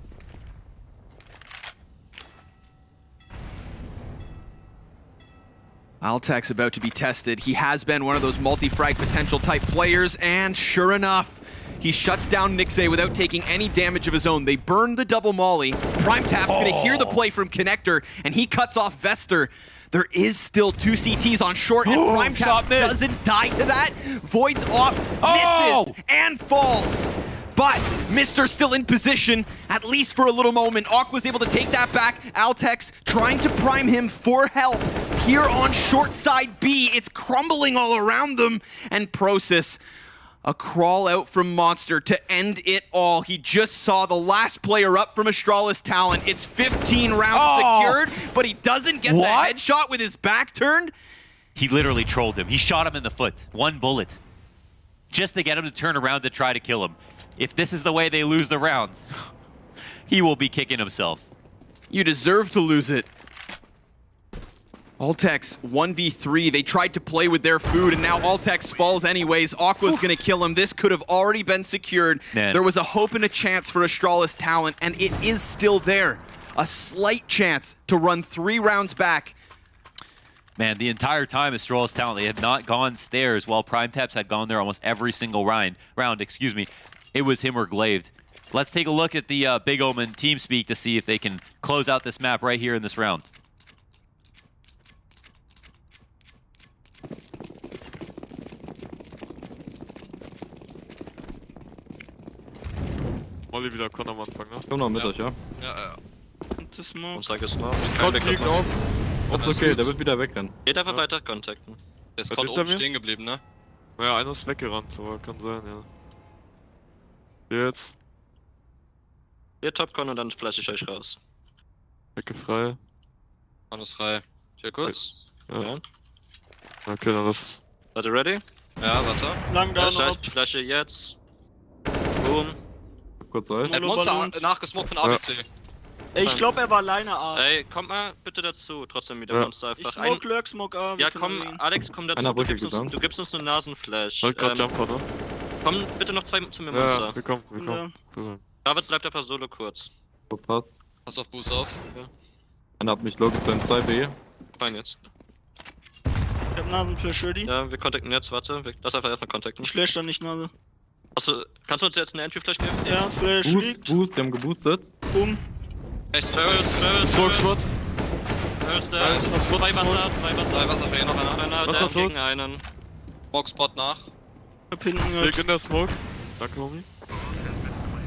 Altek's about to be tested. He has been one of those multi-frag potential type players, and sure enough, he shuts down Nixay without taking any damage of his own. They burn the double molly. PrimeTap's gonna hear the play from Connector, and he cuts off Vester. There is still 2 CTs on short, and PrimeTap doesn't die to that. Void's off, misses, and falls. But Mister's still in position, at least for a little moment. Awk was able to take that back. Altex trying to prime him for help. Here on short side B, it's crumbling all around them. And Prosis, a crawl out from Monster to end it all. He just saw the last player up from Astralis Talent. It's 15 rounds secured, but he doesn't get the headshot with his back turned. He literally trolled him. He shot him in the foot. 1 bullet. Just to get him to turn around to try to kill him. If this is the way they lose the rounds, he will be kicking himself. You deserve to lose it. Ultex 1v3, they tried to play with their food, and now Ultex falls anyways. Aqua's gonna kill him. This could have already been secured. Man. There was a hope and a chance for Astralis Talent, and it is still there. A slight chance to run 3 rounds back. Man, the entire time Astralis Talent, they had not gone stairs while PrimeTaps had gone there almost every single round. It was him or Glaved. Let's take a look at the Big Omen TeamSpeak to see if they can close out this map right here in this round. Molly wieder Con am Anfang, ne? Komm noch mit euch, ja? Ja. To smoke. Und sag gesmoked. Con fliegt auf. Das ist okay, der wird wieder wegrennen. Geht einfach weiter contacten. Der ist Was gerade hinter oben mir? stehen geblieben, ne? Naja, einer ist weggerannt, aber kann sein, ja. Jetzt. Ihr Topcon und dann flash ich euch raus. Ecke frei. Alles frei. Hier kurz. Ja. Okay, dann ist. Seid ihr ready? Ja, warte. Lang da noch. Ich flashe jetzt. Boom. Kurz rein. Der Monster nachgesmoked von ABC. Ich glaube, er war alleine A. Ey, kommt mal bitte dazu. Trotzdem wieder Ja. Monster Ich einfach smoke Lurk, smoke A. Ja, komm, Alex, komm dazu. Einer Du Brücke gibst, gesandt. du gibst uns einen Nasenflash. Halt grad Jumper, ne? Komm bitte noch 2 zu mir, Ja, Monster. wir kommen. David bleibt einfach solo kurz. So, passt. Pass auf Boost auf. Einer hat mich Logis beim 2B. Fein jetzt. Ich hab Nasenflash ready. Ja, wir contacten jetzt, warte. Lass einfach erstmal contacten. Ich flash da nicht Nase. Achso, kannst du uns jetzt eine Entry-Flash geben? Ja, Flash liegt. Boost, die haben geboostet. Boom. Rechts Smoke-Spot. Zwei Wasser, 2 Wasser. 2 Wasser, hier noch einer. Einer Wasser da gegen tot. einen. Smoke-Spot nach. Ich hab hinten Leg gehört. in der Smoke. Danke, Homie.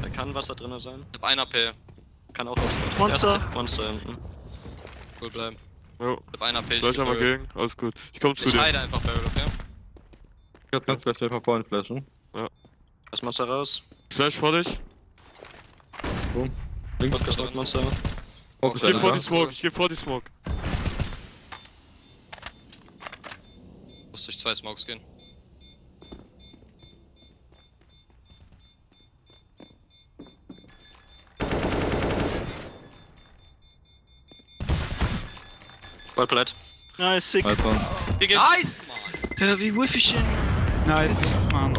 Da kann Wasser drin sein. Ich hab 1 AP. Kann auch was. Monster. Monster hinten. Cool bleiben. Jo. Mit einer AP. Flash einmal gegen. Alles gut. Ich komm zu Ich dir. heide einfach Barrel, okay? Jetzt kannst du vielleicht mal vorhin flashen. Das Monster raus. Flash vor dich. Boom. Links Was das ist Monster. Ich geh vor die Smoke. Ich geh vor die Smoke. Muss durch 2 Smokes gehen. Wallplat. Nice, sick. Nice one. Nice, Mann! Ja, wie Whiffischen. Nice, man.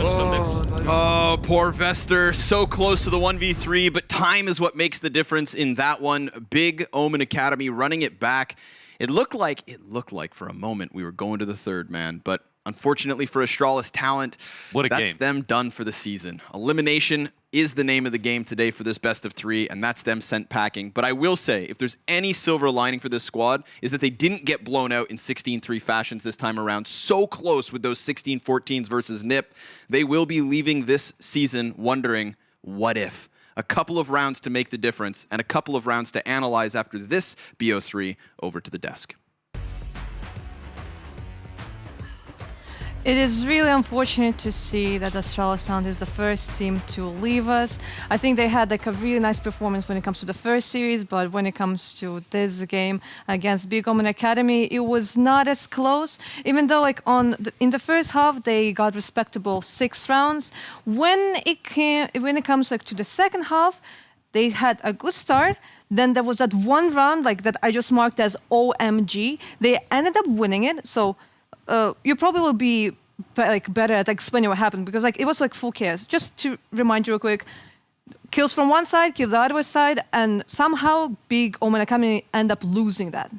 Oh, poor Vester. So close to the 1v3, but time is what makes the difference in that one. Big Omen Academy running it back. It looked like for a moment we were going to the third, man, but unfortunately for Astralis talent, What a that's game. them done for the season. Elimination is the name of the game today for this best of 3, and that's them sent packing. But I will say, if there's any silver lining for this squad, is that they didn't get blown out in 16-3 fashions this time around. So close with those 16-14s versus NIP. They will be leaving this season wondering, what if? A couple of rounds to make the difference, and a couple of rounds to analyze after this BO3 over to the desk. It is really unfortunate to see that Astralis Talent is the first team to leave us. I think they had like a really nice performance when it comes to the first series, but when it comes to this game against Big Omen Academy, it was not as close. Even though like in the first half they got respectable 6 rounds, when it comes like to the second half, they had a good start. Then there was that one round like that I just marked as OMG. They ended up winning it, so. You probably will be better at explaining what happened because like it was like full chaos. Just to remind you real quick, kills from one side, kills the other side, and somehow Big Omen Academy end up losing that.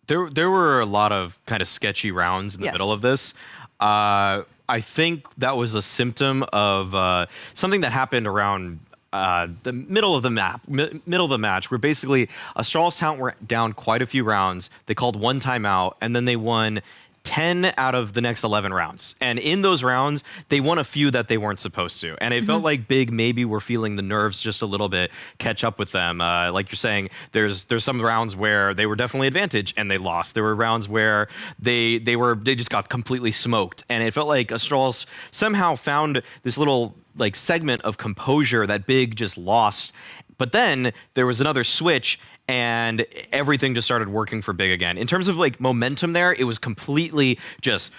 There were a lot of kind of sketchy rounds in the middle of this. I think that was a symptom of something that happened around the middle of the match, where basically Astralis Talent were down quite a few rounds. They called one timeout, and then they won 10 out of the next 11 rounds. And in those rounds, they won a few that they weren't supposed to. And it felt like Big maybe were feeling the nerves just a little bit catch up with them. Like you're saying, there's some rounds where they were definitely advantaged and they lost. There were rounds where they just got completely smoked. And it felt like Astralis somehow found this little like segment of composure that Big just lost. But then there was another switch and everything just started working for Big again. In terms of like momentum there, it was completely just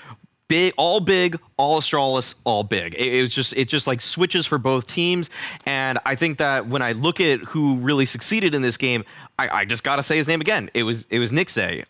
Big, all Astralis, all Big. It just like switches for both teams. And I think that when I look at who really succeeded in this game, I just gotta say his name again. It was Nixay.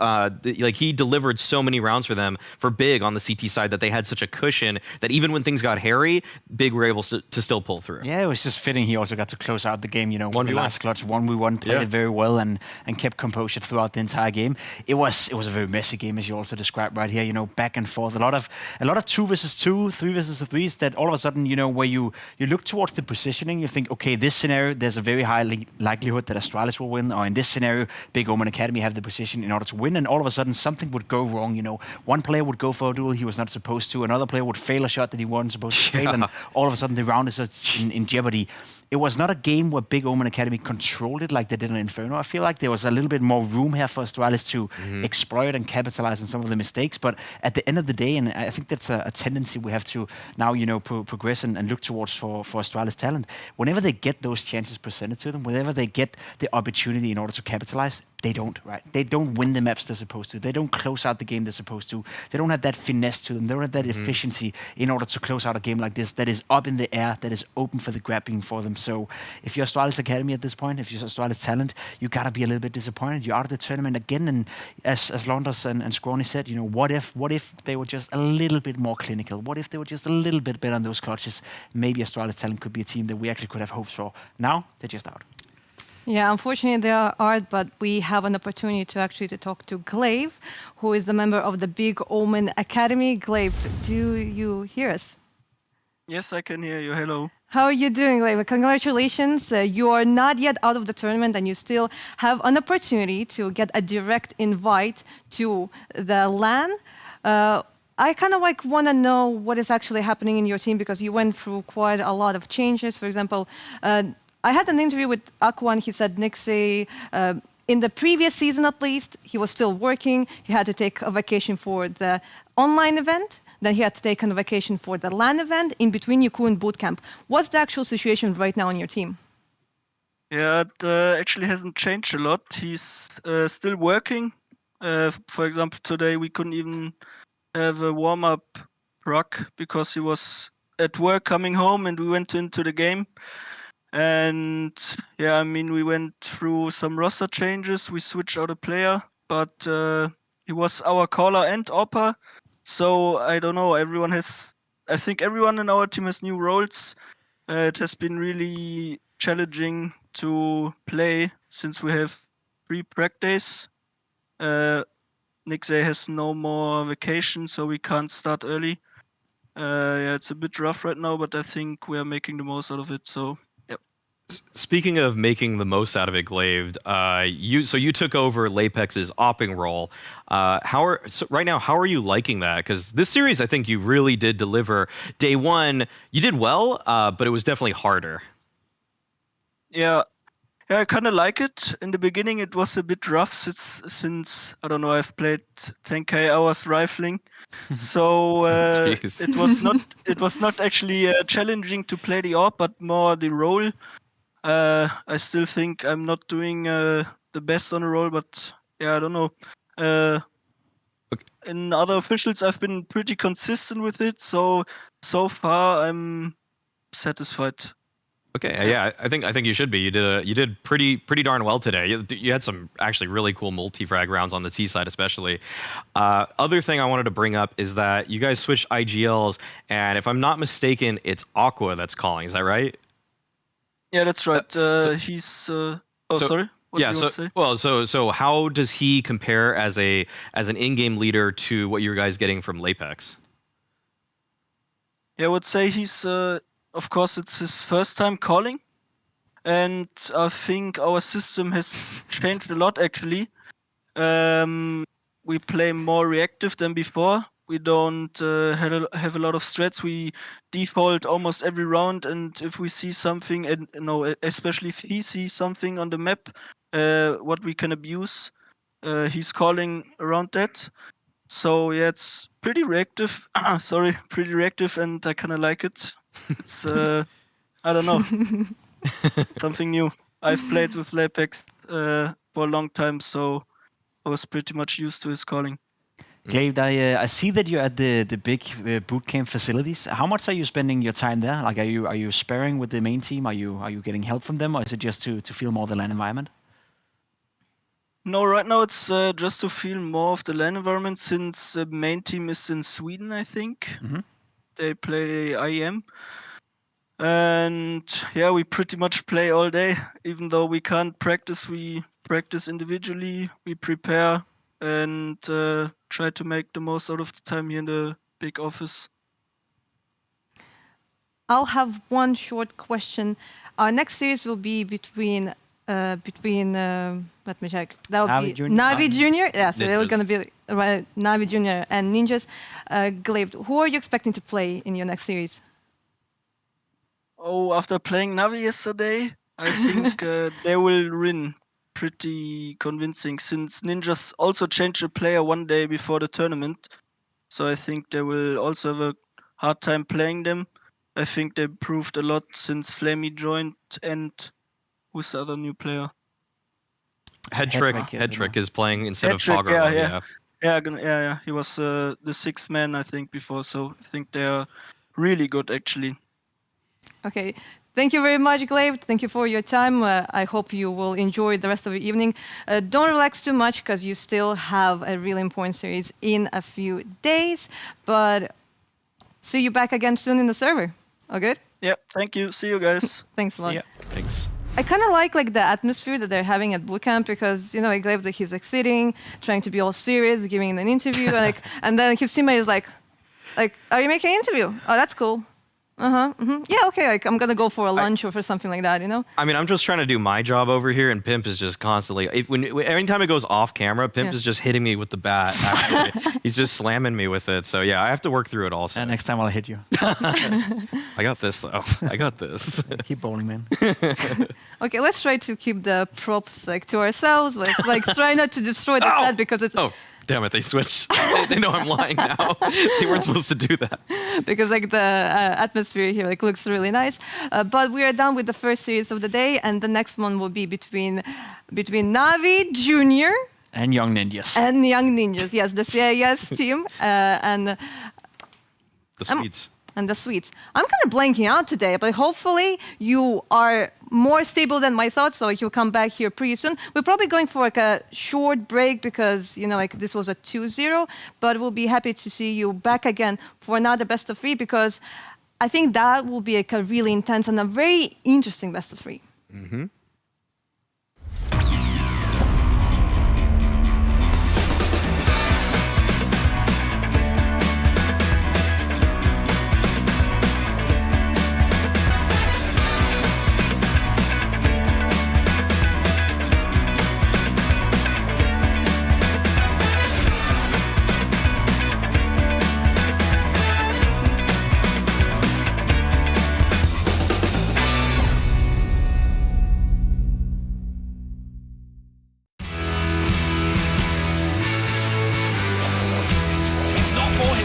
Like he delivered so many rounds for them for Big on the CT side that they had such a cushion that even when things got hairy, Big were able to still pull through. Yeah, it was just fitting. He also got to close out the game. You know, 1v1. the last clutch 1v1 played it very well and kept composure throughout the entire game. It was a very messy game, as you also described right here. You know, back and forth, a lot of 2 versus 2, 3 versus 3s. That all of a sudden, you know, where you look towards the positioning, you think, okay, this scenario, there's a very high likelihood that Astralis will win, or in this scenario, Big Omen Academy have the position in order to win, and all of a sudden something would go wrong. You know, one player would go for a duel he was not supposed to, another player would fail a shot that he wasn't supposed to fail, and all of a sudden the round is in jeopardy. It was not a game where Big Omen Academy controlled it like they did in Inferno. I feel like there was a little bit more room here for Astralis to exploit and capitalize on some of the mistakes. But at the end of the day, and I think that's a tendency we have to now, you know, progress and look towards for Astralis talent. Whenever they get those chances presented to them, whenever they get the opportunity in order to capitalize, they don't, right? They don't win the maps they're supposed to. They don't close out the game they're supposed to. They don't have that finesse to them. They don't have that efficiency in order to close out a game like this that is up in the air, that is open for the grabbing for them. So if you're Astralis Academy at this point, if you're Astralis talent, you gotta be a little bit disappointed. You're out of the tournament again, and as Londers and Scrawny said, you know, what if they were just a little bit more clinical? What if they were just a little bit better on those clutches? Maybe Astralis talent could be a team that we actually could have hopes for. Now they're just out. Yeah, unfortunately they are, but we have an opportunity to talk to Glaive, who is the member of the Big Omen Academy. Glaive, do you hear us? Yes, I can hear you. Hello. How are you doing, Glaive? Congratulations. You are not yet out of the tournament and you still have an opportunity to get a direct invite to the LAN. I kind of like want to know what is actually happening in your team because you went through quite a lot of changes. For example, I had an interview with Aqua and he said Nixay in the previous season, at least, he was still working. He had to take a vacation for the online event. Then he had to take a vacation for the LAN event. In between, you couldn't bootcamp. What's the actual situation right now on your team? Yeah, it actually hasn't changed a lot. He's still working. For example, today we couldn't even have a warm-up ruck because he was at work coming home and we went into the game. And yeah, I mean, we went through some roster changes. We switched out a player, but he was our caller and AWPer. So I don't know. I think everyone in our team has new roles. It has been really challenging to play since we have 3 prac days. Nixay has no more vacation, so we can't start early. Yeah, it's a bit rough right now, but I think we are making the most out of it. So, yeah. Speaking of making the most out of it, Glaved, you took over Lapex's opping role. Right now, how are you liking that? Because this series, I think you really did deliver. Day one, you did well, but it was definitely harder. Yeah, I kind of like it. In the beginning, it was a bit rough since I don't know. I've played 10k hours rifling, so it was not actually challenging to play the AWP, but more the role. I still think I'm not doing the best on the role, but yeah, I don't know. In other officials, I've been pretty consistent with it, so far I'm satisfied. Okay, yeah, I think you should be. You did pretty darn well today. You had some actually really cool multi-frag rounds on the T side, especially. Other thing I wanted to bring up is that you guys switched IGLs, and if I'm not mistaken, it's Aqua that's calling. Is that right? Yeah, that's right. He's. Sorry. What do you want to say? Well, so how does he compare as an in-game leader to what you guys getting from Lapex? Yeah, I would say he's. Of course, it's his first time calling, and I think our system has changed a lot. Actually, we play more reactive than before. We don't have a lot of strats. We default almost every round, and if we see something, and especially if he sees something on the map, what we can abuse, he's calling around that. So yeah, it's pretty reactive. Pretty reactive, and I kind of like it. It's I don't know, something new. I've played with Lapex for a long time, so I was pretty much used to his calling. Glaved, I see that you're at the big bootcamp facilities. How much are you spending your time there? Like, are you sparring with the main team? Are you getting help from them, or is it just to feel more the LAN environment? No, right now it's just to feel more of the LAN environment since the main team is in Sweden, I think. Mm-hmm. They play IEM. And yeah, we pretty much play all day. Even though we can't practice, we practice individually, we prepare, and try to make the most out of the time here in the big office. I'll have one short question. Our next series will be between let me check. That will be NAVI Junior. Yes, they're going to be NAVI Junior and Ninjas. Glaved, who are you expecting to play in your next series? Oh, after playing NAVI yesterday, I think they will win pretty convincing since Ninjas also changed a player one day before the tournament. So I think they will also have a hard time playing them. I think they improved a lot since Flamey joined, and who's the other new player? Headtrick is playing instead of Headtrick, Pogger. Yeah. He was the 6th man, I think, before. So I think they are really good, actually. Okay. Thank you very much, Glaved. Thank you for your time. I hope you will enjoy the rest of your evening. Don't relax too much because you still have a really important series in a few days. But see you back again soon in the server. All good? Yeah, thank you. See you guys. Thanks a lot. Yeah. Thanks. I kind of like the atmosphere that they're having at bootcamp because, Glaved, he's like sitting, trying to be all serious, giving an interview, and then his teammate is like, are you making an interview? Oh, that's cool. Yeah, okay, like I'm gonna go for a lunch or for something like that, you know? I mean, I'm just trying to do my job over here, and Pimp is just constantly. Every time it goes off camera, Pimp is just hitting me with the bat. Actually. He's just slamming me with it. So yeah, I have to work through it also. And next time I'll hit you. I got this though. I got this. Keep bowling, man. Okay, let's try to keep the props like to ourselves. Let's like try not to destroy the set because it's. Oh, damn it! They switched. They know I'm lying now. They weren't supposed to do that. Because like the atmosphere here like looks really nice. But we are done with the first series of the day, and the next one will be between NAVI Junior and Young Ninjas. And Young Ninjas, yes, the CIS team and the Swedes. And the Swedes. I'm kind of blanking out today, but hopefully you are more stable than my thoughts, so you'll come back here pretty soon. We're probably going for like a short break because, you know, like this was a 2-0, but we'll be happy to see you back again for another best of 3 because I think that will be like a really intense and a very interesting best of 3. Mm-hmm.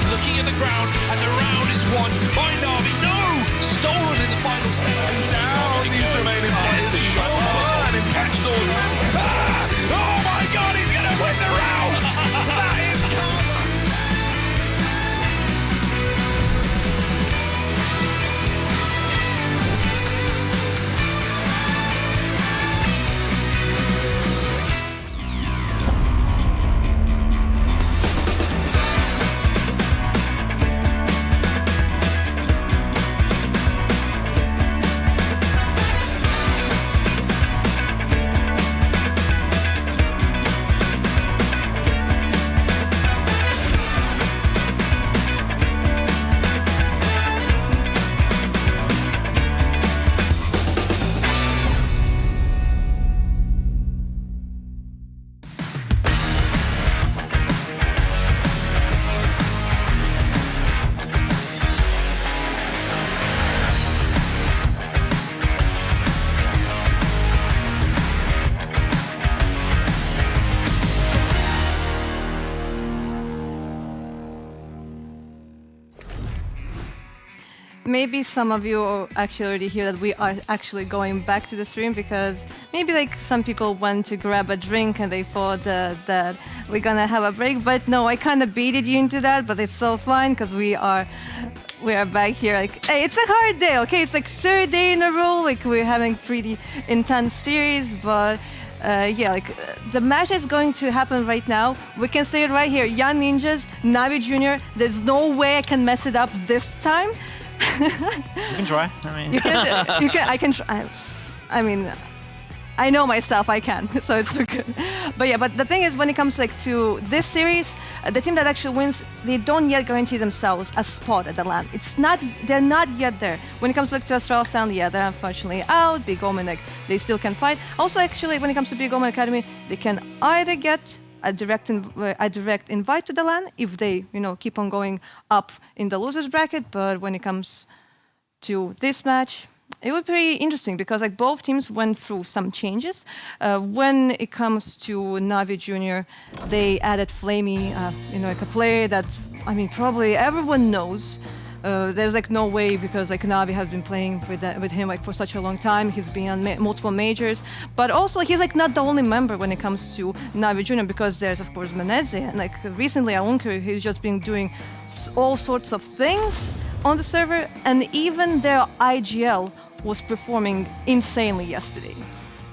Looking at the ground, and the round is won by NAVI. No! Stolen in the final seconds. Down these remaining players. And in cancelled. Oh my god, he's going to win the round! That is Maybe some of you actually already hear that we are actually going back to the stream because maybe like some people went to grab a drink and they thought that we're gonna have a break. But no, I kind of baited you into that, but it's so fine because we are back here. Like, hey, it's a hard day, okay? It's like third day in a row. Like we're having pretty intense series, but yeah, like the match is going to happen right now. We can say it right here: Young Ninjas, NAVI Junior. There's no way I can mess it up this time. You can try. I mean, you can. I can try. I mean, I know myself. I can. So it's good. But yeah. But the thing is, when it comes like to this series, the team that actually wins, they don't yet guarantee themselves a spot at the LAN. It's not. They're not yet there. When it comes like to Astralis, yeah, they're unfortunately out. Big Omen, like they still can fight. Also, actually, when it comes to Big Omen Academy, they can either get a direct invite to the LAN if they, you know, keep on going up in the losers bracket. But when it comes to this match, it would be pretty interesting because like both teams went through some changes. When it comes to NAVI Junior, they added Flamey, you know, like a player that I mean probably everyone knows. There's like no way because like NAVI has been playing with him like for such a long time. He's been on multiple majors, but also he's like not the only member when it comes to NAVI Junior because there's of course Menezes and like recently Aunker, he's just been doing all sorts of things on the server, and even their IGL was performing insanely yesterday.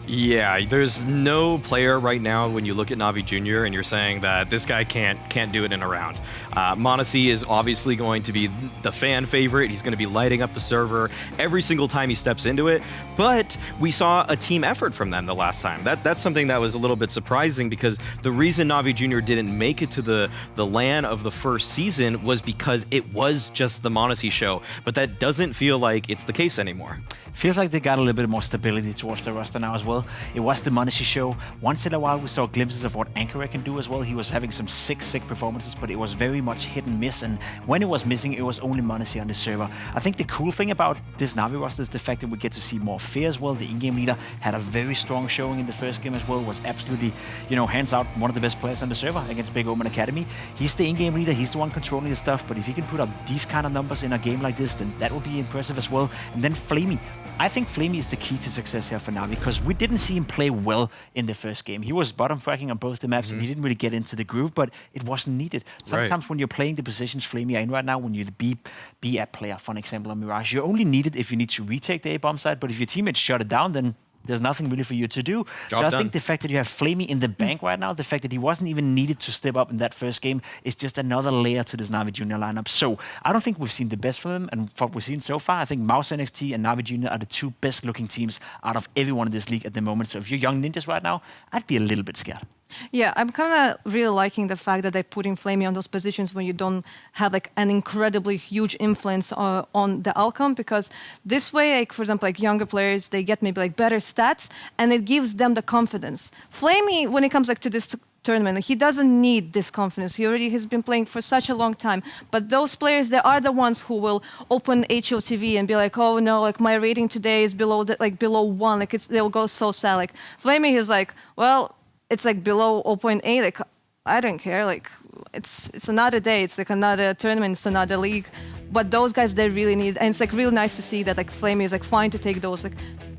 Yeah, there's no player right now when you look at Navi Jr. and you're saying that this guy can't do it in a round. m0NESY is obviously going to be the fan favorite. He's going to be lighting up the server every single time he steps into it. But we saw a team effort from them the last time. That's something that was a little bit surprising, because the reason Navi Jr. didn't make it to the LAN of the first season was because it was just the m0NESY show. But that doesn't feel like it's the case anymore. Feels like they got a little bit more stability towards the roster now as well. It was the m0NESY show. Once in a while we saw glimpses of what Ankara can do as well. He was having some sick performances, but it was very much hit and miss, and when it was missing, it was only m0NESY on the server. I think the cool thing about this Navi roster is the fact that we get to see more Fear as well. The in-game leader had a very strong showing in the first game as well, was absolutely, hands out one of the best players on the server against Big Omen Academy. He's the in-game leader, he's the one controlling the stuff, but if he can put up these kind of numbers in a game like this, then that will be impressive as well. And then Flamey. I think Flamey is the key to success here for Navi, because we didn't see him play well in the first game. He was bottom fracking on both the maps, and he didn't really get into the groove, but it wasn't needed. Sometimes when you're playing the positions Flamey are in right now, when you're the B-app player, for an example, on Mirage, you're only needed if you need to retake the A-bomb side, but if your teammates shut it down, then there's nothing really for you to do. So I think the fact that you have Flamey in the bank right now, the fact that he wasn't even needed to step up in that first game, is just another layer to this Navi Junior lineup. So I don't think we've seen the best from him, and what we've seen so far, I think Mouse NXT and Navi Junior are the two best looking teams out of everyone in this league at the moment. So if you're Young Ninjas right now, I'd be a little bit scared. Yeah, I'm kind of really liking the fact that they're putting Flamey on those positions when you don't have like an incredibly huge influence on the outcome, because this way, like for example, like younger players, they get maybe like better stats, and it gives them the confidence. Flamey, when it comes like to this tournament, he doesn't need this confidence. He already has been playing for such a long time. But those players, they are the ones who will open HOTV and be like, oh no, like my rating today is below below 1. Like they'll go so sad. Like Flamey is like, well, it's like below 0.8, like I don't care, like it's another day, it's like another tournament, it's another league. But those guys, they really need, and it's like really nice to see that like Flamey is like fine to take those like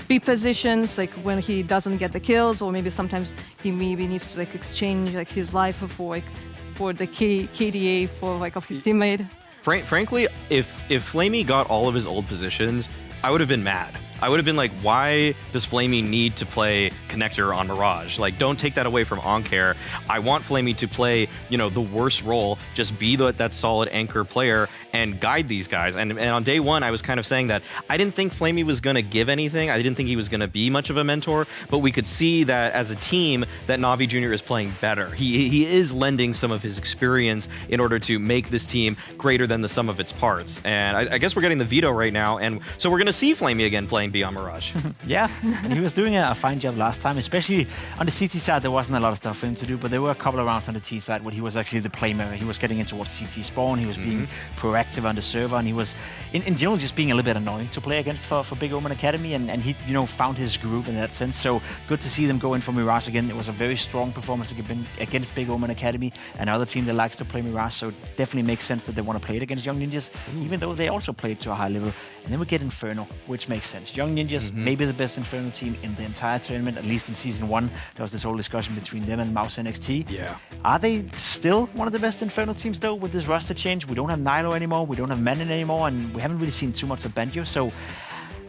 B positions, like when he doesn't get the kills, or maybe sometimes he maybe needs to like exchange like his life for the KDA for like of his teammate. Frankly, if Flamey got all of his old positions, I would have been mad. I would have been like, why does Flamey need to play connector on Mirage? Like, don't take that away from Oncare. I want Flamey to play, the worst role, just be that solid anchor player and guide these guys. And on day one, I was kind of saying that I didn't think Flamey was going to give anything. I didn't think he was going to be much of a mentor, but we could see that as a team that Navi Jr. is playing better. He is lending some of his experience in order to make this team greater than the sum of its parts. And I guess we're getting the veto right now, and so we're going to see Flamey again playing beyond Mirage. Yeah, and he was doing a fine job last time, especially on the CT side. There wasn't a lot of stuff for him to do, but there were a couple of rounds on the T side where he was actually the playmaker. He was getting in towards CT spawn, he was being proactive on the server, and he was in general just being a little bit annoying to play against for Big Omen Academy, and he found his groove in that sense. So good to see them go in for Mirage again. It was a very strong performance against Big Omen Academy, another team that likes to play Mirage, so it definitely makes sense that they want to play it against Young Ninjas, even though they also played to a high level. And then we get Inferno, which makes sense. Young Ninjas, maybe the best Inferno team in the entire tournament, at least in Season 1. There was this whole discussion between them and Mouse NXT. Yeah. Are they still one of the best Inferno teams, though, with this roster change? We don't have Nilo anymore, we don't have Manon anymore, and we haven't really seen too much of Banjo, so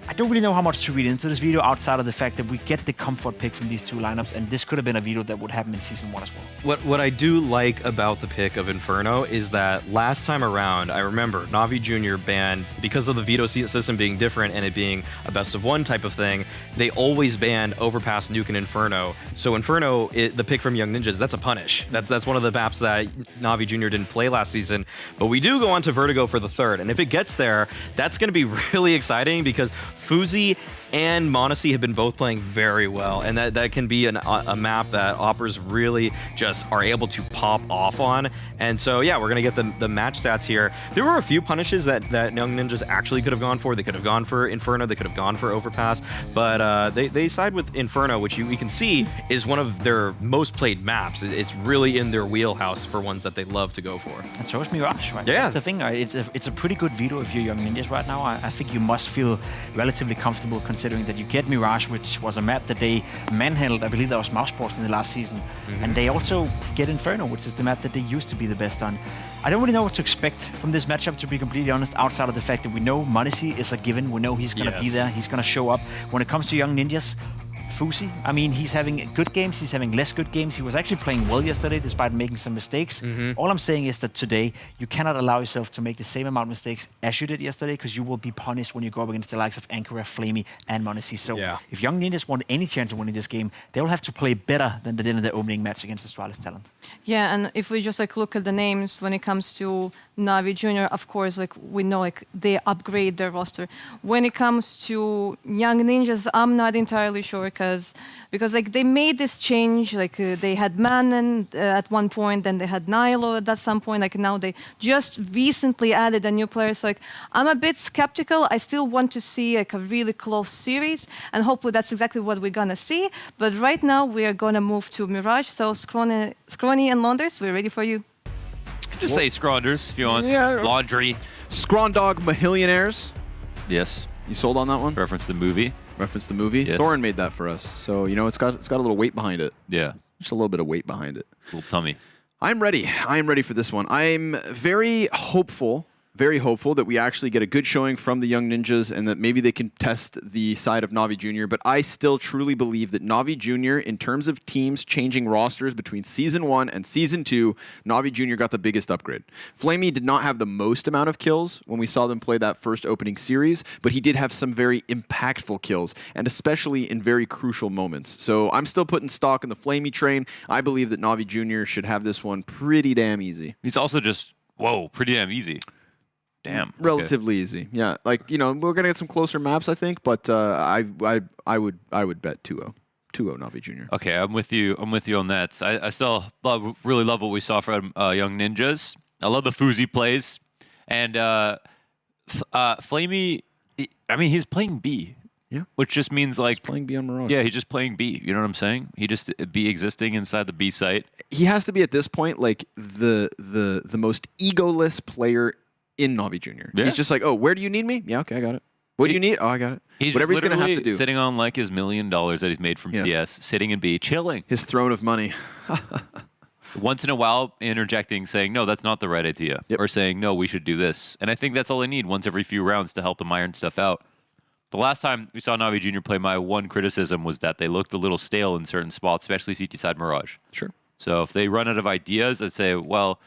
I don't really know how much to read into this video outside of the fact that we get the comfort pick from these two lineups, and this could have been a video that would happen in Season 1 as well. What I do like about the pick of Inferno is that last time around, I remember Navi Jr. banned, because of the veto system being different and it being a best of one type of thing, they always banned Overpass, Nuke, and Inferno. So Inferno, the pick from Young Ninjas, that's a punish. That's one of the maps that Navi Jr. didn't play last season. But we do go on to Vertigo for the third, and if it gets there, that's going to be really exciting, because Fuzi and m0NESY have been both playing very well, and that can be a map that Oppers really just are able to pop off on. And so yeah, we're gonna get the match stats here. There were a few punishes that Young Ninjas actually could have gone for. They could have gone for Inferno, they could have gone for Overpass, but they side with Inferno, which we can see is one of their most played maps. It's really in their wheelhouse for ones that they love to go for. And so is Mirage, right? Yeah. That's the thing. It's a pretty good veto if you're Young Ninjas right now. I think you must feel relatively comfortable considering that you get Mirage, which was a map that they manhandled. I believe that was Mousesports in the last season. And they also get Inferno, which is the map that they used to be the best on. I don't really know what to expect from this matchup, to be completely honest, outside of the fact that we know m0NESY is a given. We know he's going to be there. He's going to show up. When it comes to Young Ninjas, Fuzi. I mean, he's having good games, he's having less good games. He was actually playing well yesterday despite making some mistakes. All I'm saying is that today, you cannot allow yourself to make the same amount of mistakes as you did yesterday, because you will be punished when you go up against the likes of Ankara, Flamey, and Monacy. So if Young Ninjas want any chance of winning this game, they will have to play better than they did in the opening match against Astralis Talent. Yeah, and if we just like look at the names when it comes to Navi Junior, of course, like we know, like they upgrade their roster. When it comes to Young Ninjas, I'm not entirely sure because like they made this change. Like they had Manon at one point, then they had Nilo at some point. Like now they just recently added a new player. So like I'm a bit skeptical. I still want to see like a really close series, and hopefully that's exactly what we're gonna see. But right now we are gonna move to Mirage. So Scrawny and Launders, we're ready for you. Just say Scronders if you want. Yeah. Laundry. Scrondog Mahillionaires. Yes. You sold on that one? Reference the movie. Reference the movie? Yes. Thorin made that for us. So, you know, it's got a little weight behind it. Yeah. Just a little bit of weight behind it. Little tummy. I'm ready. I'm ready for this one. I'm very hopeful that we actually get a good showing from the Young Ninjas and that maybe they can test the side of Navi Junior. But I still truly believe that Navi Junior, in terms of teams changing rosters between Season 1 and Season 2, Navi Junior got the biggest upgrade. Flamey did not have the most amount of kills when we saw them play that first opening series, but he did have some very impactful kills, and especially in very crucial moments. So I'm still putting stock in the Flamey train. I believe that Navi Junior should have this one pretty damn easy. He's also just, pretty damn easy. Damn. Relatively easy. Yeah. Like, you know, we're going to get some closer maps, I think, but I would bet 2-0. 2-0 Navi Junior. Okay, I'm with you on that. I still really love what we saw from Young Ninjas. I love the Fuzi plays. And Flamey, I mean, he's playing B. Yeah. Which just means like... He's playing B on Mirage. Yeah, he's just playing B. You know what I'm saying? He just be existing inside the B site. He has to be, at this point, like the most egoless player in Navi Junior. Yeah. He's just like, oh, where do you need me? Yeah, okay, I got it. What do you need? Oh, I got it. He's whatever he's just going to have to do. Sitting on like his $1 million that he's made from CS, sitting in B, chilling. His throne of money. Once in a while, interjecting, saying, no, that's not the right idea. Or saying, no, we should do this. And I think that's all they need once every few rounds to help them iron stuff out. The last time we saw Navi Junior play, my one criticism was that they looked a little stale in certain spots, especially CT side Mirage. Sure. So if they run out of ideas, I'd say, well,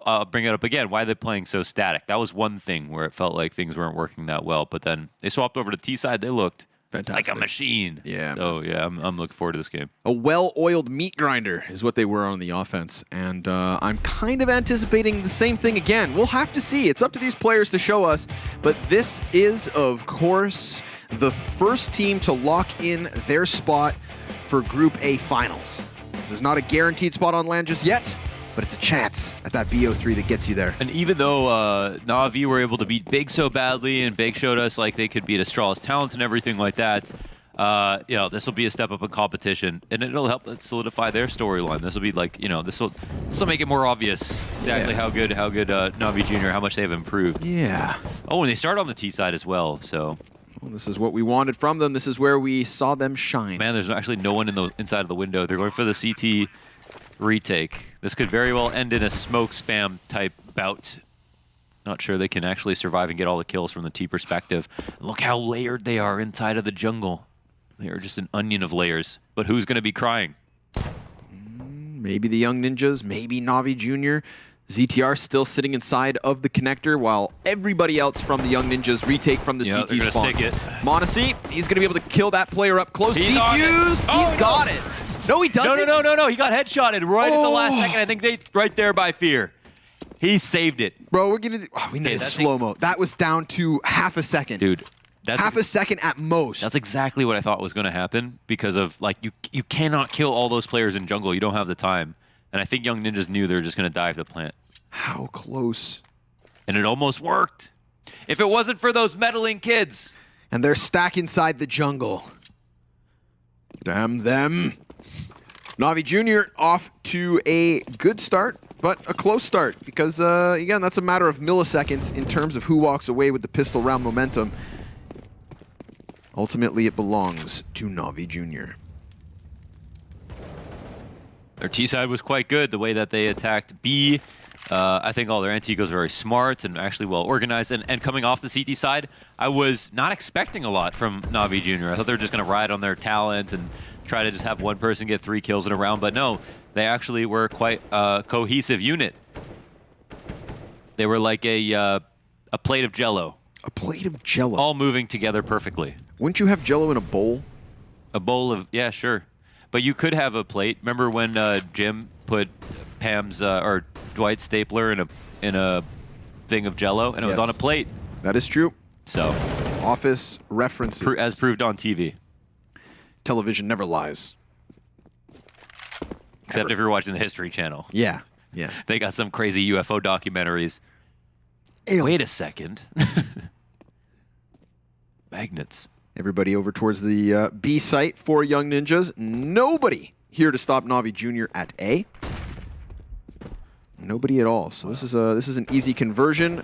I'll bring it up again. Why are they playing so static? That was one thing where it felt like things weren't working that well. But then they swapped over to T side. They looked fantastic, like a machine. Yeah. So yeah, I'm looking forward to this game. A well-oiled meat grinder is what they were on the offense, and I'm kind of anticipating the same thing again. We'll have to see. It's up to these players to show us. But this is, of course, the first team to lock in their spot for Group A Finals. This is not a guaranteed spot on land just yet, but it's a chance at that BO3 that gets you there. And even though Navi were able to beat Big so badly, and Big showed us like they could beat Astralis Talent and everything like that, you know, this will be a step up in competition, and it'll help solidify their storyline. This will be like, you know, this will make it more obvious exactly how good Navi Junior, how much they have improved. Yeah. Oh, and they start on the T side as well, so. Well, this is what we wanted from them. This is where we saw them shine. Man, there's actually no one in the inside of the window. They're going for the CT retake. This could very well end in a smoke spam type bout. Not sure they can actually survive and get all the kills from the T perspective. Look how layered they are inside of the jungle. They are just an onion of layers. But who's going to be crying? Maybe the Young Ninjas, maybe Navi Junior. ZTR still sitting inside of the connector while everybody else from the Young Ninjas retake from the CT spawn. Stick it. Monacy, he's going to be able to kill that player up close. He's Defuse, he's got it. No, he doesn't. No. He got headshotted right at the last second. I think they right there by Fear. He saved it. Bro, we need a slow-mo. That was down to half a second. Dude. That's half a second at most. That's exactly what I thought was going to happen because of, like, you cannot kill all those players in jungle. You don't have the time. And I think Young Ninjas knew they were just going to dive the plant. How close. And it almost worked. If it wasn't for those meddling kids. And they're stacked inside the jungle. Damn them. Navi Junior off to a good start, but a close start. Because, again, that's a matter of milliseconds in terms of who walks away with the pistol round momentum. Ultimately, it belongs to Navi Junior. Their T side was quite good, the way that they attacked B. I think all their anti-ecos are very smart and actually well organized. And coming off the CT side, I was not expecting a lot from NAVI Junior. I thought they were just going to ride on their talent and try to just have one person get 3 kills in a round. But no, they actually were quite a cohesive unit. They were like a plate of Jell-O. A plate of Jell-O. All moving together perfectly. Wouldn't you have Jell-O in a bowl? A bowl of, yeah, sure. But you could have a plate. Remember when Jim put Pam's or Dwight's stapler in a thing of Jell-O, and it was on a plate. That is true. So, Office references. As proved on TV. Television never lies. Except if you're watching the History Channel. Yeah, yeah. They got some crazy UFO documentaries. Aliens. Wait a second. Magnets. Everybody over towards the B site for Young Ninjas. Nobody here to stop NAVI Junior at A. Nobody at all. So this is an easy conversion.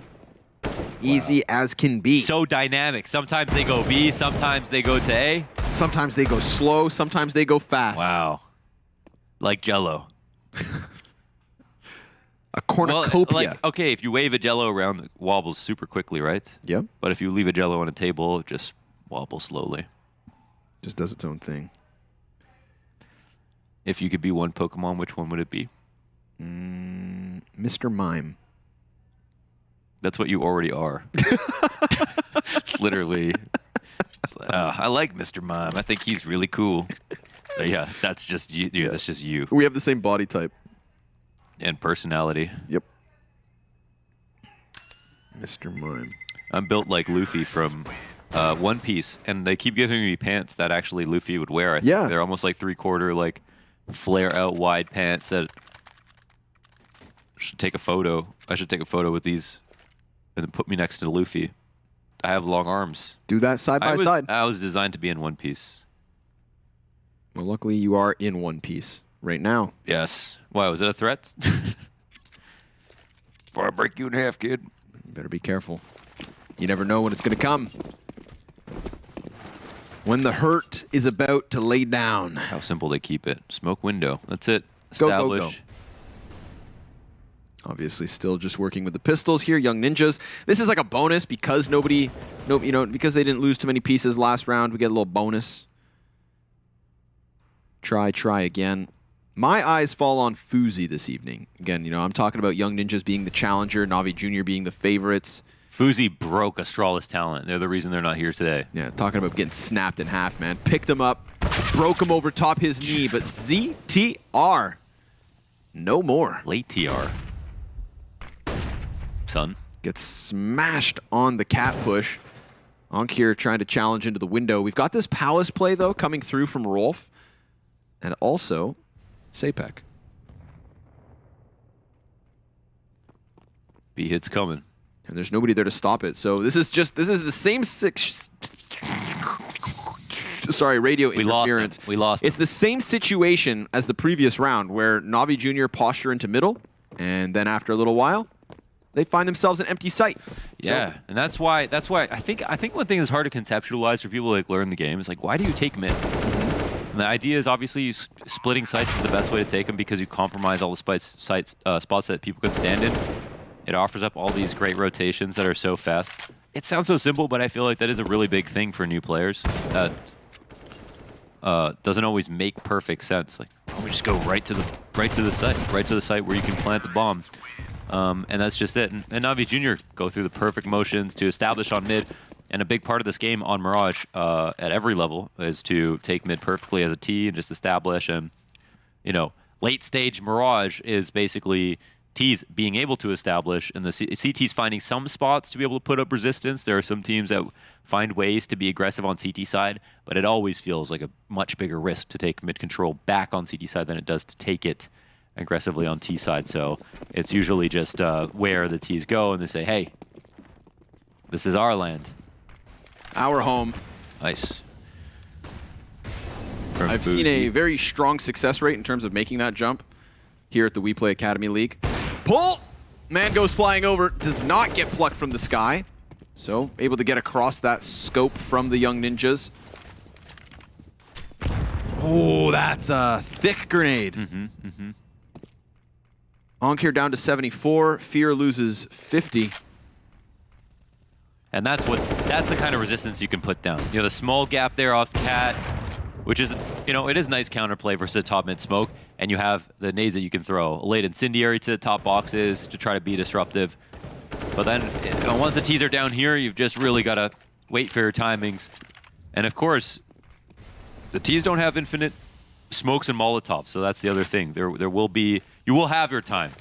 Easy as can be. So dynamic. Sometimes they go B, sometimes they go to A. Sometimes they go slow, sometimes they go fast. Wow. Like Jell-O. A cornucopia. Well, like, okay, if you wave a Jell-O around, it wobbles super quickly, right? Yep. But if you leave a Jell-O on a table, it just wobbles slowly. Just does its own thing. If you could be one Pokemon, which one would it be? Mr. Mime. That's what you already are. It's literally... It's like, I like Mr. Mime. I think he's really cool. So yeah, that's just you. Yeah, that's just you. We have the same body type. And personality. Yep. Mr. Mime. I'm built like Luffy from One Piece, and they keep giving me pants that actually Luffy would wear. I think they're almost like 3/4, like flare out wide pants that should take a photo. I should take a photo with these and then put me next to Luffy. I have long arms. Do that side by side. I was designed to be in One Piece. Well, luckily you are in One Piece right now. Yes. Why, was it a threat? Before I break you in half, kid. You better be careful. You never know when it's going to come. When the hurt is about to lay down. How simple they keep it. Smoke window. That's it. Go, Establish. go, go. Obviously, still just working with the pistols here, Young Ninjas. This is like a bonus because because they didn't lose too many pieces last round. We get a little bonus. Try again. My eyes fall on Fuzi this evening. Again, I'm talking about Young Ninjas being the challenger, NAVI Junior being the favorites. Fuzi broke Astralis talent. They're the reason they're not here today. Yeah, talking about getting snapped in half, man. Picked him up, broke him over top his knee, but ZTR, no more. Late TR. Son. Gets smashed on the cat push. Ankir trying to challenge into the window. We've got this Palace play, though, coming through from Rolf. And also, Sapek. B hit's coming. And there's nobody there to stop it. So this is the same radio interference. We lost. It's the same situation as the previous round where NAVI Junior posture into middle, and then after a little while, they find themselves an empty site. Yeah, so, and that's why I think one thing that's hard to conceptualize for people who learn the game is like, why do you take mid? And the idea is obviously splitting sites is the best way to take them because you compromise all the spots that people can stand in. It offers up all these great rotations that are so fast. It sounds so simple, but I feel like that is a really big thing for new players. That doesn't always make perfect sense. Like, we just go right to the site where you can plant the bomb. And that's just it. And NAVI Junior go through the perfect motions to establish on mid. And a big part of this game on Mirage at every level is to take mid perfectly as a T and just establish. And, late stage Mirage is basically T's being able to establish, and the CT's finding some spots to be able to put up resistance. There are some teams that find ways to be aggressive on CT side, but it always feels like a much bigger risk to take mid control back on CT side than it does to take it aggressively on T side. So it's usually just where the T's go, and they say, hey, this is our land. Our home. Nice. I've seen a very strong success rate in terms of making that jump here at the WePlay Academy League. Pull! Man goes flying over, does not get plucked from the sky. So, able to get across that scope from the Young Ninjas. Oh, that's a thick grenade. Onkir down to 74. Fear loses 50. And that's the kind of resistance you can put down. You know, the small gap there off Cat, which is, you know, it is nice counterplay versus a top mid smoke, and you have the nades that you can throw. A late incendiary to the top boxes to try to be disruptive. But then, you know, once the T's are down here, you've just really got to wait for your timings. And of course, the T's don't have infinite smokes and Molotovs, so that's the other thing. There will be, you will have your time.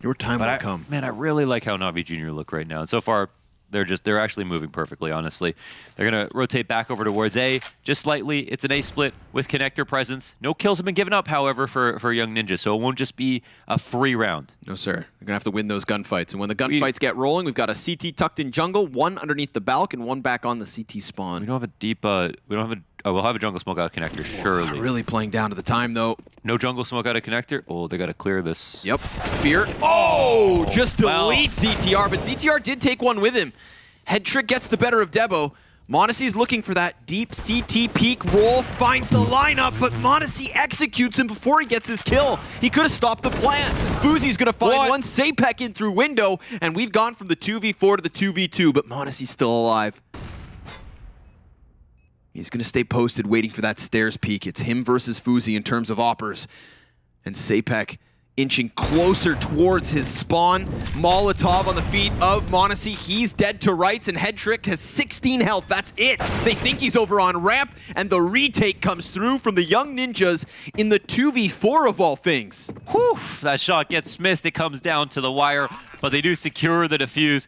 Your time will come. Man, I really like how Navi Jr. look right now. And so far, they're actually moving perfectly, honestly. They're going to rotate back over towards A, just slightly. It's an A split with connector presence. No kills have been given up, however, for Young Ninja, so it won't just be a free round. No, sir. You're going to have to win those gunfights. And when the gunfights get rolling, we've got a CT tucked in jungle, one underneath the balk, and one back on the CT spawn. We don't have a deep, we'll have a jungle smoke out connector, surely. Not really playing down to the time, though. No jungle smoke out of connector? Oh, they got to clear this. Yep. Fear. Oh, just deletes ZTR, but ZTR did take one with him. Head trick gets the better of Debo. Monacy's looking for that deep CT peek roll, finds the lineup, but Monacy executes him before he gets his kill. He could have stopped the plan. Fuzi's going to find one, Sapek in through window, and we've gone from the 2v4 to the 2v2, but Monacy's still alive. He's going to stay posted, waiting for that stairs peek. It's him versus Fuzi in terms of oppers. And Sapek inching closer towards his spawn. Molotov on the feet of Monacy. He's dead to rights, and Head Trick has 16 health. That's it. They think he's over on ramp, and the retake comes through from the Young Ninjas in the 2v4 of all things. Whew, that shot gets missed. It comes down to the wire, but they do secure the defuse.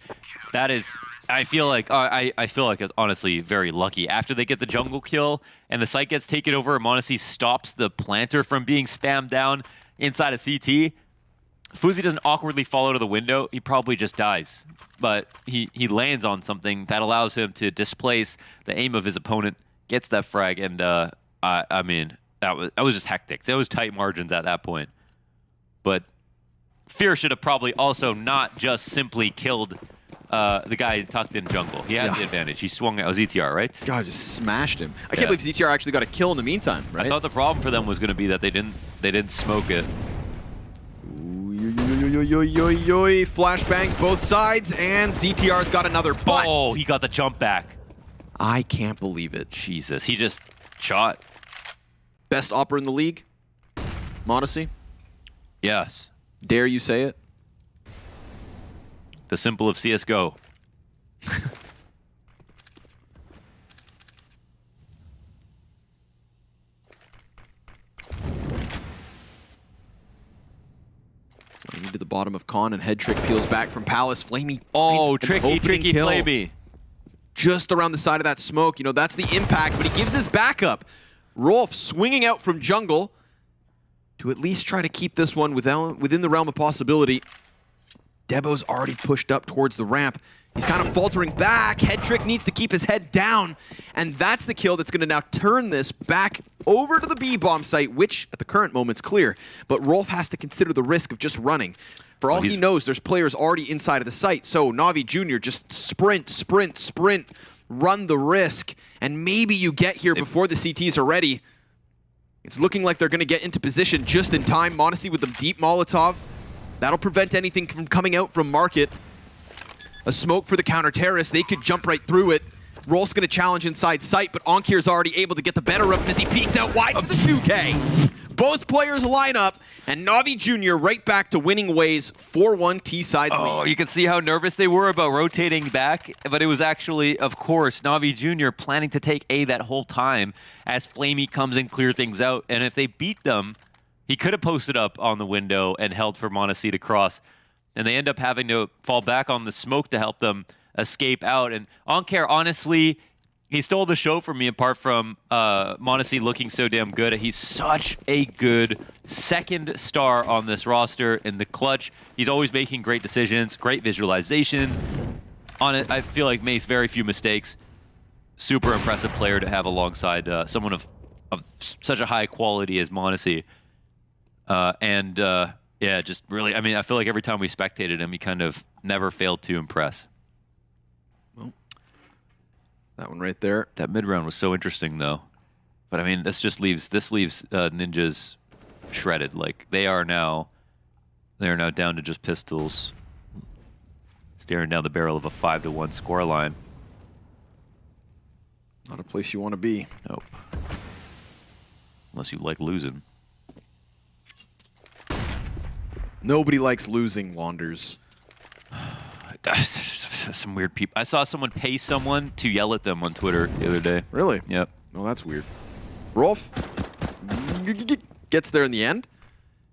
That is... I feel like it's honestly very lucky. After they get the jungle kill and the site gets taken over, Monacy stops the planter from being spammed down inside of CT. Fuzi doesn't awkwardly fall out of the window. He probably just dies. But he lands on something that allows him to displace the aim of his opponent, gets that frag, and I mean, that was just hectic. There was tight margins at that point. But Fear should have probably also not just simply killed the guy tucked in jungle. He had the advantage. He swung out ZTR, right? God, just smashed him. I can't believe ZTR actually got a kill in the meantime, right? I thought the problem for them was going to be that they didn't smoke it. Flashbang both sides, and ZTR's got another butt. Oh, he got the jump back. I can't believe it. Jesus, he just shot. Best opera in the league? Monacy? Yes. Dare you say it? The symbol of CSGO. Flamey to the bottom of Con, and Head Trick peels back from Palace. Flamey. Oh, tricky Flamey. Just around the side of that smoke. You know, that's the impact, but he gives his backup. Rolf swinging out from jungle to at least try to keep this one within the realm of possibility. Debo's already pushed up towards the ramp. He's kind of faltering back. Head Trick needs to keep his head down, and that's the kill that's going to now turn this back over to the B-bomb site, which at the current moment's clear. But Rolf has to consider the risk of just running. For all he knows, there's players already inside of the site, so Navi Jr. just sprint, run the risk, and maybe you get here before the CTs are ready. It's looking like they're going to get into position just in time. Monacy with the deep Molotov. That'll prevent anything from coming out from Market. A smoke for the counter terrace. They could jump right through it. Rolf's going to challenge inside sight, but Onkir's already able to get the better of him as he peeks out wide for the 2K. Both players line up, and Navi Jr. right back to winning ways 4-1 T-side lead. Oh, you can see how nervous they were about rotating back, but it was actually, of course, Navi Jr. planning to take A that whole time as Flamey comes and clear things out, and if they beat them, he could have posted up on the window and held for Monacy to cross. And they end up having to fall back on the smoke to help them escape out. And Onkir, honestly, he stole the show from me apart from Monacy looking so damn good. He's such a good second star on this roster in the clutch. He's always making great decisions, great visualization. On it, I feel like makes very few mistakes. Super impressive player to have alongside someone of such a high quality as Monacy. Yeah, just really, I mean, I feel like every time we spectated him, he kind of never failed to impress. Well, that one right there. That mid-round was so interesting, though. But, I mean, this leaves Ninjas shredded. Like, they are now They're now down to just pistols, staring down the barrel of a 5-1 scoreline. Not a place you want to be. Nope. Unless you like losing. Nobody likes losing, Launders. Some weird people. I saw someone pay someone to yell at them on Twitter the other day. Really? Yep. Well, that's weird. Rolf gets there in the end.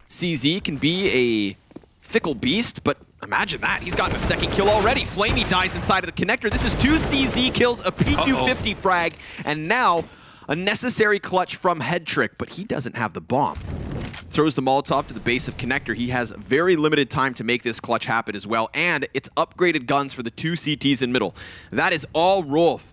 CZ can be a fickle beast, but imagine that. He's gotten a second kill already. Flamey dies inside of the connector. This is 2 CZ kills, a P250 frag, and now a necessary clutch from Headtrick, but he doesn't have the bomb. Throws the Molotov to the base of connector. He has very limited time to make this clutch happen as well, and it's upgraded guns for the 2 CTs in middle. That is all Rolf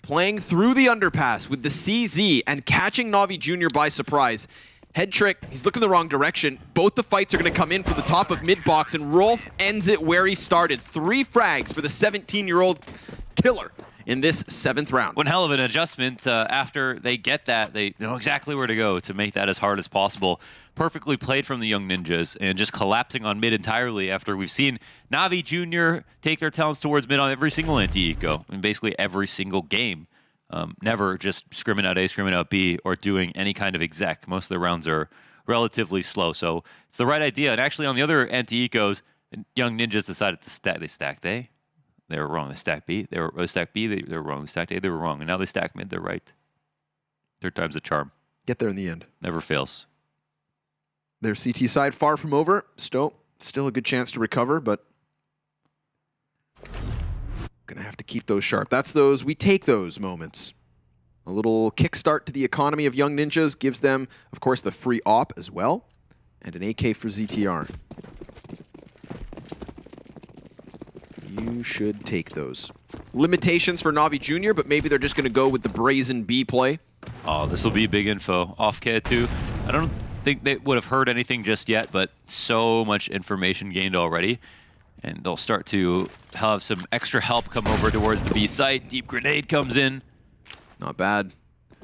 playing through the underpass with the CZ and catching Navi Jr. by surprise. Headtrick, he's looking the wrong direction. Both the fights are going to come in for the top of mid box, and Rolf ends it where he started. 3 frags for the 17-year-old killer in this 7th round. One hell of an adjustment. After they get that, they know exactly where to go to make that as hard as possible. Perfectly played from the Young Ninjas, and just collapsing on mid entirely after we've seen Navi Jr. take their talents towards mid on every single anti-eco, in basically every single game. Never just scrimming out A, scrimming out B, or doing any kind of exec. Most of the rounds are relatively slow, so it's the right idea. And actually on the other anti-ecos, Young Ninjas decided to stack. They stacked A. They were wrong. They stacked B. They were stacked B. They were wrong. They stacked A. They were wrong. And now they stack mid. They're right. 3rd time's a charm. Get there in the end. Never fails. Their CT side far from over. Still a good chance to recover, but gonna have to keep those sharp. That's those, we take those moments. A little kickstart to the economy of Young Ninjas gives them, of course, the free op as well, and an AK for ZTR. You should take those. Limitations for Navi Jr., but maybe they're just gonna go with the brazen B play. Oh, this will be big info. Off K2. I don't think they would have heard anything just yet, but so much information gained already. And they'll start to have some extra help come over towards the B site. Deep grenade comes in. Not bad.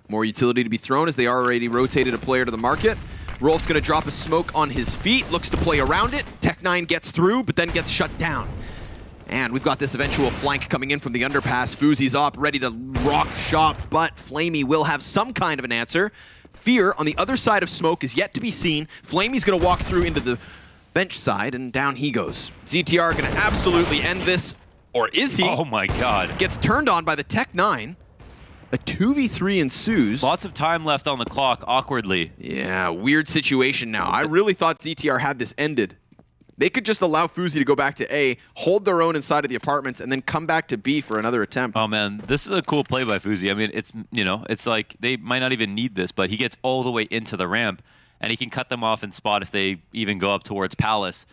More utility to be thrown as they already rotated a player to the market. Rolf's gonna drop a smoke on his feet, looks to play around it. Tech9 gets through, but then gets shut down. And we've got this eventual flank coming in from the underpass. Fuzi's up, ready to rock shop, but Flamey will have some kind of an answer. Fear on the other side of smoke is yet to be seen. Flamey's gonna walk through into the bench side, and down he goes. ZTR gonna absolutely end this, or is he? Oh my god. Gets turned on by the Tech9. A 2v3 ensues. Lots of time left on the clock, awkwardly. Yeah, weird situation now. I really thought ZTR had this ended. They could just allow Fuzi to go back to A, hold their own inside of the apartments, and then come back to B for another attempt. Oh man, this is a cool play by Fuzi. I mean, it's, you know, it's like they might not even need this, but he gets all the way into the ramp, and he can cut them off in spot if they even go up towards Palace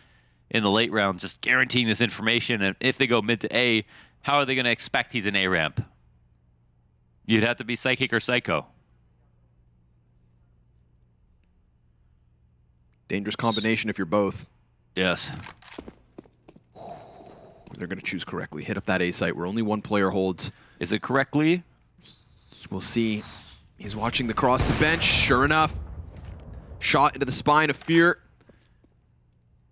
in the late round, just guaranteeing this information. And if they go mid to A, how are they going to expect he's an A ramp? You'd have to be Psychic or Psycho. Dangerous combination if you're both. Yes. They're going to choose correctly. Hit up that A site where only one player holds. Is it correctly? We'll see. He's watching the cross to bench. Sure enough. Shot into the spine of Fear.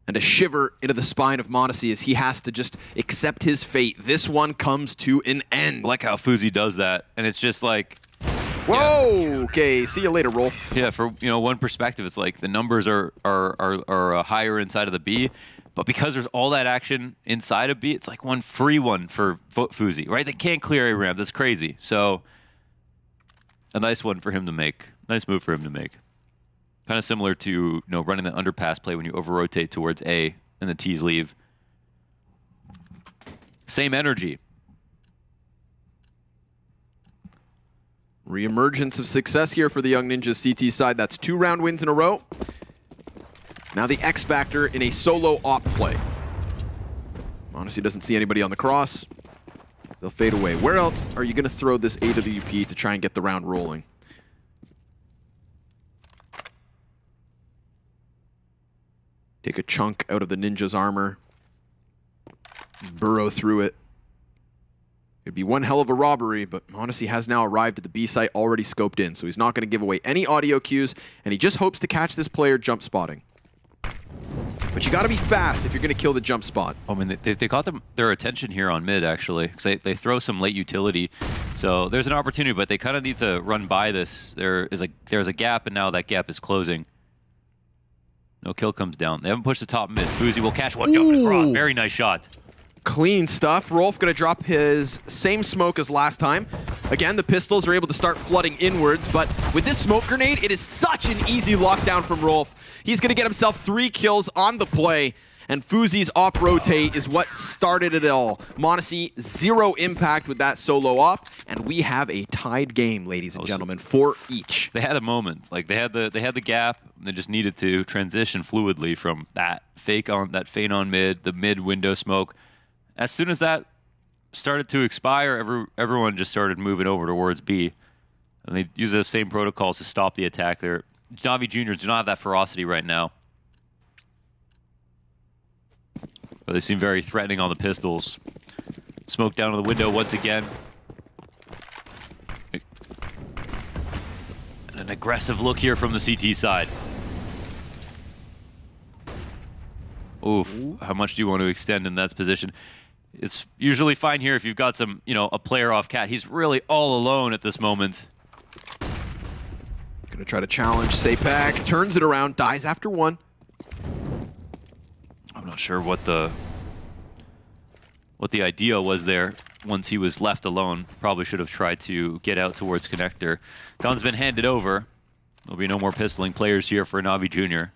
And a shiver into the spine of Modesty as he has to just accept his fate. This one comes to an end. I like how Fuzi does that. And it's just like... Whoa! Yeah. Okay, see you later, Rolf. Yeah, for one perspective, it's like the numbers are higher inside of the B, but because there's all that action inside of B, it's like one free one for Fuzi, right? They can't clear a ramp. That's crazy. So a nice one for him to make. Nice move for him to make. Kind of similar to running the underpass play when you over-rotate towards A and the T's leave. Same energy. Reemergence of success here for the Young Ninjas CT side. That's 2 round wins in a row. Now the X Factor in a solo op play. Honestly, doesn't see anybody on the cross. They'll fade away. Where else are you going to throw this AWP to try and get the round rolling? Take a chunk out of the Ninja's armor. Burrow through it. It'd be one hell of a robbery, but Modesty has now arrived at the B site already scoped in, so he's not going to give away any audio cues, and he just hopes to catch this player jump spotting. But you got to be fast if you're going to kill the jump spot. I mean, they caught their attention here on mid, actually, because they throw some late utility. So there's an opportunity, but they kind of need to run by this. There's a gap, and now that gap is closing. No kill comes down. They haven't pushed the top mid. Fuzi will catch one jumping across. Very nice shot. Clean stuff. Rolf going to drop his same smoke as last time. Again, the pistols are able to start flooding inwards, but with this smoke grenade, it is such an easy lockdown from Rolf. He's going to get himself 3 kills on the play, and Fuzi's op rotate is what started it all. m0NESY, 0 impact with that solo op, and we have a tied game, ladies and gentlemen, 4 each. They had a moment. Like they had the gap. They just needed to transition fluidly from that feint on mid, the mid window smoke. As soon as that started to expire, everyone just started moving over towards B. And they use those same protocols to stop the attack there. NAVI Juniors do not have that ferocity right now. But they seem very threatening on the pistols. Smoke down to the window once again. And an aggressive look here from the CT side. Oof, how much do you want to extend in that position? It's usually fine here if you've got some, a player off cat. He's really all alone at this moment. Gonna try to challenge Sapak, turns it around, dies after 1. I'm not sure what the idea was there once he was left alone. Probably should have tried to get out towards connector. Gun's been handed over. There'll be no more pistoling players here for NAVI Junior.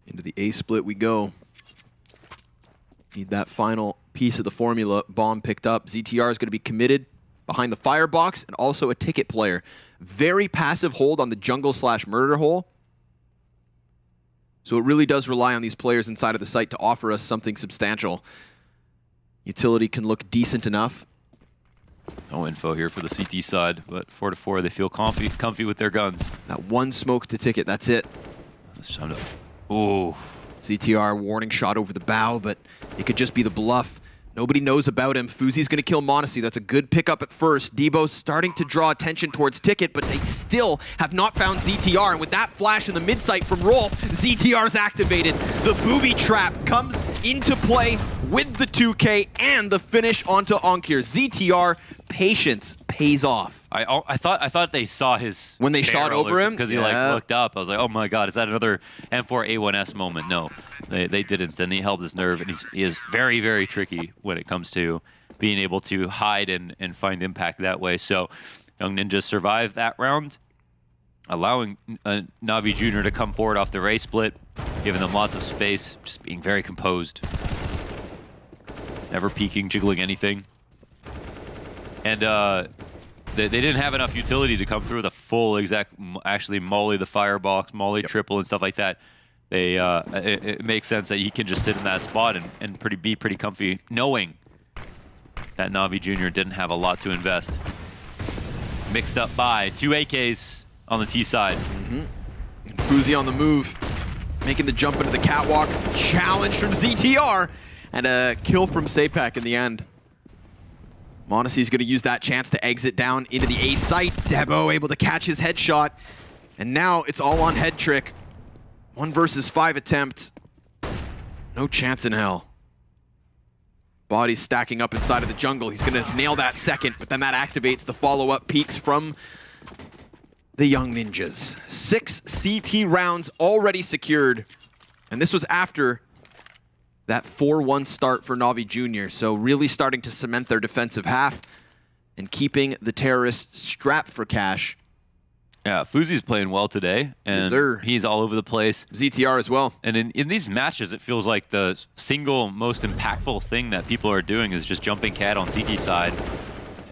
Into the A split we go. Need that final piece of the formula. Bomb picked up. ZTR is going to be committed behind the firebox and also a ticket player. Very passive hold on the jungle/murder hole. So it really does rely on these players inside of the site to offer us something substantial. Utility can look decent enough. No info here for the CT side, but 4-4, they feel comfy with their guns. That 1 smoke to ticket, that's it. It's time to... Ooh. ZTR warning shot over the bow, but it could just be the bluff. Nobody knows about him. Fuzi's going to kill m0NESY. That's a good pickup at first. Debo's starting to draw attention towards Ticket, but they still have not found ZTR. And with that flash in the mid-sight from Rolf, ZTR's activated. The booby trap comes into play with the 2K and the finish onto Onkir. ZTR, patience pays off. I thought they saw his when they shot over him because he looked up. I was like, oh my god, is that another M4A1S moment? No, they didn't, and he held his nerve, and he is very, very tricky when it comes to being able to hide and find impact that way. So Young Ninjas survived that round, allowing NAVI Junior to come forward off the race split, giving them lots of space, just being very composed, never peeking, jiggling anything, and they didn't have enough utility to come through with a full exact, actually molly the firebox, molly triple and stuff like that. It makes sense that he can just sit in that spot and be pretty comfy, knowing that NAVI Junior didn't have a lot to invest. Mixed up by 2 AKs on the T side. Fuzi on the move, making the jump into the catwalk. Challenge from ZTR, and a kill from Sapak in the end. m0NESY's going to use that chance to exit down into the A site. Debo able to catch his headshot. And now it's all on head trick. 1 versus 5 attempt. No chance in hell. Bodies stacking up inside of the jungle. He's going to nail that second, but then that activates the follow-up peaks from the Young Ninjas. 6 CT rounds already secured. And this was after that 4-1 start for NAVI Junior, so really starting to cement their defensive half and keeping the terrorists strapped for cash. Yeah, Fuzi's playing well today, and he's all over the place. ZTR as well. And in these matches, it feels like the single most impactful thing that people are doing is just jumping cat on CT side.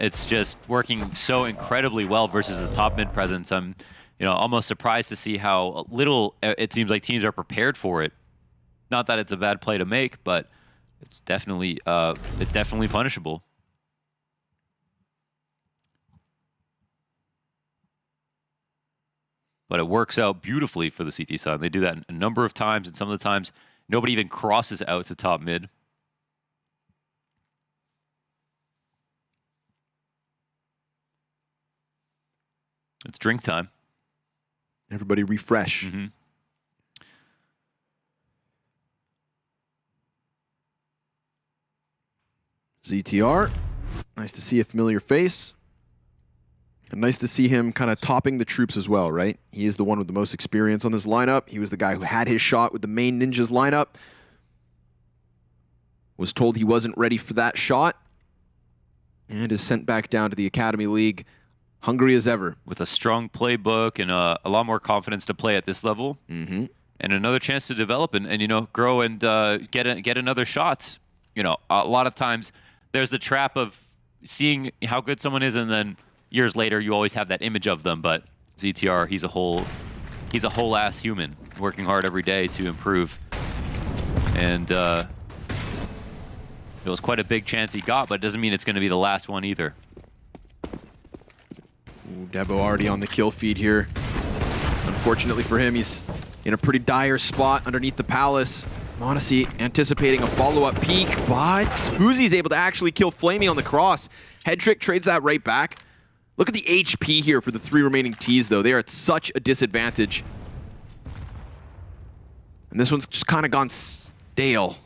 It's just working so incredibly well versus the top mid presence. I'm, almost surprised to see how little it seems like teams are prepared for it. Not that it's a bad play to make, but it's definitely punishable. But it works out beautifully for the CT side. They do that a number of times, and some of the times nobody even crosses out to top mid. It's drink time. Everybody refresh. Mm-hmm. ZTR. Nice to see a familiar face. And nice to see him kind of topping the troops as well, right? He is the one with the most experience on this lineup. He was the guy who had his shot with the main Ninjas lineup. Was told he wasn't ready for that shot. And is sent back down to the Academy League, hungry as ever. With a strong playbook and a lot more confidence to play at this level. Mm-hmm. And another chance to develop and you know, grow and get another shot. You know, a lot of times there's the trap of seeing how good someone is, and then years later you always have that image of them. But ZTR, he's a whole ass human, working hard every day to improve. And it was quite a big chance he got, but it doesn't mean it's going to be the last one either. Ooh, Debo already on the kill feed here. Unfortunately for him, he's in a pretty dire spot underneath the palace. m0NESY anticipating a follow-up peek, but Fuzi's able to actually kill Flamey on the cross. Headtrick trades that right back. Look at the HP here for the 3 remaining Ts, though. They are at such a disadvantage. And this one's just kind of gone stale.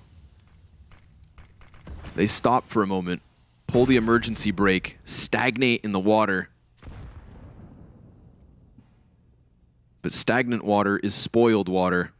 They stop for a moment, pull the emergency brake, stagnate in the water. But stagnant water is spoiled water.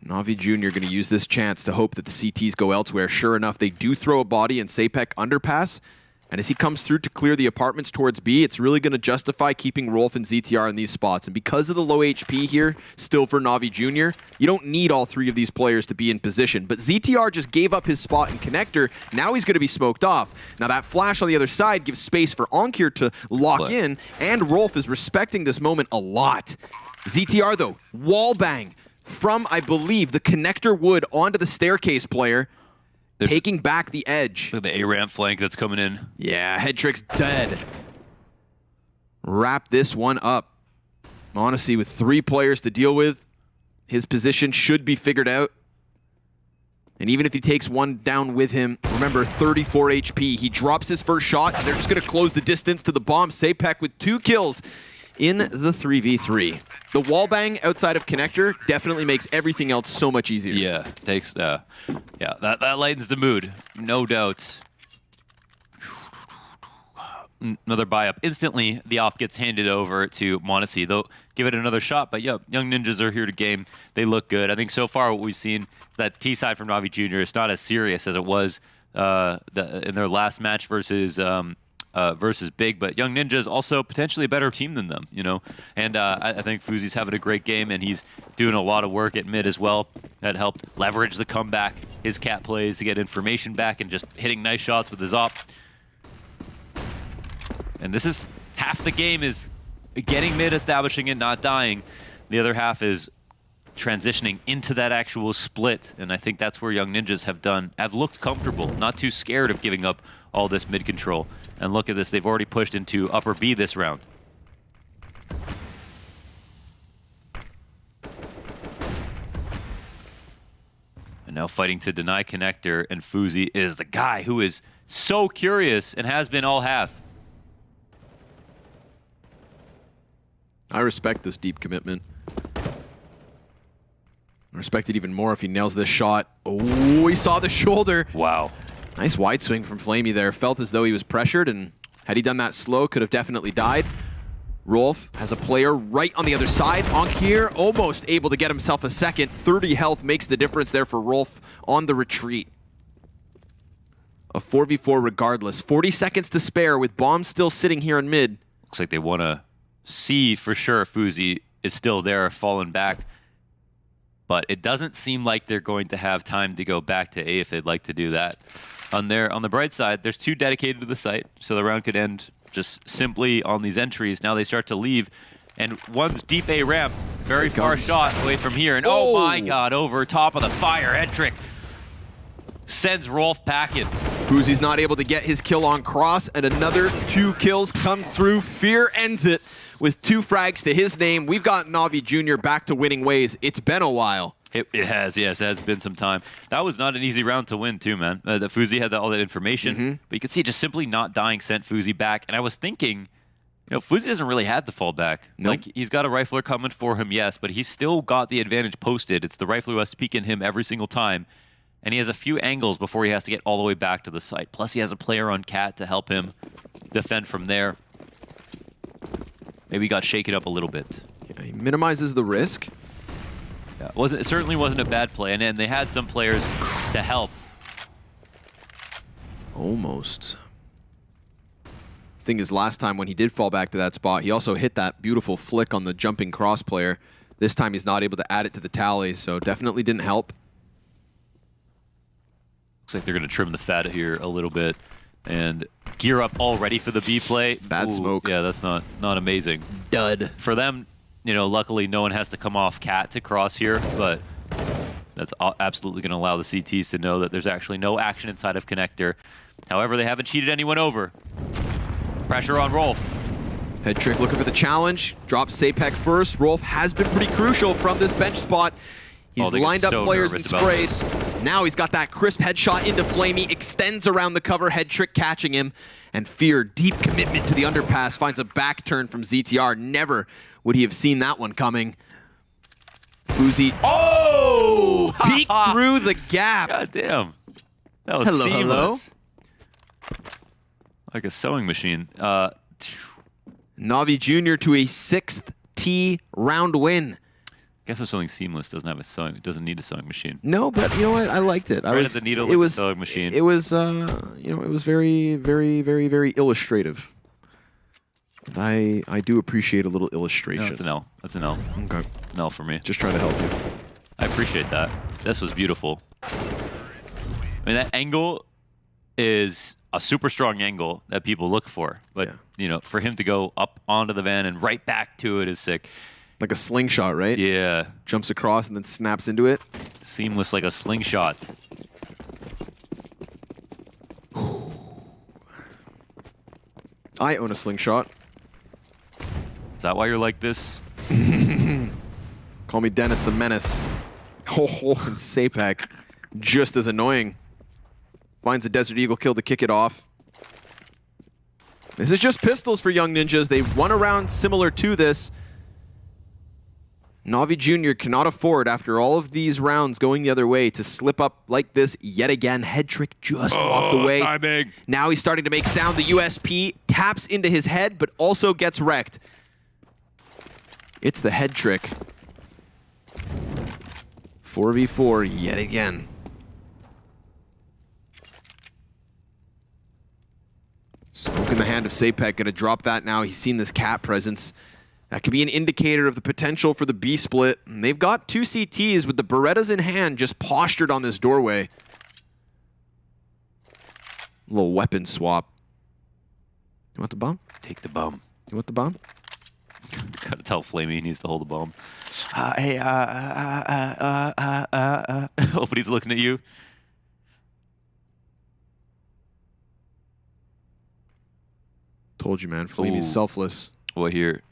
NAVI Jr. going to use this chance to hope that the CTs go elsewhere. Sure enough, they do throw a body in Sapek underpass. And as he comes through to clear the apartments towards B, it's really going to justify keeping Rolf and ZTR in these spots. And because of the low HP here, still for NAVI Jr., you don't need all 3 of these players to be in position. But ZTR just gave up his spot in connector. Now he's going to be smoked off. Now that flash on the other side gives space for Onkir to lock in, and Rolf is respecting this moment a lot. ZTR, though, wall bang from, I believe, the connector wood onto the staircase player. Taking back the edge. Look at the A-ramp flank that's coming in. Yeah, Headtrick's dead. Wrap this one up. m0NESY with 3 players to deal with. His position should be figured out. And even if he takes one down with him, remember, 34 HP. He drops his first shot, and they're just going to close the distance to the bomb. Sapek with 2 kills in the 3v3. The wall bang outside of connector definitely makes everything else so much easier. Yeah, takes yeah, that lightens the mood, no doubt. Another buy up. Instantly, the off gets handed over to m0NESY. They'll give it another shot, but yeah, Young Ninjas are here to game. They look good. I think so far what we've seen, that T side from NAVI Jr. is not as serious as it was in their last match versus Big, but Young Ninja is also potentially a better team than them, you know. And I think Fuzi's having a great game, and he's doing a lot of work at mid as well. That helped leverage the comeback, his cat plays to get information back, and just hitting nice shots with his op. And this is half the game is getting mid, establishing it, not dying. The other half is transitioning into that actual split, and I think that's where Young Ninjas have looked comfortable, not too scared of giving up all this mid control. And look at this, they've already pushed into upper B this round. And now fighting to deny connector, and Fuzi is the guy who is so curious and has been all half. I respect this deep commitment. I respect it even more if he nails this shot. Oh, he saw the shoulder. Wow. Nice wide swing from Flamey there. Felt as though he was pressured, and had he done that slow, could have definitely died. Rolf has a player right on the other side. Onkir almost able to get himself a second. 30 health makes the difference there for Rolf on the retreat. A 4v4 regardless. 40 seconds to spare with bombs still sitting here in mid. Looks like they want to see for sure if Fuzi is still there, fallen back. But it doesn't seem like they're going to have time to go back to A if they'd like to do that. On the bright side, there's 2 dedicated to the site, so the round could end just simply on these entries. Now they start to leave, and one's deep A ramp, very far shot away from here, and oh my god, over top of the fire, Headtrick sends Rolf packing. Fuzi's not able to get his kill on Cross, and another 2 kills come through. Fear ends it with 2 frags to his name. We've got NAVI Jr. back to winning ways. It's been a while. It has, yes, it has been some time. That was not an easy round to win, too, man. The Fuzi had all that information, but you can see just simply not dying sent Fuzi back. And I was thinking, Fuzi doesn't really have to fall back. Nope. Like, he's got a rifler coming for him, yes, but he's still got the advantage posted. It's the rifler who has to peek in him every single time. And he has a few angles before he has to get all the way back to the site. Plus, he has a player on Cat to help him defend from there. Maybe he got shaken up a little bit. Yeah, he minimizes the risk. Yeah, it certainly wasn't a bad play, and then they had some players to help. Almost. Thing is, last time when he did fall back to that spot, he also hit that beautiful flick on the jumping Cross player. This time he's not able to add it to the tally, so definitely didn't help. Looks like they're going to trim the fat here a little bit and gear up already for the B play. Bad smoke. Yeah, that's not amazing. Dud. For them, luckily no one has to come off Cat to Cross here, but that's absolutely going to allow the CTs to know that there's actually no action inside of Connector. However, they haven't cheated anyone over. Pressure on Rolf. Head Trick looking for the challenge. Drops Sapek first. Rolf has been pretty crucial from this bench spot. He's lined up players and sprayed. Now he's got that crisp headshot into Flamey, extends around the cover, Head Trick catching him. And Fear, deep commitment to the underpass, finds a back turn from ZTR. Never would he have seen that one coming. Fuzi, peek through the gap. God damn. That was seamless. Like a sewing machine. NAVI Jr. to a 6th T round win. I guess if something seamless doesn't need a sewing machine. No, but you know what? I liked it. Right at the needle with the sewing machine. It was, it was very, very, very, very illustrative. I do appreciate a little illustration. No, that's an L. That's an L. Okay. An L for me. Just trying to help you. I appreciate that. This was beautiful. I mean, that angle is a super strong angle that people look for. But, for him to go up onto the van and right back to it is sick. Like a slingshot, right? Yeah. Jumps across and then snaps into it. Seamless like a slingshot. I own a slingshot. Is that why you're like this? Call me Dennis the Menace. And Sapek, just as annoying. Finds a Desert Eagle kill to kick it off. This is just pistols for Young Ninjas. They won a round similar to this. NAVI Jr. cannot afford, after all of these rounds going the other way, to slip up like this yet again. Head Trick just walked away. Timing. Now he's starting to make sound. The USP taps into his head, but also gets wrecked. It's the Head Trick. 4v4 yet again. Smoke in the hand of Sapek, gonna drop that now. He's seen this Cat presence. That could be an indicator of the potential for the B split. And they've got 2 CTs with the Berettas in hand, just postured on this doorway. A little weapon swap. You want the bomb? Take the bomb. You want the bomb? Gotta tell Flamey he needs to hold the bomb. Nobody's looking at you. Told you, man. Flamey's selfless. What here?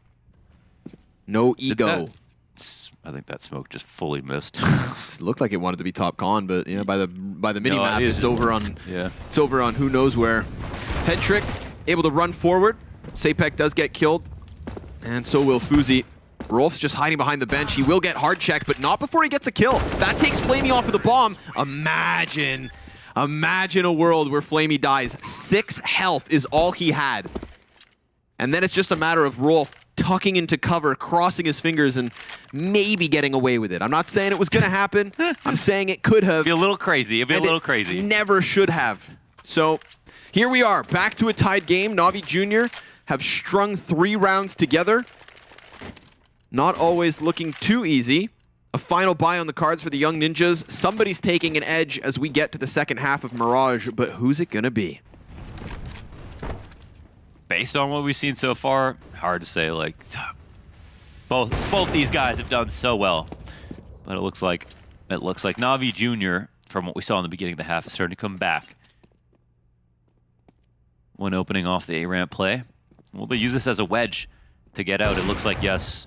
No ego. I think that smoke just fully missed. It looked like it wanted to be top con, but by the mini map, it's over on it's over on who knows where. Head Trick able to run forward. Sapek does get killed, and so will Fuzi. Rolf's just hiding behind the bench. He will get hard checked, but not before he gets a kill. That takes Flamey off of the bomb. Imagine a world where Flamey dies. 6 health is all he had. And then it's just a matter of Rolf tucking into cover, crossing his fingers, and maybe getting away with it. I'm not saying it was going to happen. I'm saying it could have. It'd be a little crazy. It'd be a little crazy. Never should have. So here we are, back to a tied game. NAVI Jr. have strung 3 rounds together. Not always looking too easy. A final buy on the cards for the Young Ninjas. Somebody's taking an edge as we get to the second half of Mirage, but who's it going to be? Based on what we've seen so far, hard to say. Like, both these guys have done so well, but it looks like NAVI Jr. from what we saw in the beginning of the half is starting to come back. when opening off the A-ramp play. Will they use this as a wedge to get out? It looks like yes.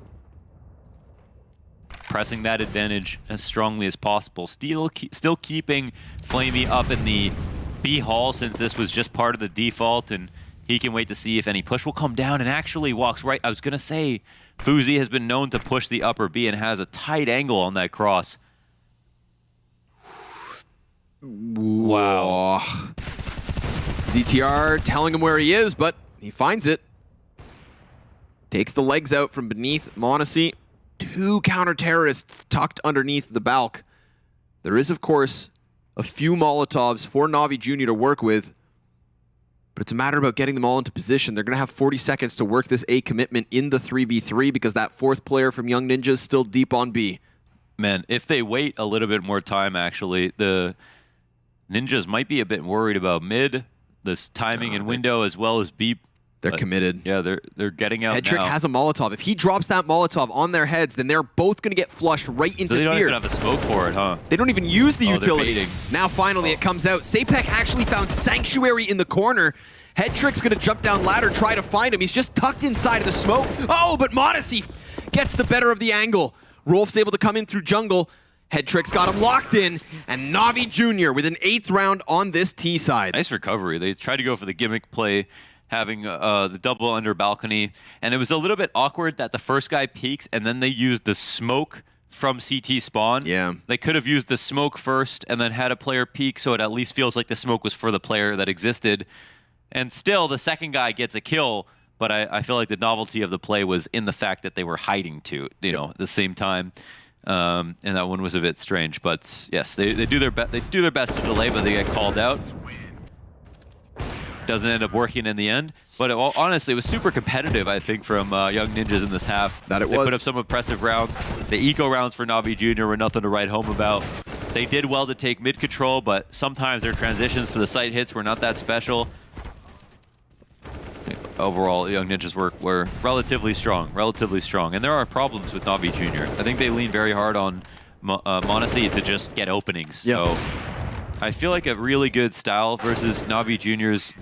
Pressing that advantage as strongly as possible. Still keeping Flamey up in the B hall since this was just part of the default, and he can wait to see if any push will come down and actually walks right. I was going to say, Fuzi has been known to push the upper B and has a tight angle on that cross. Wow. ZTR telling him where he is, but he finds it. Takes the legs out from beneath m0NESY. 2 counter-terrorists tucked underneath the balk. There is, of course, a few Molotovs for NAVI Jr. to work with, but it's a matter about getting them all into position. They're going to have 40 seconds to work this A commitment in the 3v3 because that 4th player from Young Ninja is still deep on B. Man, if they wait a little bit more time, actually, the Ninjas might be a bit worried about mid, this timing and window, as well as B. They're committed. Yeah, they're getting out Headtrick now. has a Molotov. If he drops that Molotov on their heads, then they're both going to get flushed right into They don't fear. even have a smoke for it, huh? They don't even use the utility. They're baiting. Now finally it comes out. Sapek actually found Sanctuary in the corner. Headtrick's going to jump down ladder, try to find him. He's just tucked inside of the smoke. Oh, but m0NESY gets the better of the angle. Rolf's able to come in through jungle. Headtrick's got him locked in, and NAVI Jr. with an 8th round on this T side. Nice recovery. They tried to go for the gimmick play, having the double under balcony, and it was a little bit awkward that the first guy peeks, and then they used the smoke from CT spawn. Yeah. They could have used the smoke first, and then had a player peek, so it at least feels like the smoke was for the player that existed. And still, the second guy gets a kill, but I feel like the novelty of the play was in the fact that they were hiding to, at the same time. And that one was a bit strange, but yes, they do their best to delay, but they get called out. Doesn't end up working in the end, but honestly, it was super competitive, I think, from Young Ninjas in this half. That it They was. put up some impressive rounds. The eco rounds for NAVI Jr. were nothing to write home about. They did well to take mid control, but sometimes their transitions to the site hits were not that special. Overall, Young Ninjas were relatively strong, and there are problems with NAVI Jr. I think they lean very hard on m0NESY to just get openings. Yep. So I feel like a really good style versus NAVI Jr.'s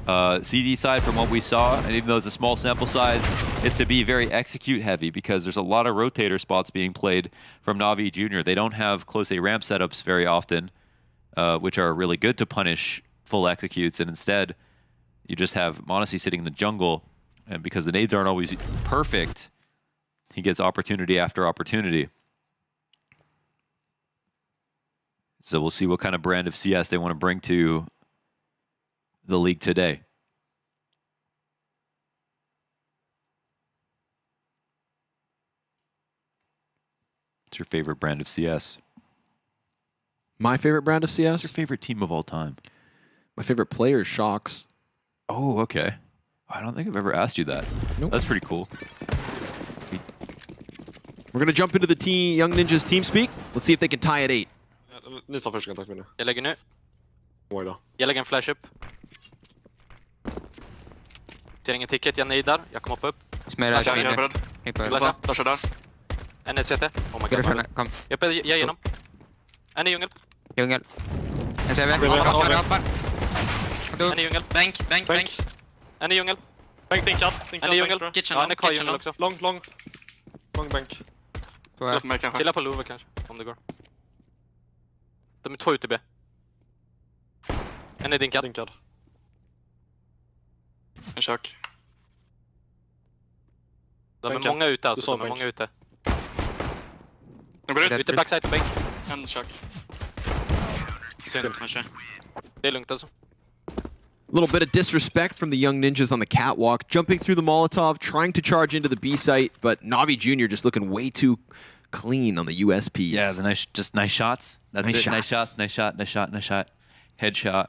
CD side from what we saw, and even though it's a small sample size, is to be very execute heavy because there's a lot of rotator spots being played from NAVI Jr. They don't have close A ramp setups very often, which are really good to punish full executes, and instead you just have m0NESY sitting in the jungle, and because the nades aren't always perfect, he gets opportunity after opportunity. So we'll see what kind of brand of CS they want to bring to the league today. What's your favorite brand of CS? My favorite brand of CS? What's your favorite team of all time? My favorite player is Shocks. Oh, okay. I don't think I've ever asked you that. Nope. That's pretty cool. We're going to jump into the Young Ninjas TeamSpeak. Let's see if they can tie at 8. Ni tar första kontakt med det. Jag lägger nu. Oj då. Jag lägger en flash upp. Ser ingen ticket, jag nidar. Jag kommer hoppa upp. Smäller. Jag är beredd. Flasha där. En CT. Oh my god. Kom. Jag är igenom. En i djungel. Djungel. En CV. Hoppar. En i djungel. Bank. En i djungel. Bank dinkad. En i djungel. Kitchen Ja, long. en är kvar i djungel också. Lång bank. Chilla på Louvre kanske, om det går. De är 2 ute B. En är dinkad. En kök. De är Banken. många ute alltså, Du sa de är bank. många ute. Jag går ut. Ute backside och bänk. En kök. Synd. Det är lugnt alltså. A little bit of disrespect from the Young Ninjas on the catwalk, jumping through the Molotov, trying to charge into the B site, but NAVI Jr. just looking way too clean on the USPs. Yeah, the nice shots. That's Nice it. shots. Nice shot. Headshot.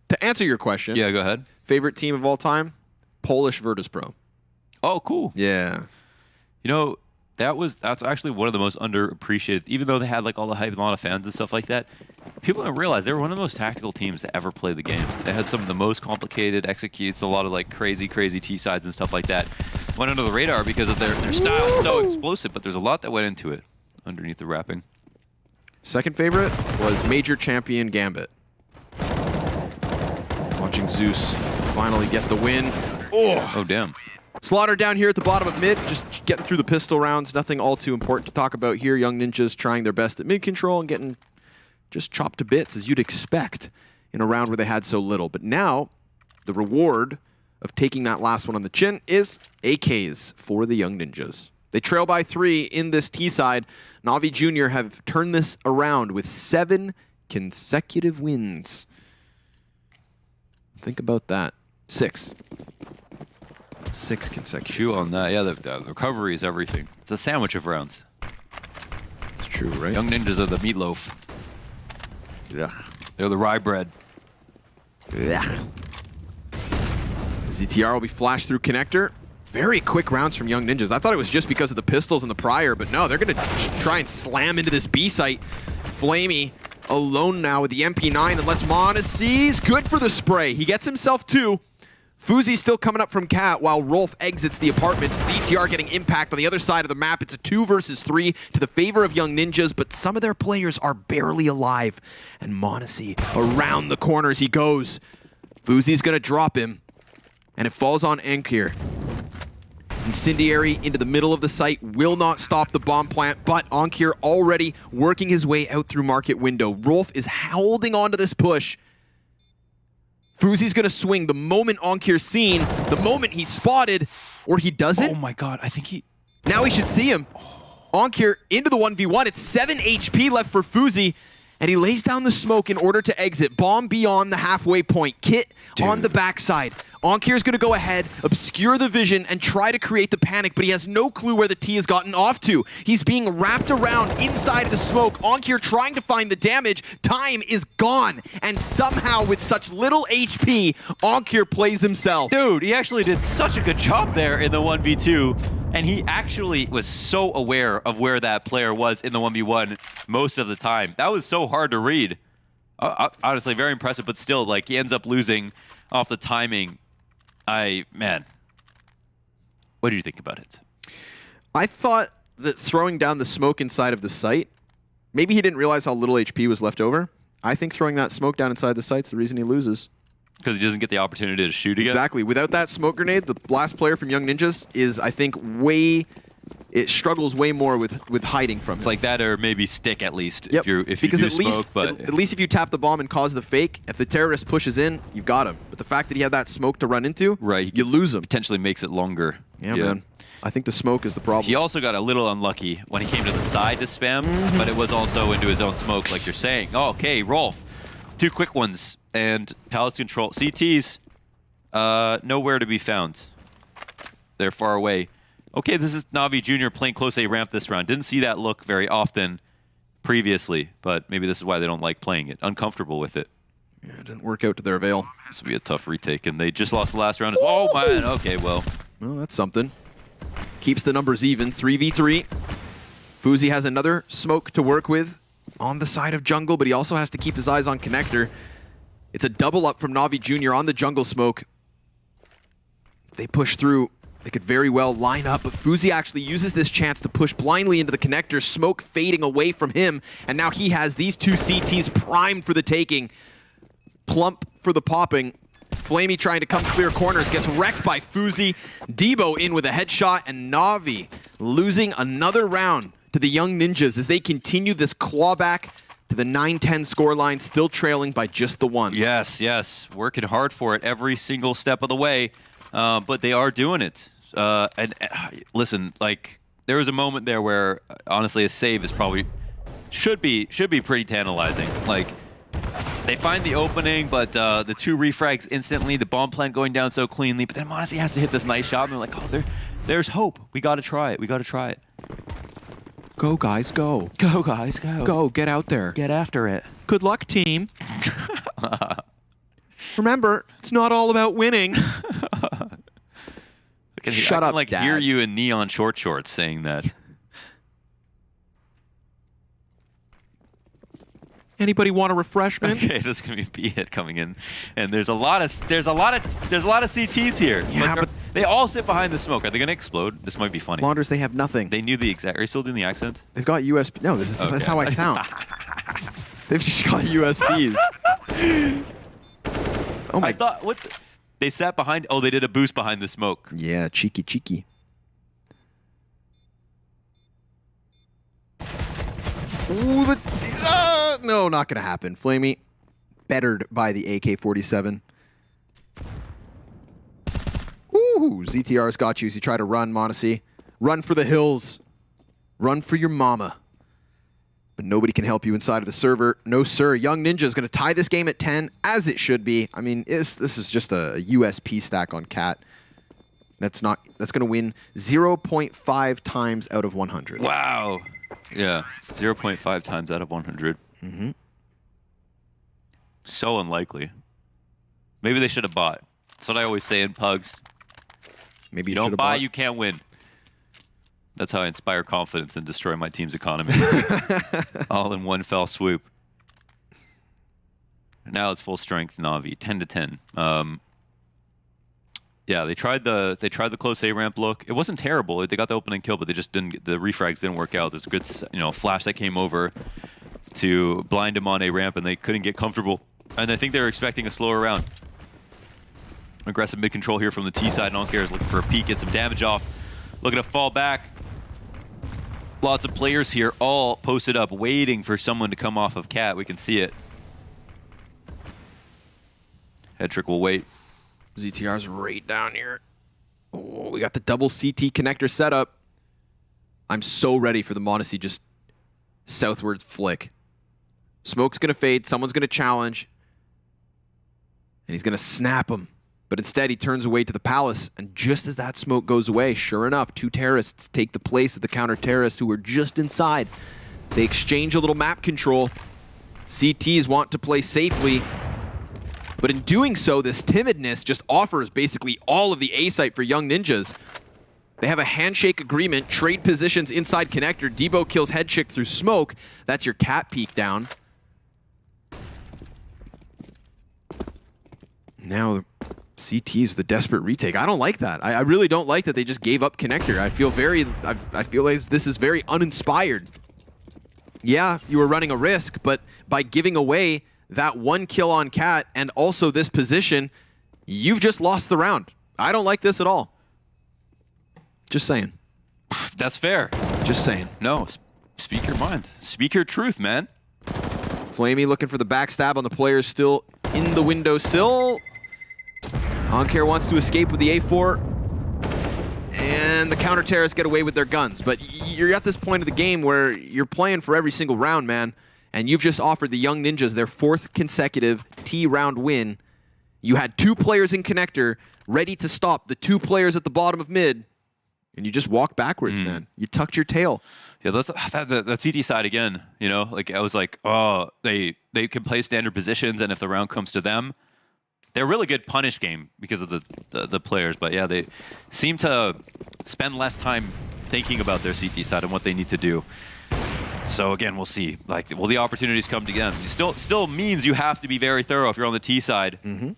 To answer your question, Yeah, go ahead. favorite team of all time? Polish Virtus.pro. Oh, cool. Yeah. You know, that's actually one of the most underappreciated, even though they had like all the hype and a lot of fans and stuff like that. People don't realize they were one of the most tactical teams to ever play the game. They had some of the most complicated executes, a lot of like crazy T sides and stuff like that. Went under the radar because of their style is so explosive, but there's a lot that went into it underneath the wrapping. Second favorite was Major Champion Gambit. Watch Watching Zeus finally get the win. Oh, damn. Slaughter down here at the bottom of mid, just getting through the pistol rounds. Nothing all too important to talk about here. Young Ninjas trying their best at mid control and getting just chopped to bits, as you'd expect in a round where they had so little. But now, the reward of taking that last one on the chin is AKs for the Young Ninjas. They trail by 3 in this T-side. NAVI Jr. have turned this around with 7 consecutive wins. Think about that. 6. 6 consecutive. Chew on that. Yeah, the recovery is everything. It's a sandwich of rounds. It's true, right? Young Ninjas are the meatloaf. Ugh. They're the rye bread. Ugh. ZTR will be flashed through connector. Very quick rounds from Young Ninjas. I thought it was just because of the pistols and the prior, but no, they're going to try and slam into this B site. Flamey alone now with the MP9, unless Mana sees. Good for the spray. He gets himself 2. Fuzi's still coming up from Cat while Rolf exits the apartments. ZTR getting impact on the other side of the map. It's a 2 versus 3 to the favor of Young Ninjas, but some of their players are barely alive. And Monacy around the corner as he goes. Fuzi's going to drop him, and it falls on Ankir. Incendiary into the middle of the site will not stop the bomb plant, but Ankir already working his way out through market window. Rolf is holding on to this push. Fuzi's going to swing the moment Ankir's seen, the moment he's spotted, or he doesn't. Oh my god, I think he... Now he should see him. Ankir into the 1v1. It's 7 HP left for Fuzi, and he lays down the smoke in order to exit. Bomb beyond the halfway point. Kit on the backside. Ankir's going to go ahead, obscure the vision, and try to create the panic, but he has no clue where the T has gotten off to. He's being wrapped around inside of the smoke. Ankir trying to find the damage. Time is gone, and somehow with such little HP, Ankir plays himself. Dude, he actually did such a good job there in the 1v2, and he actually was so aware of where that player was in the 1v1 most of the time. That was so hard to read. Honestly, very impressive, but still, like, he ends up losing off the timing. Man, what did you think about it? I thought that throwing down the smoke inside of the site, maybe he didn't realize how little HP was left over. I think throwing that smoke down inside the site's the reason he loses. Because he doesn't get the opportunity to shoot again? Exactly. Without that smoke grenade, the last player from Young Ninjas is, I think, it struggles way more with hiding from it. It's like that, or maybe stick at least. Yep. If you do smoke, but at least if you tap the bomb and cause the fake, if the terrorist pushes in, you've got him. But the fact that he had that smoke to run into, right, you lose him. Potentially makes it longer. Yeah, man. I think the smoke is the problem. He also got a little unlucky when he came to the side to spam, but it was also into his own smoke, like you're saying. Oh, okay, Rolf. 2 quick ones, and Palace control. CTs, nowhere to be found. They're far away. Okay, this is Navi Jr. playing close A ramp this round. Didn't see that look very often previously, but maybe this is why they don't like playing it. Uncomfortable with it. Yeah, it didn't work out to their avail. This will be a tough retake, and they just lost the last round. Oh, man. Okay, well. Well, that's something. Keeps the numbers even. 3v3. Fuzi has another smoke to work with on the side of jungle, but he also has to keep his eyes on connector. It's a double up from Navi Jr. on the jungle smoke. If they push through, they could very well line up, but Fuzi actually uses this chance to push blindly into the connector, smoke fading away from him, and now he has these 2 CTs primed for the taking. Plump for the popping. Flamey trying to come clear corners, gets wrecked by Fuzi. Debo in with a headshot, and Navi losing another round to the Young Ninjas as they continue this clawback to the 9-10 scoreline, still trailing by just the 1. Yes, yes. Working hard for it every single step of the way. But they are doing it. Listen, like, there was a moment there where, honestly, a save is probably should be pretty tantalizing. Like, they find the opening, but the 2 refrags instantly, the bomb plant going down so cleanly, but then Monacy has to hit this nice shot, and they're like, oh, there's hope. We got to try it. We got to try it. Go, guys, go. Go, guys, go. Go, get out there. Get after it. Good luck, team. Remember, it's not all about winning. Shut up, like, Dad. Hear you in neon short shorts saying that. Anybody want a refreshment? Okay, this is gonna be hit coming in, and there's a lot of CTs here. Yeah, but they all sit behind the smoke. Are they gonna explode? This might be funny. Launders, they have nothing. They knew the exact. Are you still doing the accent? They've got USB. No, this is Okay. that's how I sound. They've just got USBs. Oh my. I thought, they sat behind, oh, they did a boost behind the smoke. Yeah, cheeky. Ooh, no, not gonna happen. Flamey, bettered by the AK-47. Ooh, ZTR's got you as you try to run, Monacy. Run for the hills. Run for your mama. But nobody can help you inside of the server. No, sir. Young Ninja is going to tie this game at 10, as it should be. I mean, this is just a USP stack on Cat. That's going to win 0.5 times out of 100. Wow. Yeah, 0.5 times out of 100. Mm-hmm. So unlikely. Maybe they should have bought. That's what I always say in pugs. Maybe you don't buy, you can't win. That's how I inspire confidence and destroy my team's economy. All in one fell swoop. Now it's full strength Navi, 10-10. Yeah, they tried the close A ramp look. It wasn't terrible. They got the opening kill, but they just didn't. The refrags didn't work out. There's a good, flash that came over to blind him on A ramp, and they couldn't get comfortable. And I think they were expecting a slower round. Aggressive mid control here from the T side. Noncair is looking for a peek, get some damage off. Looking to fall back. Lots of players here, all posted up, waiting for someone to come off of Cat. We can see it. Headtrick will wait. ZTR's right down here. Oh, we got the double CT connector setup. I'm so ready for the Monacy just southward flick. Smoke's going to fade. Someone's going to challenge. And he's going to snap him. But instead, he turns away to the Palace. And just as that smoke goes away, sure enough, two terrorists take the place of the counter-terrorists who were just inside. They exchange a little map control. CTs want to play safely. But in doing so, this timidness just offers basically all of the A site for Young Ninjas. They have a handshake agreement, trade positions inside connector. Debo kills Headchick through smoke. That's your Cat peek down. Now CT's the desperate retake. I don't like that. I really don't like that they just gave up connector. I feel like this is very uninspired. Yeah, you were running a risk, but by giving away that one kill on Cat and also this position, you've just lost the round. I don't like this at all. Just saying. That's fair. Just saying. No, speak your mind. Speak your truth, man. Flamey looking for the backstab on the players still in the windowsill. Oncair wants to escape with the A4. And the counter-terrorists get away with their guns. But you're at this point of the game where you're playing for every single round, man. And you've just offered the Young Ninjas their 4th consecutive T-round win. You had 2 players in connector ready to stop the 2 players at the bottom of mid. And you just walked backwards, man. You tucked your tail. Yeah, that CT side again, like I was like, oh, they can play standard positions, and if the round comes to them, they're a really good punish game because of the players. But yeah, they seem to spend less time thinking about their CT side and what they need to do. So again, we'll see. Like, will the opportunities come to them? It still means you have to be very thorough if you're on the T side. Mm-hmm.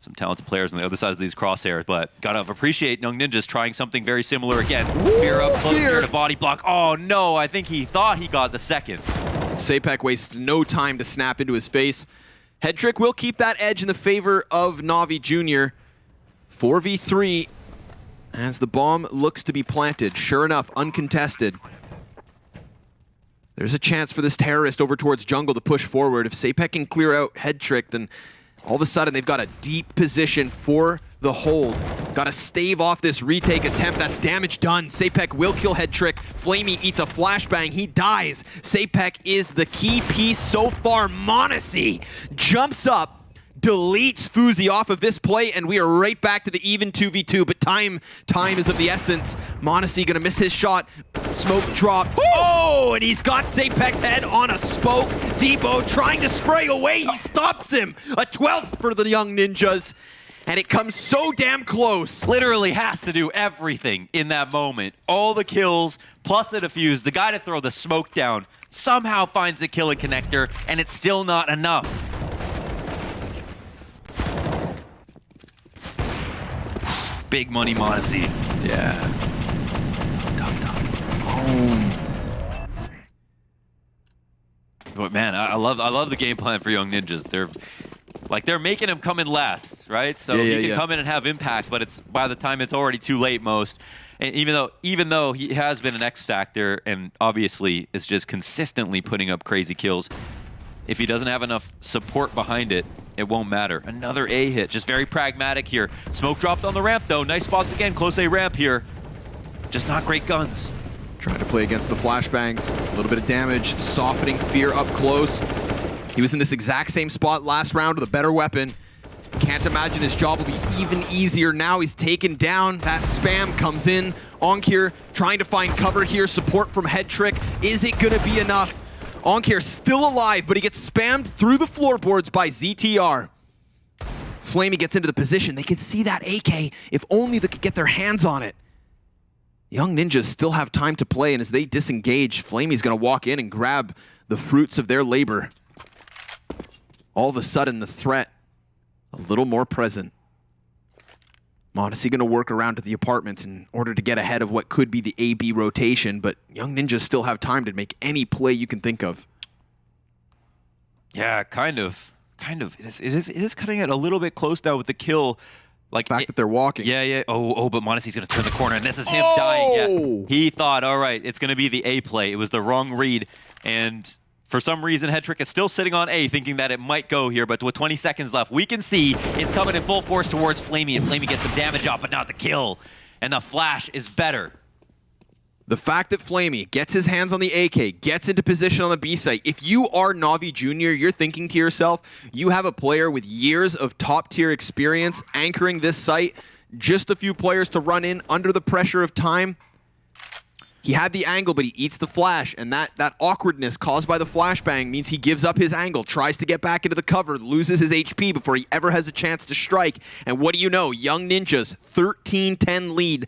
Some talented players on the other side of these crosshairs, but gotta appreciate Young Ninjas trying something very similar again. Fear up close here to body block. Oh no, I think he thought he got the second. Sapek wastes no time to snap into his face. Headtrick will keep that edge in the favor of Navi Jr. 4v3 as the bomb looks to be planted. Sure enough, uncontested. There's a chance for this terrorist over towards jungle to push forward. If Sapek can clear out Headtrick, then all of a sudden they've got a deep position for the hold. Got to stave off this retake attempt. That's damage done. Sapek will kill Headtrick. Flamey eats a flashbang. He dies. Sapek is the key piece so far. Monacy jumps up, deletes Fuzi off of this play, and we are right back to the even 2v2, but time is of the essence. Monacy gonna miss his shot. Smoke drop. Oh, and he's got Sapek's head on a spoke. Debo trying to spray away. He stops him. A 12th for the Young Ninjas. And it comes so damn close. Literally has to do everything in that moment. All the kills, plus the defuse, the guy to throw the smoke down, somehow finds the kill in connector, and it's still not enough. Big money Monacy. Yeah. Home. But man, I love the game plan for Young Ninjas. Like, they're making him come in last, right? So he can come in and have impact, but it's by the time it's already too late most. And even though he has been an X factor and obviously is just consistently putting up crazy kills, if he doesn't have enough support behind it, it won't matter. Another A hit, just very pragmatic here. Smoke dropped on the ramp though. Nice spots again, close A ramp here. Just not great guns. Trying to play against the flashbangs. A little bit of damage, softening Fear up close. He was in this exact same spot last round with a better weapon. Can't imagine his job will be even easier now. He's taken down. That spam comes in. Onkir trying to find cover here. Support from Headtrick. Is it going to be enough? Onkir still alive, but he gets spammed through the floorboards by ZTR. Flamey gets into the position. They could see that AK if only they could get their hands on it. Young Ninjas still have time to play, and as they disengage, Flamey's going to walk in and grab the fruits of their labor. All of a sudden, the threat a little more present. m0NESY going to work around to the apartments in order to get ahead of what could be the AB rotation, but Young Ninjas still have time to make any play you can think of. Yeah, kind of. It is cutting it a little bit close now with the kill. Like the fact that they're walking. Yeah. Oh, but m0NESY's going to turn the corner, and this is him dying. Yeah. He thought, all right, it's going to be the A play. It was the wrong read, and for some reason, Headtrick is still sitting on A, thinking that it might go here, but with 20 seconds left, we can see it's coming in full force towards Flamey, and Flamey gets some damage off, but not the kill. And the flash is better. The fact that Flamey gets his hands on the AK, gets into position on the B site, if you are NAVI Junior, you're thinking to yourself, you have a player with years of top-tier experience anchoring this site, just a few players to run in under the pressure of time. He had the angle, but he eats the flash, and that awkwardness caused by the flashbang means he gives up his angle, tries to get back into the cover, loses his HP before he ever has a chance to strike. And what do you know? Young Ninjas, 13-10 lead,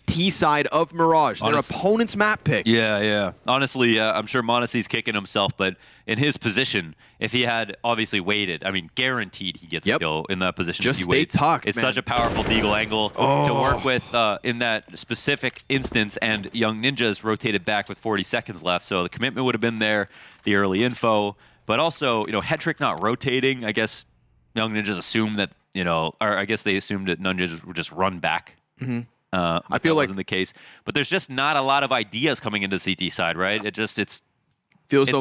T-side of Mirage, their opponent's map pick. Yeah. Honestly, I'm sure m0NESY's kicking himself, but in his position, if he had obviously waited, I mean, guaranteed he gets a kill in that position. Just if he stay waits. tucked, It's man. such a powerful deagle angle to work with in that specific instance, and Young Ninjas rotated back with 40 seconds left, so the commitment would have been there, the early info, but also, Headtrick not rotating, I guess Young Ninjas assumed that, or I guess they assumed that Young Ninjas would just run back. Mm-hmm. I feel like wasn't the case, but there's just not a lot of ideas coming into the CT side, right? It's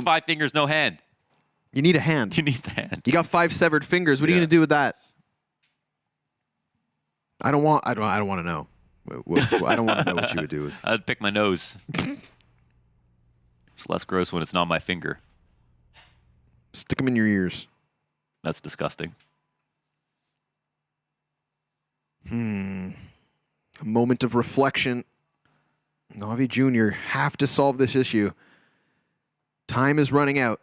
five fingers, no hand. You need a hand. You need the hand. You got 5 severed fingers. What are you going to do with that? I don't want to know. I don't want to know what you would do with. I'd pick my nose. It's less gross when it's not my finger. Stick them in your ears. That's disgusting. A moment of reflection. NAVI Junior have to solve this issue. Time is running out.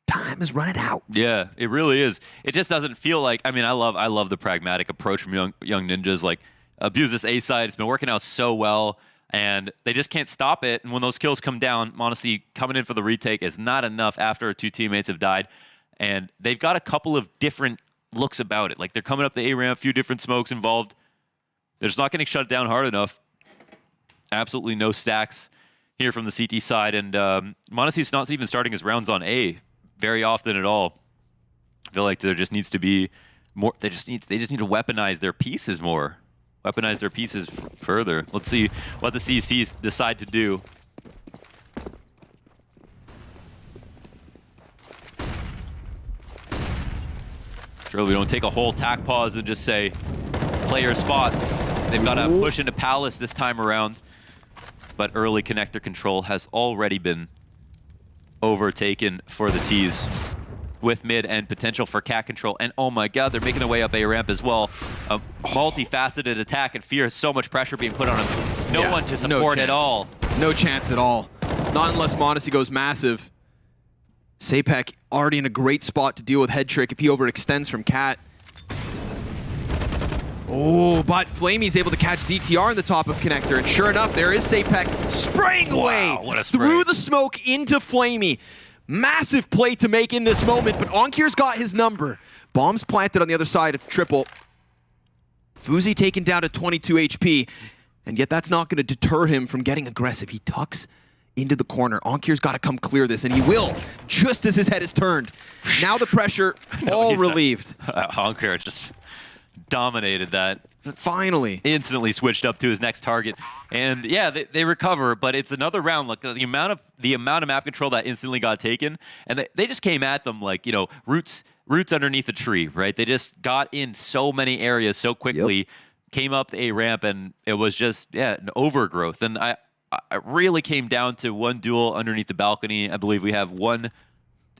Time is running out. Yeah, it really is. It just doesn't feel like. I mean, I love the pragmatic approach from young Ninjas. Like, abuse this A side. It's been working out so well, and they just can't stop it. And when those kills come down, m0NESY coming in for the retake is not enough after 2 teammates have died, and they've got a couple of different looks about it. Like, they're coming up the A ramp, a few different smokes involved. They're just not getting shut down hard enough. Absolutely no stacks here from the CT side, and m0NESY's not even starting his rounds on A very often at all. I feel like there just needs to be more. They just need to weaponize their pieces more. Weaponize their pieces further. Let's see what the CCs decide to do. Sure, we don't take a whole tack pause and just say player spots. They've got to push into Palace this time around. But early connector control has already been overtaken for the T's with mid and potential for cat control. And oh my god, they're making their way up A ramp as well. A multifaceted attack, and Fear has so much pressure being put on him. No one to support at all. No chance at all. Not unless m0NESY goes massive. Sapek already in a great spot to deal with Headtrick if he overextends from Cat. Oh, but Flamey's able to catch ZTR in the top of connector, and sure enough, there is Sapek spraying away through the smoke into Flamey. Massive play to make in this moment, but Onkir's got his number. Bombs planted on the other side of triple. Fuzi taken down to 22 HP, and yet that's not going to deter him from getting aggressive. He tucks into the corner. Ankir's got to come clear this, and he will, just as his head is turned. Now the pressure all relieved. Ankir just dominated that. Finally. Instantly switched up to his next target. And yeah, they recover, but it's another round. Like the amount of map control that instantly got taken, and they just came at them like, you know, roots underneath a tree, right? They just got in so many areas so quickly, came up the A ramp, and it was just, yeah, an overgrowth. And I really came down to one duel underneath the balcony. I believe we have one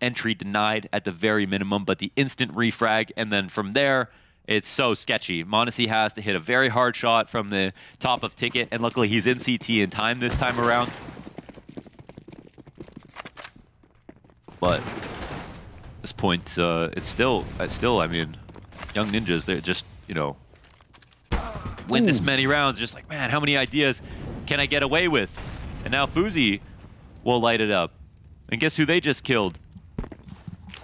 entry denied at the very minimum, but the instant refrag, and then from there, it's so sketchy. m0NESY has to hit a very hard shot from the top of Ticket, and luckily he's in CT in time this time around. But at this point, it's still, I mean, Young Ninjas, they're just, you know, win this many rounds, just like, man, how many ideas can I get away with? And now Fuzi will light it up. And guess who they just killed?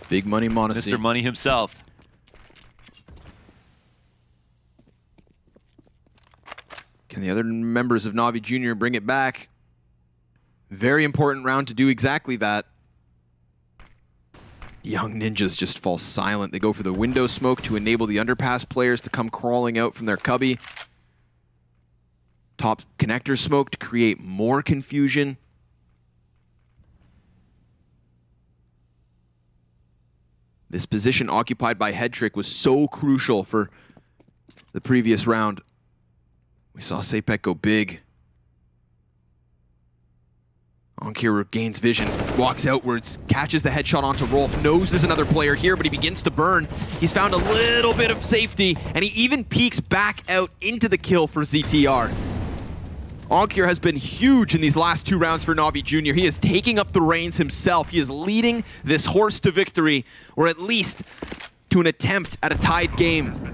Big Money m0NESY. Mr. Money himself. Can the other members of NAVI Junior bring it back? Very important round to do exactly that. Young Ninjas just fall silent. They go for the window smoke to enable the underpass players to come crawling out from their cubby. Top connector smoke to create more confusion. This position occupied by Headtrick was so crucial for the previous round. We saw Sapek go big. Ankir gains vision, walks outwards, catches the headshot onto Rolf, knows there's another player here, but he begins to burn. He's found a little bit of safety, and he even peeks back out into the kill for ZTR. Ankir has been huge in these last 2 rounds for NAVI Junior. He is taking up the reins himself. He is leading this horse to victory, or at least to an attempt at a tied game.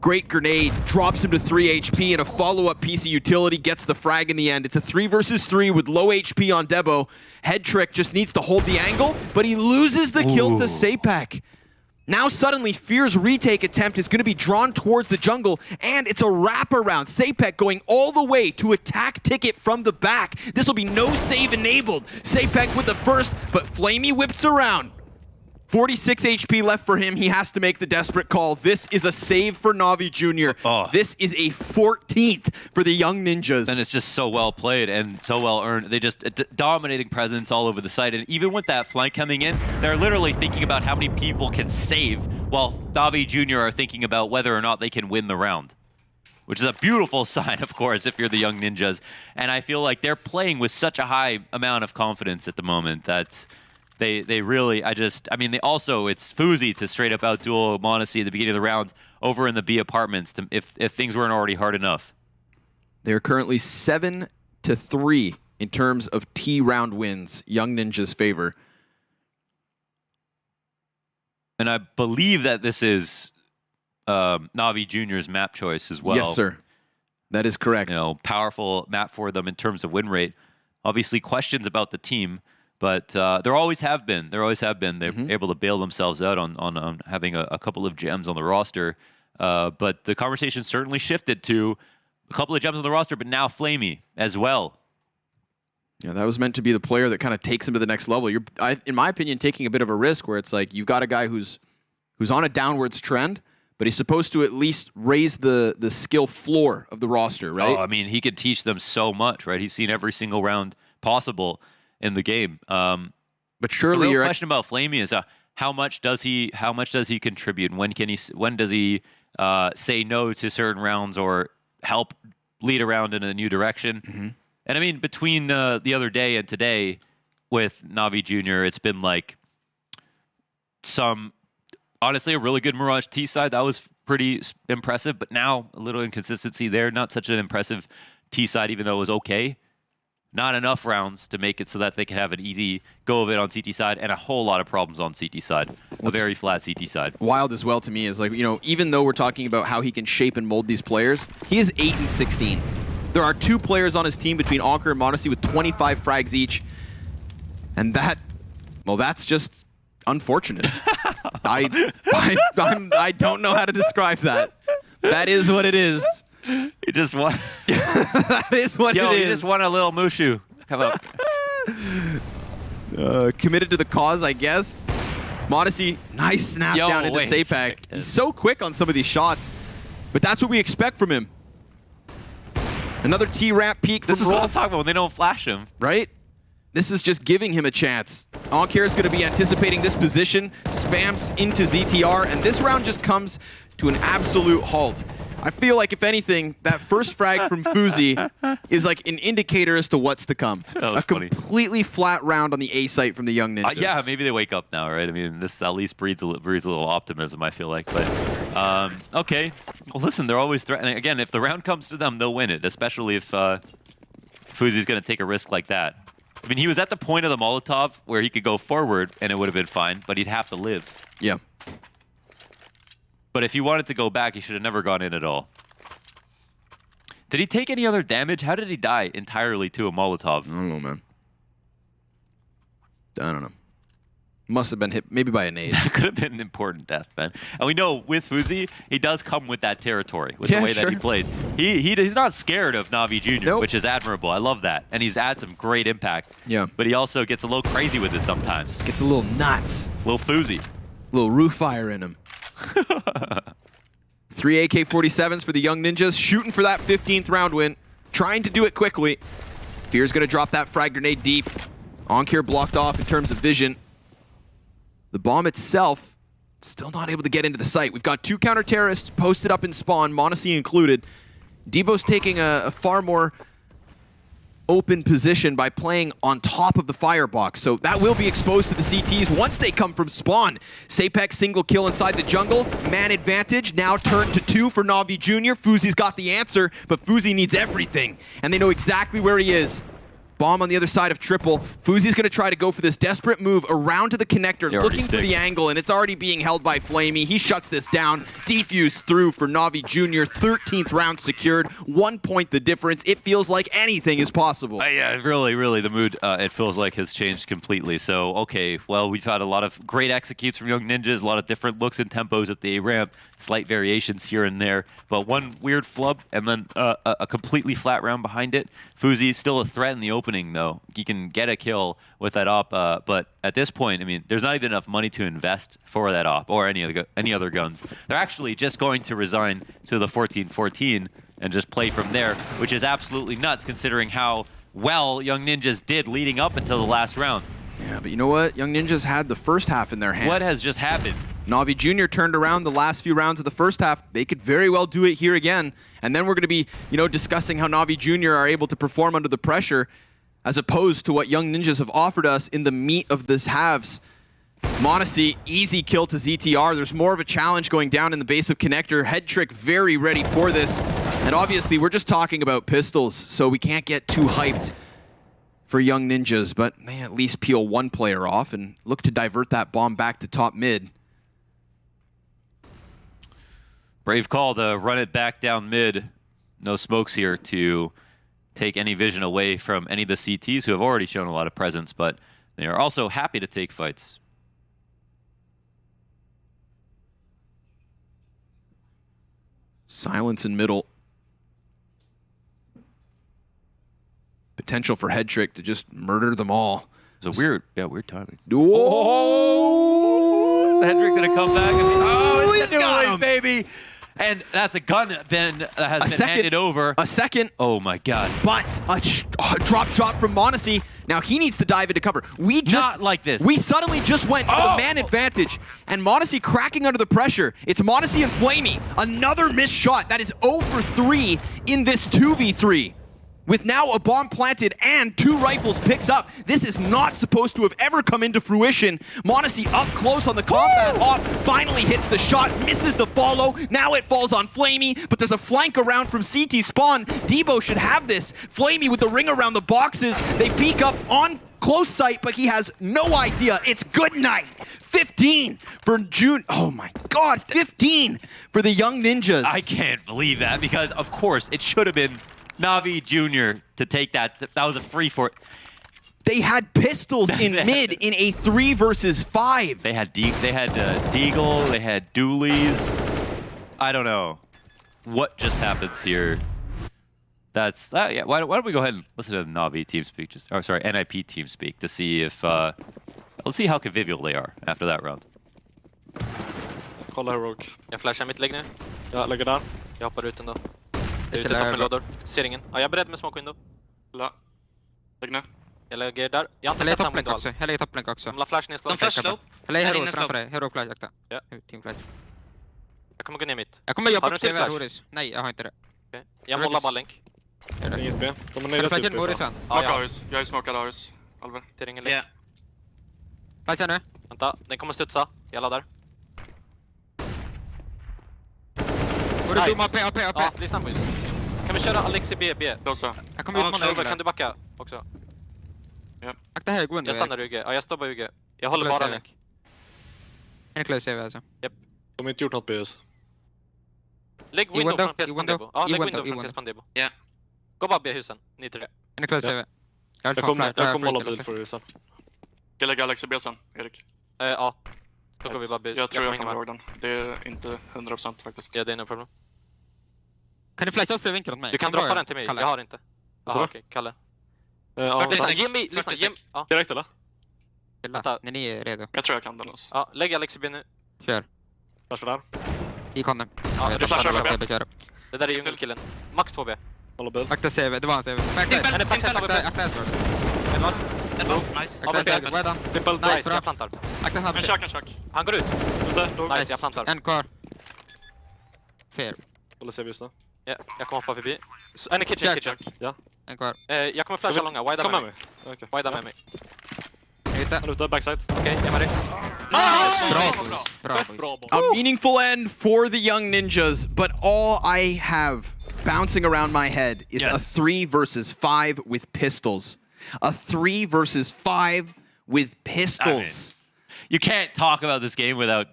Great grenade, drops him to 3 HP, and a follow-up piece of utility gets the frag in the end. It's a 3 versus 3 with low HP on Debo. Headtrick just needs to hold the angle, but he loses the kill to Sapek. Now suddenly, Fear's retake attempt is going to be drawn towards the jungle, and it's a wraparound. Sapek going all the way to attack Ticket from the back. This will be no save enabled. Sapek with the first, but Flamey whips around. 46 HP left for him. He has to make the desperate call. This is a save for NAVI Junior. This is a 14th for the Young Ninjas. And it's just so well played and so well earned. They just dominating presence all over the site. And even with that flank coming in, they're literally thinking about how many people can save, while NAVI Junior are thinking about whether or not they can win the round. Which is a beautiful sign, of course, if you're the Young Ninjas. And I feel like they're playing with such a high amount of confidence at the moment that they really, I mean, they also, it's Fuzi to straight up outduel m0NESY at the beginning of the round over in the B apartments if things weren't already hard enough. They're currently 7-3 in terms of T round wins. Young Ninjas favor. And I believe that this is NAVI Junior's map choice as well. Yes, sir. That is correct. You know, powerful map for them in terms of win rate. Obviously, questions about the team. But there always have been. They're able to bail themselves out on having a couple of gems on the roster. But the conversation certainly shifted to a couple of gems on the roster, but now Flamey as well. Yeah, that was meant to be the player that kind of takes him to the next level. You're, in my opinion, taking a bit of a risk where it's like you've got a guy who's on a downwards trend, but he's supposed to at least raise the skill floor of the roster, right? Oh, I mean, he could teach them so much, right? He's seen every single round possible in the game. But surely the your question about Flamey is how much does he contribute, and when does he say no to certain rounds or help lead a round in a new direction? And I mean, between the other day and today with NAVI Junior, it's been like honestly a really good Mirage T side that was pretty impressive, but now a little inconsistency there. Not such an impressive T side, even though it was okay. Not enough rounds to make it so that they can have an easy go of it on CT side, and a whole lot of problems on CT side. A very flat CT side. Wild as well to me is like, you know, even though we're talking about how he can shape and mold these players, he is 8-16. There are 2 players on his team between Ankir and m0NESY with 25 frags each. And that's just unfortunate. I don't know how to describe that. That is what it is. You just won. That is what it is. You just won a little Mushu. Come up. Committed to the cause, I guess. Modesty, nice snap down into Sapek. He's so quick on some of these shots, but that's what we expect from him. Another T-ramp peek. This is what I'm talking about when they don't flash him. Right? This is just giving him a chance. Ankir is going to be anticipating this position, spams into ZTR, and this round just comes to an absolute halt. I feel like, if anything, that first frag from Fuzi is like an indicator as to what's to come. A completely flat round on the A site from the Young Ninjas. Yeah, maybe they wake up now, right? I mean, this at least breeds a little optimism, I feel like. But, okay. Well, listen, they're always threatening. Again, if the round comes to them, they'll win it, especially if Fuzi's going to take a risk like that. I mean, he was at the point of the Molotov where he could go forward and it would have been fine, but he'd have to live. Yeah. But if he wanted to go back, he should have never gone in at all. Did he take any other damage? How did he die entirely to a Molotov? I don't know, man. I don't know. Must have been hit maybe by a nade. That could have been an important death, man. And we know with Fuzi, he does come with that territory, with the way that he plays. He's not scared of Navi Jr., which is admirable. I love that. And he's had some great impact. Yeah. But he also gets a little crazy with this sometimes. Gets a little nuts. Little Fuzi. Little roof fire in him. 3 AK-47s for the Young Ninjas, shooting for that 15th round win, trying to do it quickly. Fear's going to drop that frag grenade deep. Ankir blocked off in terms of vision. The bomb itself, still not able to get into the site. We've got 2 counter-terrorists posted up in spawn, Monacy included. Debo's taking a far more open position by playing on top of the firebox, so that will be exposed to the CTs once they come from spawn. Sapek single kill inside the jungle, man advantage, now turned to 2 for Navi Jr. Fuzi's got the answer, but Fuzi needs everything, and they know exactly where he is. Bomb on the other side of triple. Fuzi's going to try to go for this desperate move around to the connector, looking for the angle, and it's already being held by Flamey. He shuts this down. Defuse through for Navi Jr. 13th round secured. 1 point the difference. It feels like anything is possible. Yeah, really, the mood, it feels like, has changed completely. So, okay, well, we've had a lot of great executes from Young Ninjas, a lot of different looks and tempos at the A ramp, slight variations here and there, but one weird flub, and then a completely flat round behind it. Fuzi still a threat in the opening, though. He can get a kill with that op, but at this point, I mean, there's not even enough money to invest for that op or any other guns. They're actually just going to resign to the 14-14 and just play from there, which is absolutely nuts considering how well Young Ninjas did leading up until the last round. Yeah, but you know what? Young Ninjas had the first half in their hand. What has just happened? Navi Jr. turned around the last few rounds of the first half. They could very well do it here again. And then we're going to be, discussing how Navi Jr. are able to perform under the pressure as opposed to what Young Ninjas have offered us in the meat of this halves. Monacy, easy kill to ZTR. There's more of a challenge going down in the base of connector. Head Trick very ready for this. And obviously, we're just talking about pistols, so we can't get too hyped for Young Ninjas, but they at least peel one player off and look to divert that bomb back to top mid. Brave call to run it back down mid. No smokes here to take any vision away from any of the CTs who have already shown a lot of presence, but they are also happy to take fights. Silence in middle. Potential for Head Trick to just murder them all. It's a weird timing. Oh! Head Trick gonna come back and he's got him, baby. And that's a gun that has been handed over. A second. Oh my god. But a drop shot from Monacy. Now he needs to dive into cover. Not like this. We suddenly just went for the man advantage. And Monacy cracking under the pressure. It's Monacy and Flamey. Another missed shot. That is 0 for 3 in this 2v3. With now a bomb planted and 2 rifles picked up. This is not supposed to have ever come into fruition. Monacy up close on the combat op, finally hits the shot, misses the follow. Now it falls on Flamey, but there's a flank around from CT spawn. Debo should have this. Flamey with the ring around the boxes. They peek up on close sight, but he has no idea. It's good night. 15 for June. Oh my God, 15 for the Young Ninjas. I can't believe that because, of course, it should have been Navi Jr. to take that. That was a free for it. They had pistols in mid in a 3 versus 5. They had Deagle, they had Doolies. I don't know what just happens here. That's yeah. Why don't we go ahead and listen to the Navi team speak? NIP team speak to see if let's see how convivial they are after that round. Kolla Rogue. Jag flashar mitt lägg nu. Ja, lägger där. Jag hoppar ut ändå. Jag är ute topp med lådor. Ser ingen. Ja, jag är beredd med smoke window. La. Lägg ner. Jag lägger där. Jag har inte Jag lägger sett topplänk window också. alls. Jag lägger topplänk också. De la flash ner slow. De flash slow. Jag lägger Här hero inne framför dig. Hero flash akta. Ja. Team flash. Jag kommer gå ner mitt. Jag kommer jobba Har du på en till CV flash? Horis. Nej, jag har inte det. Okay. Jag mollar bara länk. Inget B. De är Ska nere du flasha typ. in Horis sen? Ja, ja. Aris. Jag är smokad Aris. Alver. Till ingen länk. Flasha nu. Vänta, den kommer studsa. Jag laddar. Horis zoom AP. Ja, lyssna på just. Kan vi köra Alex i B? Då så. Jag kommer utmana Kan över. du backa också? Akta här, gå under. Jag stannar UG. Ja, jag står bara UG. Jag håller Close bara CV. länk. En close CV alltså. De har inte gjort något BS. Lägg I window från window, PS i window, Pandebo. Ja, i lägg window, window i från PS window. Pandebo. Ja. Gå bara B-husen, ni tre. En close CV. Jag kommer hålla bil för dig sen. Ska jag lägga Alex i B sen, Erik? Ja. Då går vi bara B. Jag tror jag kommer ihåg den. Det är inte 100% faktiskt. Ja, det är no problem. Kan du flasha oss vinkel åt mig? Du kan droppa den till mig, Kalle. jag har inte. Jaha, okej, Kalle. Ge mig, lyssna, ja. Direkt eller? Vänta. När ni är redo. Jag tror jag kan den alltså. Ja, lägg Alex i B nu. Kör. Flash där. I konnen. Ja, du flashar B. Kör. Det där är djungelkillen. Max 2B. Håller bil. Akta CV, det var en CV. Akta Edward. Nice. Akta Edward, well done. Simple. Nice, jag plantar. Akta En snabb. kök. Han går ut. Nice, jag plantar. En kvar. Fair. Håller CV just nu. Ja, jag kommer hoppa förbi. En i kitchen. Ja. En kvar. Jag kommer flasha långa, wida Kom med med mig. mig. Okej. Wida med mig. Ute. Han är ute, backside. Okej, jag är med dig. Bra. A meaningful end for the young ninjas, but all I have bouncing around my head is a 3 versus 5 with pistols. A 3 versus 5 with pistols. You can't talk about this game without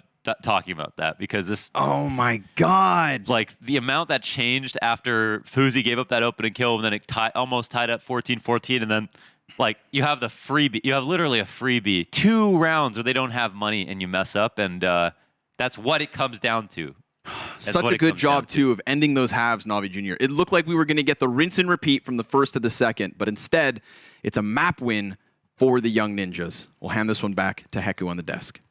talking about that, because this. Oh my god! Like the amount that changed after Fuzi gave up that opening kill, and then it almost tied up 14-14, and then like you have the freebie. You have literally a freebie. 2 rounds where they don't have money and you mess up, and that's what it comes down to. Such a good job, too, of ending those halves, Navi Jr. It looked like we were going to get the rinse and repeat from the first to the second, but instead, it's a map win for the young ninjas. We'll hand this one back to Heku on the desk.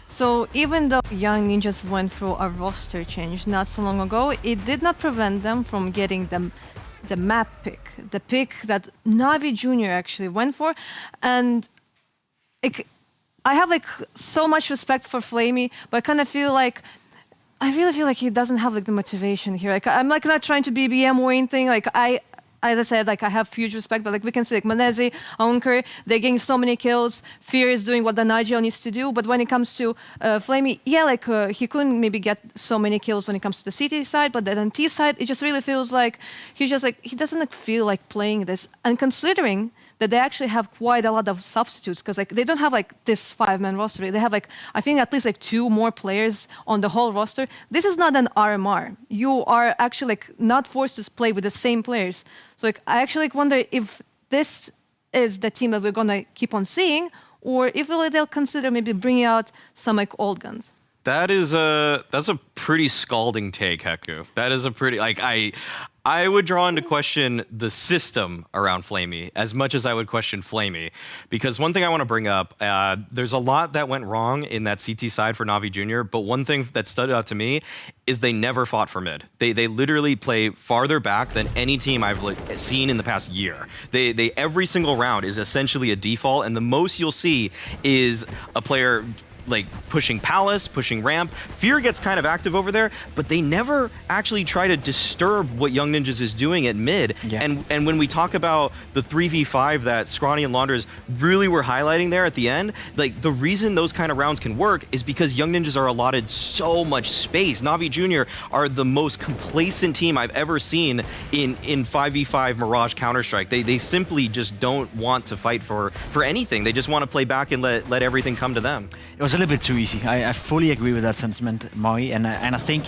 So even though Young Ninjas went through a roster change not so long ago, it did not prevent them from getting the map pick, the pick that Navi Jr. actually went for. And I have like so much respect for Flamey, but I kind of feel like I really feel like he doesn't have like the motivation here. Like I'm like not trying to be BM or anything. Like as I said, like I have huge respect, but like we can see like Manezi, Aunker, they're getting so many kills. Fear is doing what the Nigel needs to do, but when it comes to Flamey, yeah, like he couldn't maybe get so many kills when it comes to the CT side, but then on T side, it just really feels like he doesn't like, feel like playing this. And considering that they actually have quite a lot of substitutes, because like they don't have like this 5-man roster. They have like I think at least like 2 more players on the whole roster. This is not an RMR. You are actually like not forced to play with the same players. So like I actually like wonder if this is the team that we're gonna keep on seeing, or if they'll consider maybe bringing out some like old guns. That's a pretty scalding take, Heku. That is a pretty I would draw into question the system around Flamey as much as I would question Flamey, because one thing I want to bring up, there's a lot that went wrong in that CT side for Navi Jr., but one thing that stood out to me is they never fought for mid. They literally play farther back than any team I've seen in the past year. They every single round is essentially a default, and the most you'll see is a player like pushing Palace, pushing Ramp. Fear gets kind of active over there, but they never actually try to disturb what Young Ninjas is doing at mid. Yeah. And when we talk about the 3v5 that Scrawny and Launders really were highlighting there at the end, like the reason those kind of rounds can work is because Young Ninjas are allotted so much space. Navi Jr. are the most complacent team I've ever seen in 5v5 Mirage Counter-Strike. They simply just don't want to fight for anything. They just want to play back and let everything come to them. It was a little bit too easy. I fully agree with that sentiment, Moi, and I think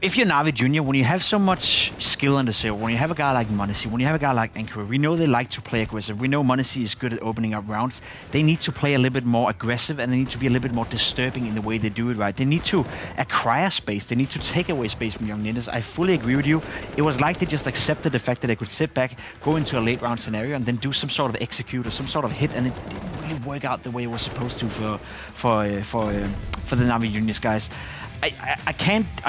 if you're Navi Junior, when you have so much skill on the server, when you have a guy like Monacy, when you have a guy like Anchor, we know they like to play aggressive. We know Monacy is good at opening up rounds. They need to play a little bit more aggressive, and they need to be a little bit more disturbing in the way they do it, right? They need to acquire space. They need to take away space from Young Ninjas. I fully agree with you. It was like they just accepted the fact that they could sit back, go into a late round scenario, and then do some sort of execute or some sort of hit, and it didn't really work out the way it was supposed to for the Navi Juniors guys. I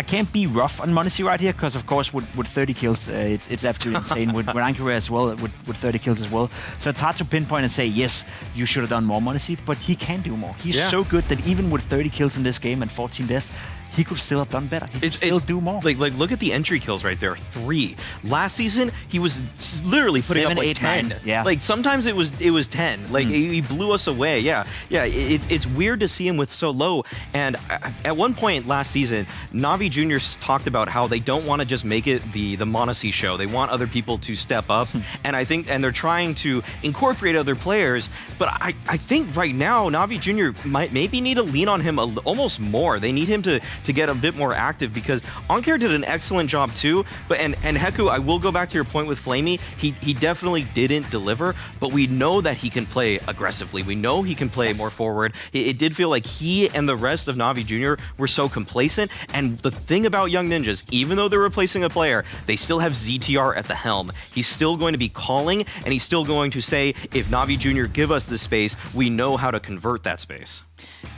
can't be rough on Monacy right here, because of course with 30 kills it's absolutely insane. with Ankara as well with 30 kills as well. So it's hard to pinpoint and say yes, you should have done more, Monacy, but he can do more. He's so good that even with 30 kills in this game and 14 deaths, he could still have done better. He could still do more. Like look at the entry kills right there. 3. Last season he was literally putting 7, up like 8, 10. 9. Yeah. Like sometimes it was 10. Like he blew us away. Yeah. It's weird to see him with so low. And at one point last season, Navi Juniors talked about how they don't want to just make it the Monacy show. They want other people to step up. And I think they're trying to incorporate other players. But I think right now Navi Junior might maybe need to lean on him almost more. They need him to get a bit more active, because Onkar did an excellent job too. But and Heku, I will go back to your point with Flamey. He definitely didn't deliver, but we know that he can play aggressively. We know he can play more forward. It did feel like he and the rest of Navi Junior were so complacent. And the thing about Young Ninjas, even though they're replacing a player, they still have ZTR at the helm. He's still going to be calling, and he's still going to say, if Navi Junior give us this space, we know how to convert that space.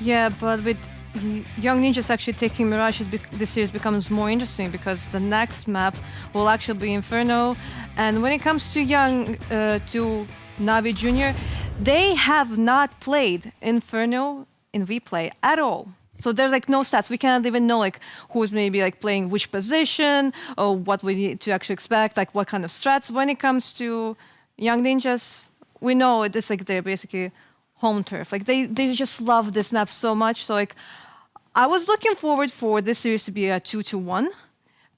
Yeah, but with Young Ninjas actually taking Mirage, this series becomes more interesting, because the next map will actually be Inferno. And when it comes to to Navi Junior, they have not played Inferno in WePlay at all. So there's like no stats. We cannot even know like who's maybe like playing which position, or what we need to actually expect, like what kind of strats. When it comes to Young Ninjas, we know it's like they're basically home turf. Like they just love this map so much. So like I was looking forward for this series to be a 2-1,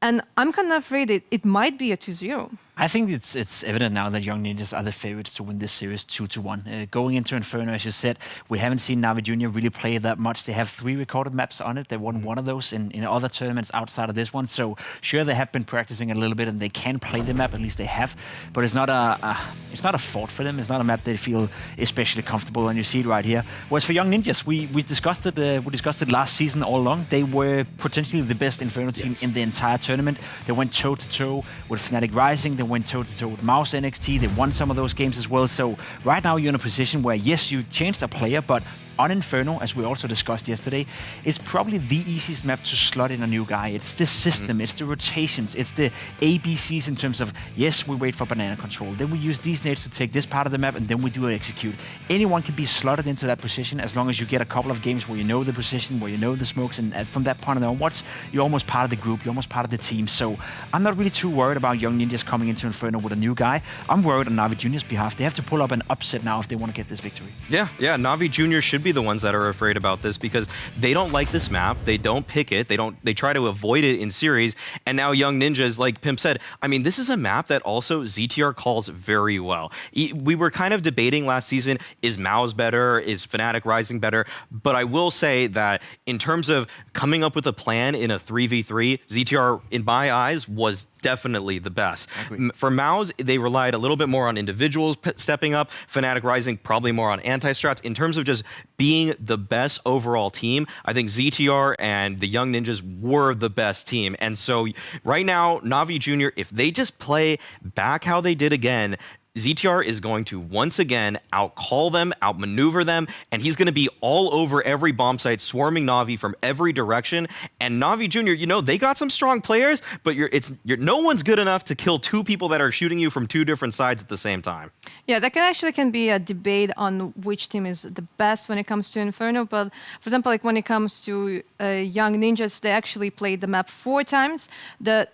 and I'm kind of afraid it might be a 2-0. I think it's evident now that Young Ninjas are the favorites to win this series 2-1. Going into Inferno, as you said, we haven't seen Navi Junior really play that much. They have 3 recorded maps on it. They won one of those in other tournaments outside of this one. So sure, they have been practicing a little bit and they can play the map. At least they have. But it's not a fault for them. It's not a map they feel especially comfortable. And you see it right here. Whereas for Young Ninjas, we discussed it last season all along. They were potentially the best Inferno team in the entire tournament. They went toe to toe with Fnatic Rising. They went toe-to-toe with Mouse NXT. They won some of those games as well. So right now you're in a position where, yes, you changed a player, but on Inferno, as we also discussed yesterday, it's probably the easiest map to slot in a new guy. It's the system, it's the rotations, it's the ABCs in terms of, yes, we wait for banana control, then we use these nades to take this part of the map, and then we do execute. Anyone can be slotted into that position as long as you get a couple of games where you know the position, where you know the smokes, and from that point onwards, you're almost part of the group, you're almost part of the team. So I'm not really too worried about Young Ninjas coming into Inferno with a new guy. I'm worried on Navi Junior's behalf. They have to pull up an upset now if they want to get this victory. Yeah, Navi Junior should be the ones that are afraid about this, because they don't like this map. They don't pick it. They try to avoid it in series. And now Young Ninjas, like Pimp said, I mean, this is a map that also ZTR calls very well. We were kind of debating last season, is Mao's better? Is Fnatic Rising better? But I will say that in terms of coming up with a plan in a 3v3, ZTR, in my eyes, was definitely the best. For Mao's, they relied a little bit more on individuals stepping up. Fnatic Rising, probably more on anti-strats. In terms of just being the best overall team, I think ZTR and the Young Ninjas were the best team. And so right now, Navi Junior, if they just play back how they did again, ZTR is going to once again outcall them, outmaneuver them, and he's going to be all over every bomb site, swarming Navi from every direction. And Navi Junior, you know, they got some strong players, but no one's good enough to kill 2 people that are shooting you from 2 different sides at the same time. Yeah, that can be a debate on which team is the best when it comes to Inferno. But for example, like when it comes to Young Ninjas, they actually played the map 4 times.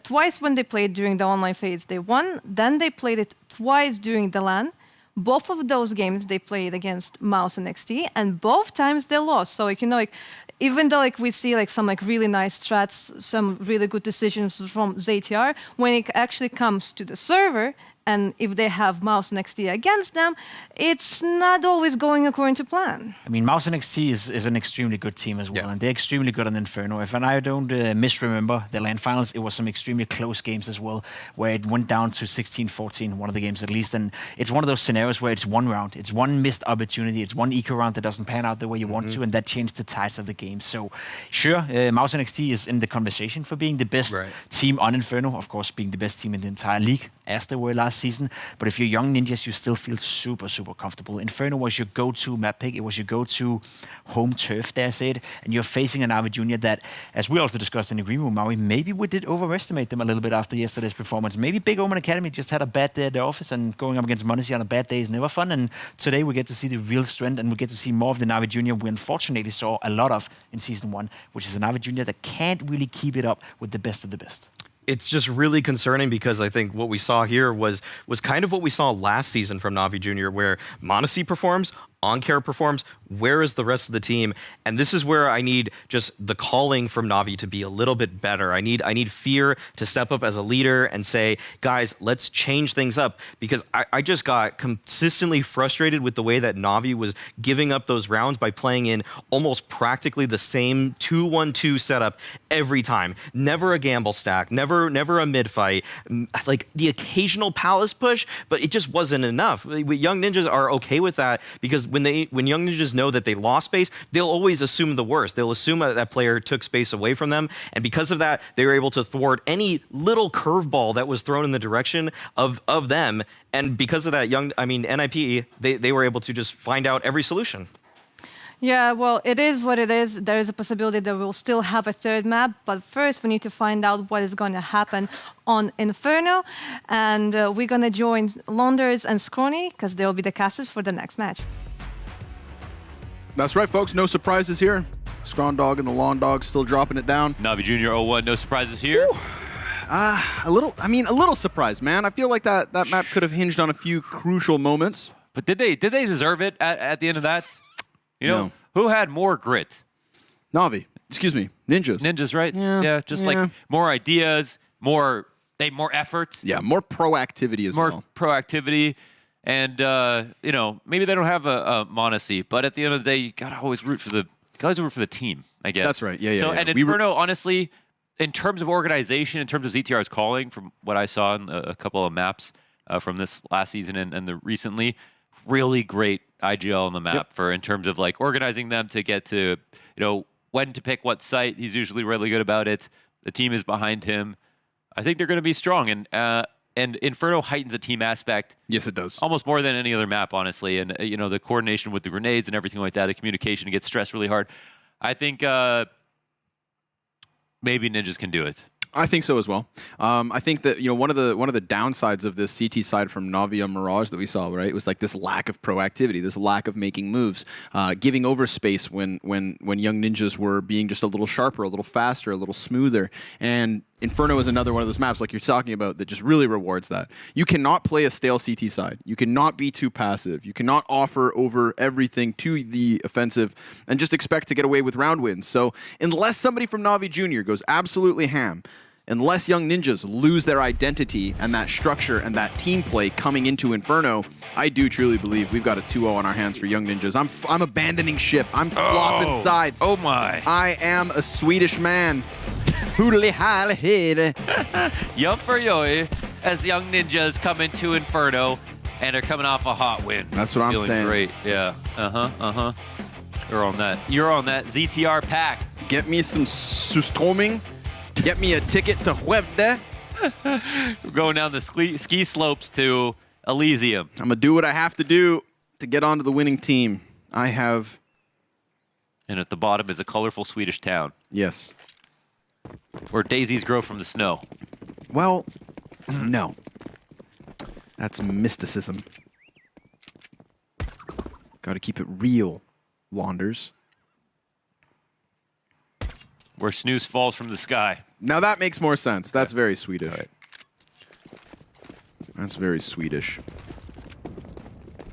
Twice when they played during the online phase, they won. Then they played it twice during the LAN. Both of those games they played against Mouse and NXT, and both times they lost. So like, you know, like even though like we see like some like really nice strats, some really good decisions from ZTR, when it actually comes to the server, And if they have Mouse and XT against them, it's not always going according to plan. I mean, Mouse and XT is an extremely good team as well, and they're extremely good on Inferno. If I don't misremember the LAN finals, it was some extremely close games as well, where it went down to 16-14, one of the games at least. And it's one of those scenarios where it's one round, it's one missed opportunity, it's one eco round that doesn't pan out the way you want to, and that changed the tides of the game. So, sure, Mouse and XT is in the conversation for being the best team on Inferno, of course, being the best team in the entire league, as they were last season. But if you're young ninjas, you still feel super, super comfortable. Inferno was your go-to map pick. It was your go-to home turf, dare I say it. And you're facing a NAVI Junior that, as we also discussed in the green room, Maui, maybe we did overestimate them a little bit after yesterday's performance. Maybe Big Omen Academy just had a bad day at the office, and going up against Monacy on a bad day is never fun. And today we get to see the real strength, and we get to see more of the NAVI Junior we unfortunately saw a lot of in Season 1, which is a NAVI Junior that can't really keep it up with the best of the best. It's just really concerning because I think what we saw here was kind of what we saw last season from NAVI Junior, where Monacy performs, OnCare performs, where is the rest of the team? And this is where I need just the calling from NAVI to be a little bit better. I need Fear to step up as a leader and say, guys, let's change things up, because I just got consistently frustrated with the way that NAVI was giving up those rounds by playing in almost practically the same 2-1-2 setup every time. Never a gamble stack, never a mid fight, like the occasional palace push, but it just wasn't enough. Young Ninjas are okay with that, because when Young Ninjas know that they lost space, they'll always assume the worst. They'll assume that player took space away from them, and because of that, they were able to thwart any little curveball that was thrown in the direction of them. And because of that, NIP, they were able to just find out every solution. Yeah, well, it is what it is. There is a possibility that we'll still have a third map, but first we need to find out what is going to happen on Inferno, and we're going to join Londers and Scrawny, because they'll be the casters for the next match. That's right, folks. No surprises here. Scrawn Dog and the Lawn Dog still dropping it down. NAVI Junior 0-1, no surprises here. A little surprised, man. I feel like that map could have hinged on a few crucial moments. But did they deserve it at the end of that? You know, who had more grit? NAVI. Excuse me. Ninjas. Ninjas, right? Yeah, like more ideas, more effort. Yeah, more proactivity as well. More proactivity. And, maybe they don't have a Monacy, but at the end of the day, you gotta always root for the team, I guess. That's right. Yeah. So, and Inferno, honestly, in terms of organization, in terms of ZTR's calling, from what I saw in a couple of maps from this last season and the recently, really great IGL on the map in terms of like organizing them to get to, when to pick what site. He's usually really good about it. The team is behind him. I think they're going to be strong, and Inferno heightens the team aspect. Yes, it does. Almost more than any other map, honestly. And, the coordination with the grenades and everything like that, the communication gets stressed really hard. I think maybe Ninjas can do it. I think so as well. I think that one of the downsides of this CT side from Navi and Mirage that we saw, right, was like this lack of proactivity, this lack of making moves, giving over space when Young Ninjas were being just a little sharper, a little faster, a little smoother. And Inferno is another one of those maps, like you're talking about, that just really rewards that. You cannot play a stale CT side. You cannot be too passive. You cannot offer over everything to the offensive and just expect to get away with round wins. So unless somebody from Navi Junior goes absolutely ham, unless Young Ninjas lose their identity and that structure and that team play coming into Inferno, I do truly believe we've got a 2-0 on our hands for Young Ninjas. I'm abandoning ship. I'm flopping sides. Oh my. I am a Swedish man. Hoodly hally Yup for yoy, as Young Ninjas come into Inferno and are coming off a hot win. That's what I'm saying. Feeling great. Yeah. You're on that ZTR pack. Get me some storming. Get me a ticket to Huevde. We're going down the ski slopes to Elysium. I'm going to do what I have to do to get onto the winning team. And at the bottom is a colorful Swedish town. Yes. Where daisies grow from the snow. Well, no. That's mysticism. Got to keep it real, Launders. Where snooze falls from the sky. Now that makes more sense. That's very Swedish. Right. That's very Swedish.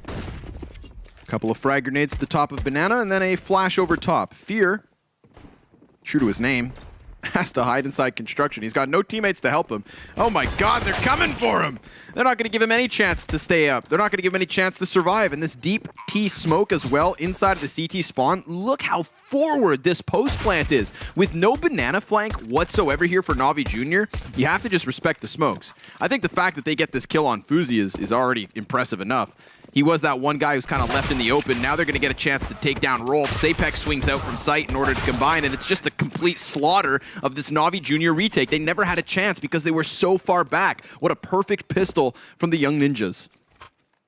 A couple of frag grenades at the top of Banana, and then a flash over top. Fear, true to his name, has to hide inside construction. He's got no teammates to help him. Oh my god, they're coming for him! They're not going to give him any chance to stay up. They're not going to give him any chance to survive. And this deep T smoke as well inside of the CT spawn. Look how forward this post plant is. With no banana flank whatsoever here for NAVI Jr., you have to just respect the smokes. I think the fact that they get this kill on Fuzi is already impressive enough. He was that one guy who's kind of left in the open. Now they're going to get a chance to take down Rolf. Sapex swings out from sight in order to combine, and it's just a complete slaughter of this NAVI Jr. retake. They never had a chance because they were so far back. What a perfect pistol from the Young Ninjas.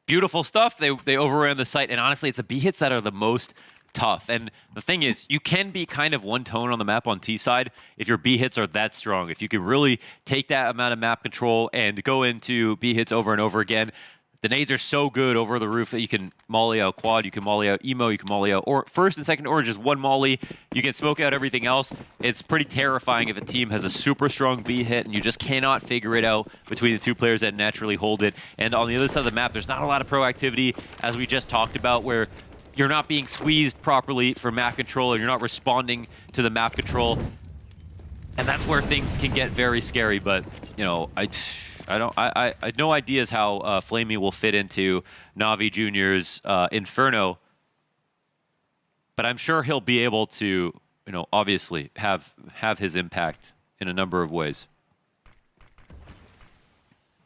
Beautiful stuff. They overran the site, and honestly, it's the B hits that are the most tough. And the thing is, you can be kind of one tone on the map on T side if your B hits are that strong. If you can really take that amount of map control and go into B hits over and over again. The nades are so good over the roof that you can molly out quad, you can molly out emo, you can molly out or first and second or just one molly. You can smoke out everything else. It's pretty terrifying if a team has a super strong B hit and you just cannot figure it out between the two players that naturally hold it. And on the other side of the map, there's not a lot of proactivity, as we just talked about, where you're not being squeezed properly for map control or you're not responding to the map control. And that's where things can get very scary, but, you know, I no ideas how Flamey will fit into NAVI Jr.'s Inferno, but I'm sure he'll be able to, you know, obviously have his impact in a number of ways.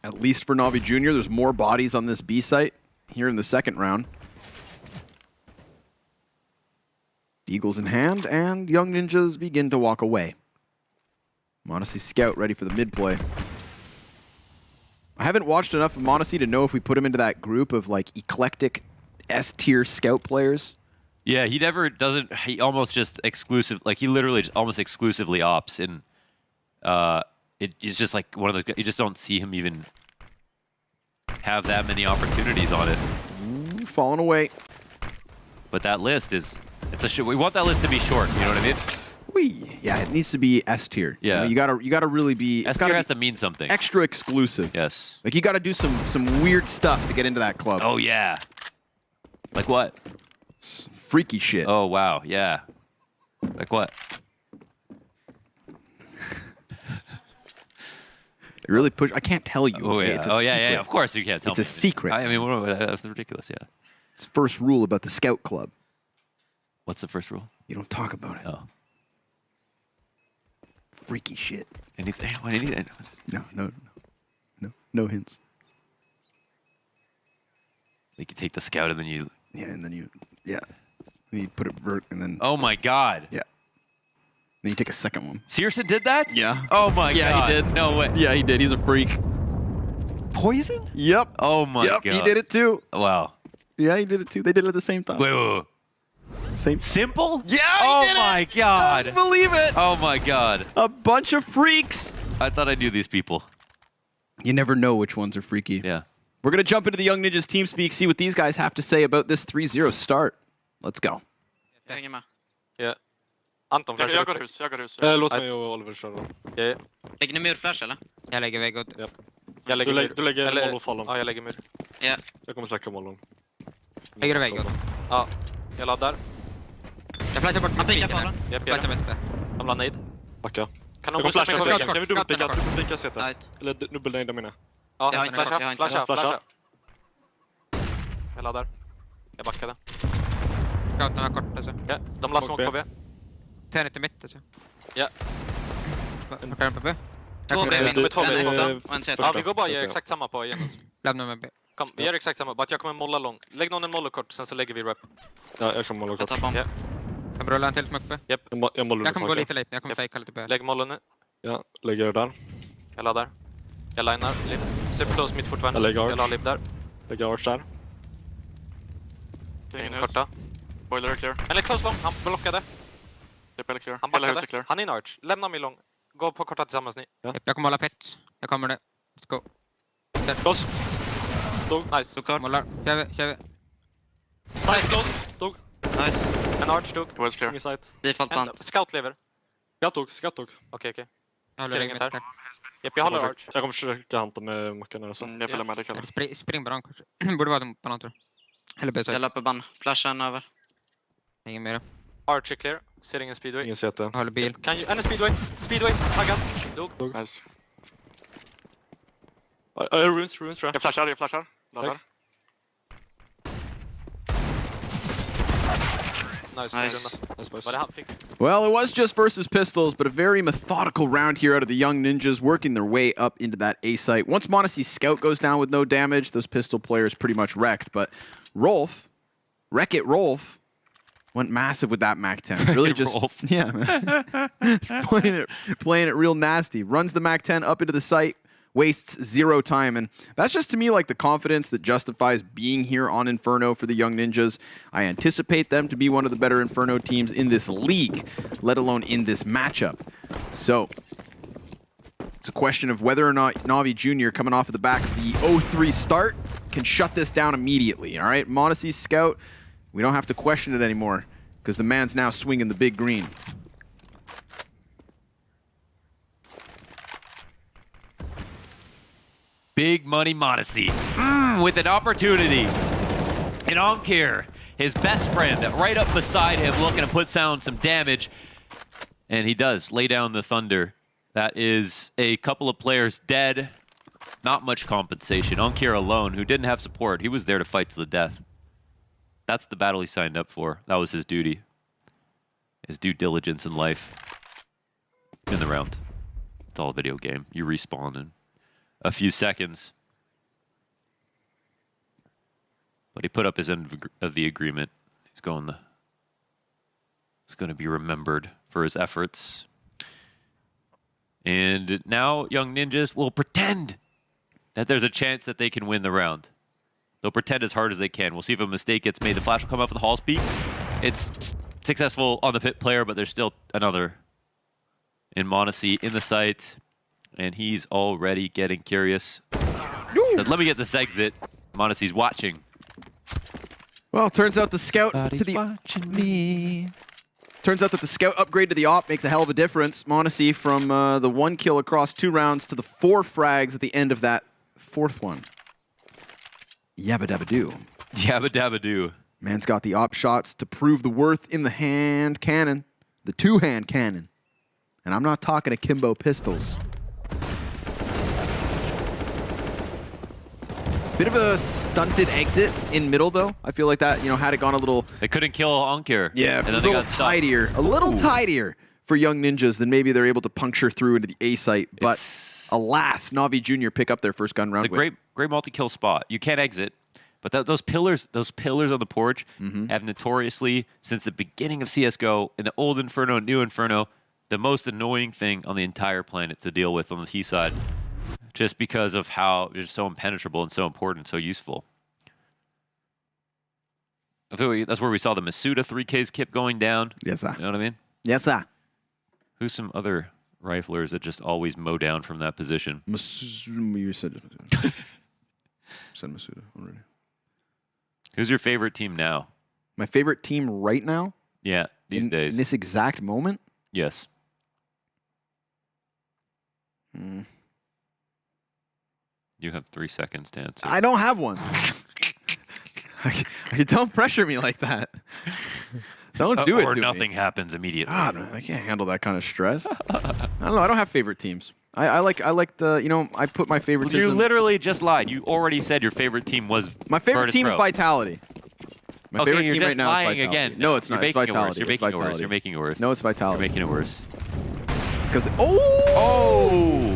At least for NAVI Jr., there's more bodies on this B site here in the second round. Eagles in hand, and Young Ninjas begin to walk away. m0NESY Scout ready for the mid play. I haven't watched enough of m0NESY to know if we put him into that group of like eclectic S-tier scout players. Yeah, he never doesn't. He almost just exclusive. Like he literally just almost exclusively ops, and it's just like one of those. You just don't see him even have that many opportunities on it. Ooh, falling away. But that list is we want that list to be short. You know what I mean? Yeah, it needs to be S tier. Yeah, you gotta really be. S tier has to mean something. Extra exclusive. Yes. Like you gotta do some weird stuff to get into that club. Oh yeah. Like what? Some freaky shit. Oh wow, yeah. Like what? It really push. I can't tell you. Oh yeah. It's a yeah. Of course you can't tell it's me. It's a secret. I mean, that's ridiculous. Yeah. It's the first rule about the scout club. What's the first rule? You don't talk about it. Oh. Freaky shit. Anything? No hints. Like you take the scout and then you. Yeah, and then you. Yeah. Then you put it vert and then. Oh my god. Yeah. Then you take a second one. Searson did that? Yeah. Oh my god. Yeah, he did. No way. Yeah, he did. He's a freak. Poison? Yep. Oh my god. He did it too. Wow. Yeah, he did it too. They did it at the same time. Wait. Same. Simple? Yeah, oh he did my god. Don't believe it. Oh my god. A bunch of freaks. I thought I knew these people. You never know which ones are freaky. Yeah. We're going to jump into the Young Ninjas TeamSpeak, see what these guys have to say about this 3-0 start. Let's go. Jag hänger med. Ja. Anton, Jag flashar går ut. hus, jag går hus. Låt mig och Oliver köra då. Ja. Lägger ni murflash eller? Jag lägger vägg och... Ja. Jag lägger mur. Du lägger Eller- moll och fallon. Ja, jag lägger mur. Ja. Jag kommer släcka mollon. Lägger du vägg och... Ja, jag laddar. Jag flashar bort. Han pikar fallon. Japp, Flashar jag vänster. samlar nade. Backa. Kan Jag de kommer flasha på på väggen? väggen. Kan vi dubbelpicka Skott. CT? Right. Eller dubbelnejda menar jag. Ja, Jag har inte, jag har inte. flasha. Jag laddar. Jag backade. Scouten var kort alltså. Ja, de la smoke på B. Tärn inte mitt alltså. Ja. Plockar den på B. Två B, minst. de är 12 En B. etta och en CT. Ja, vi går bara och gör exakt samma på igen. Lämna med B. Kom, vi gör exakt samma, bara att jag kommer molla lång. Lägg någon en mollo kort, sen så lägger vi rep. Ja, jag kan molla Jag kort. tar bomb. Ja. Jag rullar en till smoke B. Japp, Jag mollar Jag kommer gå tillbaka. lite late, jag kommer fejka lite B. lägg mollen nu. Ja, lägger det där. Jag laddar. Jag linar. Super close mitt fortfarande. Jag lägger arch. Jag la lib där. Lägger arch där. Ingen korta. Boiler är clear. Eller close lång, han blockade. Triple clear. Han backade. Han är in arch. Lämna mig lång. Gå på korta tillsammans ni. Jag kommer hålla pet. Jag kommer nu. Let's go. Close. Nice. Målar. Kör vi. Nice close. Dog. Nice. En arch dog. Ingen sight. Default plant. Scout lever. Skatt dog. Okej. Jag Ser håller inget mitt här. där. Japp, jag håller arch. Jag kommer försöka hanta med mackan och så. Jag följer med dig Kalle. Spring banan kanske. Borde vara på någon tror jag. Eller B-side. Jag löper ban. Flashen över. Ingen mer. Arch är clear. Ser ingen speedway. Ingen CT. Håller bil. Kan ju... En speedway. Speedway. Taggad. Dog. Nice. Runes tror jag. Jag flashar. Laddar. Nice. Var det han fick? Well, it was just versus pistols, but a very methodical round here out of the young ninjas, working their way up into that A site. Once Monacy's scout goes down with no damage, those pistol players pretty much wrecked. But Rolf, Wreck-It Rolf, went massive with that MAC-10. Really just, yeah, man. playing it real nasty. Runs the MAC-10 up into the site, wastes 0 time. And that's just, to me, like the confidence that justifies being here on Inferno for the young ninjas. I anticipate them to be one of the better Inferno teams in this league, let alone in this matchup. So it's a question of whether or not NAVI Jr. coming off of the back of the 0-3 start can shut this down immediately. All right, Monacy's scout, we don't have to question it anymore because the man's now swinging the big green. Big money Monacy with an opportunity. And Onkir, his best friend, right up beside him, looking to put down some damage. And he does lay down the thunder. That is a couple of players dead. Not much compensation. Onkir alone, who didn't have support, he was there to fight to the death. That's the battle he signed up for. That was his duty. His due diligence in life. In the round. It's all a video game. You respawn in a few seconds. But he put up his end of the agreement. He's going to be remembered for his efforts. And now young ninjas will pretend that there's a chance that they can win the round. They'll pretend as hard as they can. We'll see if a mistake gets made. The flash will come up with the hall speed. It's successful on the pit player, but there's still another in Monacy in the site. And he's already getting curious. Said, let me get this exit. Monacy's watching. Well, turns out the scout watching me. Turns out that the scout upgrade to the op makes a hell of a difference. Monacy from the 1 kill across 2 rounds to the 4 frags at the end of that 4th one. Yabba dabba doo. Yabba dabba doo. Man's got the op shots to prove the worth in the hand cannon, the 2-hand cannon. And I'm not talking akimbo pistols. Bit of a stunted exit in middle, though. I feel like that, had it gone a little... They couldn't kill Onkir. Yeah, and it then was they a got little tidier. A little tidier for young ninjas than maybe they're able to puncture through into the A site. But alas, NAVI Jr. pick up their first gun round. It's a great multi-kill spot. You can't exit. But those pillars on the porch have notoriously, since the beginning of CSGO, in the old Inferno, new Inferno, the most annoying thing on the entire planet to deal with on the T side. Just because of how they're so impenetrable and so important, so useful. I feel that's where we saw the Masuda 3Ks kept going down. Yes, sir. You know what I mean? Yes, sir. Who's some other riflers that just always mow down from that position? You said Masuda. Said Masuda already. Who's your favorite team now? My favorite team right now? Yeah, these days. In this exact moment? Yes. You have 3 seconds to answer. I don't have one. Don't pressure me like that. Don't do it or to nothing me. happens immediately. God, man, I can't handle that kind of stress. I don't know. I don't have favorite teams. I like the, I put my favorite teams. You in. literally just lied. You already said your favorite team was My favorite Virtus team Pro. is Vitality. My favorite team right now is Vitality. Again. No, it's not. You're It's making it worse. Vitality. You're It's making it worse. Vitality. You're making it worse. No, it's Vitality. You're making it worse. Because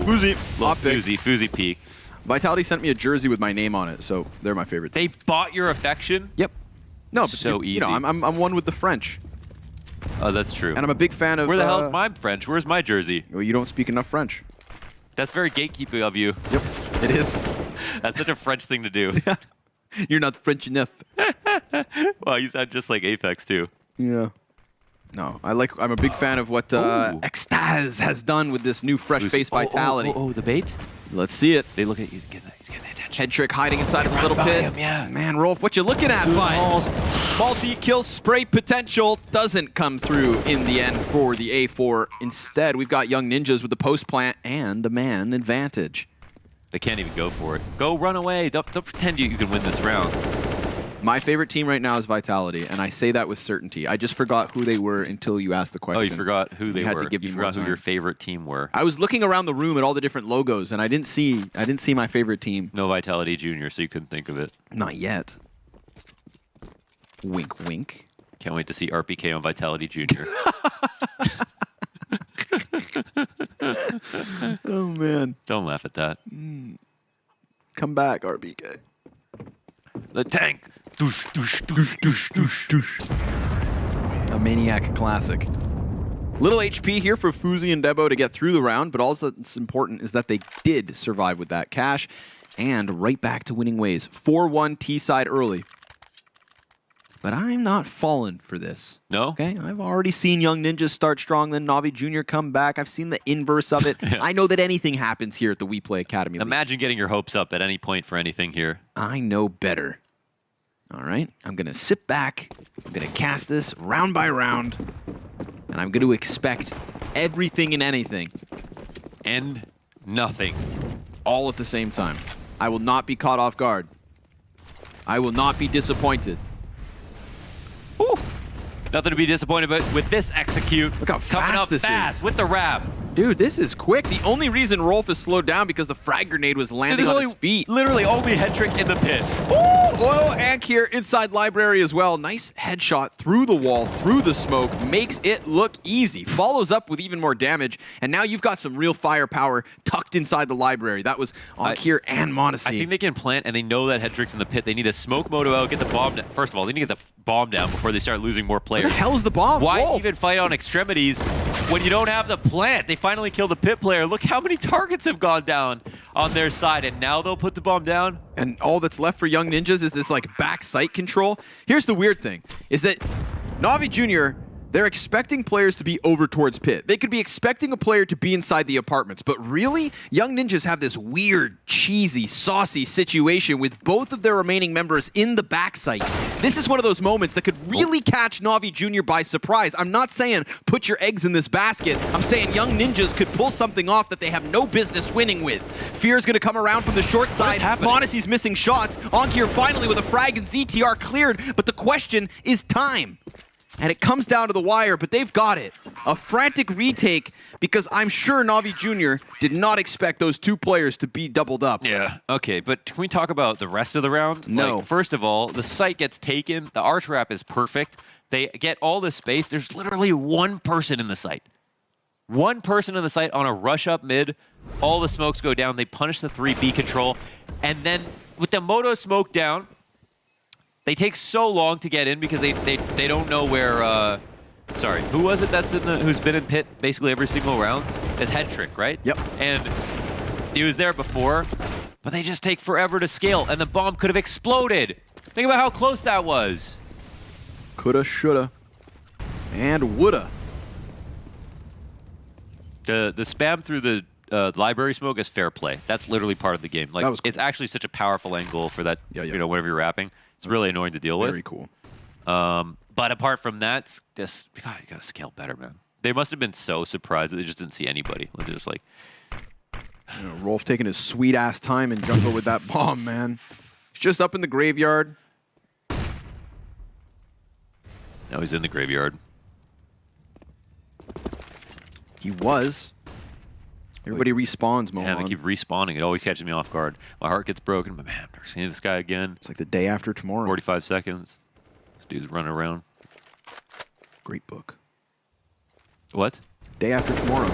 Fuzi. Optic. Fuzi peak. Vitality sent me a jersey with my name on it, so they're my favorite team. They bought your affection? Yep. No, but so easy. I'm one with the French. Oh, that's true. And I'm a big fan of... Where the hell is my French? Where's my jersey? Well, you don't speak enough French. That's very gatekeeping of you. Yep, it is. That's such a French thing to do. You're not French enough. Well, you sound just like Apex, too. Yeah. No, I'm a big fan of what Extaz has done with this new fresh face Vitality. Oh, the bait? Let's see it. They look at he's getting the attention. Head trick hiding inside of a little pit. Him, yeah. Man, Rolf, what you looking at, bud? Multi-kill spray potential doesn't come through in the end for the A4. Instead, we've got young ninjas with the post plant and a man advantage. They can't even go for it. Go run away. Don't pretend you can win this round. My favorite team right now is Vitality, and I say that with certainty. I just forgot who they were until you asked the question. Oh, you forgot who they You had were. to give me You more forgot who time. your favorite team were. I was looking around the room at all the different logos, and I didn't see my favorite team. No Vitality Junior, so you couldn't think of it. Not yet. Wink, wink. Can't wait to see RPK on Vitality Junior. Oh man! Don't laugh at that. Come back, RBK. The tank. Doosh, doosh, doosh, doosh, doosh, doosh. A Maniac classic. Little HP here for Fuzi and Debo to get through the round, but all that's important is that they did survive with that cash, and right back to winning ways. 4-1 T-side early. But I'm not falling for this. No? Okay, I've already seen Young Ninjas start strong, then Navi Jr. come back. I've seen the inverse of it. Yeah. I know that anything happens here at the WePlay Academy League. Imagine getting your hopes up at any point for anything here. I know better. All right, I'm going to sit back. I'm going to cast this round by round, and I'm going to expect everything and anything. And nothing. All at the same time. I will not be caught off guard. I will not be disappointed. Woo. Nothing to be disappointed with this execute. Look how coming fast up this fast is. with the wrap. Dude, this is quick. The only reason Rolf is slowed down because the frag grenade was landing There's on only, his feet. literally only head trick in the pit. Ooh, oil Ank here inside library as well. Nice headshot through the wall, through the smoke. Makes it look easy. Follows up with even more damage. And now you've got some real firepower tucked inside the library. That was Ankir and Modesty. I think they can plant, and they know that head trick's in the pit. They need to smoke Moto out, get the bomb down. First of all, they need to get the bomb down before they start losing more players. Where the hell's the bomb? Why Wolf. even fight on extremities when you don't have the plant? They finally killed the pit player. Look how many targets have gone down on their side, and now they'll put the bomb down. And all that's left for Young Ninjas is this like back sight control. Here's the weird thing, is that Navi Jr., they're expecting players to be over towards pit. They could be expecting a player to be inside the apartments, but really, Young Ninjas have this weird, cheesy, saucy situation with both of their remaining members in the backside. This is one of those moments that could really catch Navi Jr. by surprise. I'm not saying put your eggs in this basket. I'm saying Young Ninjas could pull something off that they have no business winning with. Fear's gonna come around from the short side. Monacy's missing shots. Onkir finally with a frag and ZTR cleared, but the question is time. And it comes down to the wire, but they've got it. A frantic retake, because I'm sure Navi Jr. did not expect those two players to be doubled up. Yeah. Okay, but can we talk about the rest of the round? No. Like, first of all, the site gets taken. The arch wrap is perfect. They get all the space. There's literally one person in the site. One person in the site on a rush up mid. All the smokes go down. They punish the 3B control. And then with the Moto smoke down, they take so long to get in because they don't know where. Sorry, who was it that's who's been in pit basically every single round? It's Head Trick, right? Yep. And he was there before, but they just take forever to scale, and the bomb could have exploded. Think about how close that was. Coulda, shoulda, and woulda. The spam through the library smoke is fair play. That's literally part of the game. Like, That was cool. It's actually such a powerful angle for that. Yeah. You know, whenever you're rapping, it's really annoying to deal with. Very cool. But apart from that, you gotta scale better, man. They must have been so surprised that they just didn't see anybody. They're just like, You know, Rolf taking his sweet ass time in jungle with that bomb, man. He's just up in the graveyard. now he's in the graveyard. He was. Everybody respawns, Yeah, they Mohan. keep respawning. It always catches me off guard. My heart gets broken. But man, never seen this guy again. It's like the day after tomorrow. 45 seconds. This dude's running around. Great book. What? Day after tomorrow.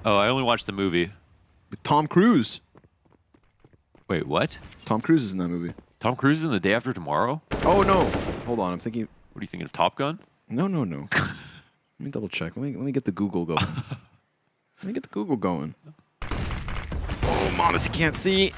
Oh, I only watched the movie. With Tom Cruise. Wait, what? Tom Cruise is in that movie. Tom Cruise is in The Day After Tomorrow? Oh, no. Hold on. I'm thinking... What are you thinking of, Top Gun? No. Let me double check. Let me get the Google going. Oh, Monacy can't see.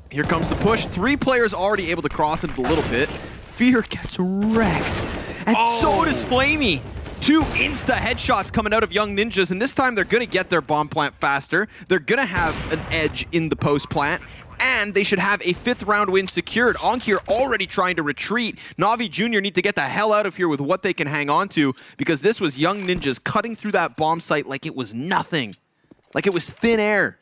Here comes the push. 3 players already able to cross into the little pit. Fear gets wrecked. And so does Flamey. 2 insta headshots coming out of Young Ninjas, and this time they're going to get their bomb plant faster. They're going to have an edge in the post plant, and they should have a 5th round win secured. Onkir already trying to retreat. Navi Jr. need to get the hell out of here with what they can hang on to, because this was Young Ninjas cutting through that bomb site like it was nothing. Like it was thin air.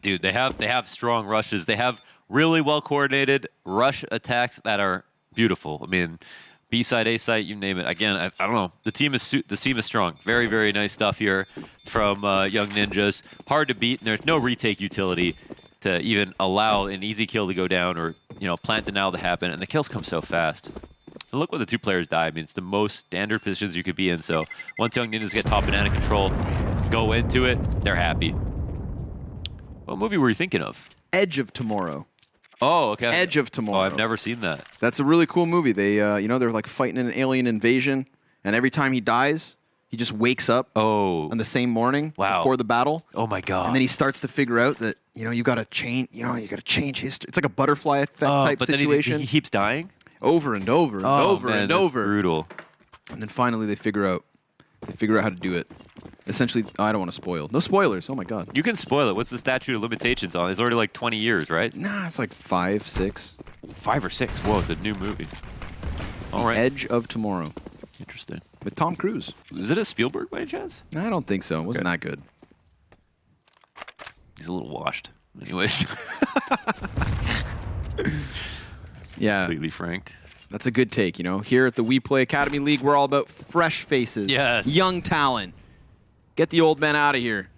Dude, they have strong rushes. They have really well coordinated rush attacks that are beautiful. I mean, B side, A side, you name it. Again, I don't know. The team is strong. Very, very nice stuff here from Young Ninjas. Hard to beat, and there's no retake utility to even allow an easy kill to go down or plant denial to happen. And the kills come so fast. And look what the two players die. I mean, it's the most standard positions you could be in. So once Young Ninjas get top banana control, go into it, they're happy. What movie were you thinking of? Edge of Tomorrow. Oh, okay. Edge of Tomorrow. Oh, I've never seen that. That's a really cool movie. They, they're like fighting an alien invasion, and every time he dies, he just wakes up on the same morning before the battle. Oh my god! And then he starts to figure out that you got to change. You got to change history. It's like a butterfly effect type situation. Then he keeps dying over and over and over and over. Brutal. And then finally they figure out how to do it. Essentially, I don't want to spoil. No spoilers. Oh my god. You can spoil it. What's the statute of limitations on? It's already like 20 years, right? Nah, it's like 5, 6. 5 or 6. Whoa, it's a new movie. All right. Edge of Tomorrow. Interesting. With Tom Cruise. Is it a Spielberg by any chance? I don't think so. It wasn't that good. He's a little washed. Anyways. Yeah. Completely franked. That's a good take, Here at the WePlay Academy League, we're all about fresh faces. Yes. Young talent. Get the old men out of here.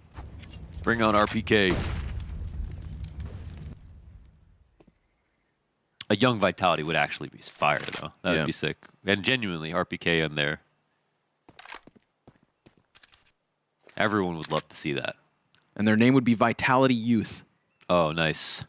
Bring on RPK. A young Vitality would actually be fire, though. That would be sick. And genuinely, RPK in there. Everyone would love to see that. And their name would be Vitality Youth. Oh, nice.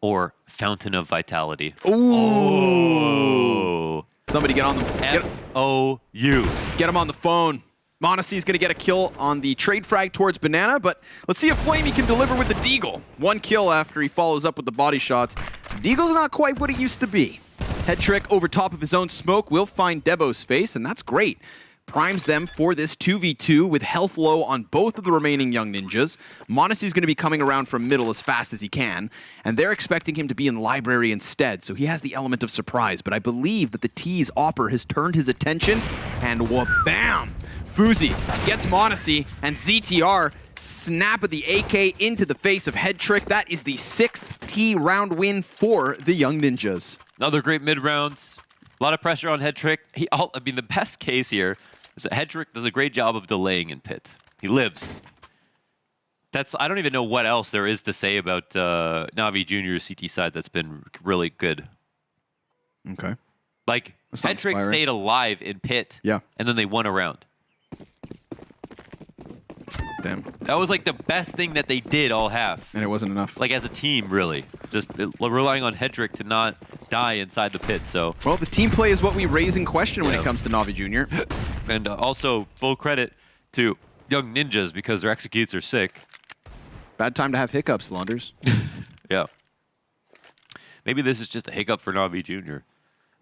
Or Fountain of Vitality. Ooh. Somebody get on the... F-O-U. Get him on the phone. Monacy's going to get a kill on the trade frag towards Banana, but let's see if Flamey can deliver with the Deagle. 1 kill after he follows up with the body shots. Deagle's not quite what it used to be. Head trick over top of his own smoke will find Debo's face, and that's great. Primes them for this 2v2 with health low on both of the remaining Young Ninjas. Monacy's going to be coming around from middle as fast as he can, and they're expecting him to be in library instead, so he has the element of surprise, but I believe that the T's Opper has turned his attention, and bam! Fuzi gets Monacy, and ZTR snap of the AK into the face of Head Trick. That is the 6th T round win for the Young Ninjas. Another great mid-rounds. A lot of pressure on Head Trick. The best case here is that Head Trick does a great job of delaying in pit. He lives. I don't even know what else there is to say about Navi Jr.'s CT side that's been really good. Okay. Like, Head Trick stayed alive in pit, and then they won a round. Damn. That was like the best thing that they did all half. And it wasn't enough. Like as a team, really. Just relying on Head Trick to not die inside the pit, so. Well, the team play is what we raise in question when it comes to Navi Jr. And also, full credit to Young Ninjas because their executes are sick. Bad time to have hiccups, Lunders. Yeah. Maybe this is just a hiccup for Navi Jr.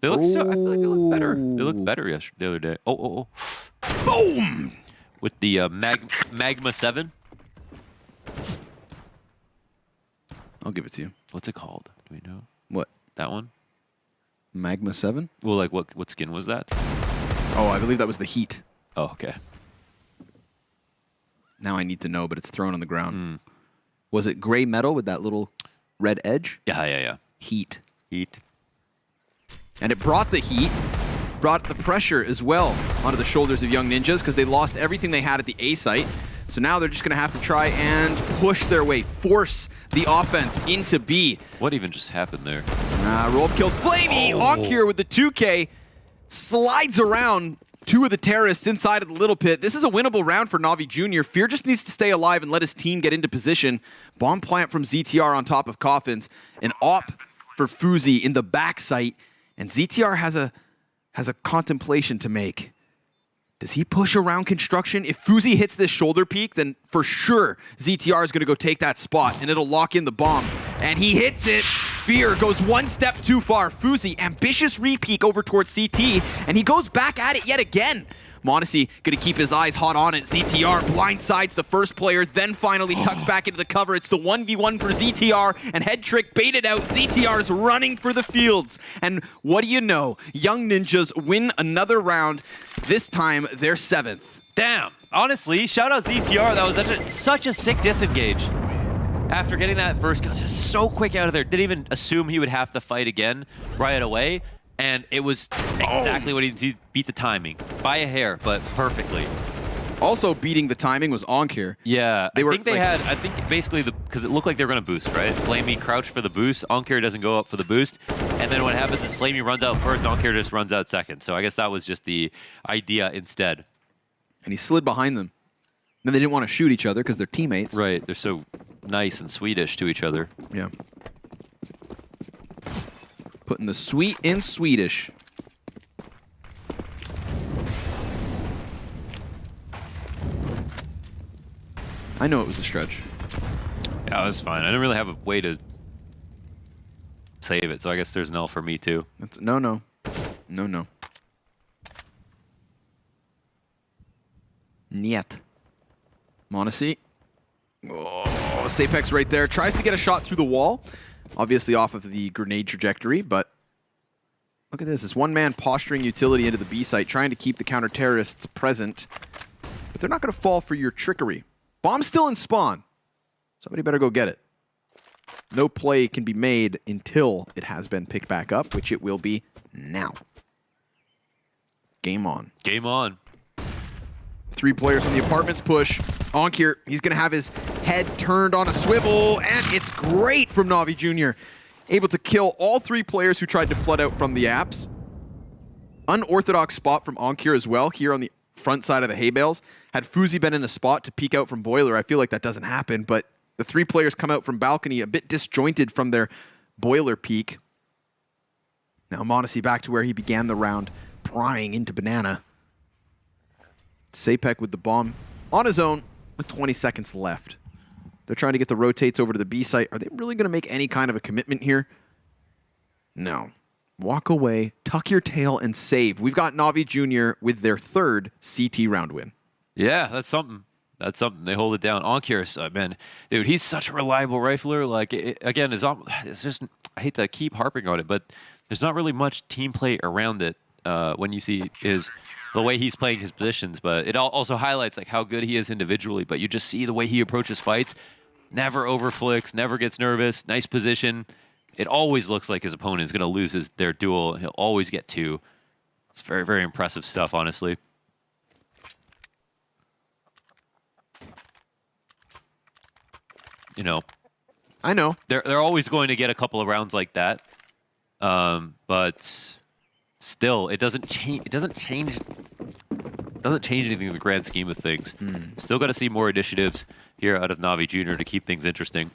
They look I feel like they look better. They looked better the other day. Oh. Boom! With the Magma 7. I'll give it to you. What's it called? Do we know? What? That one? Magma 7? Well, like what skin was that? Oh, I believe that was the Heat. Oh, okay. Now I need to know, but it's thrown on the ground. Was it gray metal with that little red edge? Yeah. Heat. Heat. And it brought the heat, brought the pressure as well onto the shoulders of Young Ninjas because they lost everything they had at the A site. So now they're just going to have to try and push their way, force the offense into B. What even just happened there? Rolf killed Flamey. Onkir with the 2K slides around 2 of the terrorists inside of the little pit. This is a winnable round for Navi Jr. Fear just needs to stay alive and let his team get into position. Bomb plant from ZTR on top of Coffins. An op for Fuzi in the back site. And ZTR has a contemplation to make. Does he push around construction? If Fuzi hits this shoulder peak, then for sure ZTR is going to go take that spot, and it'll lock in the bomb. And he hits it. Fear goes 1 step too far. Fuzi, ambitious re-peek over towards CT, and he goes back at it yet again. Monacy going to keep his eyes hot on it. ZTR blindsides the first player, then finally tucks back into the cover. It's the 1v1 for ZTR, and Head Trick baited out. ZTR's running for the fields. And what do you know? Young Ninjas win another round. This time, they're 7th. Damn. Honestly, shout out ZTR. That was such a sick disengage. after getting that first kill, just so quick out of there. Didn't even assume he would have to fight again right away. And it was exactly what he beat the timing. By a hair, but perfectly. Also beating the timing was Onkir. Yeah, I think basically, because it looked like they were going to boost, right? Flamey crouched for the boost. Onkir doesn't go up for the boost. And then what happens is Flamey runs out first, Onkir just runs out second. So I guess that was just the idea instead. And he slid behind them. Then they didn't want to shoot each other because they're teammates. Right, they're so nice and Swedish to each other. Yeah. Putting the sweet in Swedish. I know it was a stretch. Yeah, it was fine. I didn't really have a way to save it, so I guess there's an L for me too. No, no. No, no. Niet. Monacy. Oh, Sapex right there. Tries to get a shot through the wall. Obviously off of the grenade trajectory, but look at this. This one-man posturing utility into the B site, trying to keep the counter-terrorists present. But they're not going to fall for your trickery. Bomb's still in spawn. Somebody better go get it. No play can be made until it has been picked back up, which it will be now. Game on. Game on. 3 players from the apartments push. Onkir, he's going to have his head turned on a swivel, and it's great from NAVI Jr. Able to kill all 3 players who tried to flood out from the apps. Unorthodox spot from Onkir as well, here on the front side of the hay bales. Had Fuzi been in a spot to peek out from Boiler, I feel like that doesn't happen, but the 3 players come out from balcony a bit disjointed from their Boiler peak. Now Monacy back to where he began the round, prying into Banana. Sapek with the bomb on his own with 20 seconds left. They're trying to get the rotates over to the B site. Are they really going to make any kind of a commitment here? No. Walk away, tuck your tail, and save. We've got Navi Jr. with their 3rd CT round win. Yeah, that's something. That's something. They hold it down. Onkir, man, dude, he's such a reliable rifler. Like, again, it's just, I hate to keep harping on it, but there's not really much team play around it when you see the way he's playing his positions. But it also highlights like how good he is individually. But you just see the way he approaches fights. Never overflicks, never gets nervous. Nice position. It always looks like his opponent is going to lose their duel. He'll always get 2. It's very, very impressive stuff, honestly. You know, I know they're always going to get a couple of rounds like that, but still, it doesn't change. It doesn't change anything in the grand scheme of things. Still got to see more initiatives here out of Navi Jr. to keep things interesting.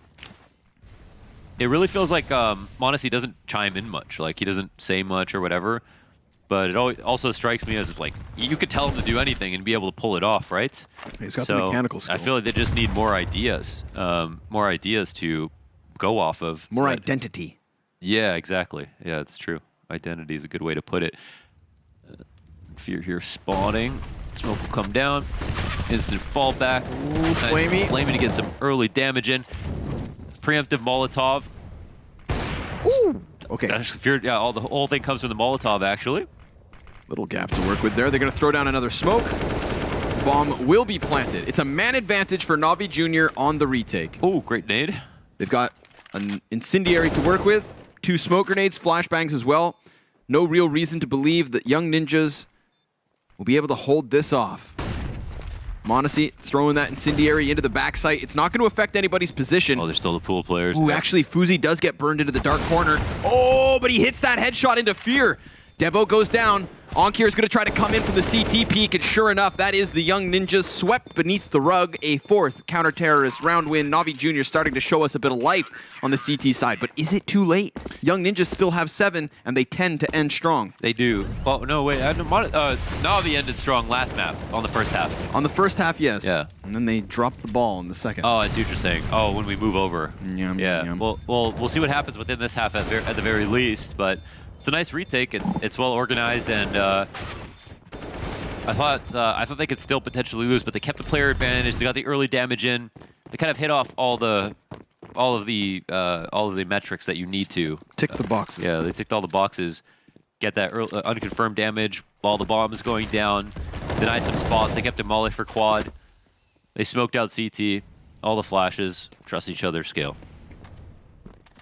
It really feels like Monacy doesn't chime in much. Like, he doesn't say much or whatever. But it also strikes me as, like, you could tell him to do anything and be able to pull it off, right? He's got the mechanical skill. I feel like they just need more ideas to go off of. More identity. Yeah, exactly. Yeah, that's true. Identity is a good way to put it. Fear here spawning. Smoke will come down. Instant fallback. Ooh, Flamey. Flamey to get some early damage in. Preemptive Molotov. Ooh. Okay. Yeah, the whole thing comes from the Molotov, actually. Little gap to work with there. They're going to throw down another smoke. Bomb will be planted. It's a man advantage for Navi Jr. on the retake. Oh, great nade. They've got an incendiary to work with. 2 smoke grenades, flashbangs as well. No real reason to believe that Young Ninjas will be able to hold this off. Monacy throwing that incendiary into the backside. It's not going to affect anybody's position. Oh, there's still the pool players. Ooh, actually, Fuzi does get burned into the dark corner. Oh, but he hits that headshot into Fear. Devo goes down. Onkir is going to try to come in from the CT peak, and sure enough, that is the Young Ninjas swept beneath the rug. A 4th counter-terrorist round win. Navi Jr. starting to show us a bit of life on the CT side, but is it too late? Young Ninjas still have 7, and they tend to end strong. They do. Oh, no, wait. Navi ended strong last map on the first half. On the first half, yes. Yeah. And then they dropped the ball in the second. Oh, I see what you're saying. Oh, when we move over. Yeah. Well, we'll see what happens within this half at the very least, but it's a nice retake. It's well organized, and I thought they could still potentially lose, but they kept the player advantage. They got the early damage in. They kind of hit off all of the metrics that you need to tick the boxes. Yeah, they ticked all the boxes. Get that unconfirmed damage while the bomb is going down. Deny some spots. They kept a molly for quad. They smoked out CT. all the flashes, trust each other, scale.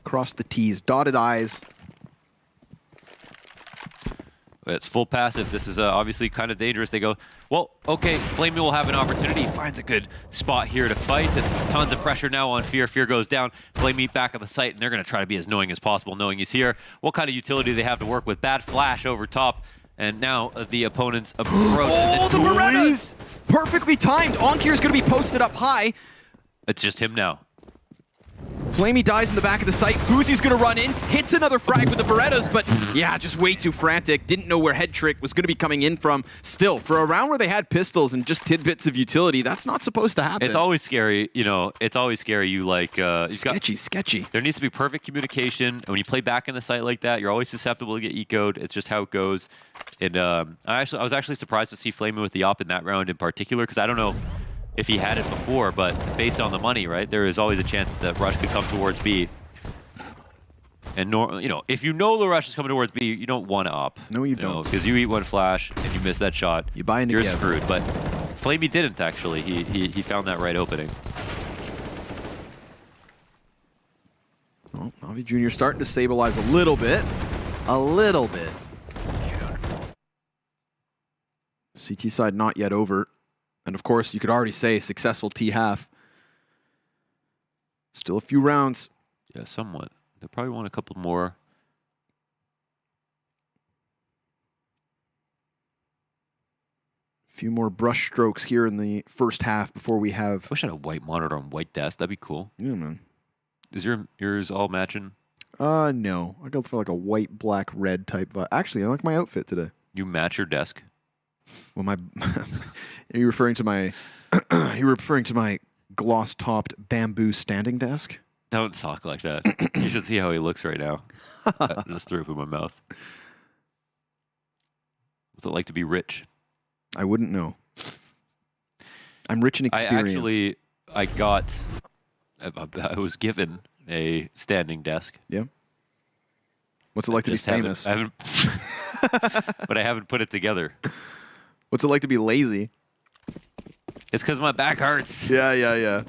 Cross the T's, dotted I's. It's full passive. This is obviously kind of dangerous. They go, well, okay, Flamey will have an opportunity. He finds a good spot here to fight. And tons of pressure now on Fear. Fear goes down. Flamey back on the site, and they're going to try to be as knowing as possible, knowing he's here. What kind of utility do they have to work with? Bad flash over top. And now the opponent's approach. Oh, the Berettas! Perfectly timed. Onkir's going to be posted up high. It's just him now. Flamey dies in the back of the site. Fuzi's going to run in, hits another frag with the Berettas, but yeah, just way too frantic. Didn't know where Head Trick was going to be coming in from. Still, for a round where they had pistols and just tidbits of utility, that's not supposed to happen. It's always scary, you know, it's always scary. You like... sketchy. There needs to be perfect communication. And when you play back in the site like that, you're always susceptible to get ecoed. It's just how it goes. And I was actually surprised to see Flamey with the op in that round in particular, because I don't know if he had it before, but based on the money, right, there is always a chance that Rush could come towards B. And you know, if you know the Rush is coming towards B, you don't want to op. No, you don't, because you eat one flash and you miss that shot. You buy into you're screwed. But Flamey didn't actually. He found that right opening. Well, Navi Jr. starting to stabilize a little bit. A little bit. CT side not yet over. And of course, you could already say successful T-half. Still a few rounds. Yeah, somewhat. They probably want a couple more. A few more brush strokes here in the first half before we have... I wish I had a white monitor on white desk. That'd be cool. Yeah, man. Is yours all matching? No. I go for like a white, black, red type. Actually, I like my outfit today. You match your desk? Well, my... Are you referring to my... You're referring to my gloss-topped bamboo standing desk? Don't talk like that. You should see how he looks right now. I just threw up in my mouth. What's it like to be rich? I wouldn't know. I'm rich in experience. I was given a standing desk. Yeah. What's it like to be famous? But I haven't put it together. What's it like to be lazy? It's because my back hurts. Yeah.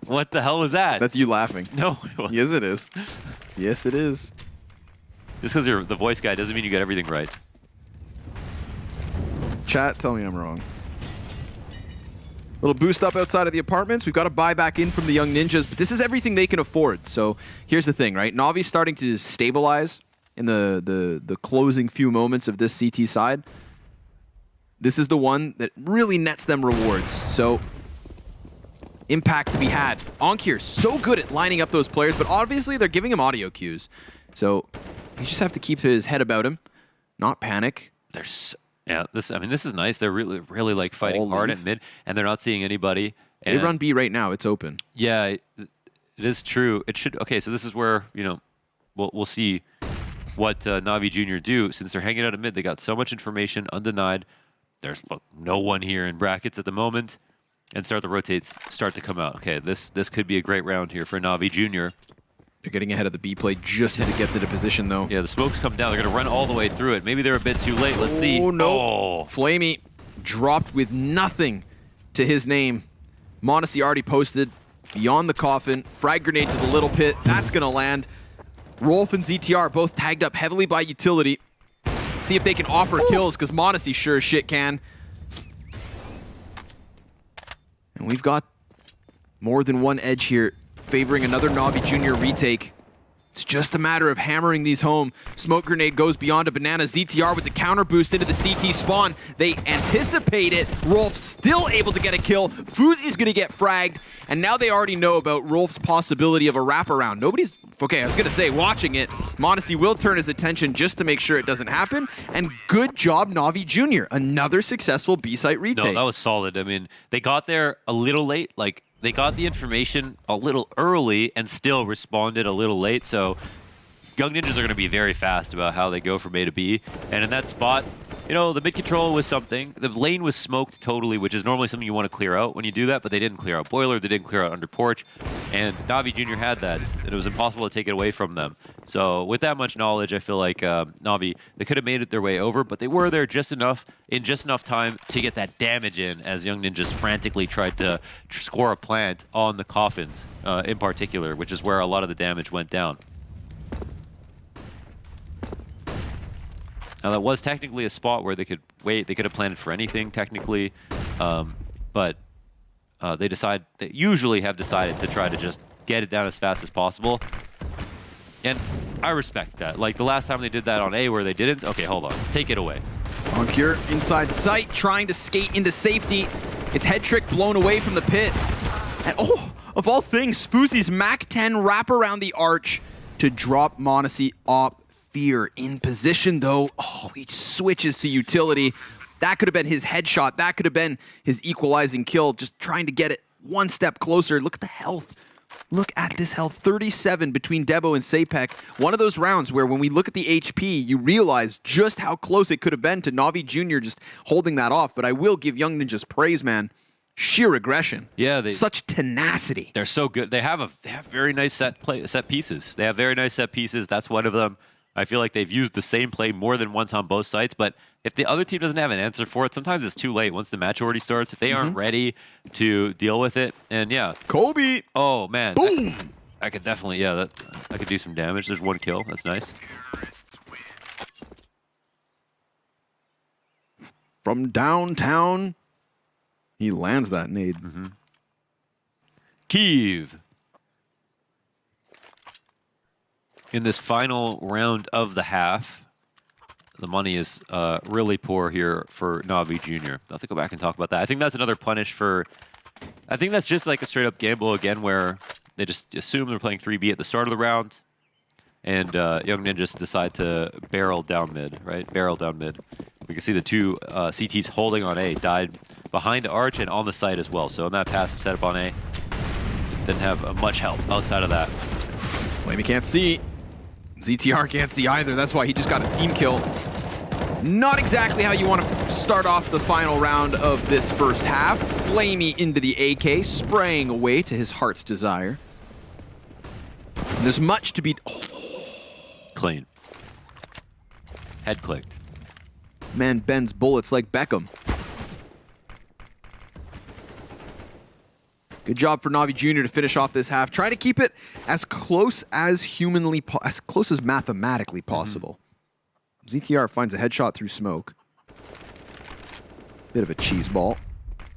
What the hell was that? That's you laughing. No. Yes, it is. Yes, it is. Just because you're the voice guy doesn't mean you get everything right. Chat, tell me I'm wrong. Little boost up outside of the apartments. We've got to buy back in from the Young Ninjas, but this is everything they can afford. So here's the thing, right? Navi's starting to stabilize in the closing few moments of this CT side. This is the one that really nets them rewards. So impact to be had. Onkir, so good at lining up those players, but obviously they're giving him audio cues. So you just have to keep his head about him, not panic. This is nice. They're really like fighting hard at mid, and they're not seeing anybody. They run B right now. It's open. Yeah, it is true. It should. Okay, so this is where, you know, we'll see what Navi Jr. do. Since they're hanging out at mid, they got so much information, undenied. There's no one here in brackets at the moment, and the rotates start to come out. Okay, this could be a great round here for Navi Jr. They're getting ahead of the B play just as it gets into position, though. Yeah, the smokes come down. They're going to run all the way through it. Maybe they're a bit too late. Let's see. Oh, no. Flamey dropped with nothing to his name. Monacy already posted beyond the coffin. Frag grenade to the little pit. That's going to land. Rolf and ZTR both tagged up heavily by utility. Let's see if they can offer kills, because Monacy sure as shit can. And we've got more than one edge here, favoring another Navi Jr. retake. It's just a matter of hammering these home. Smoke grenade goes beyond a banana. ZTR with the counter boost into the CT spawn. They anticipate it. Rolf still able to get a kill. Fuzi's gonna get fragged. And now they already know about Rolf's possibility of a wraparound. Nobody's, okay, I was gonna say, watching it. Monacy will turn his attention just to make sure it doesn't happen. And good job, Navi Jr. Another successful B-site retake. No, that was solid. I mean, they got there a little late. Like, they got the information a little early and still responded a little late. So Young Ninjas are going to be very fast about how they go from A to B. And in that spot, you know, the mid control was something. The lane was smoked totally, which is normally something you want to clear out when you do that, but they didn't clear out Boiler, they didn't clear out Under Porch, and Navi Jr. had that, and it was impossible to take it away from them. So with that much knowledge, I feel like Navi, they could have made it their way over, but they were there just enough, in just enough time to get that damage in as Young Ninjas frantically tried to score a plant on the coffins in particular, which is where a lot of the damage went down. Now that was technically a spot where they could wait, they could have planted for anything technically, but they usually have decided to try to just get it down as fast as possible. And I respect that. Like the last time they did that on A where they didn't, okay, hold on, take it away. Onkure inside sight, trying to skate into safety. It's head trick blown away from the pit. And oh, of all things, Fuzi's Mac 10 wrap around the arch to drop Monacy op Fear in position though. Oh, he switches to utility. That could have been his headshot. That could have been his equalizing kill. Just trying to get it one step closer. Look at the health. Look at this health. 37 between Debo and Sapek. One of those rounds where when we look at the HP, you realize just how close it could have been to Navi Jr. just holding that off. But I will give Young Ninjas praise, man. Sheer aggression. Yeah, such tenacity. They're so good. They have very nice set pieces. They have very nice set pieces. That's one of them. I feel like they've used the same play more than once on both sides, but if the other team doesn't have an answer for it, sometimes it's too late once the match already starts. If they aren't ready to deal with it, and yeah. Kobe! Oh, man. Boom! I could definitely, yeah, I could do some damage. There's one kill. That's nice. From downtown, he lands that nade. Kyiv. In this final round of the half, the money is really poor here for Navi Jr. I'll have to go back and talk about that. I think that's another punish for... I think that's just like a straight-up gamble again where they just assume they're playing 3B at the start of the round, and Young Ninjas decide to barrel down mid, right? Barrel down mid. We can see the two CTs holding on A died behind Arch and on the site as well. So in that passive setup on A, didn't have much help outside of that. Flamey can't see. ZTR can't see either. That's why he just got a team kill. Not exactly how you want to start off the final round of this first half. Flamey into the AK, spraying away to his heart's desire. And there's much to be... Oh. Clean. Head clicked. Man bends bullets like Beckham. Good job for Navi Jr. to finish off this half. Try to keep it as close as mathematically possible. ZTR finds a headshot through smoke. Bit of a cheese ball.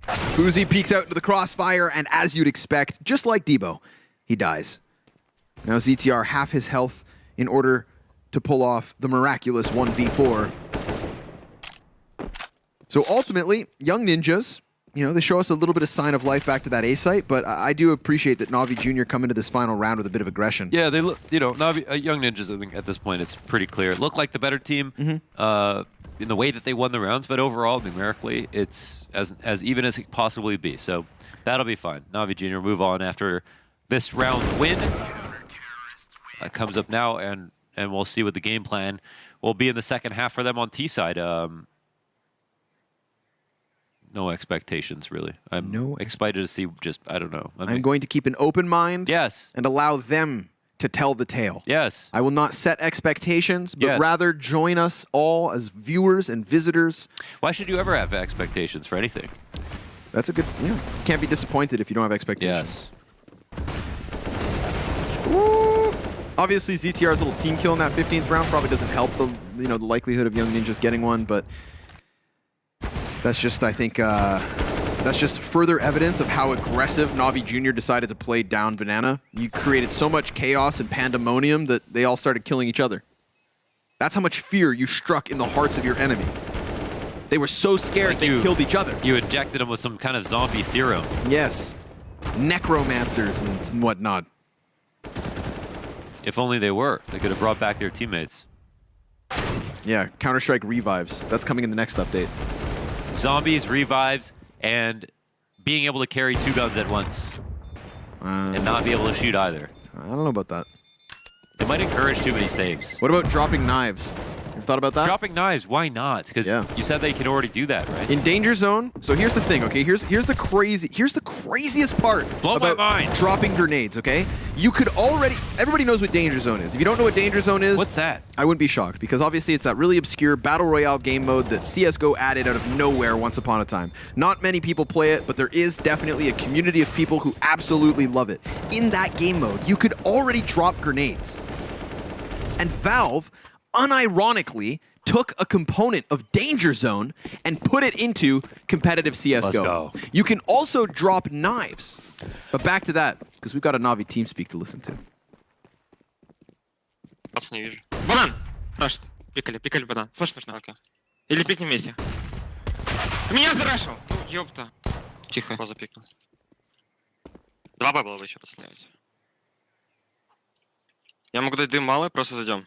Fuzi peeks out into the crossfire, and as you'd expect, just like Debo, he dies. Now ZTR half his health in order to pull off the miraculous 1v4. So ultimately, Young Ninjas, you know, they show us a little bit of sign of life back to that A site, but I do appreciate that Navi Jr. come into this final round with a bit of aggression. Yeah, they look, you know, Navi, Young Ninjas, I think at this point it's pretty clear. It looked like the better team in the way that they won the rounds, but overall, numerically, it's as even as it could possibly be. So that'll be fine. Navi Jr. move on after this round win. That comes up now, and we'll see what the game plan will be in the second half for them on T side. No expectations, really. I'm excited to see just, I don't know. I'm going to keep an open mind. Yes. And allow them to tell the tale. Yes. I will not set expectations, but rather join us all as viewers and visitors. Why should you ever have expectations for anything? That's a good, yeah. You can't be disappointed if you don't have expectations. Yes. Woo! Obviously, ZTR's little team kill in that 15th round probably doesn't help the, the likelihood of Young Ninjas getting one, but that's just, I think, that's just further evidence of how aggressive Navi Jr. decided to play down Banana. You created so much chaos and pandemonium that they all started killing each other. That's how much fear you struck in the hearts of your enemy. They were so scared they killed each other. You injected them with some kind of zombie serum. Yes. Necromancers and whatnot. If only they were. They could have brought back their teammates. Yeah, Counter-Strike revives. That's coming in the next update. Zombies, revives, and being able to carry 2 guns at once. And not be able to shoot either. I don't know about that. They might encourage too many saves. What about dropping knives? You thought about that? Dropping knives, why not? Because you said they could already do that, right? In danger zone. So here's the thing, okay? Here's the craziest part about dropping grenades, okay? You could already, everybody knows what danger zone is. If you don't know what danger zone is, what's that? I wouldn't be shocked because obviously it's that really obscure battle royale game mode that CS:GO added out of nowhere once upon a time. Not many people play it, but there is definitely a community of people who absolutely love it. In that game mode, you could already drop grenades. And Valve unironically took a component of Danger Zone and put it into competitive CSGO. Let's go. You can also drop knives. But back to that, because we've got a Navi TeamSpeak to listen to. Пац не вижу. Банан! Флэш. Пикали банан. Флэш нужно. Окей. Или пикни вместе. Меня зарашил! Ну, ёпта. Тихо. Поза пикнул. 2Б было бы еще подстрелять. Я могу дать дым малый, просто зайдем.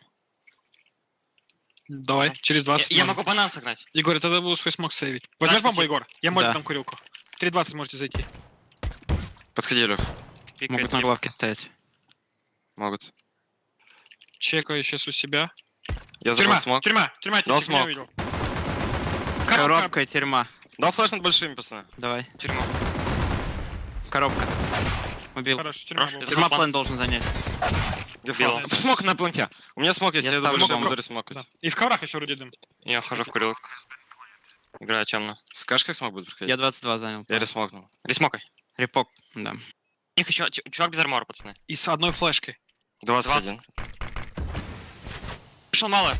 Давай, через 20. Я могу банан согнать. Егор, тогда буду свой смог сейвить. Возьмешь бомбу, Егор? Я молю там курилку. 3:20 можете зайти. Подходи, Лёх. Могут на главке стоять. Могут. Чекаю сейчас у себя. Я забрал смог. Тюрьма, я Дал тебя смог. увидел. Коробка и тюрьма. Дал флеш над большими, пацаны. Давай. Тюрьма. Коробка. Убил. Хорошо, тюрьма была. Тюрьма план должен занять. Дефал. Смог на планте. У меня смог, если я ставлю думаю, что бомбу. буду смокать. Да. И в коврах еще вроде дым. Я вхожу в курилку. Играю темно. Скажешь, как смог будет проходить? Я 22 занял. Я ресмокнул. Ресмокай. Репок, да. У них еще чувак без армора, пацаны. И с одной флешкой. 21. Вышел мало.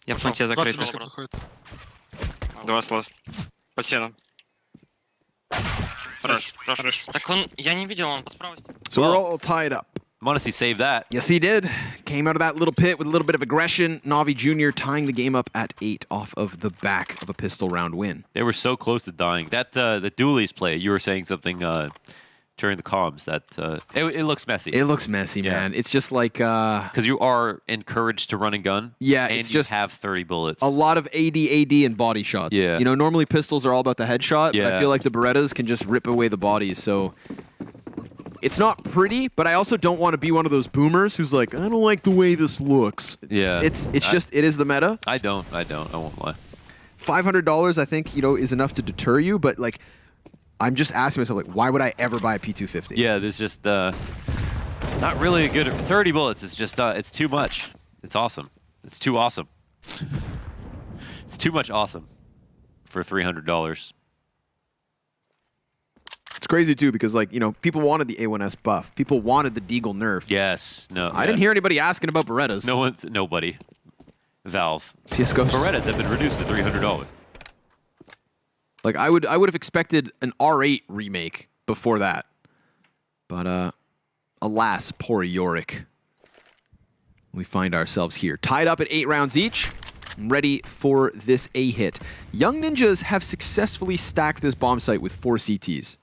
Я в фронте закрыт. 20 близко подходит. 20 ласт. Под стеном. Хорош. Так он, я не видел, он под правой. So we're all tied up. Monacy saved that. Yes, he did. Came out of that little pit with a little bit of aggression. Navi Jr. tying the game up at 8 off of the back of a pistol round win. They were so close to dying. That the dualies play, you were saying something during the comms that it looks messy. It looks messy, man. It's just like... Because you are encouraged to run and gun. Yeah, and it's you just have 30 bullets. a lot of AD, and body shots. Yeah. You know, normally pistols are all about the headshot, but I feel like the Berettas can just rip away the bodies, so... It's not pretty, but I also don't want to be one of those boomers who's like, I don't like the way this looks. Yeah. It's just, it is the meta. I don't. I won't lie. $500, I think, you know, is enough to deter you, but like, I'm just asking myself, like, why would I ever buy a P250? Yeah, there's just not really a good... 30 bullets is just, it's too much. It's awesome. It's too awesome. It's too much awesome for $300. It's crazy, too, because, like, you know, people wanted the A1S buff. People wanted the Deagle nerf. Yes. No. I didn't hear anybody asking about Berettas. Nobody. Valve. CSGO. Berettas have been reduced to $300. Like, I would have expected an R8 remake before that. But, alas, poor Yorick. We find ourselves here, tied up at 8 rounds each, ready for this A-hit. Young Ninjas have successfully stacked this bomb site with 4 CTs.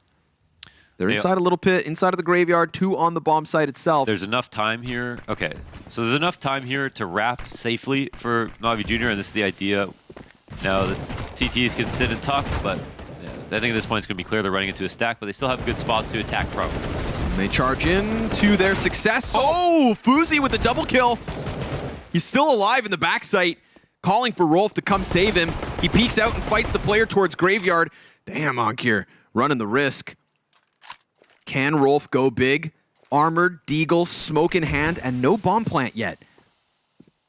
They're inside a little pit, inside of the graveyard, 2 on the bomb site itself. There's enough time here. Okay, so there's enough time here to wrap safely for Navi Jr., and this is the idea. Now that CTs can sit and tuck, but I think at this point it's going to be clear they're running into a stack, but they still have good spots to attack from. And they charge in to their success. Oh, Fuzi with the double kill. He's still alive in the back site, calling for Rolf to come save him. He peeks out and fights the player towards graveyard. Damn, Ankir running the risk. Can Rolf go big? Armored, Deagle, smoke in hand, and no bomb plant yet.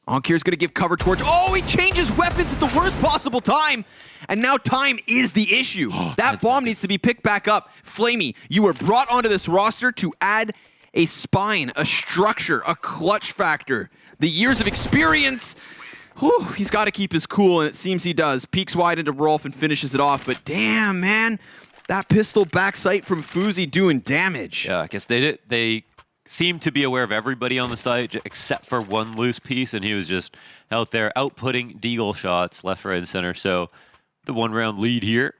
Ankir's gonna give cover towards... Oh, he changes weapons at the worst possible time! And now time is the issue. That bomb needs to be picked back up. Flamey, you were brought onto this roster to add a spine, a structure, a clutch factor. The years of experience... Whew, he's got to keep his cool, and it seems he does. Peeks wide into Rolf and finishes it off, but damn, man. That pistol back sight from Fuzi doing damage. Yeah, I guess they seemed to be aware of everybody on the site except for one loose piece, and he was just out there outputting Deagle shots left, right, and center. So the 1-round lead here.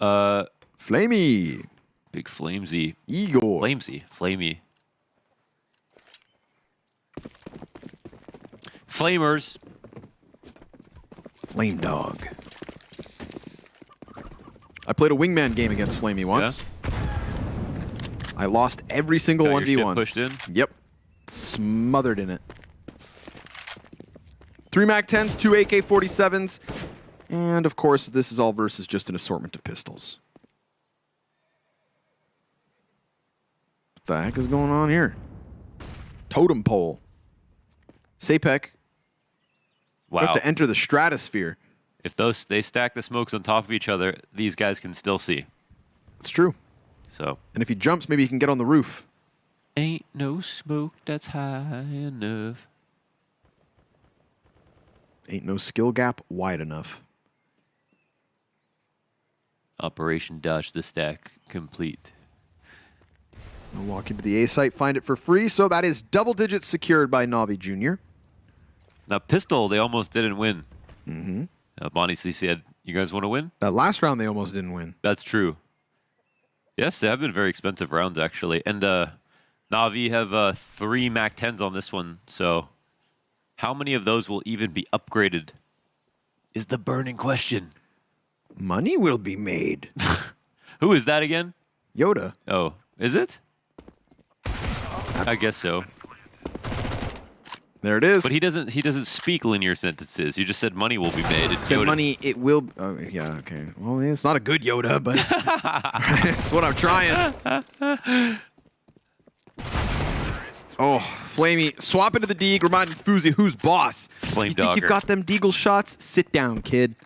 Flamey. Big Flamesy. Igor. Flamesy. Flamey. Flamers. Flame Dog. I played a wingman game against Flamey once. Yeah. I lost every single 1v1. Pushed in. Yep. smothered in it. 3 MAC-10s, 2 AK-47s, and of course, this is all versus just an assortment of pistols. What the heck is going on here? Totem pole. Sapek. Wow. About to enter the stratosphere. If they stack the smokes on top of each other, these guys can still see. It's true. So. And if he jumps, maybe he can get on the roof. Ain't no smoke that's high enough. Ain't no skill gap wide enough. Operation Dodge the Stack complete. I'll walk into the A site, find it for free. So that is double digits secured by NAVI Jr. Now, Pistol, they almost didn't win. Mm-hmm. Bonnie C said, you guys want to win? That last round, they almost didn't win. That's true. Yes, they have been very expensive rounds, actually. And NAVI have 3 MAC-10s on this one. So how many of those will even be upgraded is the burning question. Money will be made. Who is that again? Yoda. Oh, is it? I guess so. There it is. But he doesn't speak linear sentences. You just said money will be made. Said money, it will. Oh, yeah, okay. Well, it's not a good Yoda, but it's what I'm trying. Oh, Flamey, swap into the Deagle, reminding Fuzi who's boss. Flame You think Dogger. you've got them Deagle shots? Sit down, kid.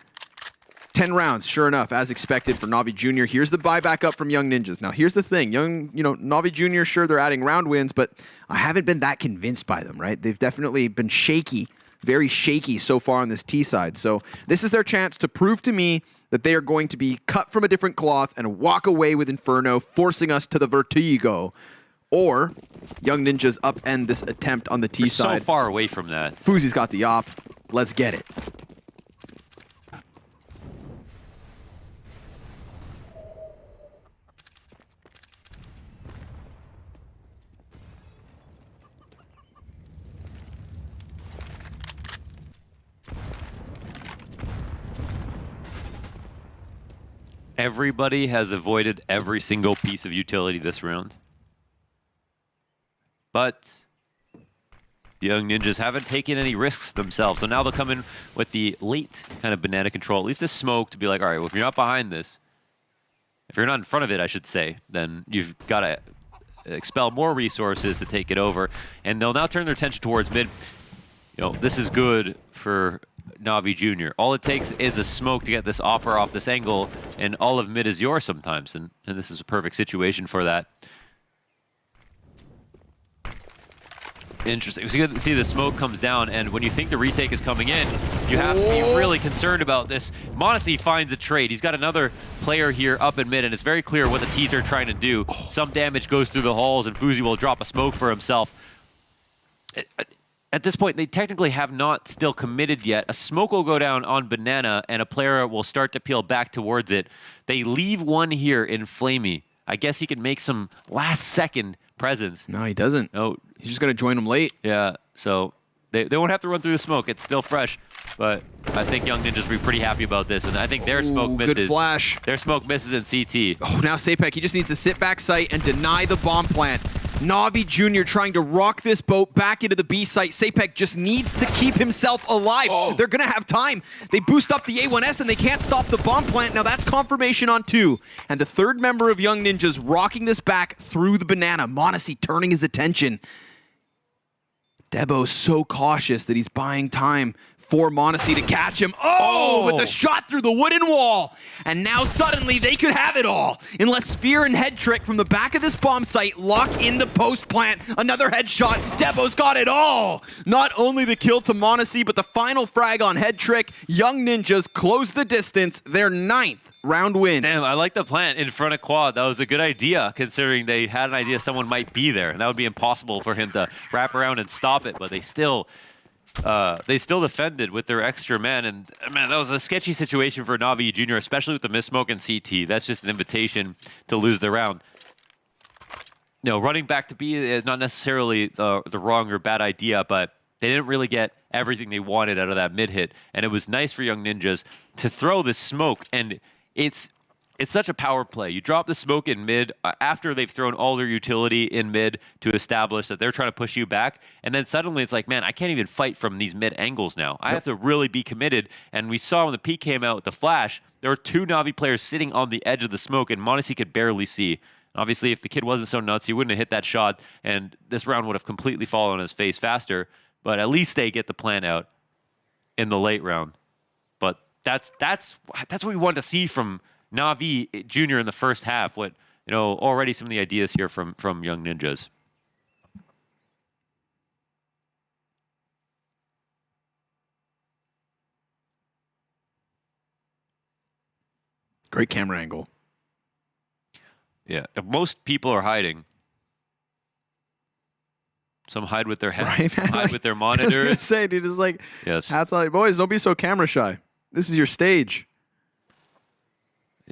10 rounds, sure enough, as expected for NAVI Jr. Here's the buyback up from Young Ninjas. Now, here's the thing. NAVI Jr., sure, they're adding round wins, but I haven't been that convinced by them, right? They've definitely been shaky, very shaky so far on this T side. So this is their chance to prove to me that they are going to be cut from a different cloth and walk away with Inferno, forcing us to the vertigo. Or Young Ninjas upend this attempt on the T side. So far away from that. Fuzi's got the op. Let's get it. Everybody has avoided every single piece of utility this round. But the Young Ninjas haven't taken any risks themselves. So now they'll come in with the late kind of banana control, at least this smoke to be like, all right, well, if you're not behind this, if you're not in front of it, I should say, then you've got to expel more resources to take it over. And they'll now turn their attention towards mid. This is good for NAVI Jr. All it takes is a smoke to get this offer off this angle, and all of mid is yours sometimes. And this is a perfect situation for that. Interesting. So you can see the smoke comes down, and when you think the retake is coming in, you have to be really concerned about this. m0NESY finds a trade. He's got another player here up in mid, and it's very clear what the T's are trying to do. Some damage goes through the halls, and Fuzi will drop a smoke for himself. At this point, they technically have not still committed yet. A smoke will go down on Banana, and a player will start to peel back towards it. They leave one here in Flamey. I guess he can make some last-second presence. No, he doesn't. No, he's just going to join him late. Yeah, so they won't have to run through the smoke. It's still fresh, but I think Young Ninjas will be pretty happy about this, and I think their smoke misses. Good flash. Their smoke misses in CT. Oh, now Sapek, he just needs to sit back site and deny the bomb plant. NAVI Jr. trying to rock this boat back into the B site. Sapek just needs to keep himself alive. Oh. They're going to have time. They boost up the A1S and they can't stop the bomb plant. Now that's confirmation on 2. And the third member of Young Ninjas rocking this back through the banana. m0NESY turning his attention. Debo's so cautious that he's buying time for m0NESY to catch him. Oh, with a shot through the wooden wall. And now suddenly they could have it all. Unless Sphere and Head Trick from the back of this bomb site lock in the post plant. Another headshot. Debo's got it all. Not only the kill to m0NESY, but the final frag on Head Trick. Young Ninjas close the distance. Their 9th round win. Damn, I like the plant in front of Quad. That was a good idea, considering they had an idea someone might be there. And that would be impossible for him to wrap around and stop it. But they still defended with their extra men. And man, that was a sketchy situation for NAVI Jr., especially with the missmoke and CT. That's just an invitation to lose the round. Running back to B is not necessarily the wrong or bad idea, but they didn't really get everything they wanted out of that mid hit. And it was nice for Young Ninjas to throw this smoke. And it's it's such a power play. You drop the smoke in mid after they've thrown all their utility in mid to establish that they're trying to push you back. And then suddenly it's like, man, I can't even fight from these mid angles now. I have to really be committed. And we saw when the peak came out with the flash, there were 2 Na'Vi players sitting on the edge of the smoke, and m0NESY could barely see. Obviously, if the kid wasn't so nuts, he wouldn't have hit that shot, and this round would have completely fallen on his face faster. But at least they get the plan out in the late round. But that's what we want to see from NAVI Junior in the first half. What already some of the ideas here from Young Ninjas. Great camera angle. Yeah, if most people are hiding. Some hide with their heads, Right, man? hide with their I was gonna monitors. say, dude, it's like, Yes. hats off, boys. Don't be so camera shy. This is your stage.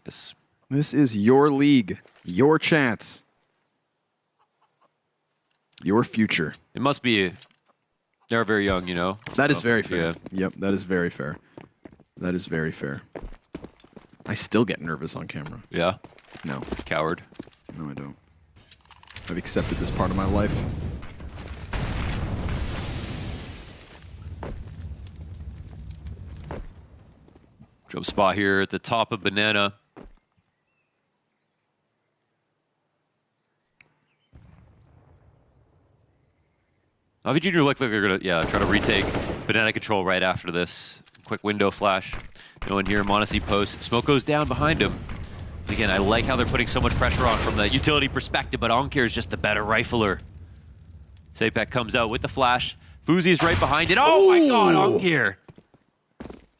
Yes. This is your league, your chance, your future. It must be. They're very young, That is So, very fair. yeah. Yep, that is very fair. That is very fair. I still get nervous on camera. Yeah. No, Coward. no, I don't. I've accepted this part of my life. Jump spot here at the top of Banana. NAVI Junior look like they're gonna try to retake Banana control right after this. Quick window flash. No one here. m0NESY post. Smoke goes down behind him. Again, I like how they're putting so much pressure on from the utility perspective, but Onkir is just the better rifler. Sapek comes out with the flash. Fuzi is right behind it. Oh my god, Onkir!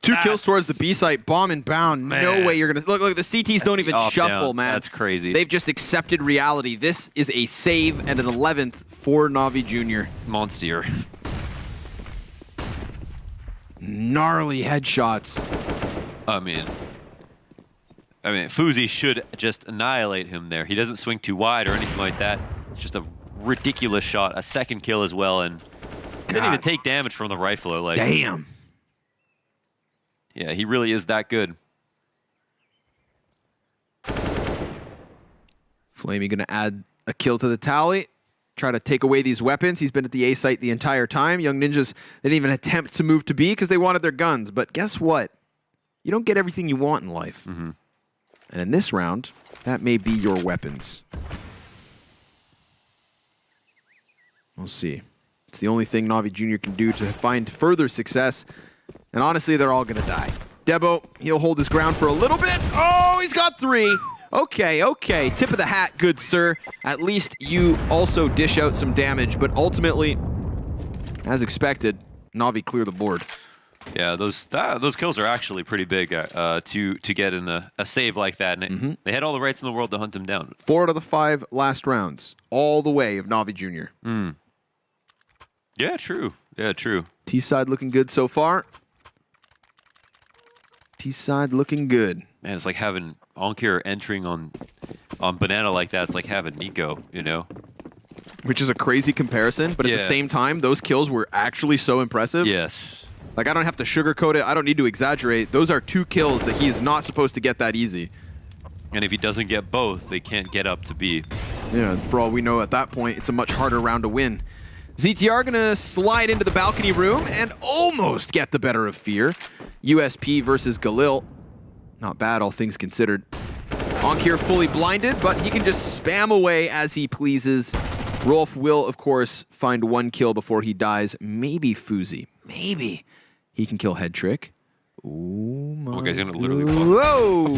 2 kills towards the B site, bomb and bound. Man. No way you're gonna look. The CTs don't even Up, shuffle, down. man. That's crazy. They've just accepted reality. This is a save and an 11th for Na'Vi Junior. Monster. Gnarly headshots. I mean, Fuzi should just annihilate him there. He doesn't swing too wide or anything like that. It's just a ridiculous shot. A second kill as well, and didn't even take damage from the rifler. Like, damn. Yeah, he really is that good. Flamey gonna add a kill to the tally. Try to take away these weapons. He's been at the A site the entire time. Young Ninjas, they didn't even attempt to move to B because they wanted their guns. But guess what? You don't get everything you want in life. Mm-hmm. And in this round, that may be your weapons. We'll see. It's the only thing Na'Vi Junior can do to find further success. And honestly, they're all going to die. Debo, he'll hold his ground for a little bit. Oh, he's got 3. Okay, okay. Tip of the hat, good sir. At least you also dish out some damage. But ultimately, as expected, Na'Vi clear the board. Yeah, those kills are actually pretty big to get in a save like that. And they had all the rights in the world to hunt him down. 4 out of the 5 last rounds. All the way of Na'Vi Junior. Yeah, true. Yeah, true. T-side looking good so far. T-side looking good. Man, it's like having Onkir entering on Banana like that. It's like having Nico, Which is a crazy comparison, but at the same time, those kills were actually so impressive. Yes. Like, I don't have to sugarcoat it. I don't need to exaggerate. Those are 2 kills that he is not supposed to get that easy. And if he doesn't get both, they can't get up to B. Yeah, for all we know at that point, it's a much harder round to win. ZTR gonna slide into the balcony room and almost get the better of Fear. USP versus Galil. Not bad, all things considered. Onkir fully blinded, but he can just spam away as he pleases. Rolf will, of course, find 1 kill before he dies. Maybe Fuzi. Maybe he can kill Head Trick. Ooh, my Okay, he's gonna literally whoa!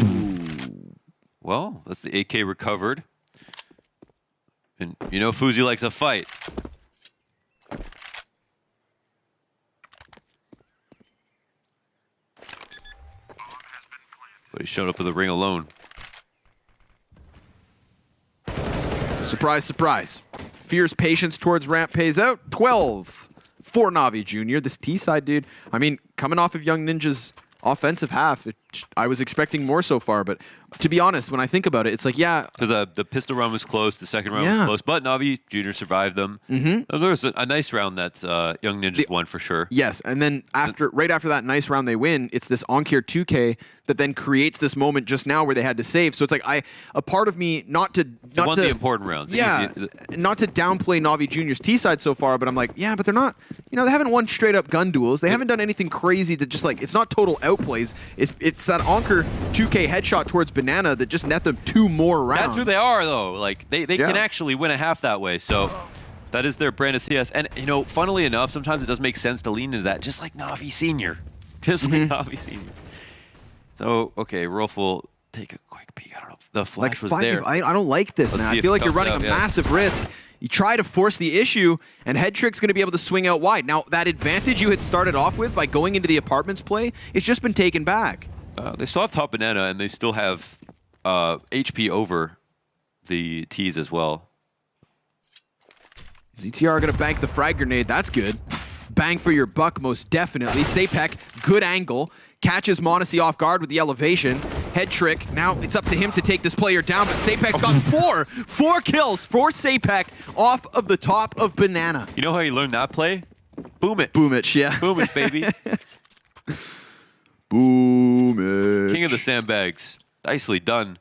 Well, that's the AK recovered. And Fuzi likes a fight. But he showed up to the ring alone. Surprise, surprise. Fear's patience towards ramp pays out. 12 for Na'Vi Junior. This T-side, dude, I mean, coming off of Young Ninja's offensive half, I was expecting more so far, but to be honest, when I think about it, it's like, yeah. Because the pistol round was close, the second round was close, but Na'Vi Junior survived them. There was a nice round that Young Ninjas won for sure. Yes, and then right after that nice round they win, it's this Onkir 2K that that then creates this moment just now where they had to save. So it's like a part of me not to the important rounds. Yeah, not to downplay Navi Junior's T side so far, but I'm like, yeah, but they're not. You know, they haven't won straight up gun duels. They haven't done anything crazy to just like. It's not total outplays. It's that Anker 2K headshot towards Banana that just net them 2 more rounds. That's who they are, though. Like they can actually win a half that way. So that is their brand of CS. And you know, funnily enough, sometimes it does make sense to lean into that, just like Navi Senior, just like Navi Senior. So okay, Rolf will take a quick peek. I don't know if the flash was there. I don't like this, man. I feel like you're running a massive risk. You try to force the issue, and Headtrick's going to be able to swing out wide. Now, that advantage you had started off with by going into the apartments play, it's just been taken back. They still have top Banana, and they still have HP over the T's as well. ZTR going to bank the frag grenade. That's good. Bang for your buck, most definitely. Sapek, good angle. Catches Monacy off guard with the elevation. Headtrick, now it's up to him to take this player down, but Sapek's got 4 kills for Sapek off of the top of Banana. You know how you learned that play? Boom it. Boomich, yeah. Boomich, baby. Boomich. King of the sandbags. Nicely done.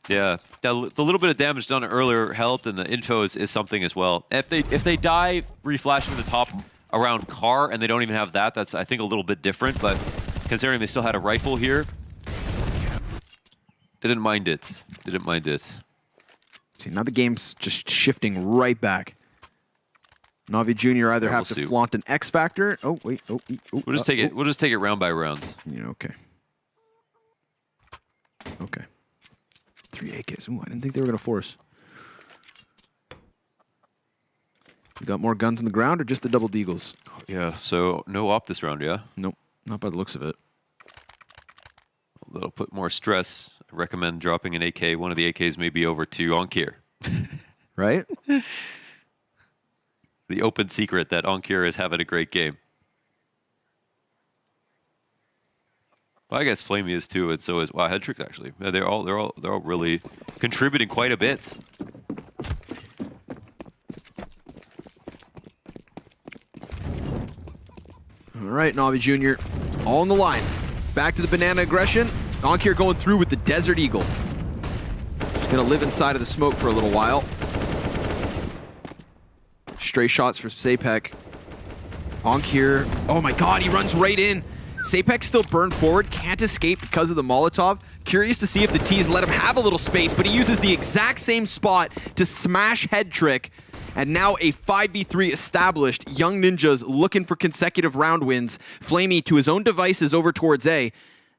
Yeah, the little bit of damage done earlier helped, and the info is something as well. If they die reflashing the top around car, and they don't even have that, that's I think a little bit different, but considering they still had a rifle here, didn't mind it. Didn't mind it. See, now the game's just shifting right back. Navi Junior either have to flaunt an X factor. Oh wait. Oh. We'll just take it. We'll just take it round by round. Yeah. Okay. Okay. 3 AKs. Ooh, I didn't think they were gonna force. You got more guns on the ground or just the double deagles? Yeah. So no op this round. Yeah. Nope. Not by the looks of it. That'll put more stress. I recommend dropping an AK. One of the AKs may be over to Onkir. Right? The open secret that Onkir is having a great game. Well, I guess Flamey is too, and so is Headtricks actually. Yeah, they're all really contributing quite a bit. All right, Navi Junior, all on the line. Back to the Banana aggression. Onkir going through with the Desert Eagle. Just gonna live inside of the smoke for a little while. Stray shots for Sapek. Onkir, oh my god, he runs right in. Sapek's still burned forward, can't escape because of the Molotov. Curious to see if the T's let him have a little space, but he uses the exact same spot to smash Headtrick. And now a 5v3 established. Young Ninjas looking for consecutive round wins. Flamey to his own devices over towards A.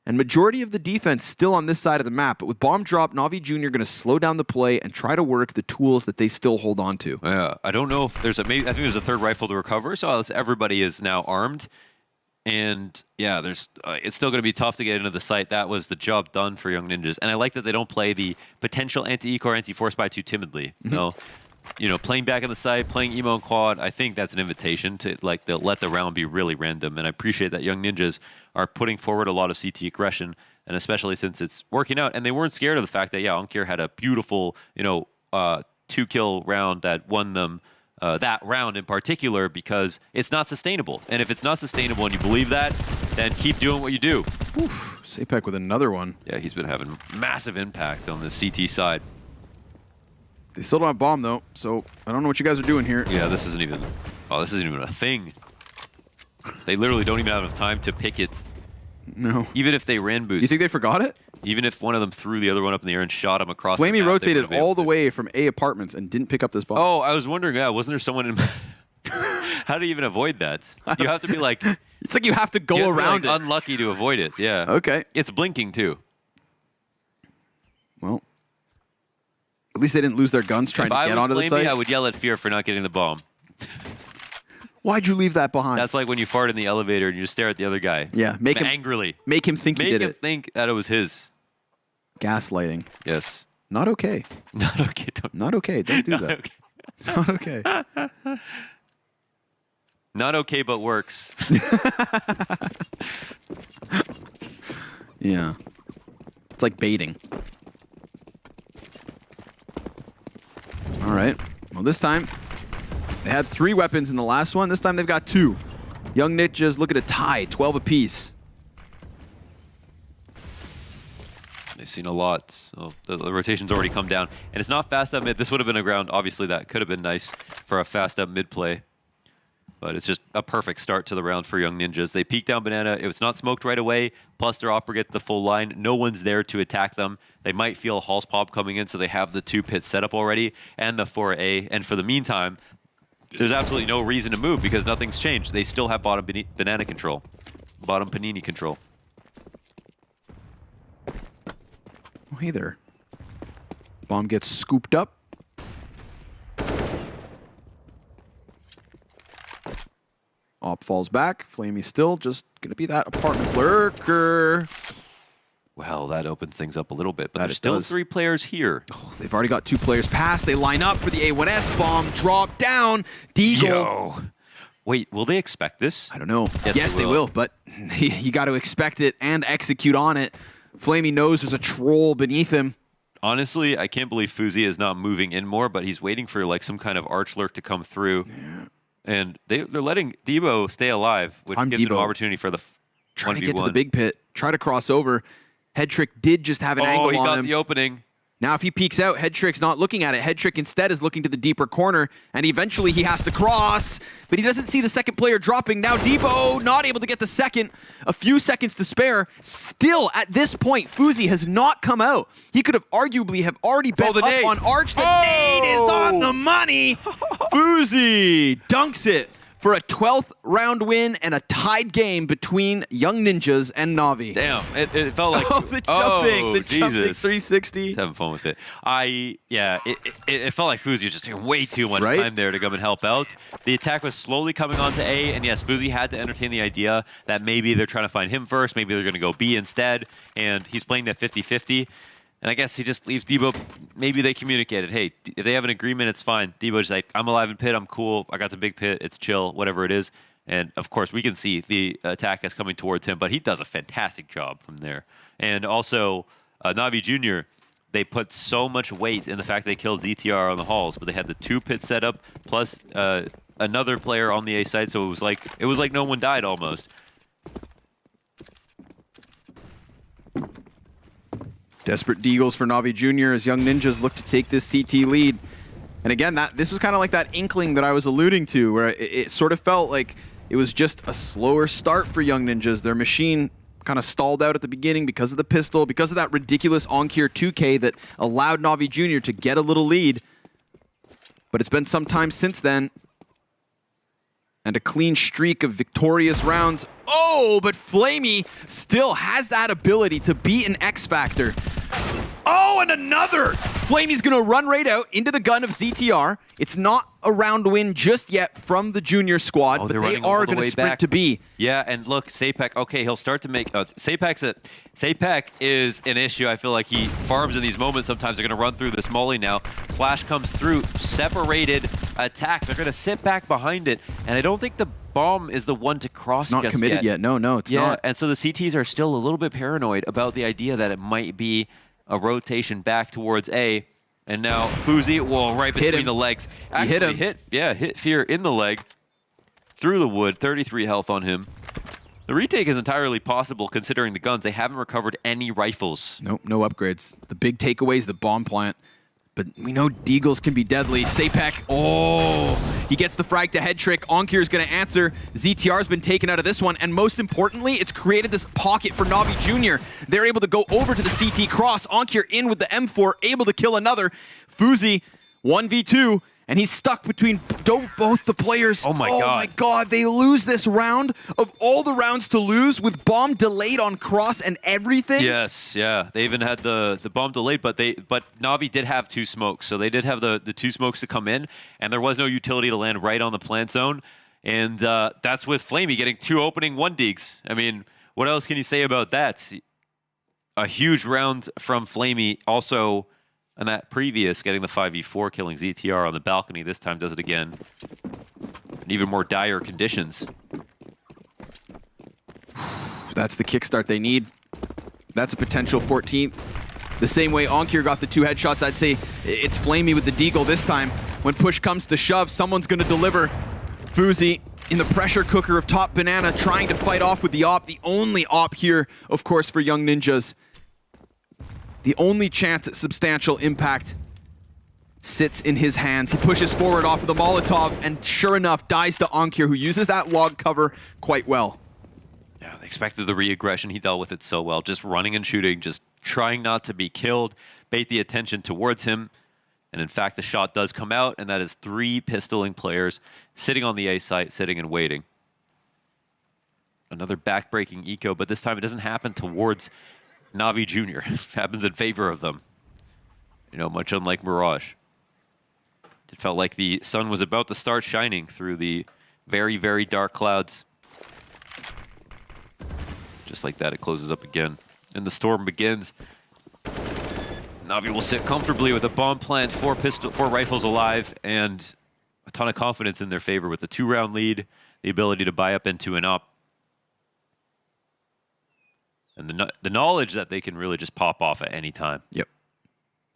And majority of the defense still on this side of the map. But with bomb drop, Navi Junior going to slow down the play and try to work the tools that they still hold on to. Yeah, I don't know if there's I think there's a third rifle to recover, so everybody is now armed. And yeah, there's it's still going to be tough to get into the site. That was the job done for Young Ninjas. And I like that they don't play the potential anti-eco or anti-force buy too timidly. No. You know, playing back on the site, playing emo and quad, I think that's an invitation to like let the round be really random. And I appreciate that Young Ninjas are putting forward a lot of CT aggression, and especially since it's working out. And they weren't scared of the fact that, yeah, Onkir had a beautiful, 2-kill round that won them that round in particular, because it's not sustainable. And if it's not sustainable and you believe that, then keep doing what you do. Oof, Sapek with another one. Yeah, he's been having massive impact on the CT side. They still don't have bomb though, so I don't know what you guys are doing here. Yeah, this isn't even a thing. They literally don't even have enough time to pick it. No. Even if they ran boost. You think they forgot it? Even if one of them threw the other one up in the air and shot him across Flamey the map, rotated all the way from A apartments and didn't pick up this bomb. Oh, I was wondering, wasn't there someone in... How do you even avoid that? You have to be like... It's like you have to go around it. Unlucky to avoid it, yeah. Okay. It's blinking too. Well, at least they didn't lose their guns trying to get onto the site. I would yell at Fear for not getting the bomb. Why'd you leave that behind? That's like when you fart in the elevator and you just stare at the other guy. Yeah, make him angrily. Make him think he did it. Make him think that it was his. Gaslighting. Yes. Not okay. Not okay. Not okay. Don't do that. Okay. Not okay. Not okay, but works. Yeah. It's like baiting. All right. Well, this time they had 3 weapons in the last one. This time they've got 2. Young Ninjas look at a tie, 12 apiece. seen a lot. So the rotation's already come down. And it's not fast up mid. This would have been a ground. Obviously, that could have been nice for a fast up mid play. But it's just a perfect start to the round for Young Ninjas. They peek down Banana. It was not smoked right away. Plus, their Opera gets the full line. No one's there to attack them. They might feel a Halls pop coming in, so they have the 2 pits set up already and the 4A. And for the meantime, there's absolutely no reason to move because nothing's changed. They still have bottom Banana control. Bottom Panini control. Oh, hey there. Bomb gets scooped up. Op falls back. Flamey still just going to be that apartment's lurker. Well, that opens things up a little bit, but That there's it still does. 3 players here. Oh, they've already got 2 players past. They line up for the A1S bomb. Drop down. Deagle. Yo. Wait, will they expect this? I don't know. Yes, they will, but you got to expect it and execute on it. Flamey knows there's a troll beneath him. Honestly, I can't believe Fuzi is not moving in more, but he's waiting for like some kind of arch lurk to come through. Yeah. And they're letting Debo stay alive, which gives him an opportunity for the 1v1. Trying to get to the big pit. Try to cross over. Head Trick did just have an angle on him. Oh, he got the opening. Now, if he peeks out, Head Trick's not looking at it. Head Trick instead is looking to the deeper corner, and eventually he has to cross, but he doesn't see the second player dropping. Now Debo not able to get the second. A few seconds to spare. Still, at this point, Fuzi has not come out. He could have arguably have already been up nade. on Arch. The nade is on the money. Fuzi dunks it for a 12th round win and a tied game between Young Ninjas and NAVI. Damn, it felt like... the jumping 360. He's having fun with it. It felt like Fuzi was just taking way too much time there to come and help out. The attack was slowly coming onto A, and yes, Fuzi had to entertain the idea that maybe they're trying to find him first, maybe they're going to go B instead, and he's playing that 50-50. And I guess he just leaves Debo. Maybe they communicated, hey, if they have an agreement, it's fine. Debo's like, I'm alive in pit, I'm cool, I got the big pit, it's chill, whatever it is. And of course, we can see the attack is coming towards him, but he does a fantastic job from there. And also, Navi Jr., they put so much weight in the fact they killed ZTR on the halls, but they had the 2 pit setup plus another player on the A side, so it was like no one died almost. Desperate deagles for Navi Jr. as Young Ninjas look to take this CT lead. And again, this was kind of like that inkling that I was alluding to, where it sort of felt like it was just a slower start for Young Ninjas. Their machine kind of stalled out at the beginning because of the pistol, because of that ridiculous Onkir 2K that allowed Navi Jr. to get a little lead. But it's been some time since then. And a clean streak of victorious rounds. Oh, but Flamey still has that ability to beat an X Factor. Oh, and another! Flamey's gonna run right out into the gun of ZTR. It's not a round win just yet from the junior squad, but they are gonna sprint to B. Yeah, and look, Sapek, okay, he'll start to make... Sapek is an issue. I feel like he farms in these moments. Sometimes they're gonna run through this molly now. Flash comes through, separated attack. They're gonna sit back behind it, and I don't think the bomb is the one to cross It's not committed yet. No, it's not. And so the CTs are still a little bit paranoid about the idea that it might be a rotation back towards A. And now Fuzi, right between the legs. Actually hit Fear in the leg. Through the wood, 33 health on him. The retake is entirely possible considering the guns. They haven't recovered any rifles. Nope, no upgrades. The big takeaway is the bomb plant. But we know Deagles can be deadly. Sapek, he gets the frag to Head Trick. Onkir's going to answer. ZTR's been taken out of this one. And most importantly, it's created this pocket for Navi Jr. They're able to go over to the CT cross. Onkir in with the M4, able to kill another. Fuzi, 1v2. And he's stuck between both the players. Oh my god, they lose this round of all the rounds to lose with bomb delayed on cross and everything. Yes, yeah. They even had the bomb delayed, but Navi did have 2 smokes. So they did have the 2 smokes to come in, and there was no utility to land right on the plant zone. And that's with Flamey getting 2 opening 1 digs. I mean, what else can you say about that? A huge round from Flamey. Also, and that previous, getting the 5v4, killing ZTR on the balcony. This time does it again. In even more dire conditions. That's the kickstart they need. That's a potential 14th. The same way Onkir got the 2 headshots, I'd say it's Flamey with the deagle this time. When push comes to shove, someone's going to deliver. Fuzi in the pressure cooker of top Banana, trying to fight off with the op. The only op here, of course, for Young Ninjas. The only chance at substantial impact sits in his hands. He pushes forward off of the Molotov and sure enough dies to Ankir, who uses that log cover quite well. Yeah, they expected the re-aggression. He dealt with it so well. Just running and shooting, just trying not to be killed, bait the attention towards him. And in fact, the shot does come out, and that is 3 pistoling players sitting on the A site, sitting and waiting. Another back-breaking eco, but this time it doesn't happen towards NAVI Jr. It happens in favor of them. You know, much unlike Mirage. It felt like the sun was about to start shining through the very, very dark clouds. Just like that, it closes up again. And the storm begins. NAVI will sit comfortably with a bomb plant, 4 rifles alive, and a ton of confidence in their favor with a 2-round lead, the ability to buy up into an up. And the knowledge that they can really just pop off at any time. Yep.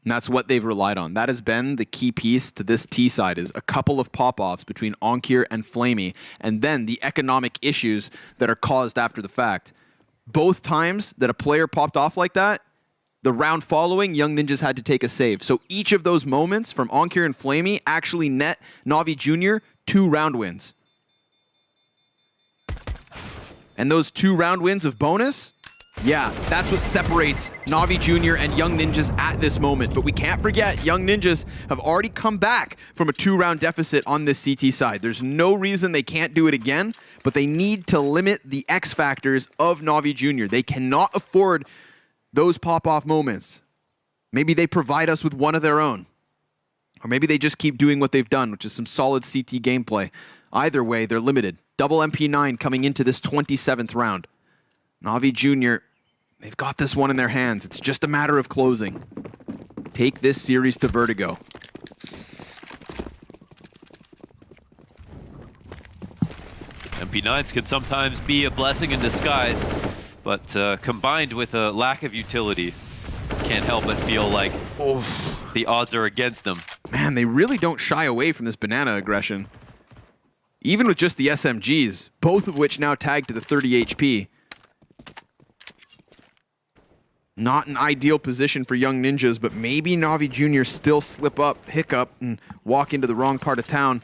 And that's what they've relied on. That has been the key piece to this T side, is a couple of pop-offs between Ankir and Flamey, and then the economic issues that are caused after the fact. Both times that a player popped off like that, the round following, Young Ninjas had to take a save. So each of those moments from Ankir and Flamey actually net NAVI Jr. 2 round wins. And those 2 round wins of bonus, yeah, that's what separates NAVI Jr. and Young Ninjas at this moment. But we can't forget, Young Ninjas have already come back from a 2-round deficit on this CT side. There's no reason they can't do it again, but they need to limit the X factors of NAVI Jr. They cannot afford those pop-off moments. Maybe they provide us with one of their own. Or maybe they just keep doing what they've done, which is some solid CT gameplay. Either way, they're limited. Double MP9 coming into this 27th round. NAVI Jr., they've got this one in their hands. It's just a matter of closing. Take this series to Vertigo. MP9s can sometimes be a blessing in disguise, but combined with a lack of utility, can't help but feel like the odds are against them. Man, they really don't shy away from this banana aggression. Even with just the SMGs, both of which now tagged to the 30 HP. Not an ideal position for Young Ninjas, but maybe NAVI Jr. still slip up, hiccup, and walk into the wrong part of town.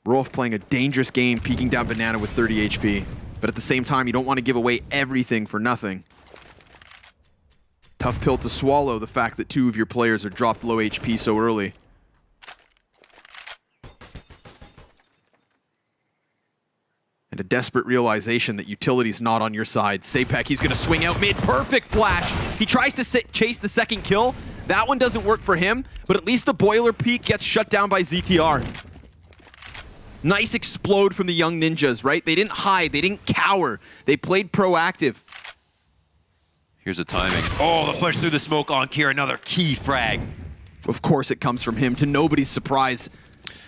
Rolf playing a dangerous game, peeking down banana with 30 HP. But at the same time, you don't want to give away everything for nothing. Tough pill to swallow, the fact that 2 of your players are dropped low HP so early. And a desperate realization that utility's not on your side. Sapek, he's going to swing out mid. Perfect flash. He tries to chase the second kill. That one doesn't work for him, but at least the boiler peak gets shut down by ZTR. Nice explode from the Young Ninjas, right? They didn't hide. They didn't cower. They played proactive. Here's a timing. Oh, the push through the smoke on Kier. Another key frag. Of course it comes from him, to nobody's surprise.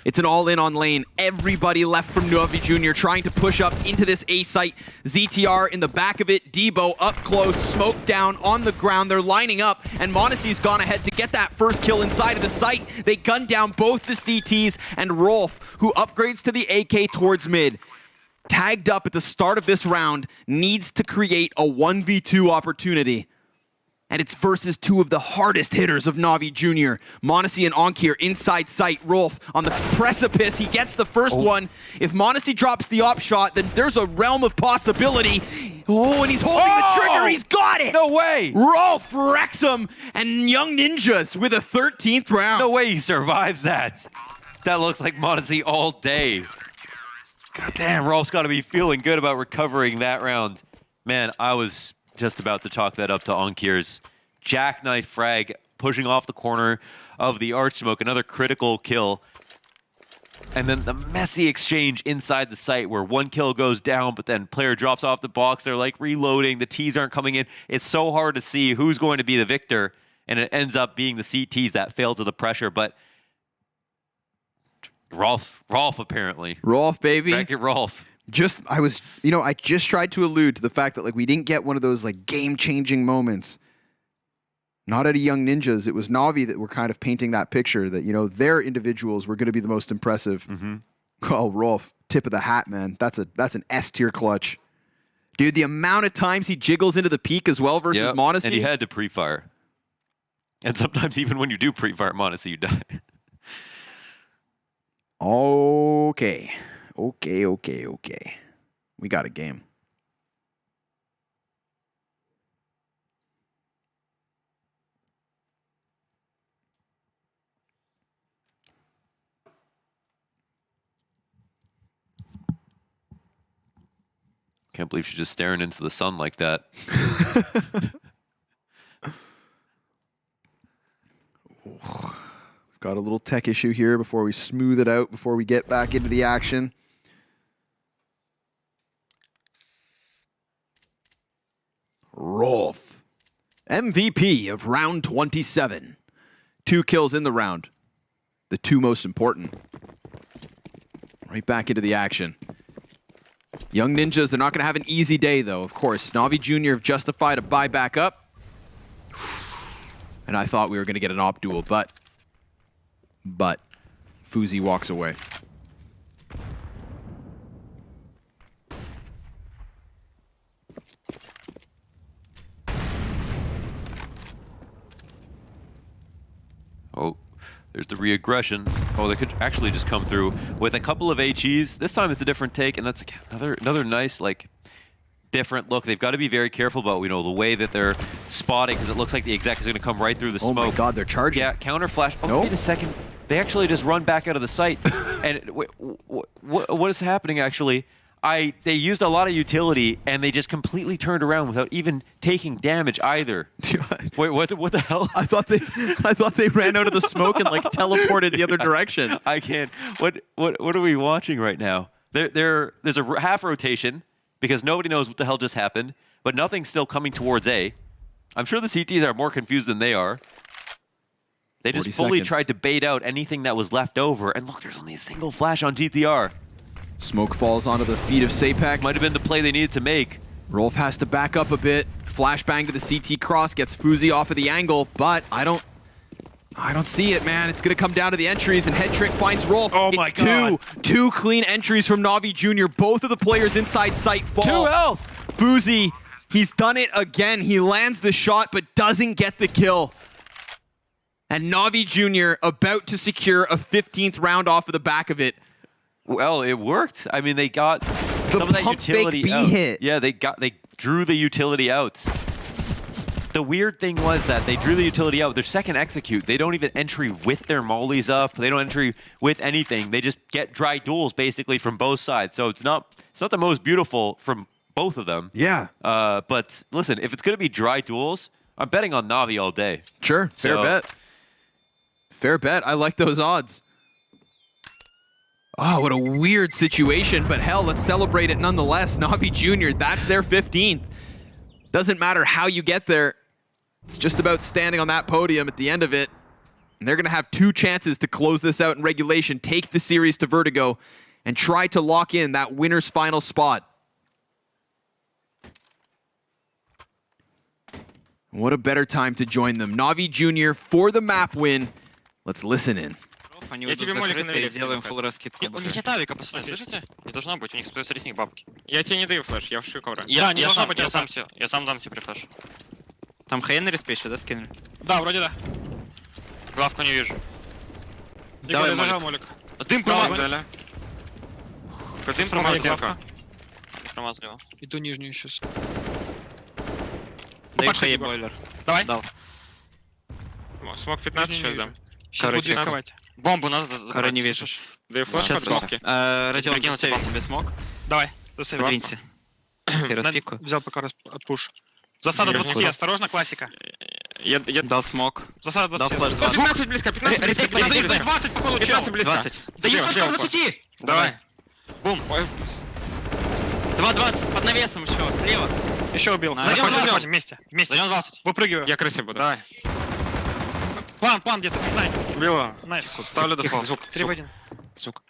It's an all-in on lane. Everybody left from NAVI Jr. trying to push up into this A site. ZTR in the back of it. Debo up close, smoke down on the ground. They're lining up, and Monacy's gone ahead to get that first kill inside of the site. They gun down both the CTs, and Rolf, who upgrades to the AK towards mid, tagged up at the start of this round, needs to create a 1v2 opportunity. And it's versus 2 of the hardest hitters of NAVI Jr. Monacy and Ankir inside sight. Rolf on the precipice. He gets the first one. If Monacy drops the op shot, then there's a realm of possibility. Oh, and he's holding the trigger. He's got it. No way. Rolf wrecks him. And Young Ninjas with a 13th round. No way he survives that. That looks like Monacy all day. God damn, Rolf's got to be feeling good about recovering that round. Man, I was just about to chalk that up to Ankir's jackknife frag, pushing off the corner of the arch smoke, another critical kill. And then the messy exchange inside the site where 1 kill goes down, but then player drops off the box. They're like reloading. The Ts aren't coming in. It's so hard to see who's going to be the victor, and it ends up being the CTs that fail to the pressure. But Rolf apparently. Rolf, baby. Bracket Rolf. I just tried to allude to the fact that we didn't get one of those game-changing moments. Not at a Young Ninjas. It was Navi that were kind of painting that picture that, their individuals were going to be the most impressive. Oh, Rolf, tip of the hat, man. That's an S-tier clutch. Dude, the amount of times he jiggles into the peak as well versus Monacy. And he had to pre-fire. And sometimes even when you do pre-fire Monacy, you die. Okay. We got a game. Can't believe she's just staring into the sun like that. We've got a little tech issue here before we smooth it out, before we get back into the action. Rolf, MVP of round 27. 2 kills in the round. The 2 most important. Right back into the action. Young Ninjas, they're not going to have an easy day, though, of course. NAVI Jr. have justified a buy back up. And I thought we were going to get an op duel, but Fuzi walks away. Oh, there's the re-aggression. Oh, they could actually just come through with a couple of HEs. This time it's a different take, and that's another nice, like, different look. They've got to be very careful about, you know, the way that they're spotting, because it looks like the exec is going to come right through the smoke. Oh my god, they're charging. Yeah, counter flash. Oh, nope. Wait a second. They actually just run back out of the site. And what is happening, actually? They used a lot of utility, and they just completely turned around without even taking damage either. Wait, what the hell? I thought they ran out of the smoke and like teleported the other direction. I can't. What are we watching right now? There's a half rotation because nobody knows what the hell just happened, but nothing's still coming towards A. I'm sure the CTs are more confused than they are. They just fully tried to bait out anything that was left over, and look, there's only a single flash on GTR. Smoke falls onto the feet of Sapek. Might have been the play they needed to make. Rolf has to back up a bit. Flashbang to the CT cross, gets Fuzi off of the angle, but I don't see it, man. It's gonna come down to the entries, and Head Trick finds Rolf. Oh my god. Two clean entries from NAVI Jr. Both of the players inside sight fall. 2 health. Fuzi, he's done it again. He lands the shot, but doesn't get the kill. And NAVI Jr. about to secure a 15th round off of the back of it. Well, it worked. I mean, they got some of that utility out. Hit. Yeah, they drew the utility out. The weird thing was that they drew the utility out. Their second execute, they don't even entry with their mollies up. They don't entry with anything. They just get dry duels basically from both sides. So it's not the most beautiful from both of them. Yeah. But listen, if it's gonna be dry duels, I'm betting on NAVI all day. Sure, fair bet. Fair bet. I like those odds. Oh, what a weird situation, but hell, let's celebrate it nonetheless. NAVI Jr., that's their 15th. Doesn't matter how you get there. It's just about standing on that podium at the end of it. And they're going to have 2 chances to close this out in regulation, take the series to Vertigo, and try to lock in that winner's final spot. What a better time to join them. NAVI Jr. for the map win. Let's listen in. Я тебе молик навели, сделаем фулл раскидку. У них нет авика, пацаны, слышите? Не должно быть, у них среди них бабки. Я тебе не даю флеш, я вшью ковра. Да, не должно быть, я сам дам тебе флеш. Там хейн на респе еще, да, скинули? Да, вроде да. Главку не вижу. Давай молик. Дым промазали. Дым промазал. Промазали его. Иду нижнюю сейчас. Дай хей бойлер. Давай. Дал. Смог 15 сейчас дам. Сейчас буду рисковать. Бомбу надо забрать. Не вижу. Да и флеш под бабки. Родион, засейви себе смог. Давай, засейви. Подвинься. Взял пока отпуш. Засада 20, осторожно, классика. Я дал смог. Засада 20. 15 близко, 15 близко. 20 по ходу, 15 близко. 20. Даю флешку 20. Давай. Бум. 2-20, под навесом еще, слева. Еще убил. Зайдем 20, вместе. Зайдем 20. Выпрыгиваю. Я крысой буду. Давай. План где-то, не знаю. Убила. Найс. Ставлю дефолт. Звук. 3 в 1. Звук.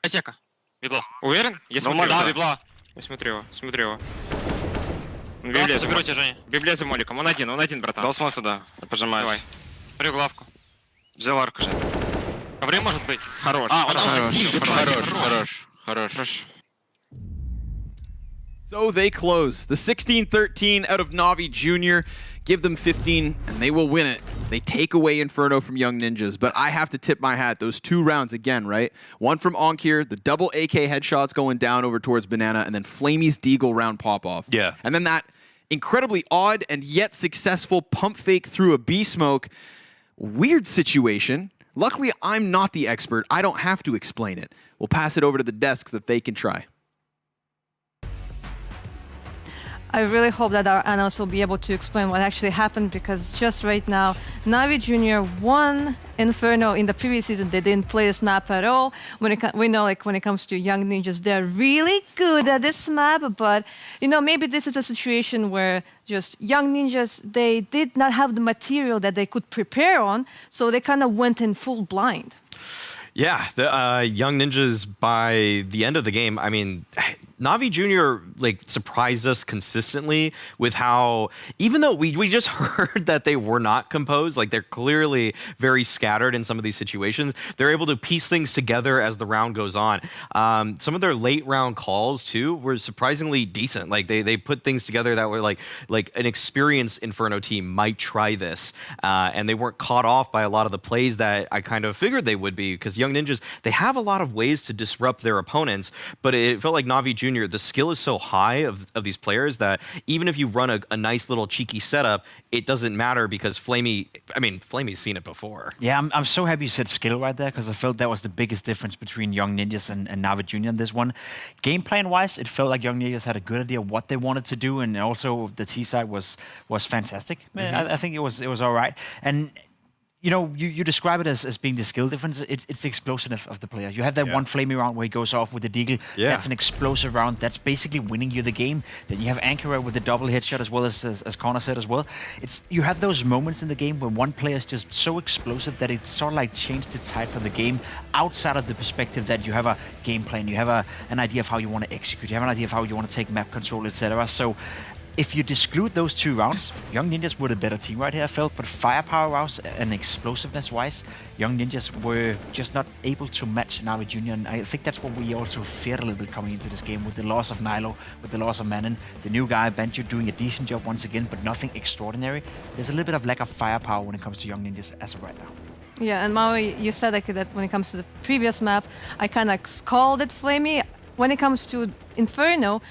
Атека. Библа. Уверен? Я смотрю. Да, библа. Я смотрю его. Библия заберу тебя, Женя. Библия за моликом. Он один, братан. Дал смог туда. Пожимаюсь. Давай. Смотрю главку. Взял арку же. Ковры может быть? Хорош. Он один. Хорош. So they close. The 16-13 out of NAVI Junior. Give them 15 and they will win it. They take away Inferno from Young Ninjas, but I have to tip my hat. Those 2 rounds again, right? One from Onkir, the double AK headshots going down over towards Banana, and then Flamey's Deagle round pop-off. Yeah. And then that incredibly odd and yet successful pump fake through a B smoke. Weird situation. Luckily, I'm not the expert. I don't have to explain it. We'll pass it over to the desk that they can try. I really hope that our analysts will be able to explain what actually happened, because just right now, NAVI Junior won Inferno in the previous season. They didn't play this map at all. We know, like, when it comes to Young Ninjas, they're really good at this map, but you know, maybe this is a situation where just Young Ninjas, they did not have the material that they could prepare on, so they kind of went in full blind. Yeah, the Young Ninjas, by the end of the game, I mean, NAVI Junior like surprised us consistently with how, even though we just heard that they were not composed, like they're clearly very scattered in some of these situations, they're able to piece things together as the round goes on. Some of their late round calls too were surprisingly decent. Like they put things together that were like an experienced Inferno team might try this, and they weren't caught off by a lot of the plays that I kind of figured they would be, because Young Ninjas, they have a lot of ways to disrupt their opponents, but it felt like NAVI Junior, the skill is so high of these players that even if you run a nice little cheeky setup, it doesn't matter, because Flamey's seen it before. Yeah, I'm so happy you said skill right there, because I felt that was the biggest difference between Young Ninjas and NAVI Junior in this one. Game plan-wise, it felt like Young Ninjas had a good idea what they wanted to do, and also the T side was fantastic. I think it was all right. And you know, you describe it as being the skill difference. It's the explosiveness of the player. You have that one Flamey round where he goes off with the Deagle. Yeah. That's an explosive round. That's basically winning you the game. Then you have Ankara with the double headshot, as well as Connor said as well. You have those moments in the game where one player is just so explosive that it sort of like changed the tides of the game outside of the perspective that you have a game plan, you have an idea of how you want to execute, you have an idea of how you want to take map control, etc. So if you exclude those 2 rounds, Young Ninjas were the better team right here, I felt, but firepower-wise and explosiveness-wise, Young Ninjas were just not able to match NAVI Junior, and I think that's what we also feared a little bit coming into this game, with the loss of Nilo, with the loss of Manon, the new guy, Banjo, doing a decent job once again, but nothing extraordinary. There's a little bit of lack of firepower when it comes to Young Ninjas as of right now. Yeah, and Maui, you said like that when it comes to the previous map, I kind of called it Flamey. When it comes to Inferno,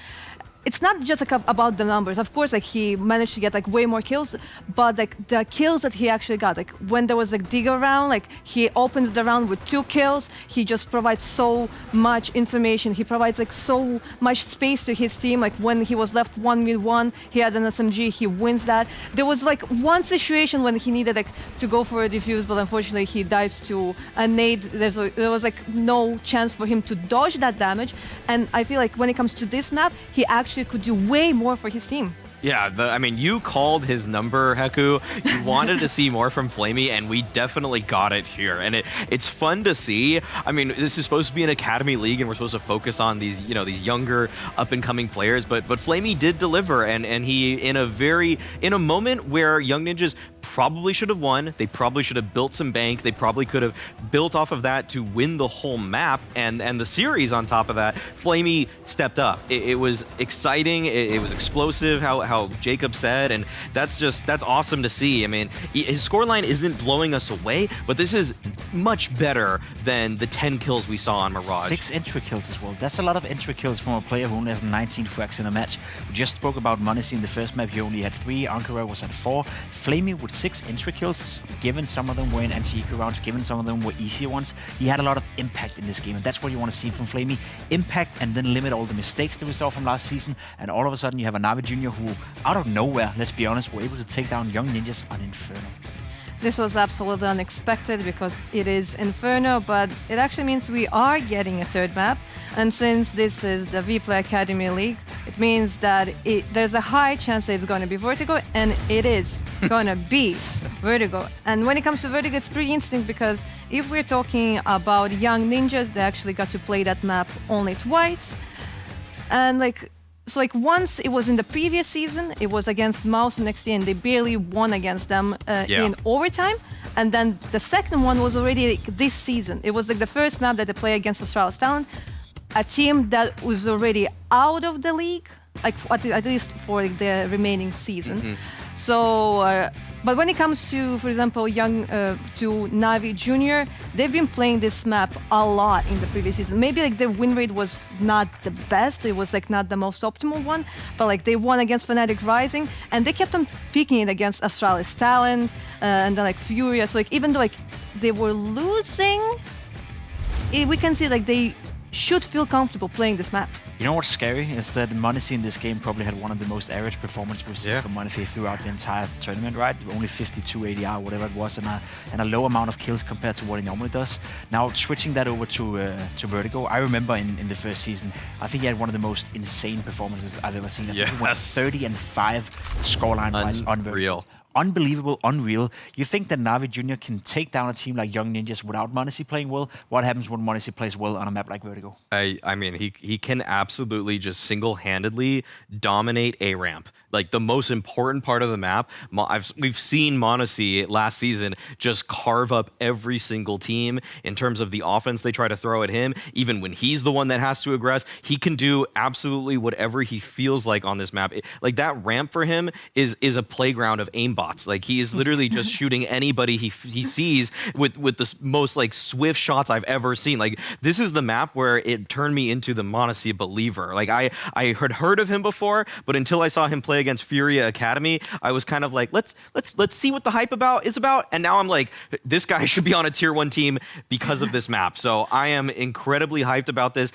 it's not just like about the numbers. Of course, like he managed to get like way more kills, but like the kills that he actually got, like when there was like Digger round, like he opens the round with 2 kills. He just provides so much information. He provides like so much space to his team. Like when he was left 1v1, he had an SMG, he wins that. There was like one situation when he needed like to go for a defuse, but unfortunately he dies to a nade. There was like no chance for him to dodge that damage. And I feel like when it comes to this map, he actually could do way more for his team. Yeah, I mean, you called his number, Heku. You wanted to see more from Flamey, and we definitely got it here. And it's fun to see. I mean, this is supposed to be an Academy League, and we're supposed to focus on these, you know, these younger up-and-coming players. But Flamey did deliver, and he in a moment where Young Ninjas probably should have won. They probably should have built some bank. They probably could have built off of that to win the whole map and the series on top of that. Flamey stepped up. It was exciting. It was explosive, how Jacob said, and that's awesome to see. I mean, his scoreline isn't blowing us away, but this is much better than the 10 kills we saw on Mirage. 6 entry kills as well. That's a lot of entry kills from a player who only has 19 frags in a match. We just spoke about Monacy in the first map. He only had 3. Ankara was at 4. Flamey with 6 entry kills, given some of them were in anti-eco rounds, given some of them were easier ones. He had a lot of impact in this game, and that's what you want to see from Flamey. Impact, and then limit all the mistakes that we saw from last season, and all of a sudden you have a NAVI Junior who, out of nowhere, let's be honest, were able to take down Young Ninjas on Inferno. This was absolutely unexpected because it is Inferno, but it actually means we are getting a 3rd map. And since this is the WePlay Academy League, it means that there's a high chance that it's going to be Vertigo, and it is going to be Vertigo. And when it comes to Vertigo, it's pretty interesting because if we're talking about Young Ninjas, they actually got to play that map only twice. And so once it was in the previous season, it was against Mouse and XT, and they barely won against them in overtime. And then the second one was already this season. It was the first map that they play against Astralis Talent, a team that was already out of the league like at least for the remaining season. So, but when it comes to, for example, to NAVI Junior, they've been playing this map a lot in the previous season. Maybe like their win rate was not the best, it was like not the most optimal one, but like they won against Fnatic Rising, and they kept on picking it against Astralis Talent and then like Furia. So like even though like they were losing, we can see like they should feel comfortable playing this map. You know what's scary is that m0NESY in this game probably had one of the most average performances we've seen from m0NESY throughout the entire tournament, right? Only 52 ADR, whatever it was, and a low amount of kills compared to what he normally does. Now, switching that over to Vertigo, I remember in the first season, I think he had one of the most insane performances I've ever seen. I think he went 30-5 scoreline-wise on Vertigo. Unbelievable, unreal. You think that NAVI Junior can take down a team like Young Ninjas without m0NESY playing well? What happens when m0NESY plays well on a map like Vertigo? I mean, he can absolutely just single-handedly dominate A ramp. Like the most important part of the map. We've seen m0NESY last season just carve up every single team in terms of the offense they try to throw at him. Even when he's the one that has to aggress, he can do absolutely whatever he feels like on this map. Like that ramp for him is a playground of aimbots. Like he is literally just shooting anybody he sees with the most like swift shots I've ever seen. Like this is the map where it turned me into the m0NESY believer. Like I had heard of him before, but until I saw him play against Furia Academy, I was kind of like, let's see what the hype is about. And now I'm like, this guy should be on a tier 1 team because of this map. So I am incredibly hyped about this.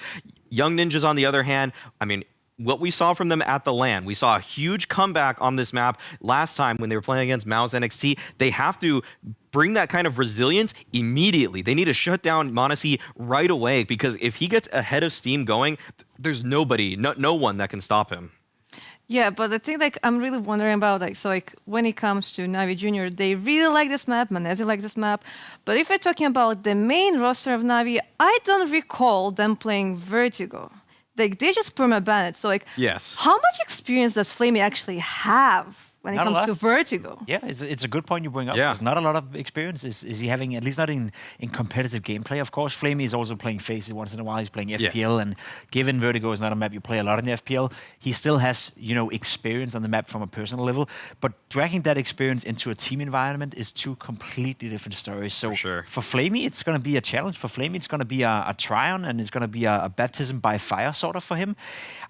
Young Ninjas, on the other hand, I mean, what we saw from them at the LAN, we saw a huge comeback on this map last time when they were playing against Mao's NXT. They have to bring that kind of resilience immediately. They need to shut down m0NESY right away, because if he gets ahead of steam going, there's nobody, no one that can stop him. Yeah, but the thing like I'm really wondering about like when it comes to NAVI Junior, they really like this map, m0NESY likes this map. But if we're talking about the main roster of NAVI, I don't recall them playing Vertigo. Like they just perma-ban it. So like, how much experience does Flamey actually have when it comes to Vertigo? Yeah, it's a good point you bring up. There's not a lot of experience. Is he having, at least not in competitive gameplay, of course. Flamey is also playing Faces once in a while. He's playing FPL, and given Vertigo is not a map you play a lot in the FPL, he still has, you know, experience on the map from a personal level. But dragging that experience into a team environment is two completely different stories. So for Flamey, it's going to be a challenge. For Flamey, it's going to be a try-on, and it's going to be a baptism by fire sort of for him.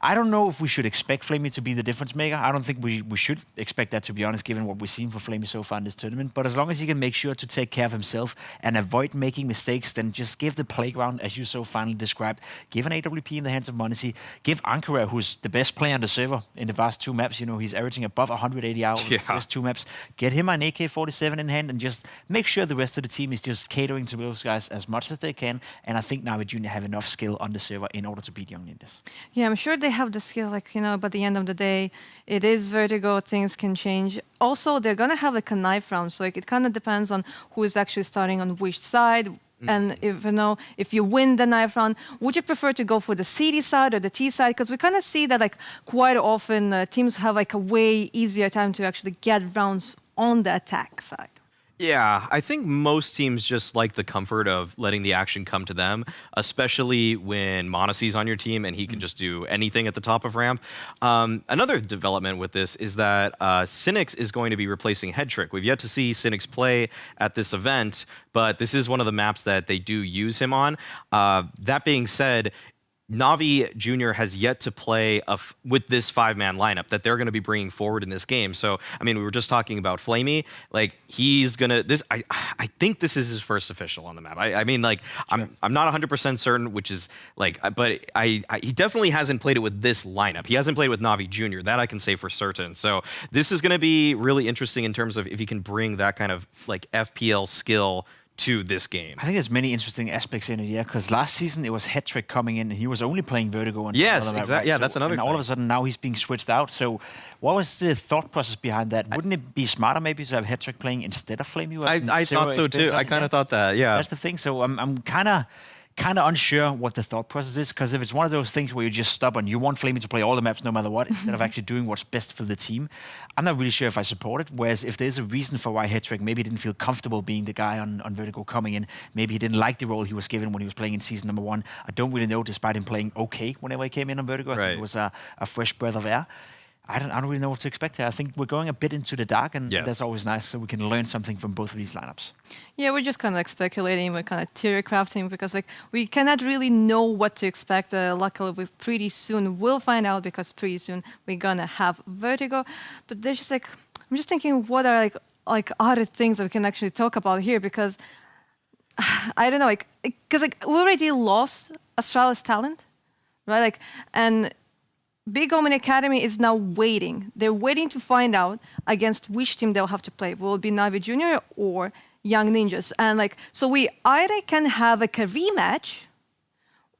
I don't know if we should expect Flamey to be the difference maker. I don't think we should expect that, to be honest, given what we've seen from Flamey so far in this tournament. But as long as he can make sure to take care of himself and avoid making mistakes, then just give the playground, as you so finally described. Give an AWP in the hands of m0NESY. Give Ankara, who's the best player on the server in the last 2 maps. You know, he's averaging above 180 hours in the first 2 maps. Get him an AK-47 in hand and just make sure the rest of the team is just catering to those guys as much as they can. And I think NAVI Junior have enough skill on the server in order to beat Young Ninjas. Yeah, I'm sure they have the skill, like, you know, but at the end of the day, it is Vertigo, things can change. Also, they're going to have like a knife round, so like it kind of depends on who is actually starting on which side. And if you know, if you win the knife round, would you prefer to go for the CD side or the T side? Because we kind of see that like quite often teams have like a way easier time to actually get rounds on the attack side. Yeah, I think most teams just like the comfort of letting the action come to them, especially when m0NESY's on your team and he can just do anything at the top of ramp. Another development with this is that Cynics is going to be replacing Headtrick. We've yet to see Cynics play at this event, but this is one of the maps that they do use him on. That being said, NAVI Junior has yet to play with this 5-man lineup that they're going to be bringing forward in this game. So, I mean, we were just talking about Flamey. Like, he's going to... I think this is his first official on the map. I mean, like, I'm not 100% certain, which is, like... But he definitely hasn't played it with this lineup. He hasn't played with NAVI Junior. That I can say for certain. So, this is going to be really interesting in terms of if he can bring that kind of, like, FPL skill to this game. I think there's many interesting aspects in it, yeah, because last season it was Headtrick coming in and he was only playing Vertigo. And yes, exactly. Right? Yeah, that's another thing. And all of a sudden now he's being switched out. So what was the thought process behind that? Wouldn't it be smarter maybe to have Headtrick playing instead of Flamey? I thought so too. I kind of thought that, yeah. That's the thing. So I'm kind of kind of unsure what the thought process is, because if it's one of those things where you're just stubborn, you want Flaming to play all the maps no matter what, instead of actually doing what's best for the team, I'm not really sure if I support it. Whereas if there's a reason for why Hetrick maybe didn't feel comfortable being the guy on Vertigo coming in, maybe he didn't like the role he was given when he was playing in season number 1, I don't really know, despite him playing okay whenever he came in on Vertigo. I think it was a fresh breath of air. I don't really know what to expect here. I think we're going a bit into the dark, and that's always nice, so we can learn something from both of these lineups. Yeah, we're just kind of like speculating, we're kind of theory crafting, because like we cannot really know what to expect. Luckily, we pretty soon will find out, because pretty soon we're gonna have Vertigo. But there's just like, I'm just thinking, what are like other things that we can actually talk about here, because I don't know, because we already lost Astralis talent, right? Like, and Big Omen Academy is now waiting. They're waiting to find out against which team they'll have to play. Will it be NAVI Junior or Young Ninjas? And like, so we either can have like a rematch,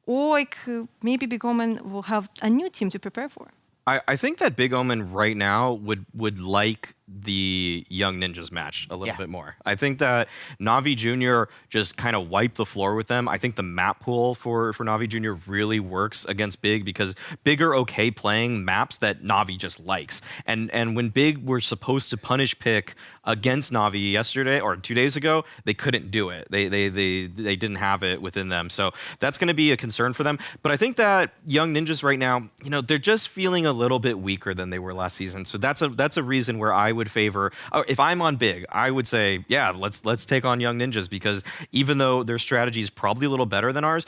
or like maybe Big Omen will have a new team to prepare for. I think that Big Omen right now would like the Young Ninjas match a little bit more. I think that NAVI Junior just kind of wiped the floor with them. I think the map pool for NAVI Junior really works against Big, because Big are okay playing maps that NAVI just likes. And when Big were supposed to punish pick against NAVI yesterday or 2 days ago, they couldn't do it. They didn't have it within them. So that's going to be a concern for them. But I think that Young Ninjas right now, you know, they're just feeling a little bit weaker than they were last season. So that's a reason where I would favor, if I'm on Big, I would say, yeah, let's take on Young Ninjas, because even though their strategy is probably a little better than ours,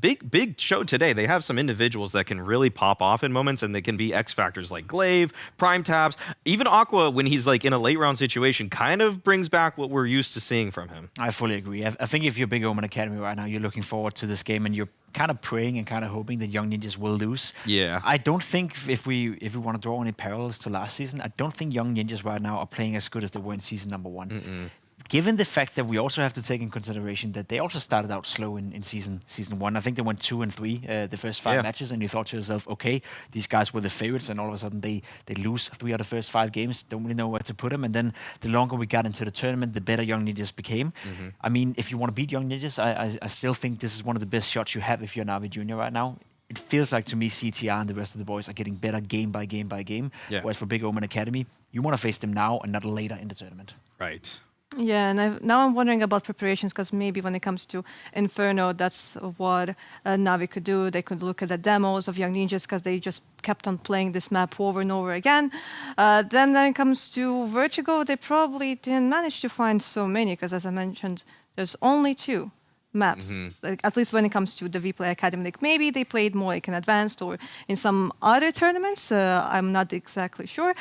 Big showed today they have some individuals that can really pop off in moments, and they can be X factors like Glaive, Prime Tabs, even Aqua when he's like in a late round situation kind of brings back what we're used to seeing from him. I fully agree. I think if you're Big Omen Academy right now, you're looking forward to this game, and you're kind of praying and kind of hoping that Young Ninjas will lose. Yeah. I don't think, if we want to draw any parallels to last season, I don't think Young Ninjas right now are playing as good as they were in season number 1. Given the fact that we also have to take in consideration that they also started out slow in season 1. I think they went 2-3 the first 5 matches, and you thought to yourself, okay, these guys were the favorites, and all of a sudden they lose 3 out of the first 5 games, don't really know where to put them. And then the longer we got into the tournament, the better Young Ninjas became. I mean, if you want to beat Young Ninjas, I still think this is one of the best shots you have if you're NAVI Junior right now. It feels like to me CTR and the rest of the boys are getting better game by game by game. Whereas for Big Omen Academy, you want to face them now and not later in the tournament. Right. Yeah, and now I'm wondering about preparations, because maybe when it comes to Inferno, that's what NAVI could do. They could look at the demos of Young Ninjas, because they just kept on playing this map over and over again. Then when it comes to Vertigo, they probably didn't manage to find so many, because as I mentioned, there's only 2 maps, like, at least when it comes to the WePlay Academy League. Maybe they played more like in advanced or in some other tournaments. I'm not exactly sure.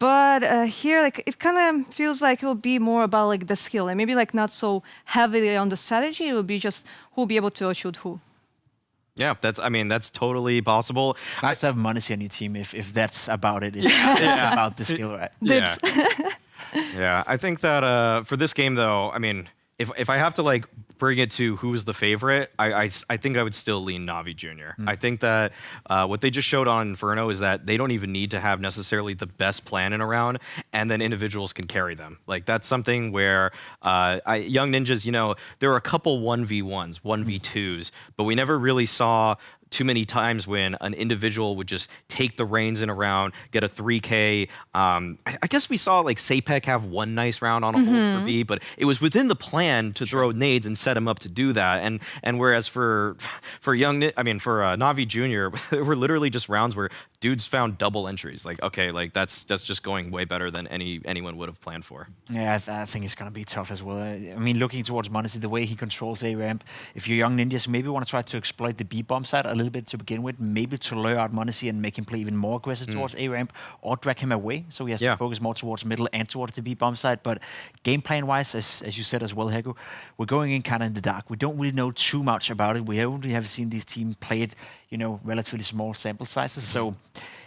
But here, like, it kind of feels like it will be more about like the skill, and maybe like not so heavily on the strategy. It will be just who will be able to shoot who. Yeah, that's totally possible. It's nice to have Monacy on your team if that's about it. It's about the skill, right? Yeah. Yeah, I think that for this game though, I mean, if I have to like bring it to who's the favorite, I think I would still lean NAVI Junior. I think that what they just showed on Inferno is that they don't even need to have necessarily the best plan in a round, and then individuals can carry them. Like, that's something where Young Ninjas, you know, there were a couple 1v1s, 1v2s, but we never really saw too many times when an individual would just take the reins in a round, get a 3K. I guess we saw like Sapek have one nice round on a hold for B, but it was within the plan to throw nades and set him up to do that. And whereas for NAVI Junior, there were literally just rounds where dudes found double entries. Like, okay, like that's just going way better than anyone would have planned for. Yeah, I think it's gonna be tough as well. I mean, looking towards Monacy, the way he controls A ramp, if you're Young Ninjas, maybe want to try to exploit the B bomb side a little bit to begin with, maybe to lure out Monacy and make him play even more aggressive towards A ramp, or drag him away so he has to focus more towards middle and towards the B bomb side. But game plan wise, as you said as well, Hego, we're going in kind of in the dark. We don't really know too much about it. We only have seen these teams play it, you know, relatively small sample sizes. So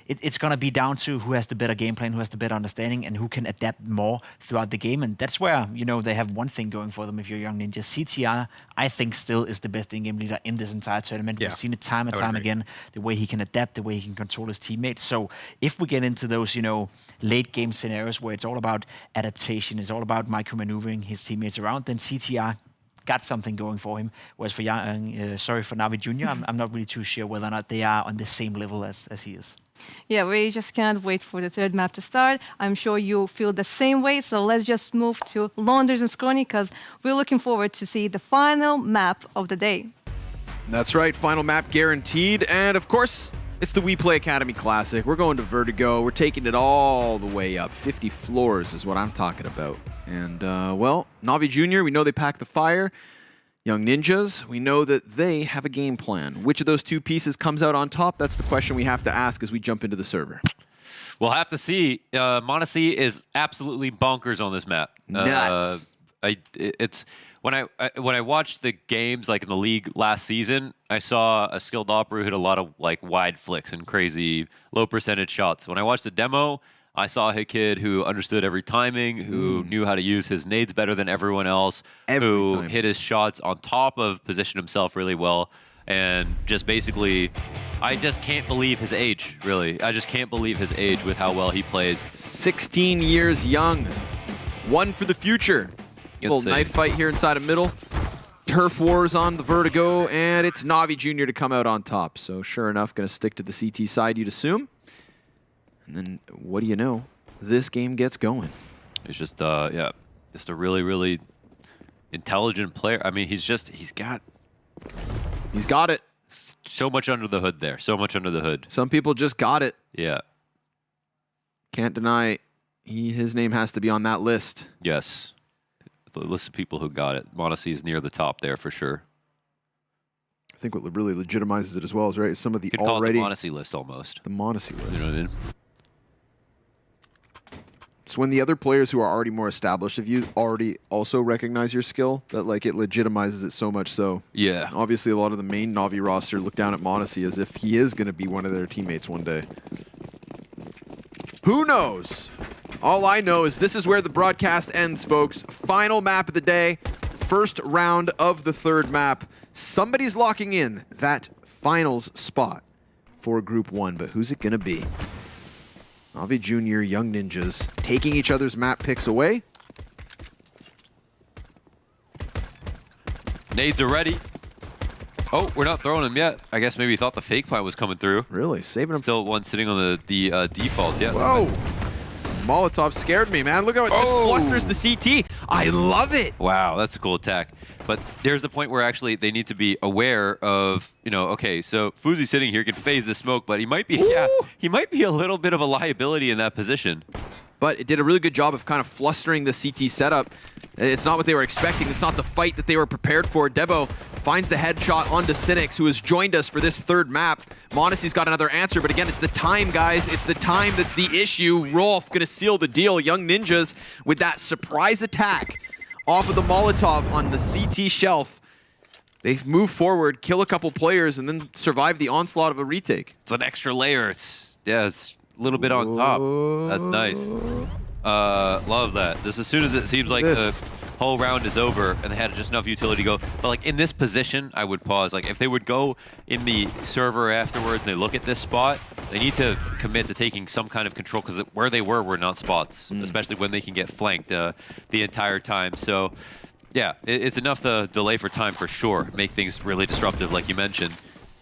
it's going to be down to who has the better game plan, who has the better understanding, and who can adapt more throughout the game. And that's where, you know, they have one thing going for them if you're Young Ninjas. CTR, I think, still is the best in-game leader in this entire tournament. We've seen it time and time again, the way he can adapt, the way he can control his teammates. So if we get into those, you know, late game scenarios where it's all about adaptation, it's all about micromaneuvering his teammates around, then CTR got something going for him. Whereas for for Navi Junior, I'm not really too sure whether or not they are on the same level as he is. Yeah, we just can't wait for the third map to start. I'm sure you feel the same way. So let's just move to Londres and Scrawny because we're looking forward to see the final map of the day. That's right, final map guaranteed. And of course, it's the WePlay Academy Classic. We're going to Vertigo. We're taking it all the way up. 50 floors is what I'm talking about. And, well, Navi Junior, we know they pack the fire. Young Ninjas, we know that they have a game plan. Which of those two pieces comes out on top? That's the question we have to ask as we jump into the server. We'll have to see. m0NESY is absolutely bonkers on this map. Nuts. When I watched the games like in the league last season, I saw a skilled operator who hit a lot of like wide flicks and crazy low percentage shots. When I watched the demo, I saw a kid who understood every timing, who knew how to use his nades better than everyone else, who hit his shots on top of position himself really well, and just basically, I just can't believe his age, really. I just can't believe his age with how well he plays. 16 years young. One for the future. Little knife fight here inside of middle. Turf wars on the Vertigo, and it's Navi Junior to come out on top. So sure enough, going to stick to the CT side, you'd assume. And then, what do you know? This game gets going. He's just, yeah, just a really, really intelligent player. I mean, he's got it. So much under the hood there. So much under the hood. Some people just got it. Yeah. Can't deny his name has to be on that list. Yes. The list of people who got it. m0NESY is near the top there for sure. I think what really legitimizes it as well is, right, some of the you could already... call it the m0NESY list almost. The m0NESY list. You know what I mean? It's when the other players who are already more established of you already also recognize your skill that like it legitimizes it so much so. Yeah. Obviously a lot of the main Navi roster look down at m0NESY as if he is going to be one of their teammates one day. Who knows? All I know is this is where the broadcast ends, folks. Final map of the day. First round of the third map. Somebody's locking in that finals spot for Group 1, but who's it going to be? Navi Junior, Young Ninjas, taking each other's map picks away. Nades are ready. Oh, we're not throwing them yet. I guess maybe he thought the fake plant was coming through. Really? Saving him. Still one sitting on the default. Yeah. Whoa. Molotov scared me, man. Look how it just flusters the CT. I love it. Wow, that's a cool attack. But there's the point where actually they need to be aware of, you know, okay, so Fuzi sitting here can phase the smoke, but he might be, he might be a little bit of a liability in that position. But it did a really good job of kind of flustering the CT setup. It's not what they were expecting. It's not the fight that they were prepared for. Debo finds the headshot onto Cynics, who has joined us for this third map. m0NESY's got another answer, but again, it's the time, guys. It's the time that's the issue. Rolf gonna seal the deal. Young Ninjas with that surprise attack off of the Molotov on the CT shelf. They move forward, kill a couple players, and then survive the onslaught of a retake. It's an extra layer. It's a little bit on top. That's nice. Love that. Just as soon as it seems like the whole round is over and they had just enough utility to go. But like in this position, I would pause. Like if they would go in the server afterwards and they look at this spot, they need to commit to taking some kind of control because where they were not spots, especially when they can get flanked the entire time. So yeah, it's enough to delay for time for sure. Make things really disruptive like you mentioned.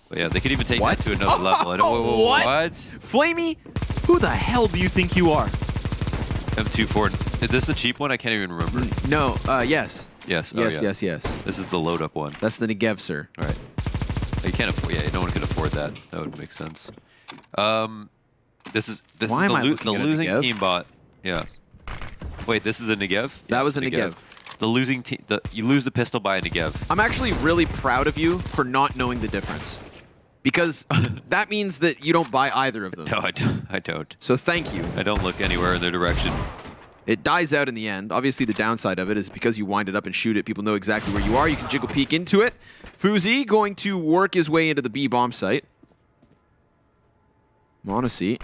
But yeah, they could even take that to another level. I don't, what? Flamey? Who the hell do you think you are? M24. Is this a cheap one? I can't even remember. No, yes. Yes. Yes. This is the load up one. That's the Negev, sir. All right. You can't afford. Yeah, no one can afford that. That would make sense. This is the losing team bot. Yeah. Wait, this is a Negev? That was a Negev. The losing team. You lose the pistol by a Negev. I'm actually really proud of you for not knowing the difference. Because that means that you don't buy either of them. No, I don't. So thank you. I don't look anywhere in their direction. It dies out in the end. Obviously, the downside of it is because you wind it up and shoot it, people know exactly where you are. You can jiggle peek into it. Fuzi going to work his way into the B bomb site. m0NESY.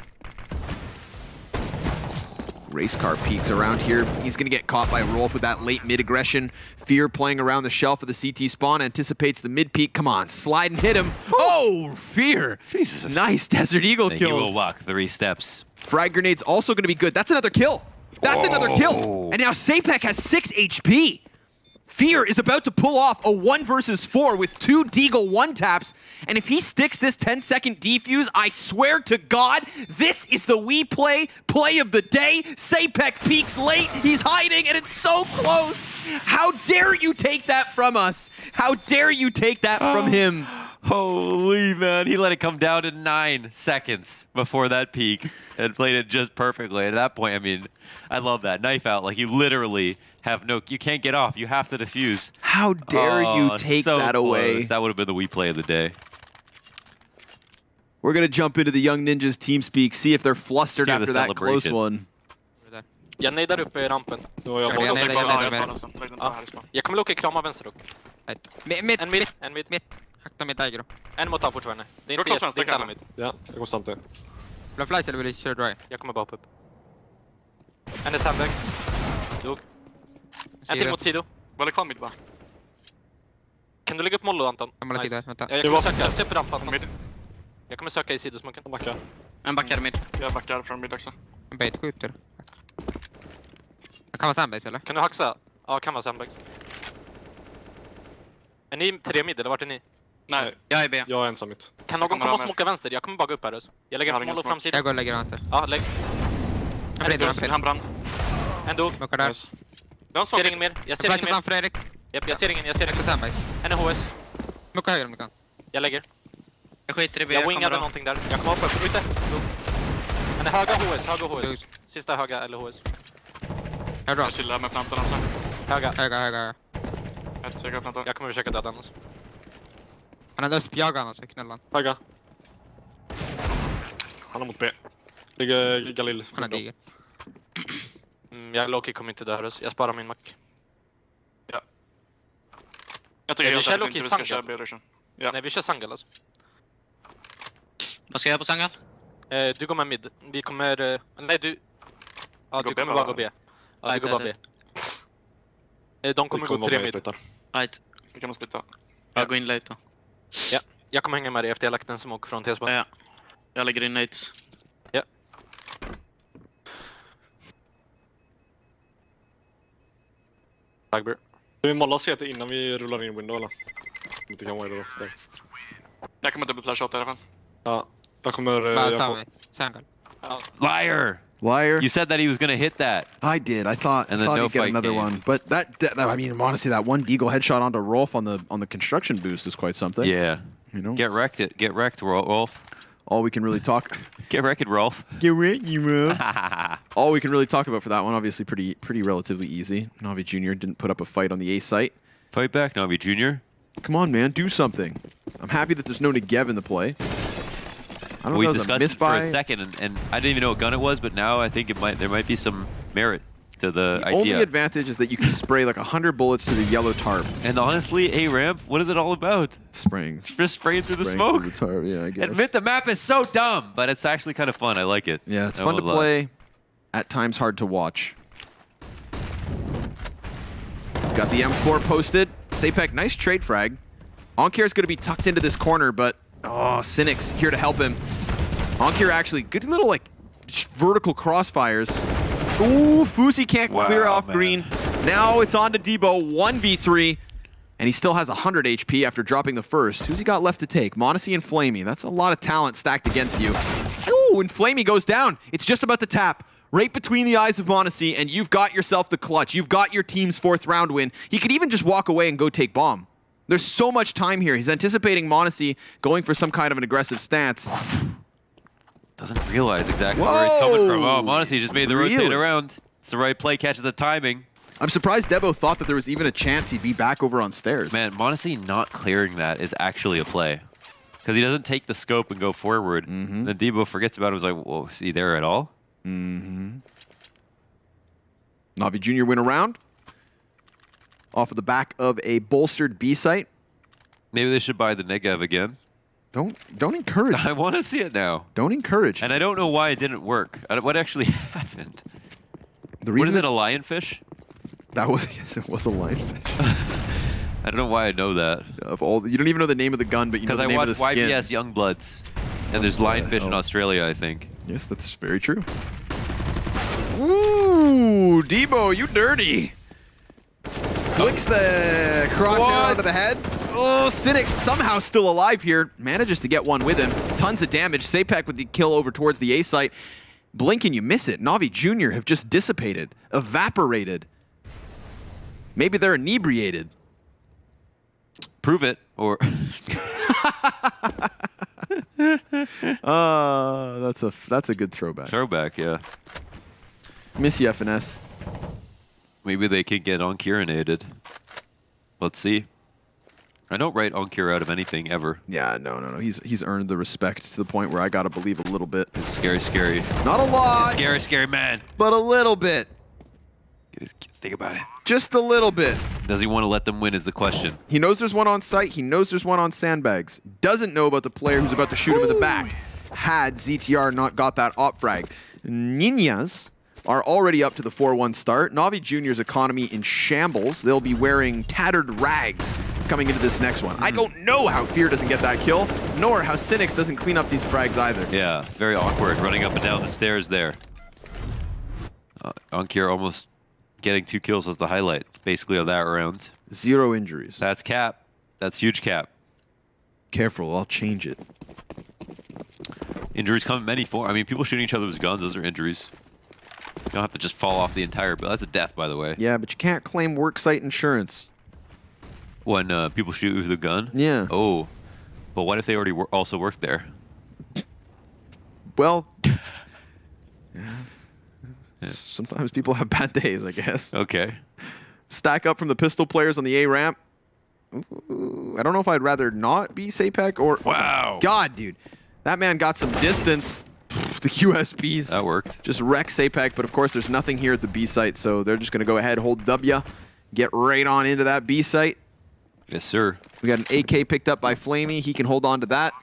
Race car peeks around here. He's going to get caught by Rolf with that late mid-aggression. Fear playing around the shelf of the CT spawn. Anticipates the mid-peek. Come on, slide and hit him. Oh, Fear. Jesus. Nice Desert Eagle kills. He will walk 3 steps. Frag grenade's also going to be good. That's another kill. That's another kill. And now Sapek has 6 HP. Fear is about to pull off a 1 versus 4 with 2 Deagle 1-taps, and if he sticks this 10-second defuse, I swear to God, this is the WePlay play of the day. Sapek peeks late, he's hiding, and it's so close. How dare you take that from us? How dare you take that from him? Holy man, he let it come down to 9 seconds before that peak and played it just perfectly. At that point, I mean, I love that. Knife out, like you literally have no, you can't get off. You have to defuse. How dare you take so that away? Close. That would have been the WePlay of the day. We're going to jump into the Young Ninjas TeamSpeak, see if they're flustered See the after that close celebration. one. Jag nejdar uppe i rampen. Jag kommer locka krama vänster dock. Mitt. En mid. Akta mitt aggro. En mot A fortfarande. Det är inte alla mid. Ja, jag går samtidigt. Vill du flash eller vill du köra dry? Jag kommer bara upp. En är sandbag. Dog. En till mot sido. Var är kvar mid bara? Kan du lägga upp mollo Anton? Jag måste titta, vänta. Jag kommer söka. Se på rampen. Jag kommer söka i sidosmoken. Backar. En backar mid. Jag backar från mid också. En bait skjuter. Kan vara sandbase eller? Kan du haxa? Ja, kan vara sandbag. Är ni 3 mid eller vart är ni? Nej, jag är B. Jag är ensam mitt. Kan någon komma och smoka vänster? Jag kommer bara gå upp här. Jag lägger en mollo framsidan. Jag går och lägger vänster. Ja, lägg. Han brann. En dog. Smockar där. Jag ser ingen mer. Jag ser ingen mer. Fredrik. Japp, jag ser ingen. Jag ser ingen. Sandbase. En är HS. Smocka höger om du kan. Jag lägger. Jag skiter i B. Jag wingade någonting där. Jag kommer hoppa upp. Ute. En är höga HS. Sista höga eller HS. Här Jag chillar med plantan alltså. Höga. Jag Jag kommer försöka döda annars. Han är öspjagad annars, så knällan. Höga. Han är mot B. Ligger Galil. Han är diger. Jag Loki kommer inte dö. Jag sparar min mack. Ja. Jag tycker vi kör Loki Loki Sangal. Ja. Nej, vi kör Sangal alltså. Vad ska jag göra på Sangal? Du går med mid. Vi kommer... nej, du... Ja, du kommer bara gå B. Ja, du går bara B. De kommer gå 3 mid. Right. Vi kan splitta. Jag går in late då. Ja, jag kommer hänga med dig efter jag lagt en smoke från T-spot. Ja. Jag lägger in nates. Ja. Dagber. Vi målar CT innan vi rullar in window eller? Inte kan vara det då. Jag kommer dubbelflasha åt i alla fall. Ja, jag kommer... Sangal. Liar! You said that he was going to hit that. I did. I thought And then he'd no get fight another came. one. But that I mean, honestly, that one Deagle headshot onto Rolf on the construction boost is quite something. Yeah. You know, Get wrecked, Rolf. all we can really talk. Get wrecked, Rolf. Get wrecked, you Rolf. All we can really talk about for that one, obviously, pretty relatively easy. Navi Jr. didn't put up a fight on the A site. Fight back, Navi Jr. Come on, man, do something. I'm happy that there's no Negev in the play. I don't We know, is that discussed it for a misbuy? second, and I didn't even know what gun it was, but now I think there might be some merit to the The only idea. advantage is that you can spray like 100 bullets to the yellow tarp. And honestly, A-Ramp, what is it all about? Spraying. Just spraying through the Spraying smoke? through the tarp, yeah, I guess. Admit the map is so dumb, but it's actually kind of fun. I like it. Yeah, it's I fun to won't lie. play. At times hard to watch. Got the M4 posted. Sapek, nice trade frag. Onkir is going to be tucked into this corner, but Cynic's here to help him. Onkir actually, good little like vertical crossfires. Ooh, Fuzi can't clear off green. Now it's on to Debo, 1v3. And he still has 100 HP after dropping the first. Who's he got left to take? Monacy and Flamey. That's a lot of talent stacked against you. Ooh, and Flamey goes down. It's just about the tap. Right between the eyes of Monacy, and you've got yourself the clutch. You've got your team's 4th round win. He could even just walk away and go take bomb. There's so much time here. He's anticipating Monacy going for some kind of an aggressive stance. Doesn't realize exactly where he's coming from. Oh, Monacy just made the rotate Really? around. It's the right play, catches the timing. I'm surprised Debo thought that there was even a chance he'd be back over on stairs. Man, Monacy not clearing that is actually a play. Because he doesn't take the scope and go forward. Then Debo forgets about it. Was like, well, is he there at all? Navi Jr. win a round. Off of the back of a bolstered B site. Maybe they should buy the Negev again. Don't encourage. I want to see it now. Don't encourage. And I don't know why it didn't work. What actually happened? The What reason is it, a lionfish? that was yes, it was a lionfish. I don't know why I know that. Of all, you don't even know the name of the gun, but you know Because the I name of watched the skin. YBS Youngbloods. And there's lionfish in Australia, I think. Yes, that's very true. Ooh, Debo, you dirty. Flicks the crosshair onto the head. Oh, Cynic somehow still alive here. Manages to get one with him. Tons of damage. Sapek with the kill over towards the A site. Blink and you miss it. Navi Jr. have just dissipated, evaporated. Maybe they're inebriated. Prove it, or... That's a good throwback. Throwback, yeah. Miss you, FNS. Maybe they could get Onkirinated. Let's see. I don't write Onkir out of anything ever. Yeah, no. He's earned the respect to the point where I gotta believe a little bit. It's scary. Not a lot. Scary man. But a little bit. Think about it. Just a little bit. Does he want to let them win is the question. He knows there's one on site. He knows there's one on sandbags. Doesn't know about the player who's about to shoot him in the back. Had ZTR not got that op frag. Ninjas are already up to the 4-1 start. Navi Jr.'s economy in shambles. They'll be wearing tattered rags coming into this next one. I don't know how Fear doesn't get that kill, nor how Cynics doesn't clean up these frags either. Yeah, very awkward running up and down the stairs there. Onkir almost getting 2 kills was the highlight, basically, of that round. 0 injuries. That's cap. That's huge cap. Careful, I'll change it. Injuries come in many forms. I mean, people shooting each other with guns, those are injuries. You don't have to just fall off the entire build. That's a death, by the way. Yeah, but you can't claim worksite insurance. When people shoot you with a gun? Yeah. Oh. But what if they already also worked there? Well, sometimes people have bad days, I guess. Okay. Stack up from the pistol players on the A ramp. Ooh, I don't know if I'd rather not be Sapek or... Wow. God, dude. That man got some distance. The QSPs. That worked. Just wreck Sapek, but of course there's nothing here at the B site, so they're just going to go ahead, hold W, get right on into that B site. Yes, sir. We got an AK picked up by Flamey. He can hold on to that.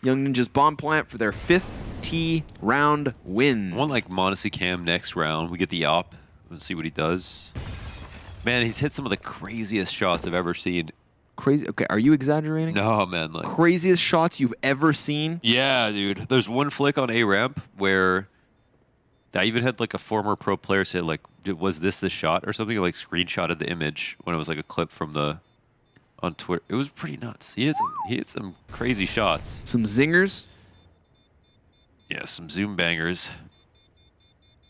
Young Ninja's bomb plant for their 5th T round win. I want like Monacy Cam next round. We get the op. Let's see what he does. Man, he's hit some of the craziest shots I've ever seen. Crazy? Okay, are you exaggerating? No, man. Like craziest shots you've ever seen? Yeah, dude. There's one flick on A ramp where I even had like a former pro player say like, was this the shot or something? Like screenshotted the image when it was like a clip from the on Twitter. It was pretty nuts. He hit some crazy shots. Some zingers? Yeah, some zoom bangers.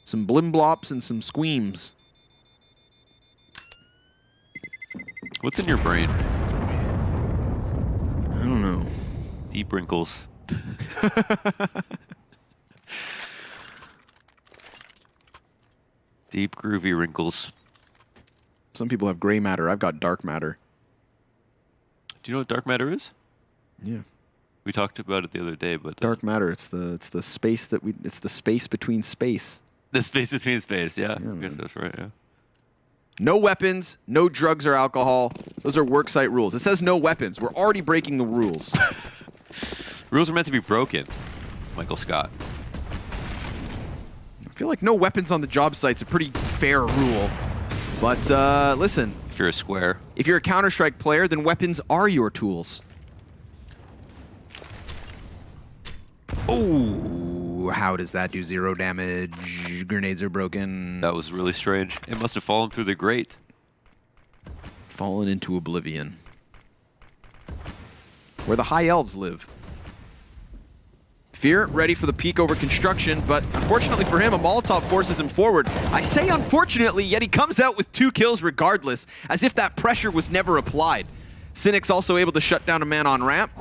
Some blimblops and some squeams. What's in your brain? I don't know. Deep wrinkles. Deep groovy wrinkles. Some people have gray matter. I've got dark matter. Do you know what dark matter is? Yeah. We talked about it the other day, but dark matter. It's the space that it's the space between space. The space between space. Yeah, I guess that's right. Yeah. No weapons, no drugs or alcohol. Those are worksite rules. It says no weapons. We're already breaking the rules. Rules are meant to be broken, Michael Scott. I feel like no weapons on the job site's a pretty fair rule. But listen. If you're a square. If you're a Counter-Strike player, then weapons are your tools. Oh, how does that do 0 damage? Grenades are broken. That was really strange. It must have fallen through the grate. Fallen into oblivion. Where the High Elves live. Fear ready for the peek over construction, but unfortunately for him, a Molotov forces him forward. I say unfortunately, yet he comes out with 2 kills regardless, as if that pressure was never applied. Cynic's also able to shut down a man on ramp.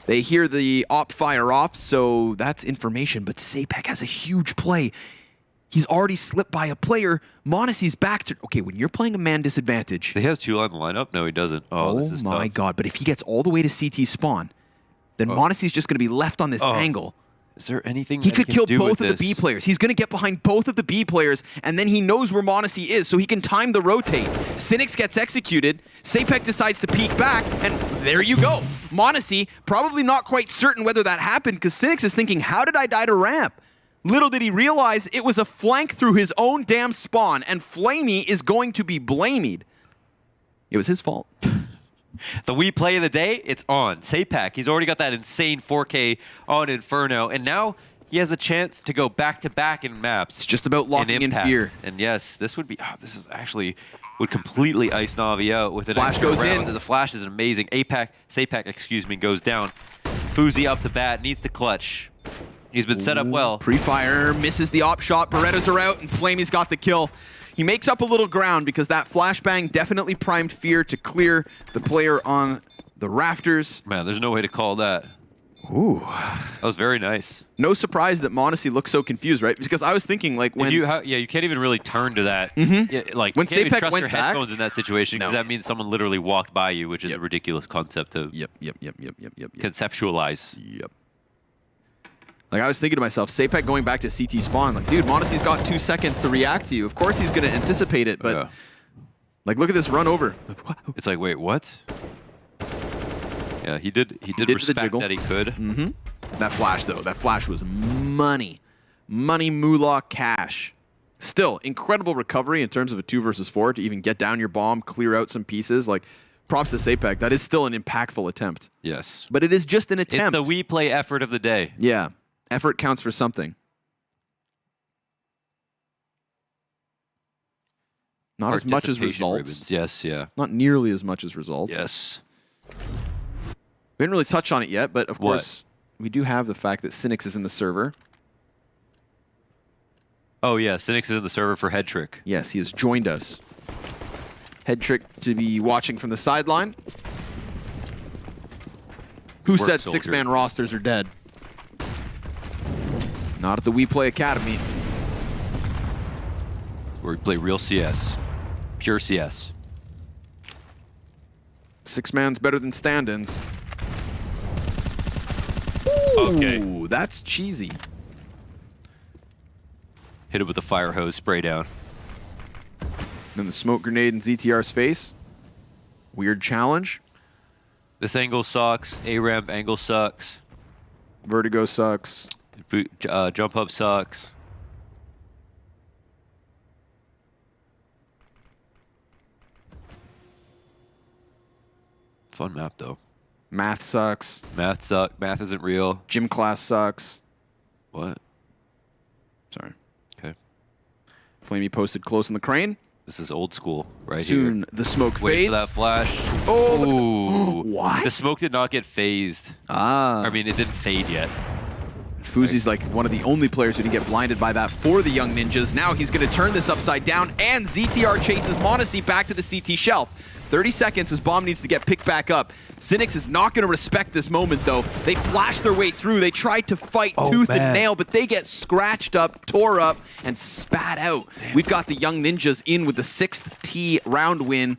They hear the op fire off, so that's information, but Sapek has a huge play. He's already slipped by a player. Monacy's back to... Okay, when you're playing a man disadvantage... He has 2 on the lineup? No, he doesn't. Oh, this is my tough. God, but if he gets all the way to CT spawn, then Monacy's just going to be left on this angle. Is there anything he could kill both of this? the B players? He's going to get behind both of the B players, and then he knows where Monacy is, so he can time the rotate. Cynics gets executed. Sapek decides to peek back, and there you go. Monacy, probably not quite certain whether that happened, because Cynics is thinking, how did I die to ramp? Little did he realize it was a flank through his own damn spawn, and Flamey is going to be blamed. It was his fault. The WePlay of the day, it's on. Sapek, he's already got that insane 4K on Inferno, and now he has a chance to go back-to-back in maps. It's just about locking in Fear. And yes, this would be... this is actually would completely ice Navi out with an Flash extra goes round. in. The flash is amazing. Sapac, excuse me, goes down. Fuzi up the bat, needs to clutch. He's been set up well. Pre-fire, misses the op shot. Berettas are out, and Flamey's got the kill. He makes up a little ground because that flashbang definitely primed Fear to clear the player on the rafters. Man, there's no way to call that. Ooh. That was very nice. No surprise that Monacy looks so confused, right? Because I was thinking, like, when... you can't even really turn to that. Yeah, like, when you can't even Sapek trust went your back... headphones in that situation, because that means someone literally walked by you, which is a ridiculous concept to conceptualize. Yep. Like, I was thinking to myself, Sapek going back to CT spawn, like, dude, Monacy's got 2 seconds to react to you. Of course he's going to anticipate it, but... Like, look at this run over. It's like, wait, what? Yeah, he did respect that he could. Mm-hmm. That flash, though, that flash was money. Money, moolah, cash. Still, incredible recovery in terms of a 2 versus 4 to even get down your bomb, clear out some pieces. Like, props to Sapek. That is still an impactful attempt. Yes. But it is just an attempt. It's the WePlay effort of the day. Yeah. Effort counts for something. Not as much as results. Ribbons. Yes, yeah. Not nearly as much as results. Yes. We didn't really touch on it yet, but of course, we do have the fact that Cynics is in the server. Oh, yeah. Cynics is in the server for Head Trick. Yes, he has joined us. Head Trick to be watching from the sideline. Who said 6-man rosters are dead? Not at the WePlay Academy. Where we play real CS. Pure CS. 6-man's better than stand-ins. Ooh, that's cheesy. Hit it with the fire hose, spray down. Then the smoke grenade in ZTR's face. Weird challenge. This angle sucks. A-ramp angle sucks. Vertigo sucks. Jump up sucks. Fun map, though. Math sucks. Math sucks. Math isn't real. Gym class sucks. What? Sorry. Okay. Flamey posted close in the crane. This is old school right here. Soon the smoke fades. Wait for that flash. Oh, ooh. What? The smoke did not get phased. Ah. I mean, it didn't fade yet. Fuzi's like one of the only players who didn't get blinded by that for the Young Ninjas. Now he's going to turn this upside down, and ZTR chases Monacy back to the CT shelf. 30 seconds, his bomb needs to get picked back up. Cynics is not going to respect this moment, though. They flash their way through. They tried to fight tooth and nail, but they get scratched up, tore up, and spat out. We've got the Young Ninjas in with the 6th T round win,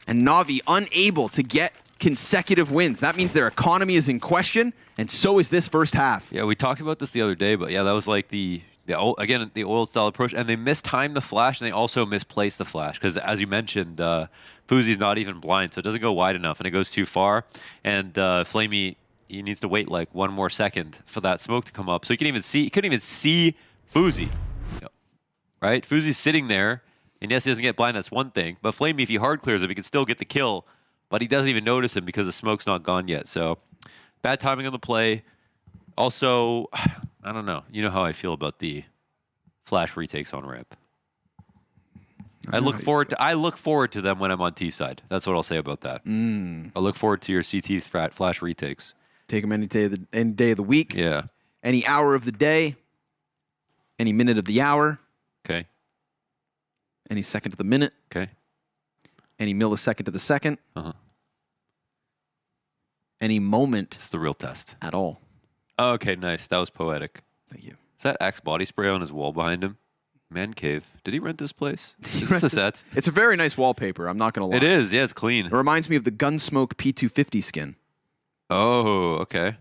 and Navi unable to get consecutive wins. That means their economy is in question, and so is this first half. Yeah, we talked about this the other day, but yeah, that was like the old style approach, and they mistimed the flash, and they also misplaced the flash because, as you mentioned, Fuzi's not even blind, so it doesn't go wide enough, and it goes too far. And Flamey, he needs to wait like 1 more second for that smoke to come up, so he couldn't even see Fuzi, right? Fuzi's sitting there, and yes, he doesn't get blind. That's one thing, but Flamey, if he hard clears him, he can still get the kill, but he doesn't even notice him because the smoke's not gone yet. So bad timing on the play. Also, I don't know. You know how I feel about the flash retakes on ramp. I look forward to them when I'm on T side. That's what I'll say about that. I look forward to your CT flash retakes. Take them any day of the week. Yeah. Any hour of the day. Any minute of the hour. Okay. Any second of the minute. Okay. Any millisecond of the second. Uh-huh. Any moment. It's the real test. At all. Okay, nice. That was poetic. Thank you. Is that Axe body spray on his wall behind him? Man cave. Did he rent this place? Is this a set? It's a very nice wallpaper, I'm not going to lie. It is, yeah, it's clean. It reminds me of the Gunsmoke P250 skin. Oh, okay.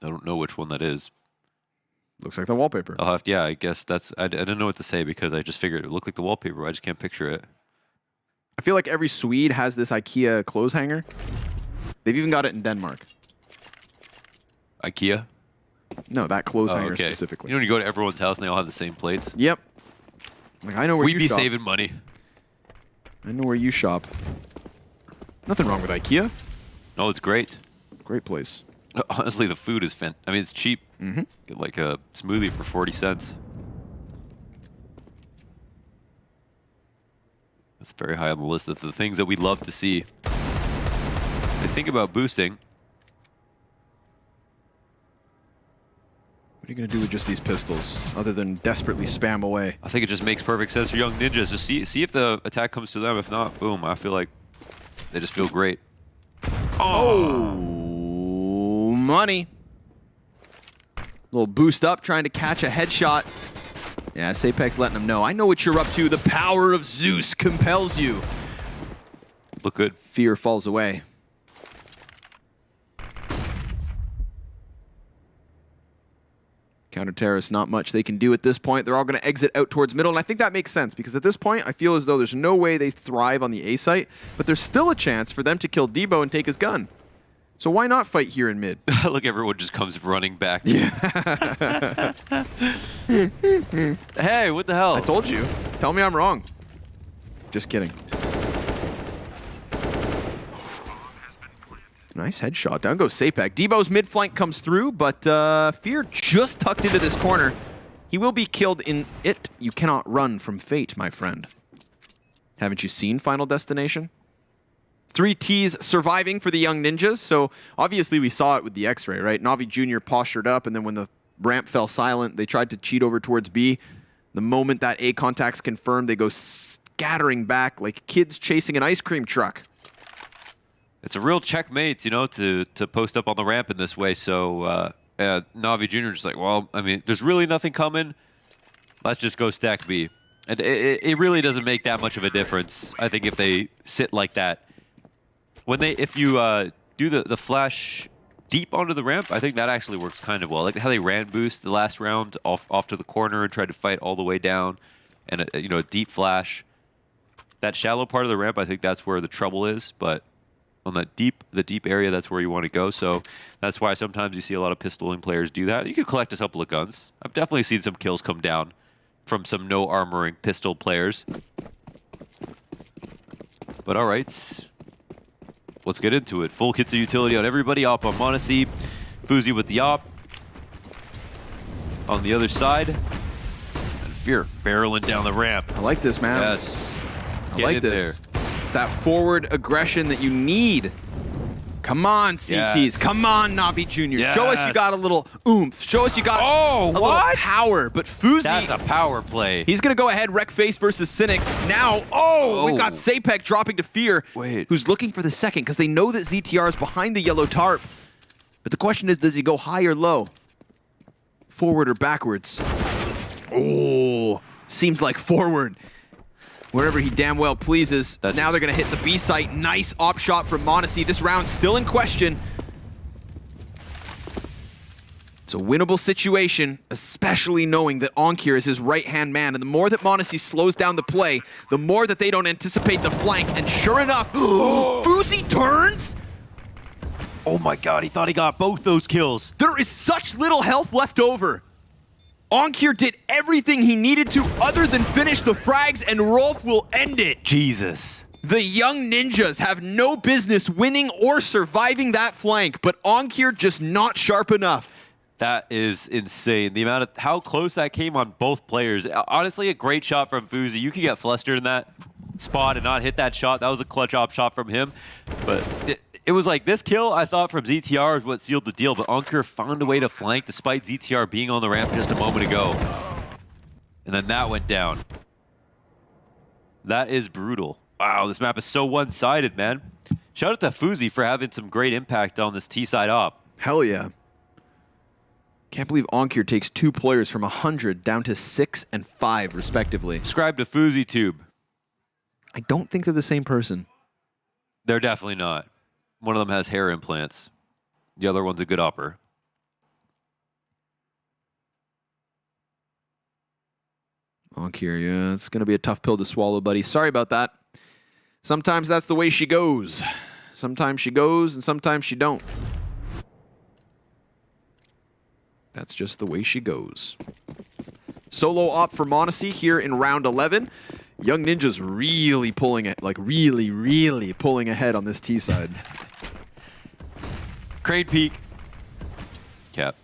I don't know which one that is. Looks like the wallpaper. I'll have to, yeah, I guess that's, I didn't know what to say because I just figured it looked like the wallpaper. I just can't picture it. I feel like every Swede has this IKEA clothes hanger. They've even got it in Denmark. IKEA? No, that clothes hanger specifically. You know when you go to everyone's house and they all have the same plates? Yep. Like, I know where We'd you be shop. saving money. I know where you shop. Nothing wrong with IKEA. No, it's great. Great place. Honestly, the food is I mean, it's cheap. Mm-hmm. Get like a smoothie for 40 cents. That's very high on the list of the things that we'd love to see. I think about boosting. What are you going to do with just these pistols, other than desperately spam away? I think it just makes perfect sense for Young Ninjas to see if the attack comes to them. If not, boom, I feel like they just feel great. Oh, money. Little boost up, trying to catch a headshot. Yeah, Sapek's letting him know. I know what you're up to. The power of Zeus compels you. Look good. Fear falls away. Counter-terrorists, not much they can do at this point. They're all going to exit out towards middle, and I think that makes sense, because at this point, I feel as though there's no way they thrive on the A site, but there's still a chance for them to kill Debo and take his gun. So why not fight here in mid? Look, everyone just comes running back. Yeah. Hey, what the hell? I told you. Tell me I'm wrong. Just kidding. Nice headshot. Down goes Sapek. Debo's mid flank comes through, but Fear just tucked into this corner. He will be killed in it. You cannot run from fate, my friend. Haven't you seen Final Destination? 3 Ts surviving for the Young Ninjas. So obviously we saw it with the X-ray, right? Navi Jr. postured up, and then when the ramp fell silent, they tried to cheat over towards B. The moment that A contact's confirmed, they go scattering back like kids chasing an ice cream truck. It's a real checkmate, you know, to post up on the ramp in this way. So Navi Jr. just like, well, I mean, there's really nothing coming. Let's just go stack B. And it really doesn't make that much of a difference, I think, if they sit like that. If you do the flash deep onto the ramp, I think that actually works kind of well. Like how they ran boost the last round off to the corner and tried to fight all the way down, and a deep flash. That shallow part of the ramp, I think that's where the trouble is. But on the deep area, that's where you want to go. So that's why sometimes you see a lot of pistoling players do that. You can collect a couple of guns. I've definitely seen some kills come down from some no armoring pistol players. But all right. Let's get into it. Full kits of utility on everybody. Op on Monacy. Fuzi with the op. On the other side. And Fear barreling down the ramp. I like this, man. Yes. I like this. It's that forward aggression that you need. Come on, CPs. Yes. Come on, Navi Jr. Yes. Show us you got a little oomph. Show us you got a little power. But Fuzi... That's a power play. He's going to go ahead, wreck face versus Cynics. Now, we've got Sapek dropping to Fear, who's looking for the second, because they know that ZTR is behind the yellow tarp. But the question is, does he go high or low? Forward or backwards? Oh, seems like forward. Wherever he damn well pleases. Now they're going to hit the B site. Nice op shot from Monacy. This round still in question. It's a winnable situation, especially knowing that Onkir is his right-hand man. And the more that Monacy slows down the play, the more that they don't anticipate the flank. And sure enough, Fuzi turns? Oh my god, he thought he got both those kills. There is such little health left over. Onkir did everything he needed to other than finish the frags, and Rolf will end it. Jesus. The Young Ninjas have no business winning or surviving that flank, but Onkir just not sharp enough. That is insane. The amount of how close that came on both players. Honestly, a great shot from Fuzi. You could get flustered in that spot and not hit that shot. That was a clutch op shot from him. But it was like this kill, I thought, from ZTR is what sealed the deal, but Onkir found a way to flank despite ZTR being on the ramp just a moment ago. And then that went down. That is brutal. Wow, this map is so one-sided, man. Shout out to Fuzi for having some great impact on this T-side op. Hell yeah. Can't believe Onkir takes 2 players from 100 down to 6 and 5, respectively. Subscribe to FuziTube. I don't think they're the same person. They're definitely not. One of them has hair implants. The other one's a good opper. Onkir, yeah, it's going to be a tough pill to swallow, buddy. Sorry about that. Sometimes that's the way she goes. Sometimes she goes, and sometimes she don't. That's just the way she goes. Solo op for Monacy here in round 11. Young Ninja's really pulling it, like really pulling ahead on this T side. Crane peek. Cap.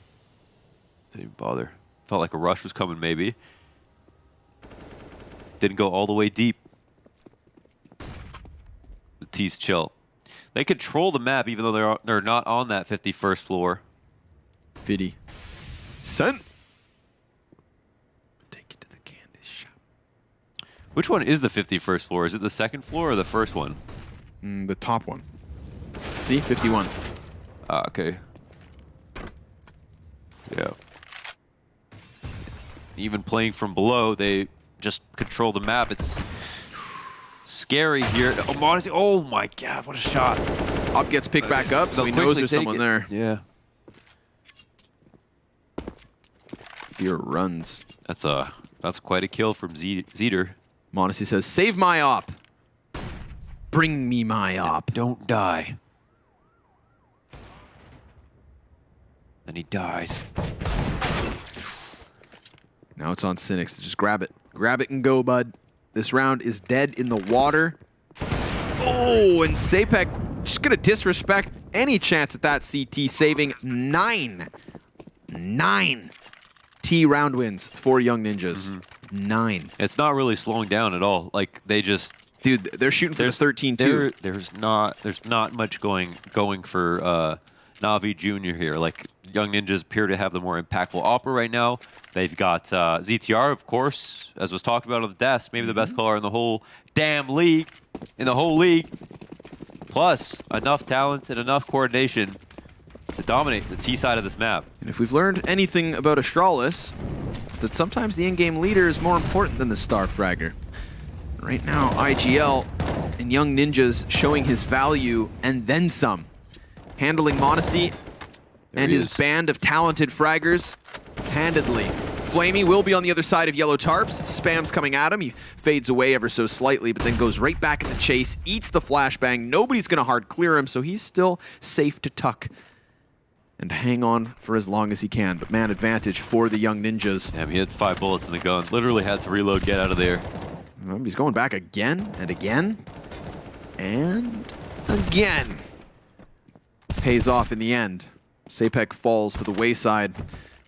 Didn't even bother. Felt like a rush was coming, maybe. Didn't go all the way deep. Batiste chill. They control the map even though they're not on that 51st floor. 50 Cent. Take it to the candy shop. Which one is the 51st floor? Is it the second floor or the first one? The top one. See, 51. Ah, okay. Yeah. Even playing from below, they just control the map. It's scary here. Oh, Modesty. Oh my God, what a shot. Op gets picked back up, so he knows there's someone there. Yeah. Fear runs. That's quite a kill from Zeter. Modesty says, save my op. Bring me my op. Don't die. Then he dies. Now it's on Cynics to just grab it. Grab it and go, bud. This round is dead in the water. Oh, and Sapek just gonna disrespect any chance at that CT, saving 9 T round wins for Young Ninjas. 9. It's not really slowing down at all. Like they just, dude, they're shooting for the 13 too. There's not much going for Navi Junior here. Like Young Ninjas appear to have the more impactful opera right now. They've got ZTR, of course, as was talked about on the desk, maybe the best caller in the whole damn league, Plus, enough talent and enough coordination to dominate the T side of this map. And if we've learned anything about Astralis, it's that sometimes the in-game leader is more important than the star fragger. Right now, IGL and Young Ninjas showing his value and then some. Handling Modesty and his band of talented fraggers handedly. Flamey will be on the other side of Yellow Tarps. Spam's coming at him. He fades away ever so slightly, but then goes right back in the chase, eats the flashbang. Nobody's going to hard clear him, so he's still safe to tuck and hang on for as long as he can. But man advantage for the Young Ninjas. Damn, he had 5 bullets in the gun. Literally had to reload, get out of there. Well, he's going back again and again and again. Pays off in the end. Sapek falls to the wayside.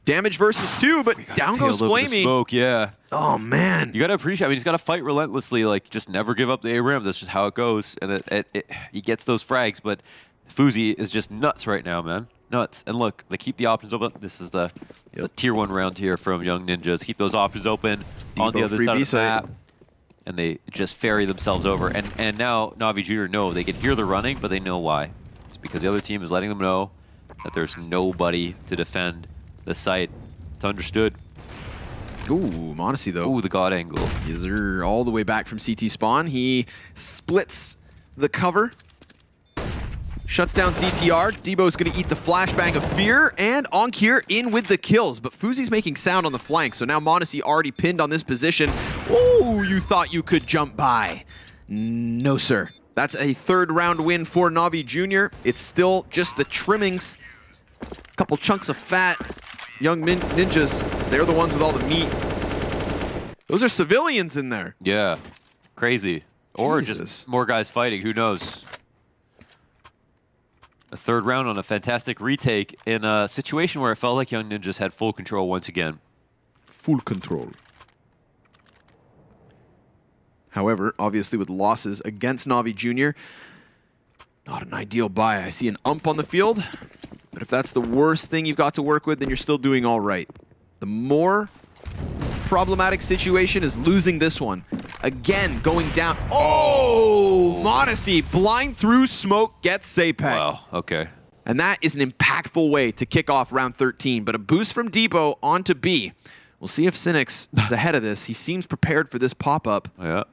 Damage versus 2, but down goes Flamey. Smoke, yeah. Oh, man. You got to appreciate, I mean, he's got to fight relentlessly, like, just never give up the A-Ram. That's just how it goes. And he gets those frags, but Fuzi is just nuts right now, man. Nuts. And look, they keep the options open. This is the tier 1 round here from Young Ninjas. Keep those options open on the other side of the map. And they just ferry themselves over. And now Navi Junior know they can hear the running, but they know why. It's because the other team is letting them know that there's nobody to defend the site. It's understood. Ooh, Modesty though. Ooh, the God angle. Yes, sir. All the way back from CT spawn. He splits the cover. Shuts down ZTR. Debo's going to eat the flashbang of fear, and Onkir in with the kills. But Fuzi's making sound on the flank, so now Modesty already pinned on this position. Ooh, you thought you could jump by. No, sir. That's a 3rd round win for Navi Junior. It's still just the trimmings. A couple chunks of fat. Young Ninjas, they're the ones with all the meat. Those are civilians in there. Yeah, crazy. Or Jesus. just more guys fighting, who knows? A 3rd round on a fantastic retake in a situation where it felt like Young Ninjas had full control once again. Full control. However, obviously with losses against Navi Junior, not an ideal buy. I see an ump on the field, but if that's the worst thing you've got to work with, then you're still doing all right. The more problematic situation is losing this one. Again, going down. Oh, Modesty, blind through smoke, gets Sapek. Wow, okay. And that is an impactful way to kick off round 13, but a boost from Debo onto B. We'll see if Cynics is ahead of this. He seems prepared for this pop-up. Yeah.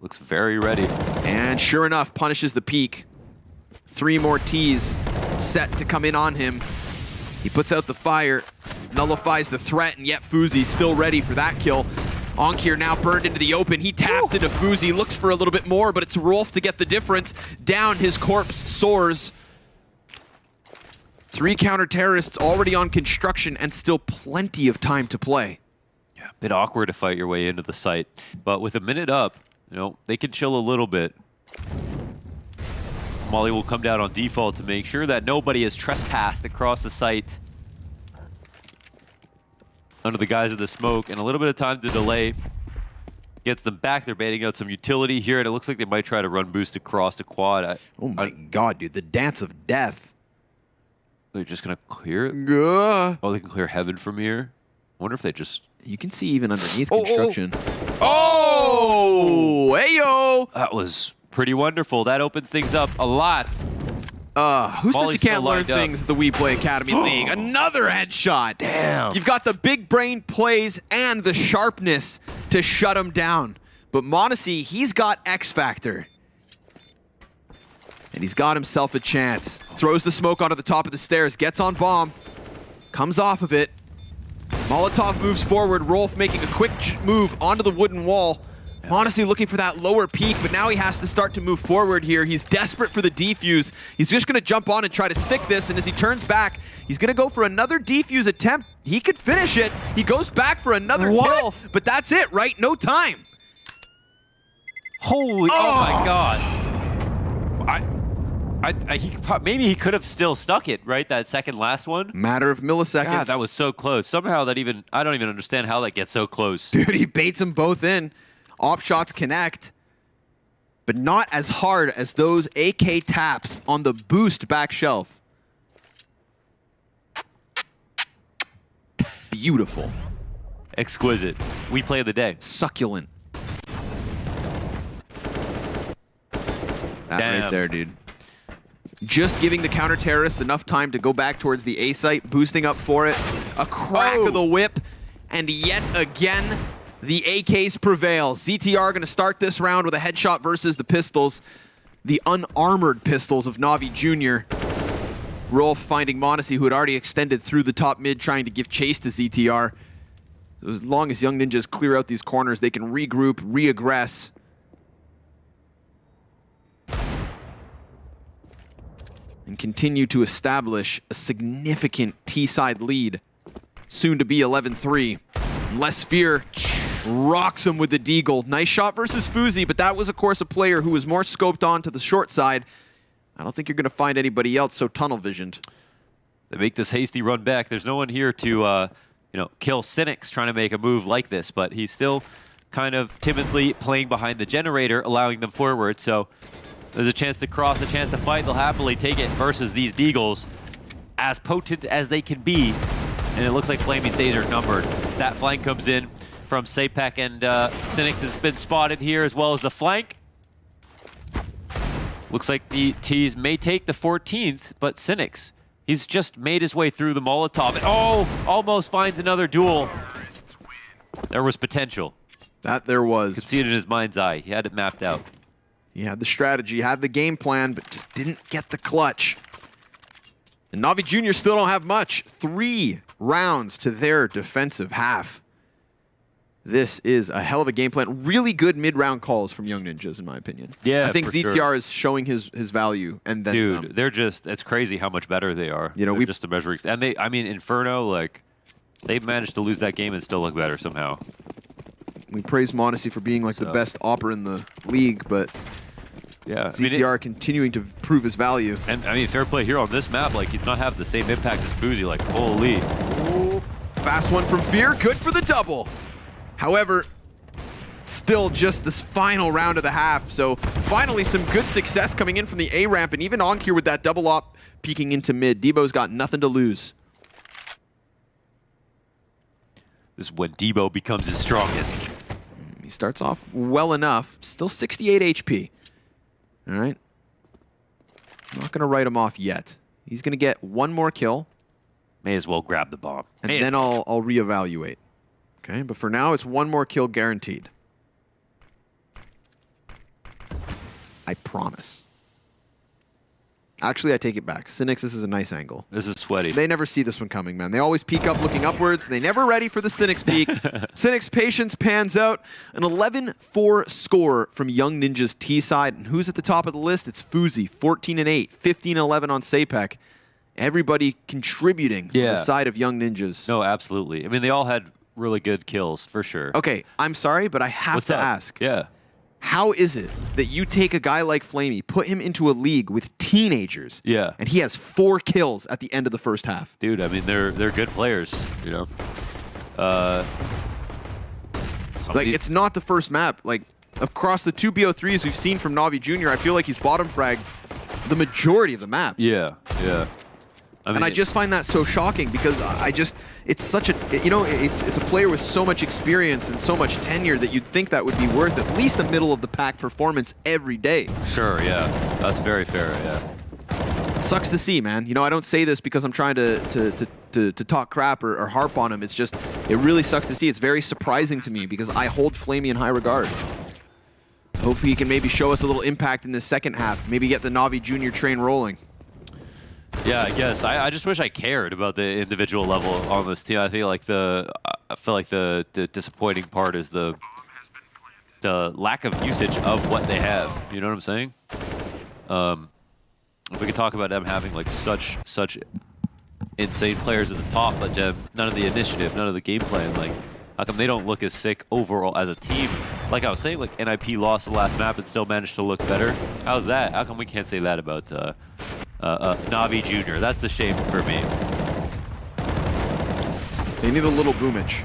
Looks very ready. And sure enough, punishes the peak. 3 more Ts set to come in on him. He puts out the fire, nullifies the threat, and yet Fuzi's still ready for that kill. Onkir now burned into the open. He taps into Fuzi, looks for a little bit more, but it's Rolf to get the difference. Down, his corpse soars. 3 counter-terrorists already on construction and still plenty of time to play. Yeah, bit awkward to fight your way into the site. But with a minute up, you know, they can chill a little bit. Molly will come down on default to make sure that nobody is trespassed across the site under the guise of the smoke, and a little bit of time to delay Gets them back. They're baiting out some utility here, and it looks like they might try to run boost across the quad. Oh my god, dude. The dance of death. They're just going to clear it? Oh, they can clear heaven from here? I wonder if they just... You can see even underneath construction. Oh! Heyo! That was pretty wonderful. That opens things up a lot. Who says you can't learn lined up. things at the WePlay Academy League? Another headshot. Damn. You've got the big brain plays and the sharpness to shut him down. But m0NESY, he's got X Factor. And he's got himself a chance. Throws the smoke onto the top of the stairs, gets on bomb, comes off of it. Molotov moves forward, Rolf making a quick move onto the wooden wall. m0NESY looking for that lower peak, but now he has to start to move forward here. He's desperate for the defuse. He's just going to jump on and try to stick this, and as he turns back, he's going to go for another defuse attempt. He could finish it. He goes back for another kill, but that's it, right? No time. Holy, oh my god. Maybe he could have still stuck it, right? That second last one. Matter of milliseconds. God, that was so close. Somehow that even, I don't even understand how that gets so close. Dude, he baits them both in. Op shots connect, but not as hard as those AK taps on the boost back shelf. Beautiful. Exquisite. WePlay of the day. Succulent. That right there, dude. Just giving the counter-terrorists enough time to go back towards the A site, boosting up for it. A crack of the whip, and yet again, the AKs prevail. ZTR going to start this round with a headshot versus the pistols. The unarmored pistols of NAVI Jr. Rolf finding m0NESY, who had already extended through the top mid, trying to give chase to ZTR. So as long as Young Ninjas clear out these corners, they can regroup, re-aggress. And continue to establish a significant T-side lead. Soon to be 11-3. Less Fear rocks him with the deagle. Nice shot versus Fuzi, but that was, of course, a player who was more scoped on to the short side. I don't think you're going to find anybody else so tunnel-visioned. They make this hasty run back. There's no one here to, kill Cynics trying to make a move like this, but he's still kind of timidly playing behind the generator, allowing them forward. So there's a chance to cross, a chance to fight. They'll happily take it versus these deagles, as potent as they can be. And it looks like Flamey's days are numbered. That flank comes in from Sapek, and Cynics has been spotted here, as well as the flank. Looks like the T's may take the 14th, but Cynics, he's just made his way through the Molotov. And almost finds another duel. There was potential. That there was. Could see it in his mind's eye. He had it mapped out. He had the strategy, had the game plan, but just didn't get the clutch. And NAVI Jr. still don't have much. 3 rounds to their defensive half. This is a hell of a game plan. Really good mid-round calls from Young Ninjas, in my opinion. Yeah, I think for ZTR sure. is showing his value, and then Dude, some. they're just, it's crazy how much better they are. You know, They're just the measuring. And they, I mean, Inferno, like, they managed to lose that game and still look better somehow. We praise m0NESY for being like the best opera in the league, but yeah, ZTR continuing to prove his value. And I mean, fair play here on this map, like, he's not having the same impact as Fuzi, like, holy. Ooh, fast one from Fear, good for the double. However, still just this final round of the half, so finally some good success coming in from the A ramp, and even on here with that double op peeking into mid. Debo's got nothing to lose. This is when Debo becomes his strongest. He starts off well enough, still 68 HP. All right. I'm not going to write him off yet. He's going to get one more kill. May as well grab the bomb. And then I'll reevaluate. Okay, but for now, it's one more kill guaranteed. I promise. Actually, I take it back. Cynics, this is a nice angle. This is sweaty. They never see this one coming, man. They always peek up looking upwards. They never ready for the Cynics peek. Cynics' patience pans out. An 11-4 score from Young Ninja's T side. And who's at the top of the list? It's Fuzi, 14-8, 15-11 on Sapek. Everybody contributing from the side of Young Ninjas. No, absolutely. I mean, they all had really good kills, for sure. Okay, I'm sorry, but I have to ask. Yeah. How is it that you take a guy like Flamey, put him into a league with teenagers, and he has 4 kills at the end of the first half? Dude, I mean, they're good players, you know. Like, it's not the first map. Like, across the 2 BO3s we've seen from Navi Jr., I feel like he's bottom fragged the majority of the map. Yeah, yeah. I mean, and I just find that so shocking because it's such a, you know, it's a player with so much experience and so much tenure that you'd think that would be worth at least a middle of the pack performance every day. Sure, yeah. That's very fair, yeah. It sucks to see, man. You know, I don't say this because I'm trying to talk crap or harp on him. It's just, it really sucks to see. It's very surprising to me because I hold Flamey in high regard. Hope he can maybe show us a little impact in the second half. Maybe get the Navi Junior train rolling. Yeah, I guess. I just wish I cared about the individual level on this team. I feel like the disappointing part is the lack of usage of what they have. You know what I'm saying? If we could talk about them having like such insane players at the top, but none of the initiative, none of the game plan. Like, how come they don't look as sick overall as a team? Like I was saying, like NIP lost the last map and still managed to look better. How's that? How come we can't say that about Navi Jr.? That's the shame for me. They need a little boomage.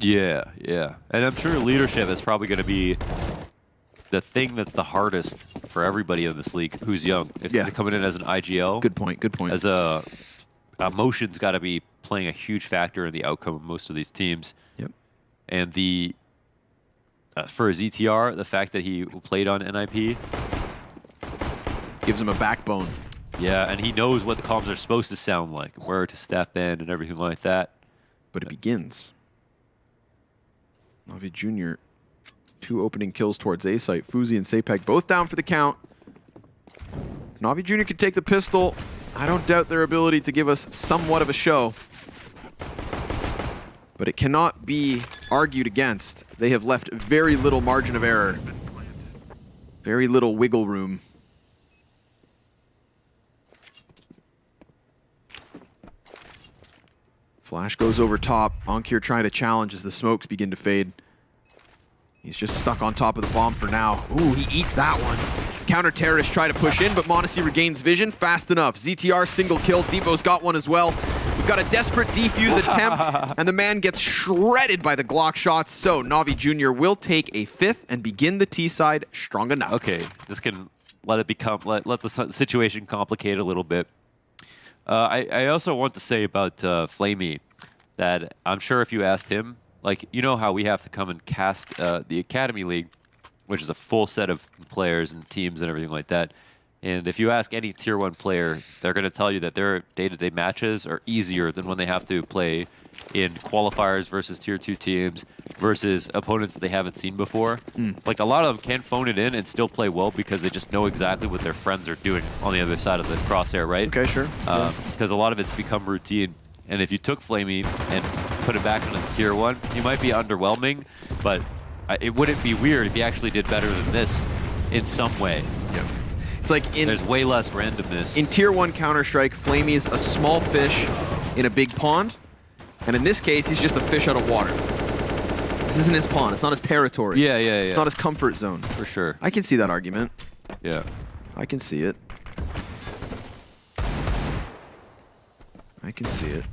Yeah, yeah. And I'm sure leadership is probably going to be the thing that's the hardest for everybody in this league who's young. If they're coming in as an IGL. Good point, good point. As emotion's got to be playing a huge factor in the outcome of most of these teams. Yep. And the for ZTR, the fact that he played on NIP gives him a backbone. Yeah, and he knows what the comms are supposed to sound like, where to step in and everything like that. But it begins. Navi Jr. 2 opening kills towards A site. Fuzi and Sapeg both down for the count. Navi Jr. could take the pistol. I don't doubt their ability to give us somewhat of a show. But it cannot be argued against. They have left very little margin of error. Very little wiggle room. Flash goes over top. Onkir trying to challenge as the smokes begin to fade. He's just stuck on top of the bomb for now. Ooh, he eats that one. Counter-terrorists try to push in, but Monacy regains vision fast enough. ZTR single kill. Debo's got one as well. We've got a desperate defuse attempt, and the man gets shredded by the Glock shots. So Navi Jr. will take a 5th and begin the T side strong enough. Okay, this can let it become, let the situation complicate a little bit. I also want to say about Flamey that I'm sure if you asked him, like, you know how we have to come and cast the Academy League, which is a full set of players and teams and everything like that. And if you ask any Tier 1 player, they're going to tell you that their day-to-day matches are easier than when they have to play in qualifiers versus Tier 2 teams versus opponents that they haven't seen before. Like, a lot of them can phone it in and still play well because they just know exactly what their friends are doing on the other side of the crosshair, right? Okay, sure. Because a lot of it's become routine. And if you took Flamey and put it back into the Tier 1, he might be underwhelming, but it wouldn't be weird if he actually did better than this in some way. Yep. It's like there's way less randomness. In Tier 1 Counter-Strike, Flamey is a small fish in a big pond, and in this case, he's just a fish out of water. This isn't his pond. It's not his territory. Yeah. It's not his comfort zone. For sure. I can see that argument. Yeah. I can see it. I can see it.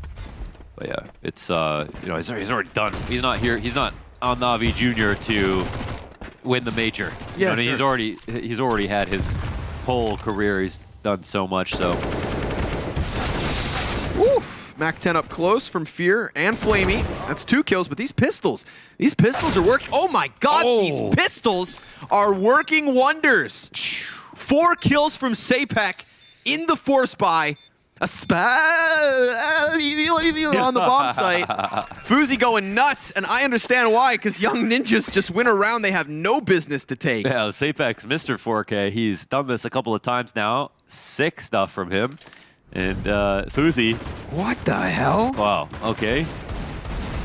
But yeah, it's you know, he's already done. He's not here. He's not on Navi Jr. to win the major. You know what I mean? He's already had his whole career. He's done so much. So. Oof. Mac 10 up close from Fear and Flamey. That's 2 kills, but these pistols are working. Oh my God, these pistols are working wonders. 4 kills from Sapek in the force buy. A on the bomb site. Fuzi going nuts, and I understand why, because young ninjas just win a round they have no business to take. Yeah, Sapek's Mr. 4K. He's done this a couple of times now. Sick stuff from him. And Fuzi. What the hell? Wow, okay.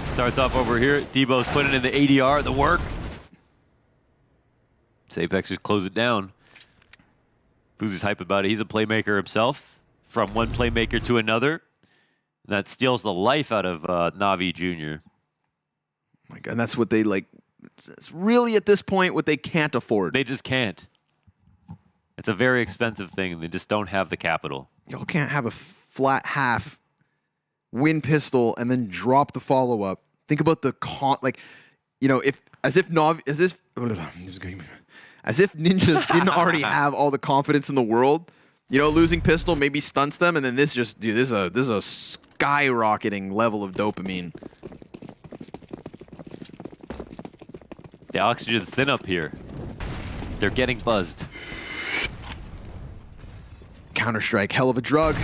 Starts off over here. Debo's putting in the ADR, the work. Sapek just close it down. Fuzi's hype about it. He's a playmaker himself. From one playmaker to another. That steals the life out of Navi Jr. Oh my God, and that's what they like. It's really at this point what they can't afford. They just can't. It's a very expensive thing, and they just don't have the capital. Y'all can't have a flat half, win pistol, and then drop the follow-up. Think about the you know, as if Ninjas didn't already have all the confidence in the world. You know, losing pistol maybe stunts them, and then this just, dude, this is a skyrocketing level of dopamine. The oxygen's thin up here. They're getting buzzed. Counter-Strike, hell of a drug.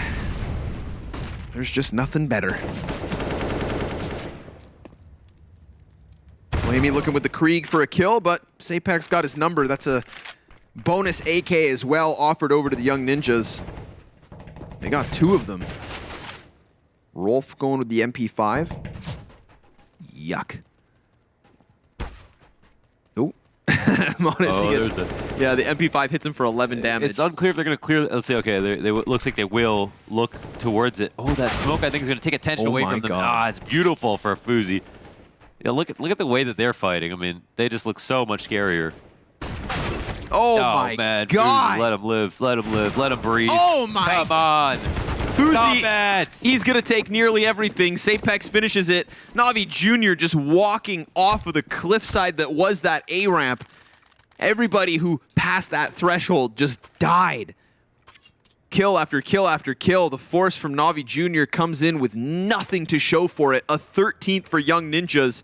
There's just nothing better. Flamey looking with the Krieg for a kill, but Sapek's got his number. That's a bonus AK as well offered over to the Young Ninjas. They got 2 of them. Rolf going with the MP5. Yuck. Oh. Yeah, the MP5 hits him for 11 damage. It's unclear if they're going to clear. Let's see. Okay, they looks like they will look towards it. Oh, that smoke I think is going to take attention away from them. Ah, it's beautiful for Fuzi. Yeah, look at the way that they're fighting. I mean, they just look so much scarier. Oh my man. God! Fuzi, let him live. Let him live. Let him breathe. Oh my! Come on. Fuzi, he's gonna take nearly everything. Sapex finishes it. Navi Jr. just walking off of the cliffside that was that A ramp. Everybody who passed that threshold just died. Kill after kill after kill. The force from Navi Jr. comes in with nothing to show for it. A 13th for Young Ninjas.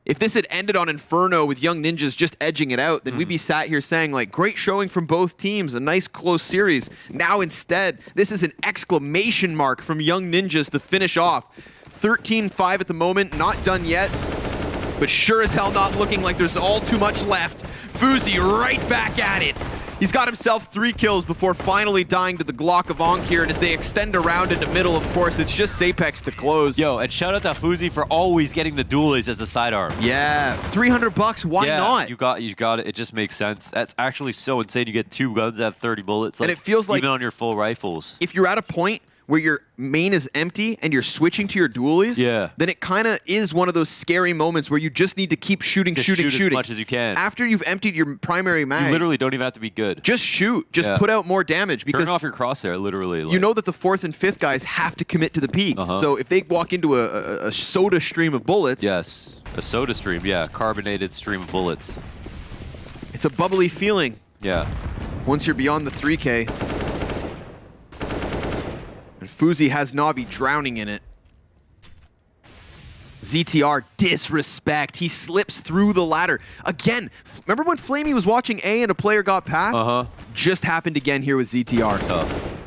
If this had ended on Inferno with Young Ninjas just edging it out, then we'd be sat here saying, like, great showing from both teams, a nice close series. Now instead, this is an exclamation mark from Young Ninjas to finish off. 13-5 at the moment, not done yet, but sure as hell not looking like there's all too much left. Fuzi right back at it. He's got himself 3 kills before finally dying to the Glock of Ankh here, and as they extend around into middle, of course, it's just Sapex to close. Yo, and shout out to Fuzi for always getting the dualies as a sidearm. Yeah, $300, why not? You got it. It just makes sense. That's actually so insane. You get 2 guns that have 30 bullets. And it feels like even on your full rifles. If you're at a point where your main is empty and you're switching to your dualies, then it kind of is one of those scary moments where you just need to keep shooting, shooting as much as you can. After you've emptied your primary mag, you literally don't even have to be good. Just shoot. Just put out more damage. Because turn off your crosshair, literally. You know that the 4th and 5th guys have to commit to the peak. So if they walk into a soda stream of bullets... Yes, a soda stream, carbonated stream of bullets. It's a bubbly feeling. Yeah. Once you're beyond the 3K. And Fuzi has Navi drowning in it. ZTR, disrespect. He slips through the ladder. Again, remember when Flamey was watching A and a player got past? Just happened again here with ZTR. Tough.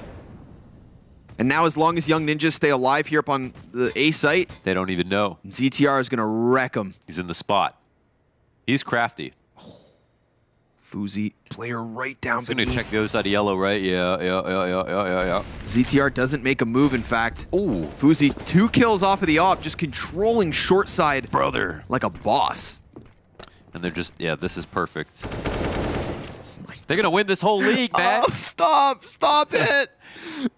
And now as long as Young Ninjas stay alive here up on the A site, they don't even know. ZTR is going to wreck him. He's in the spot. He's crafty. Fuzi, player right down beneath. He's going to check the other side of yellow, right? Yeah. ZTR doesn't make a move, in fact. Ooh, Fuzi, 2 kills off of the op, just controlling short side. Brother. Like a boss. And they're just, this is perfect. They're going to win this whole league, man. Oh, stop it.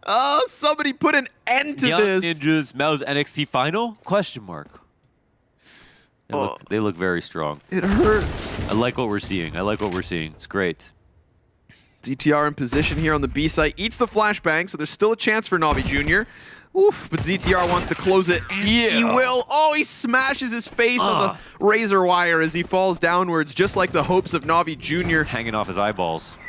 Oh, somebody put an end to this. Young Ninjas, Mel's NXT final? Question mark. They look very strong. It hurts. I like what we're seeing. It's great. ZTR in position here on the B site. Eats the flashbang, so there's still a chance for Navi Jr. Oof, but ZTR wants to close it, and he will. Oh, he smashes his face on the razor wire as he falls downwards, just like the hopes of Navi Jr. Hanging off his eyeballs.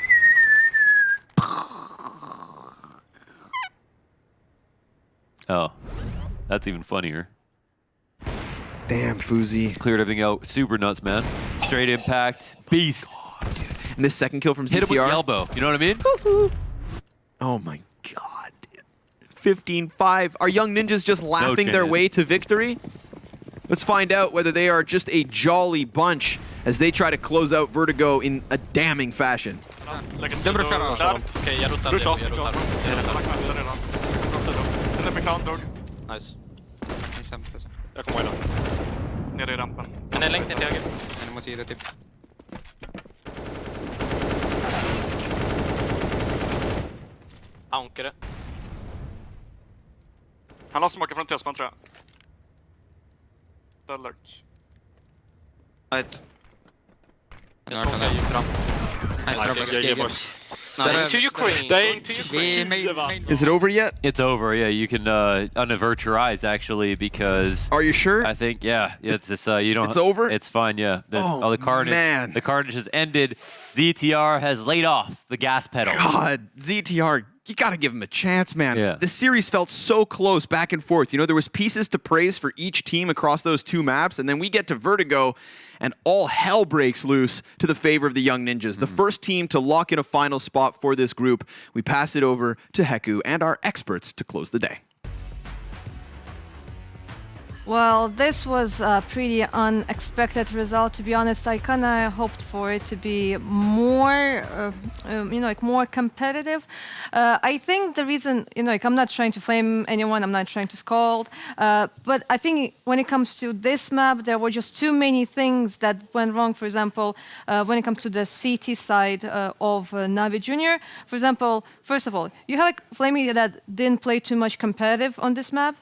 Oh, that's even funnier. Damn, Fuzi. Cleared everything out. Super nuts, man. Straight impact. Beast. And this second kill from ZTR. Hit him with the elbow. You know what I mean? Oh my god. 15-5. Are Young Ninjas just laughing their way to victory? Let's find out whether they are just a jolly bunch as they try to close out Vertigo in a damning fashion. Nice. Jag kommer ihåg då. Nere i rampen. Den är längst ner till höger. En mot sidan typ. Ankare. Han har smakat från Tesman, tror jag. Ställök. Nej. Jag smakar ju fram. Nej, GG boys. Nice. To Ukraine. Going to Ukraine. Is it over yet? It's over. Yeah, you can unavert your eyes actually because. Are you sure? I think it's just you don't. It's over. It's fine. Yeah. The carnage. Man. The carnage has ended. ZTR has laid off the gas pedal. God, ZTR, you got to give him a chance, man. Yeah. The series felt so close back and forth. You know, there was pieces to praise for each team across those two maps, and then we get to Vertigo, and all hell breaks loose to the favor of the Young Ninjas. The first team to lock in a final spot for this group. We pass it over to Heku and our experts to close the day. Well, this was a pretty unexpected result. To be honest, I kind of hoped for it to be more, more competitive. I think the reason, I'm not trying to flame anyone, I'm not trying to scold, but I think when it comes to this map, there were just too many things that went wrong. For example, when it comes to the CT side of NAVI Junior, for example, first of all, you have Flamey that didn't play too much competitive on this map.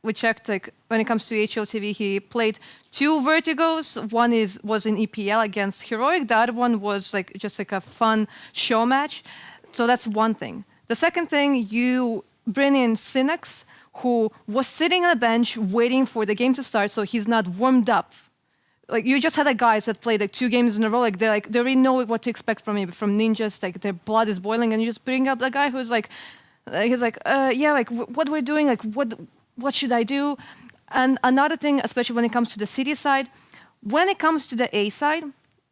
We checked, when it comes to HLTV, he played 2 Vertigos. One was in EPL against Heroic. The other one was just a fun show match. So that's one thing. The second thing, you bring in Synex, who was sitting on a bench waiting for the game to start, so he's not warmed up. You just had guys that played 2 games in a row. They already know what to expect from him, from ninjas. Their blood is boiling, and you just bring up the guy who's what we're doing, what should I do? And another thing, especially when it comes to the city side, when it comes to the A side,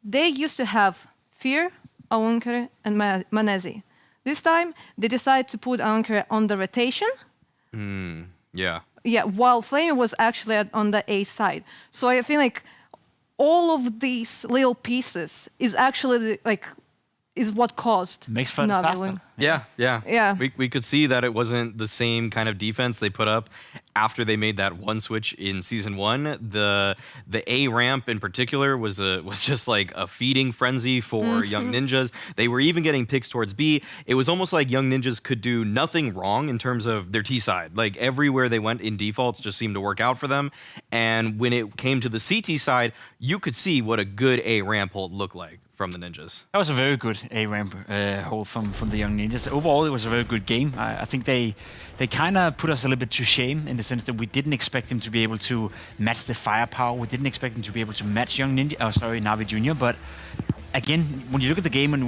they used to have Fear, Aunkere, and Manezi. This time, they decided to put Aunkere on the rotation. Yeah. Yeah, while Flamey was actually on the A side. So I feel all of these little pieces is actually is what caused Makes for a disaster. Yeah. We could see that it wasn't the same kind of defense they put up after they made that one switch in season 1. The A ramp in particular was just a feeding frenzy for Young Ninjas. They were even getting picks towards B. It was almost like Young Ninjas could do nothing wrong in terms of their T side. Everywhere they went in defaults just seemed to work out for them. And when it came to the CT side, you could see what a good A ramp hold looked like from the Ninjas. That was a very good A-ramp hold from the Young Ninjas. Overall, it was a very good game. I think they kind of put us a little bit to shame in the sense that we didn't expect them to be able to match the firepower. We didn't expect them to be able to match NAVI Junior. But again, when you look at the game and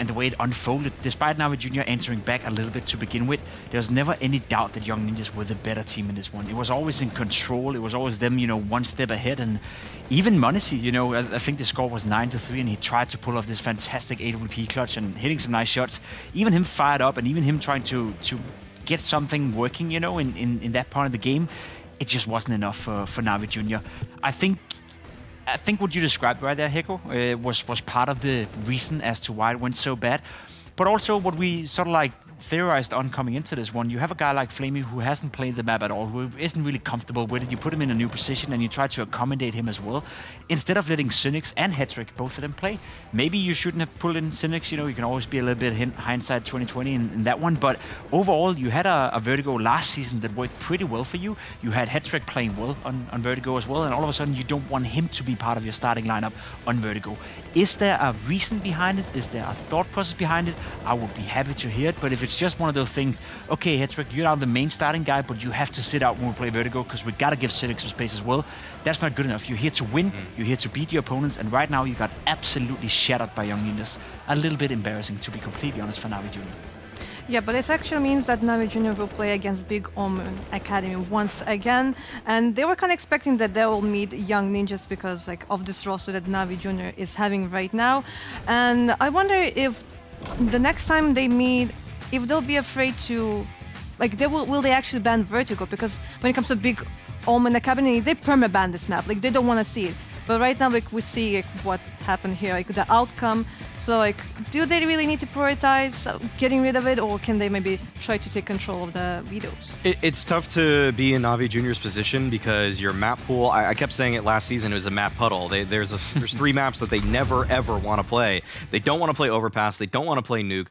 the way it unfolded, despite NAVI Junior answering back a little bit to begin with, there was never any doubt that Young Ninjas were the better team in this one. It was always in control. It was always them, one step ahead. And even Monacy, I think the score was 9-3, and he tried to pull off this fantastic AWP clutch and hitting some nice shots. Even him fired up, and even him trying to get something working, in that part of the game, it just wasn't enough for NAVI Junior. I think what you described right there, Heko, was part of the reason as to why it went so bad. But also what we sort of theorized on coming into this one, you have a guy like Flamey who hasn't played the map at all, who isn't really comfortable with it. You put him in a new position and you try to accommodate him as well. Instead of letting Synex and Hetrick, both of them, play, maybe you shouldn't have pulled in Synex. You can always be a little bit hindsight 2020 in that one. But overall, you had a Vertigo last season that worked pretty well for you. You had Hetrick playing well on Vertigo as well, and all of a sudden you don't want him to be part of your starting lineup on Vertigo. Is there a reason behind it? Is there a thought process behind it? I would be happy to hear it, but if it's just one of those things, okay, Hetrick, you're now the main starting guy, but you have to sit out when we play Vertigo because we got to give Synex some space as well. That's not good enough. You're here to win, you're here to beat your opponents, and right now you got absolutely shattered by Young Ninjas. A little bit embarrassing, to be completely honest, for NAVI Junior. Yeah, but this actually means that NAVI Junior will play against Big Omen Academy once again, and they were kind of expecting that they will meet Young Ninjas because of this roster that NAVI Junior is having right now. And I wonder if the next time they meet, if they'll be afraid to, will they actually ban Vertigo? Because when it comes to Big Omen Academy, they perma-ban this map. They don't want to see it. But right now, we see what happened here, the outcome. So, do they really need to prioritize getting rid of it, or can they maybe try to take control of the videos? It's tough to be in NAVI Junior's position because your map pool, I kept saying it last season, it was a map puddle. There's 3 maps that they never, ever want to play. They don't want to play Overpass. They don't want to play Nuke.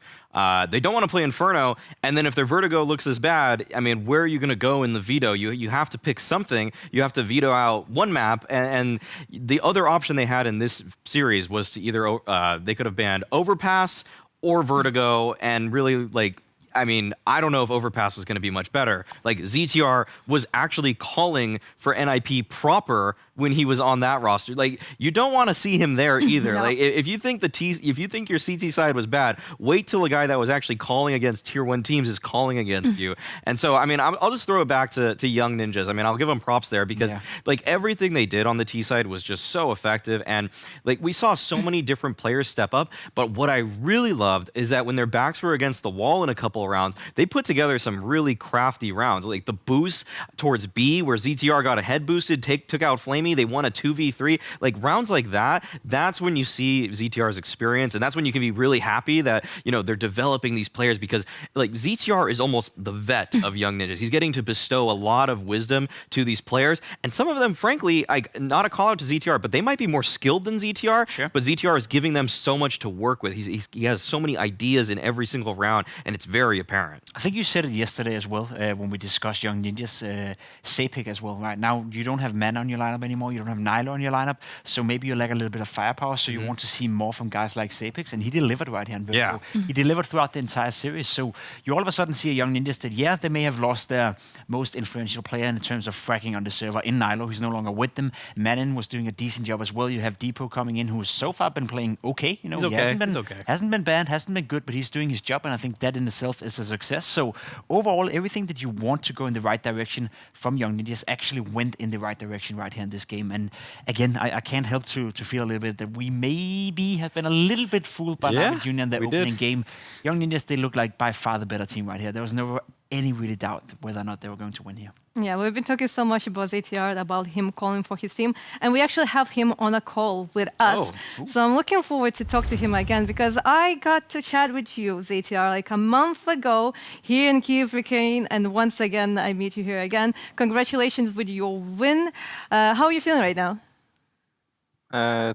They don't want to play Inferno. And then if their Vertigo looks as bad, where are you going to go in the veto? You have to pick something. You have to veto out one map. And the other option they had in this series was to either, they could have banned Overpass or Vertigo, and really like. I mean, I don't know if Overpass was going to be much better. Like, ZTR was actually calling for NIP proper when he was on that roster. Like, you don't want to see him there either. No. Like, if you think if you think your CT side was bad, wait till a guy that was actually calling against tier 1 teams is calling against you. And so, I mean, I'll just throw it back to Young Ninjas. I mean, I'll give them props there because like everything they did on the T side was just so effective. And like we saw so many different players step up. But what I really loved is that when their backs were against the wall in a couple rounds, they put together some really crafty rounds. Like the boost towards B where ZTR got a head boosted, took out Flamey, they won a 2v3. Like rounds like that, that's when you see ZTR's experience, and that's when you can be really happy that, you know, they're developing these players, because like ZTR is almost the vet of Young Ninjas. He's getting to bestow a lot of wisdom to these players, and some of them, frankly, like, not a call out to ZTR, but they might be more skilled than ZTR. Sure. But ZTR is giving them so much to work with. He has so many ideas in every single round, and it's very apparent. I think you said it yesterday as well when we discussed Young Ninjas, Sapik as well. Right now, you don't have Men on your lineup anymore. You don't have Nilo on your lineup, so maybe you lack a little bit of firepower. So you want to see more from guys like Sapix, and he delivered right here in Vertigo. Yeah. He delivered throughout the entire series. So you all of a sudden see a Young Ninjas that they may have lost their most influential player in terms of fracking on the server in Nilo. He's no longer with them. Manin was doing a decent job as well. You have Depot coming in, who's so far been playing okay. You know, He's he okay. hasn't been bad, hasn't been good, but he's doing his job, and I think that in itself is a success. So overall, everything that you want to go in the right direction from Young Ninjas actually went in the right direction right here in this game. And again, I can't help to feel a little bit that we maybe have been a little bit fooled by NAVI Junior in the opening game. Young Ninjas, they look like by far the better team right here. There was never any really doubt whether or not they were going to win here. Yeah, we've been talking so much about ZTR, about him calling for his team, and we actually have him on a call with us. So I'm looking forward to talk to him again, because I got to chat with you, ZTR, like a month ago here in Kyiv, Ukraine, and once again, I meet you here again. Congratulations with your win. How are you feeling right now?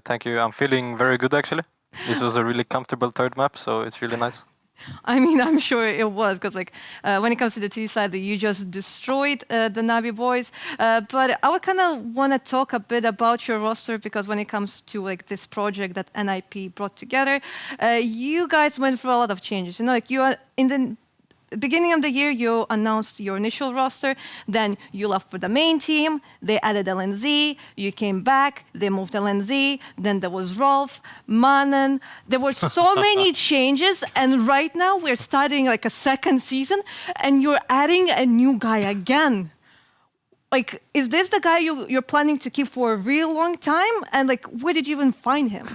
Thank you. I'm feeling very good, actually. This was a really comfortable third map, so it's really nice. I mean, I'm sure it was, because like when it comes to the T side, you just destroyed the Navi boys. But I would kind of want to talk a bit about your roster, because when it comes to like this project that NIP brought together, you guys went through a lot of changes. You know, like you are in the beginning of the year, you announced your initial roster, then you left for the main team, they added LNZ, you came back, they moved LNZ, then there was Rolf, Manen. There were so many changes, and right now we're starting like a second season, and you're adding a new guy again. Like, is this the guy you're planning to keep for a real long time? And like, where did you even find him?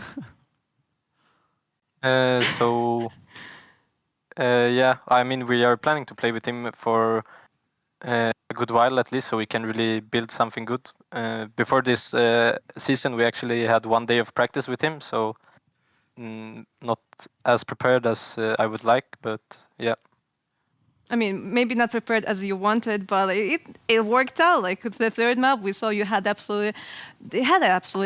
Yeah, I mean, we are planning to play with him for a good while at least, so we can really build something good. Before this season, we actually had 1 day of practice with him, so not as prepared as I would like, but yeah. I mean, maybe not prepared as you wanted, but it worked out. Like the third map, we saw you had absolutely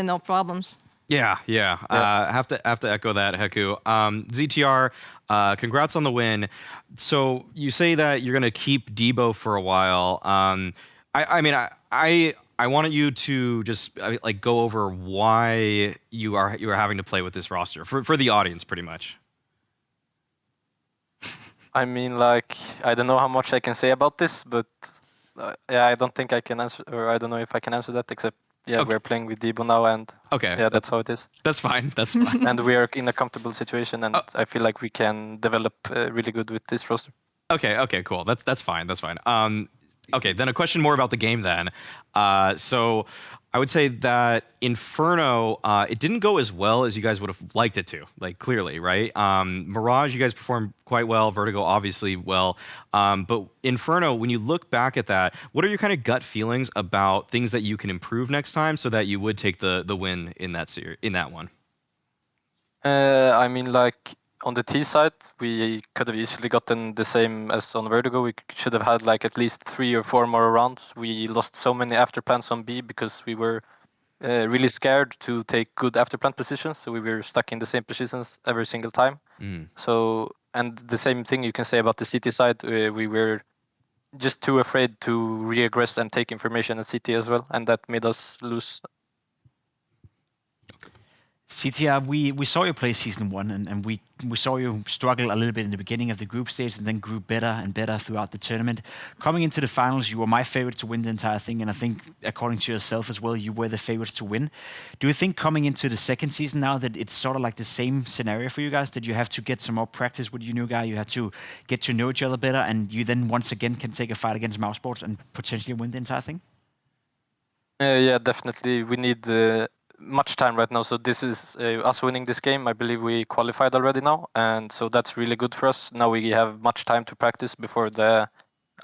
no problems. Yeah. Have to echo that, Heku. ZTR, congrats on the win. So you say that you're gonna keep Debo for a while. I wanted you to just like go over why you are having to play with this roster for the audience, pretty much. I mean, like, I don't know how much I can say about this, but yeah, I don't think I can answer, or I don't know if I can answer that, except we're playing with Debo now, and that's how it is. That's fine. That's fine. And we are in a comfortable situation, and I feel like we can develop really good with this roster. Okay, cool. That's fine. That's fine. Okay, then a question more about the game then. So I would say that Inferno, it didn't go as well as you guys would have liked it to, like clearly, right? Mirage, you guys performed quite well. Vertigo, obviously well. But Inferno, when you look back at that, what are your kind of gut feelings about things that you can improve next time so that you would take the win in that series, in that one? I mean, like, on the T side, we could have easily gotten the same as on Vertigo. We should have had like at least 3 or 4 more rounds. We lost so many afterplants on B because we were really scared to take good afterplant positions. So we were stuck in the same positions every single time. So, and the same thing you can say about the CT side. We were just too afraid to re-aggress and take information at CT as well. And that made us lose. CTR, we saw you play season 1, and we saw you struggle a little bit in the beginning of the group stage and then grew better and better throughout the tournament. Coming into the finals, you were my favorite to win the entire thing, and I think, according to yourself as well, you were the favorites to win. Do you think coming into the second season now that it's sort of like the same scenario for you guys, that you have to get some more practice with your new guy, you have to get to know each other better, and you then once again can take a fight against Mousesports and potentially win the entire thing? Yeah, definitely. We need much time right now. So this is us winning this game. I believe we qualified already now, and so that's really good for us. Now we have much time to practice before the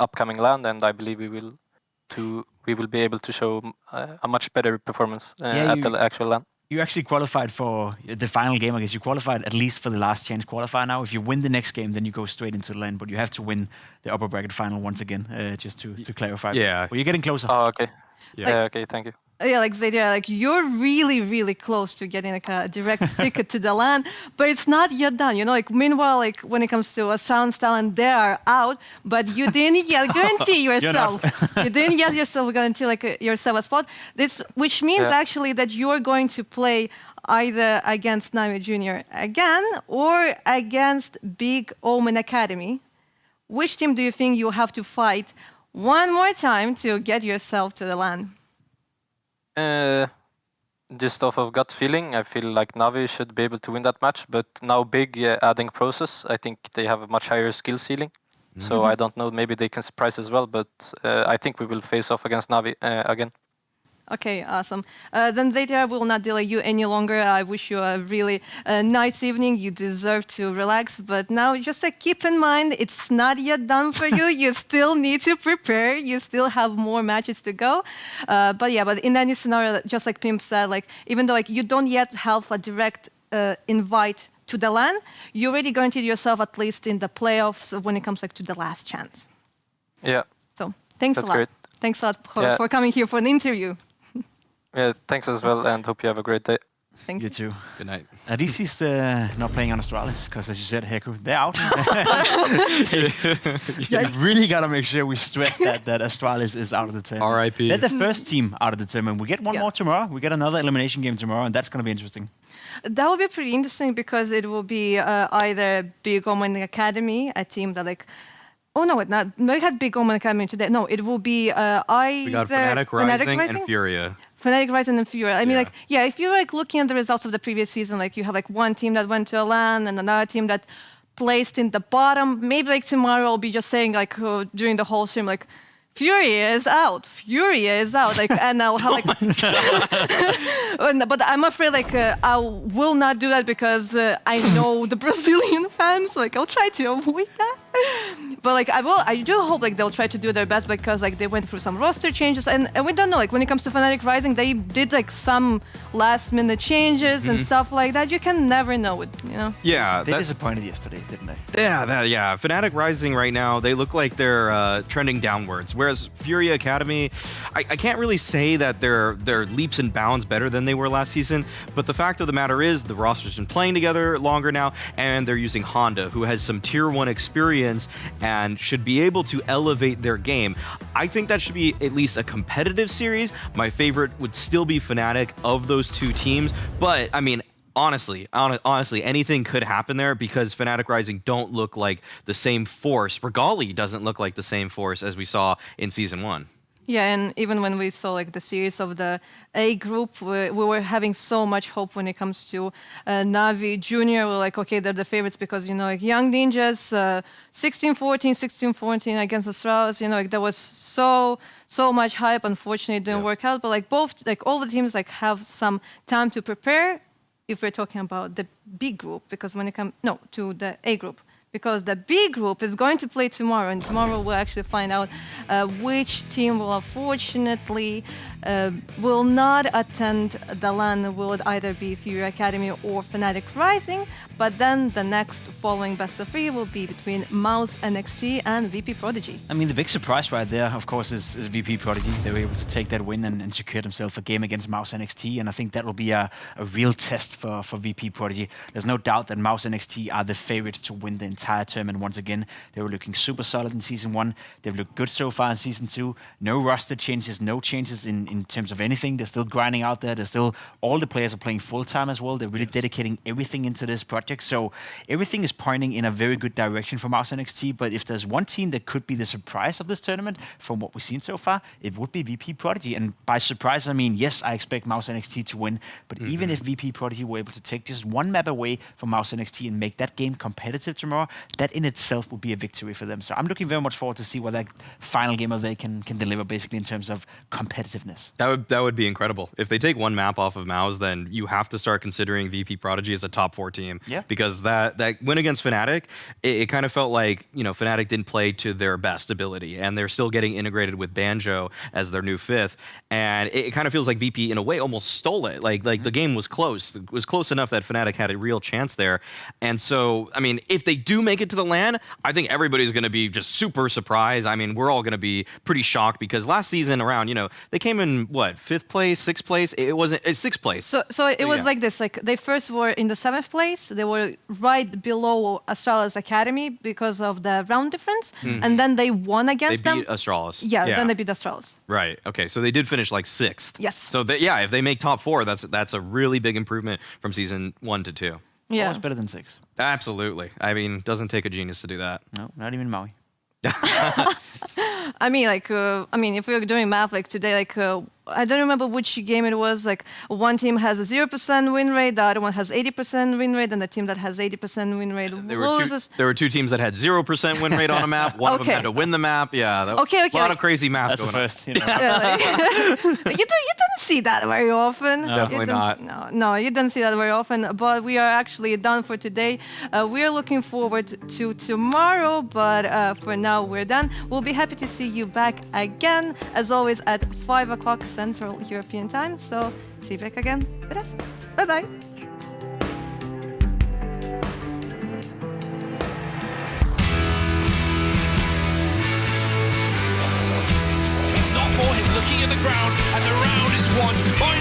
upcoming LAN, and I believe we will be able to show a much better performance at the actual LAN. You actually qualified for the final game, I guess. You qualified at least for the last chance qualifier now. If you win the next game, then you go straight into the LAN, but you have to win the upper bracket final once again, just to clarify. Yeah. But you're getting closer. Oh, okay. Yeah. Okay, thank you. Yeah, like Zadia, like you're really, really close to getting like a direct ticket to the LAN, but it's not yet done. You know, like meanwhile, like when it comes to a sound style, they are out, but you didn't yet guarantee yourself. You didn't yet guarantee like yourself a spot. Which means actually that you are going to play either against NAVI Junior again or against Big Omen Academy. Which team do you think you'll have to fight one more time to get yourself to the LAN? Just off of gut feeling, I feel like NAVI should be able to win that match, but now Big adding Process, I think they have a much higher skill ceiling. So I don't know, maybe they can surprise as well, but I think we will face off against NAVI again. Okay, awesome. Then Zadia, I will not delay you any longer. I wish you a really nice evening. You deserve to relax. But now just keep in mind, it's not yet done for you. You still need to prepare. You still have more matches to go. But in any scenario, just like Pimp said, like even though like you don't yet have a direct invite to the LAN, you already guaranteed yourself at least in the playoffs when it comes like to the last chance. Yeah. So thanks That's a lot. great. Thanks a lot for coming here for an interview. Yeah, thanks as well, and hope you have a great day. Thank you too. Good night. At least he's not playing on Astralis, because as you said, Heku, they're out. You really got to make sure we stress that Astralis is out of the tournament. R.I.P. They're the first team out of the tournament. We get one more tomorrow. We get another elimination game tomorrow, and that's going to be interesting. That will be pretty interesting because it will be either Big Omen Academy, a team that like... Oh, no, we had Big Omen Academy today. No, it will be either... We got Fnatic Rising and Furia. Fnatic Rising and Furia. I mean, if you're like looking at the results of the previous season, like you have like one team that went to a LAN and another team that placed in the bottom. Maybe like tomorrow I'll be just saying like during the whole stream, like, Furia is out. Furia is out. Like, and I'll have like, but I'm afraid like I will not do that because I know the Brazilian fans. Like, I'll try to avoid that. But like, I do hope like they'll try to do their best because like they went through some roster changes and we don't know. Like when it comes to Fnatic Rising, they did like some last-minute changes and stuff like that. You can never know it, you know. Yeah, they disappointed yesterday, didn't they? Yeah. Fnatic Rising right now, they look like they're trending downwards. Whereas Furia Academy, I can't really say that they're leaps and bounds better than they were last season, but the fact of the matter is the roster's been playing together longer now, and they're using Honda, who has some Tier 1 experience and should be able to elevate their game. I think that should be at least a competitive series. My favorite would still be Fnatic of those two teams, but I mean, honestly, anything could happen there because Fnatic Rising don't look like the same force. Regali doesn't look like the same force as we saw in Season 1. Yeah, and even when we saw like the series of the A group, we were having so much hope when it comes to NAVI Junior. We're like, okay, they're the favorites because, you know, like Young Ninjas, 16-14 against Astralis, you know, like there was so much hype. Unfortunately, it didn't work out. But like all the teams like have some time to prepare if we're talking about the B group, because when it comes, to the A group. Because the B group is going to play tomorrow, and tomorrow we'll actually find out which team will unfortunately will not attend the LAN. Will it either be Furia Academy or Fnatic Rising? But then the next following best of 3 will be between Mouse NXT and VP Prodigy. I mean, the big surprise right there, of course, is VP Prodigy. They were able to take that win and secure themselves a game against Mouse NXT, and I think that will be a real test for VP Prodigy. There's no doubt that Mouse NXT are the favorites to win the entire tournament once again. They were looking super solid in Season 1. They've looked good so far in Season 2. No roster changes, no changes in in terms of anything. They're still grinding out there. All the players are playing full-time as well. They're really dedicating everything into this project. So everything is pointing in a very good direction for Mouse NXT. But if there's one team that could be the surprise of this tournament, from what we've seen so far, it would be VP Prodigy. And by surprise, I mean, yes, I expect Mouse NXT to win. But even if VP Prodigy were able to take just one map away from Mouse NXT and make that game competitive tomorrow, that in itself would be a victory for them. So I'm looking very much forward to see what that final game of they can deliver, basically, in terms of competitiveness. That would be incredible. If they take one map off of Mouse, then you have to start considering VP Prodigy as a top 4 team. Yeah. Because that win against Fnatic, it kind of felt like, you know, Fnatic didn't play to their best ability, and they're still getting integrated with Banjo as their new 5th. And it kind of feels like VP, in a way, almost stole it. Like the game was close. It was close enough that Fnatic had a real chance there. And so, I mean, if they do make it to the LAN, I think everybody's going to be just super surprised. I mean, we're all going to be pretty shocked because last season around, you know, they came in, what, 5th place, 6th place? It wasn't, 6th place. So it was like this, like they first were in the 7th place. They were right below Astralis Academy because of the round difference. And then they won against them. They beat Astralis. Yeah, then they beat Astralis. Right. Okay. So they did finish like 6th. Yes. So if they make top 4, that's a really big improvement from season 1 to 2. Yeah. Always better than 6. Absolutely. I mean, doesn't take a genius to do that. No, not even Maui. I mean, like, if we were doing math, like today, like, I don't remember which game it was. Like, one team has a 0% win rate, the other one has 80% win rate, and the team that has 80% win rate loses. There were 2 teams that had 0% win rate on a map. One of them had to win the map. Yeah. A lot of crazy math That's going the first. You know. Yeah, like, you don't see that very often. No, definitely not. No, you don't see that very often. But we are actually done for today. We are looking forward to tomorrow, but for now we're done. We'll be happy to see you back again, as always, at 5 o'clock Central European Time. So see you back again with us. Bye-bye. It's not for him looking at the ground, and the round is won by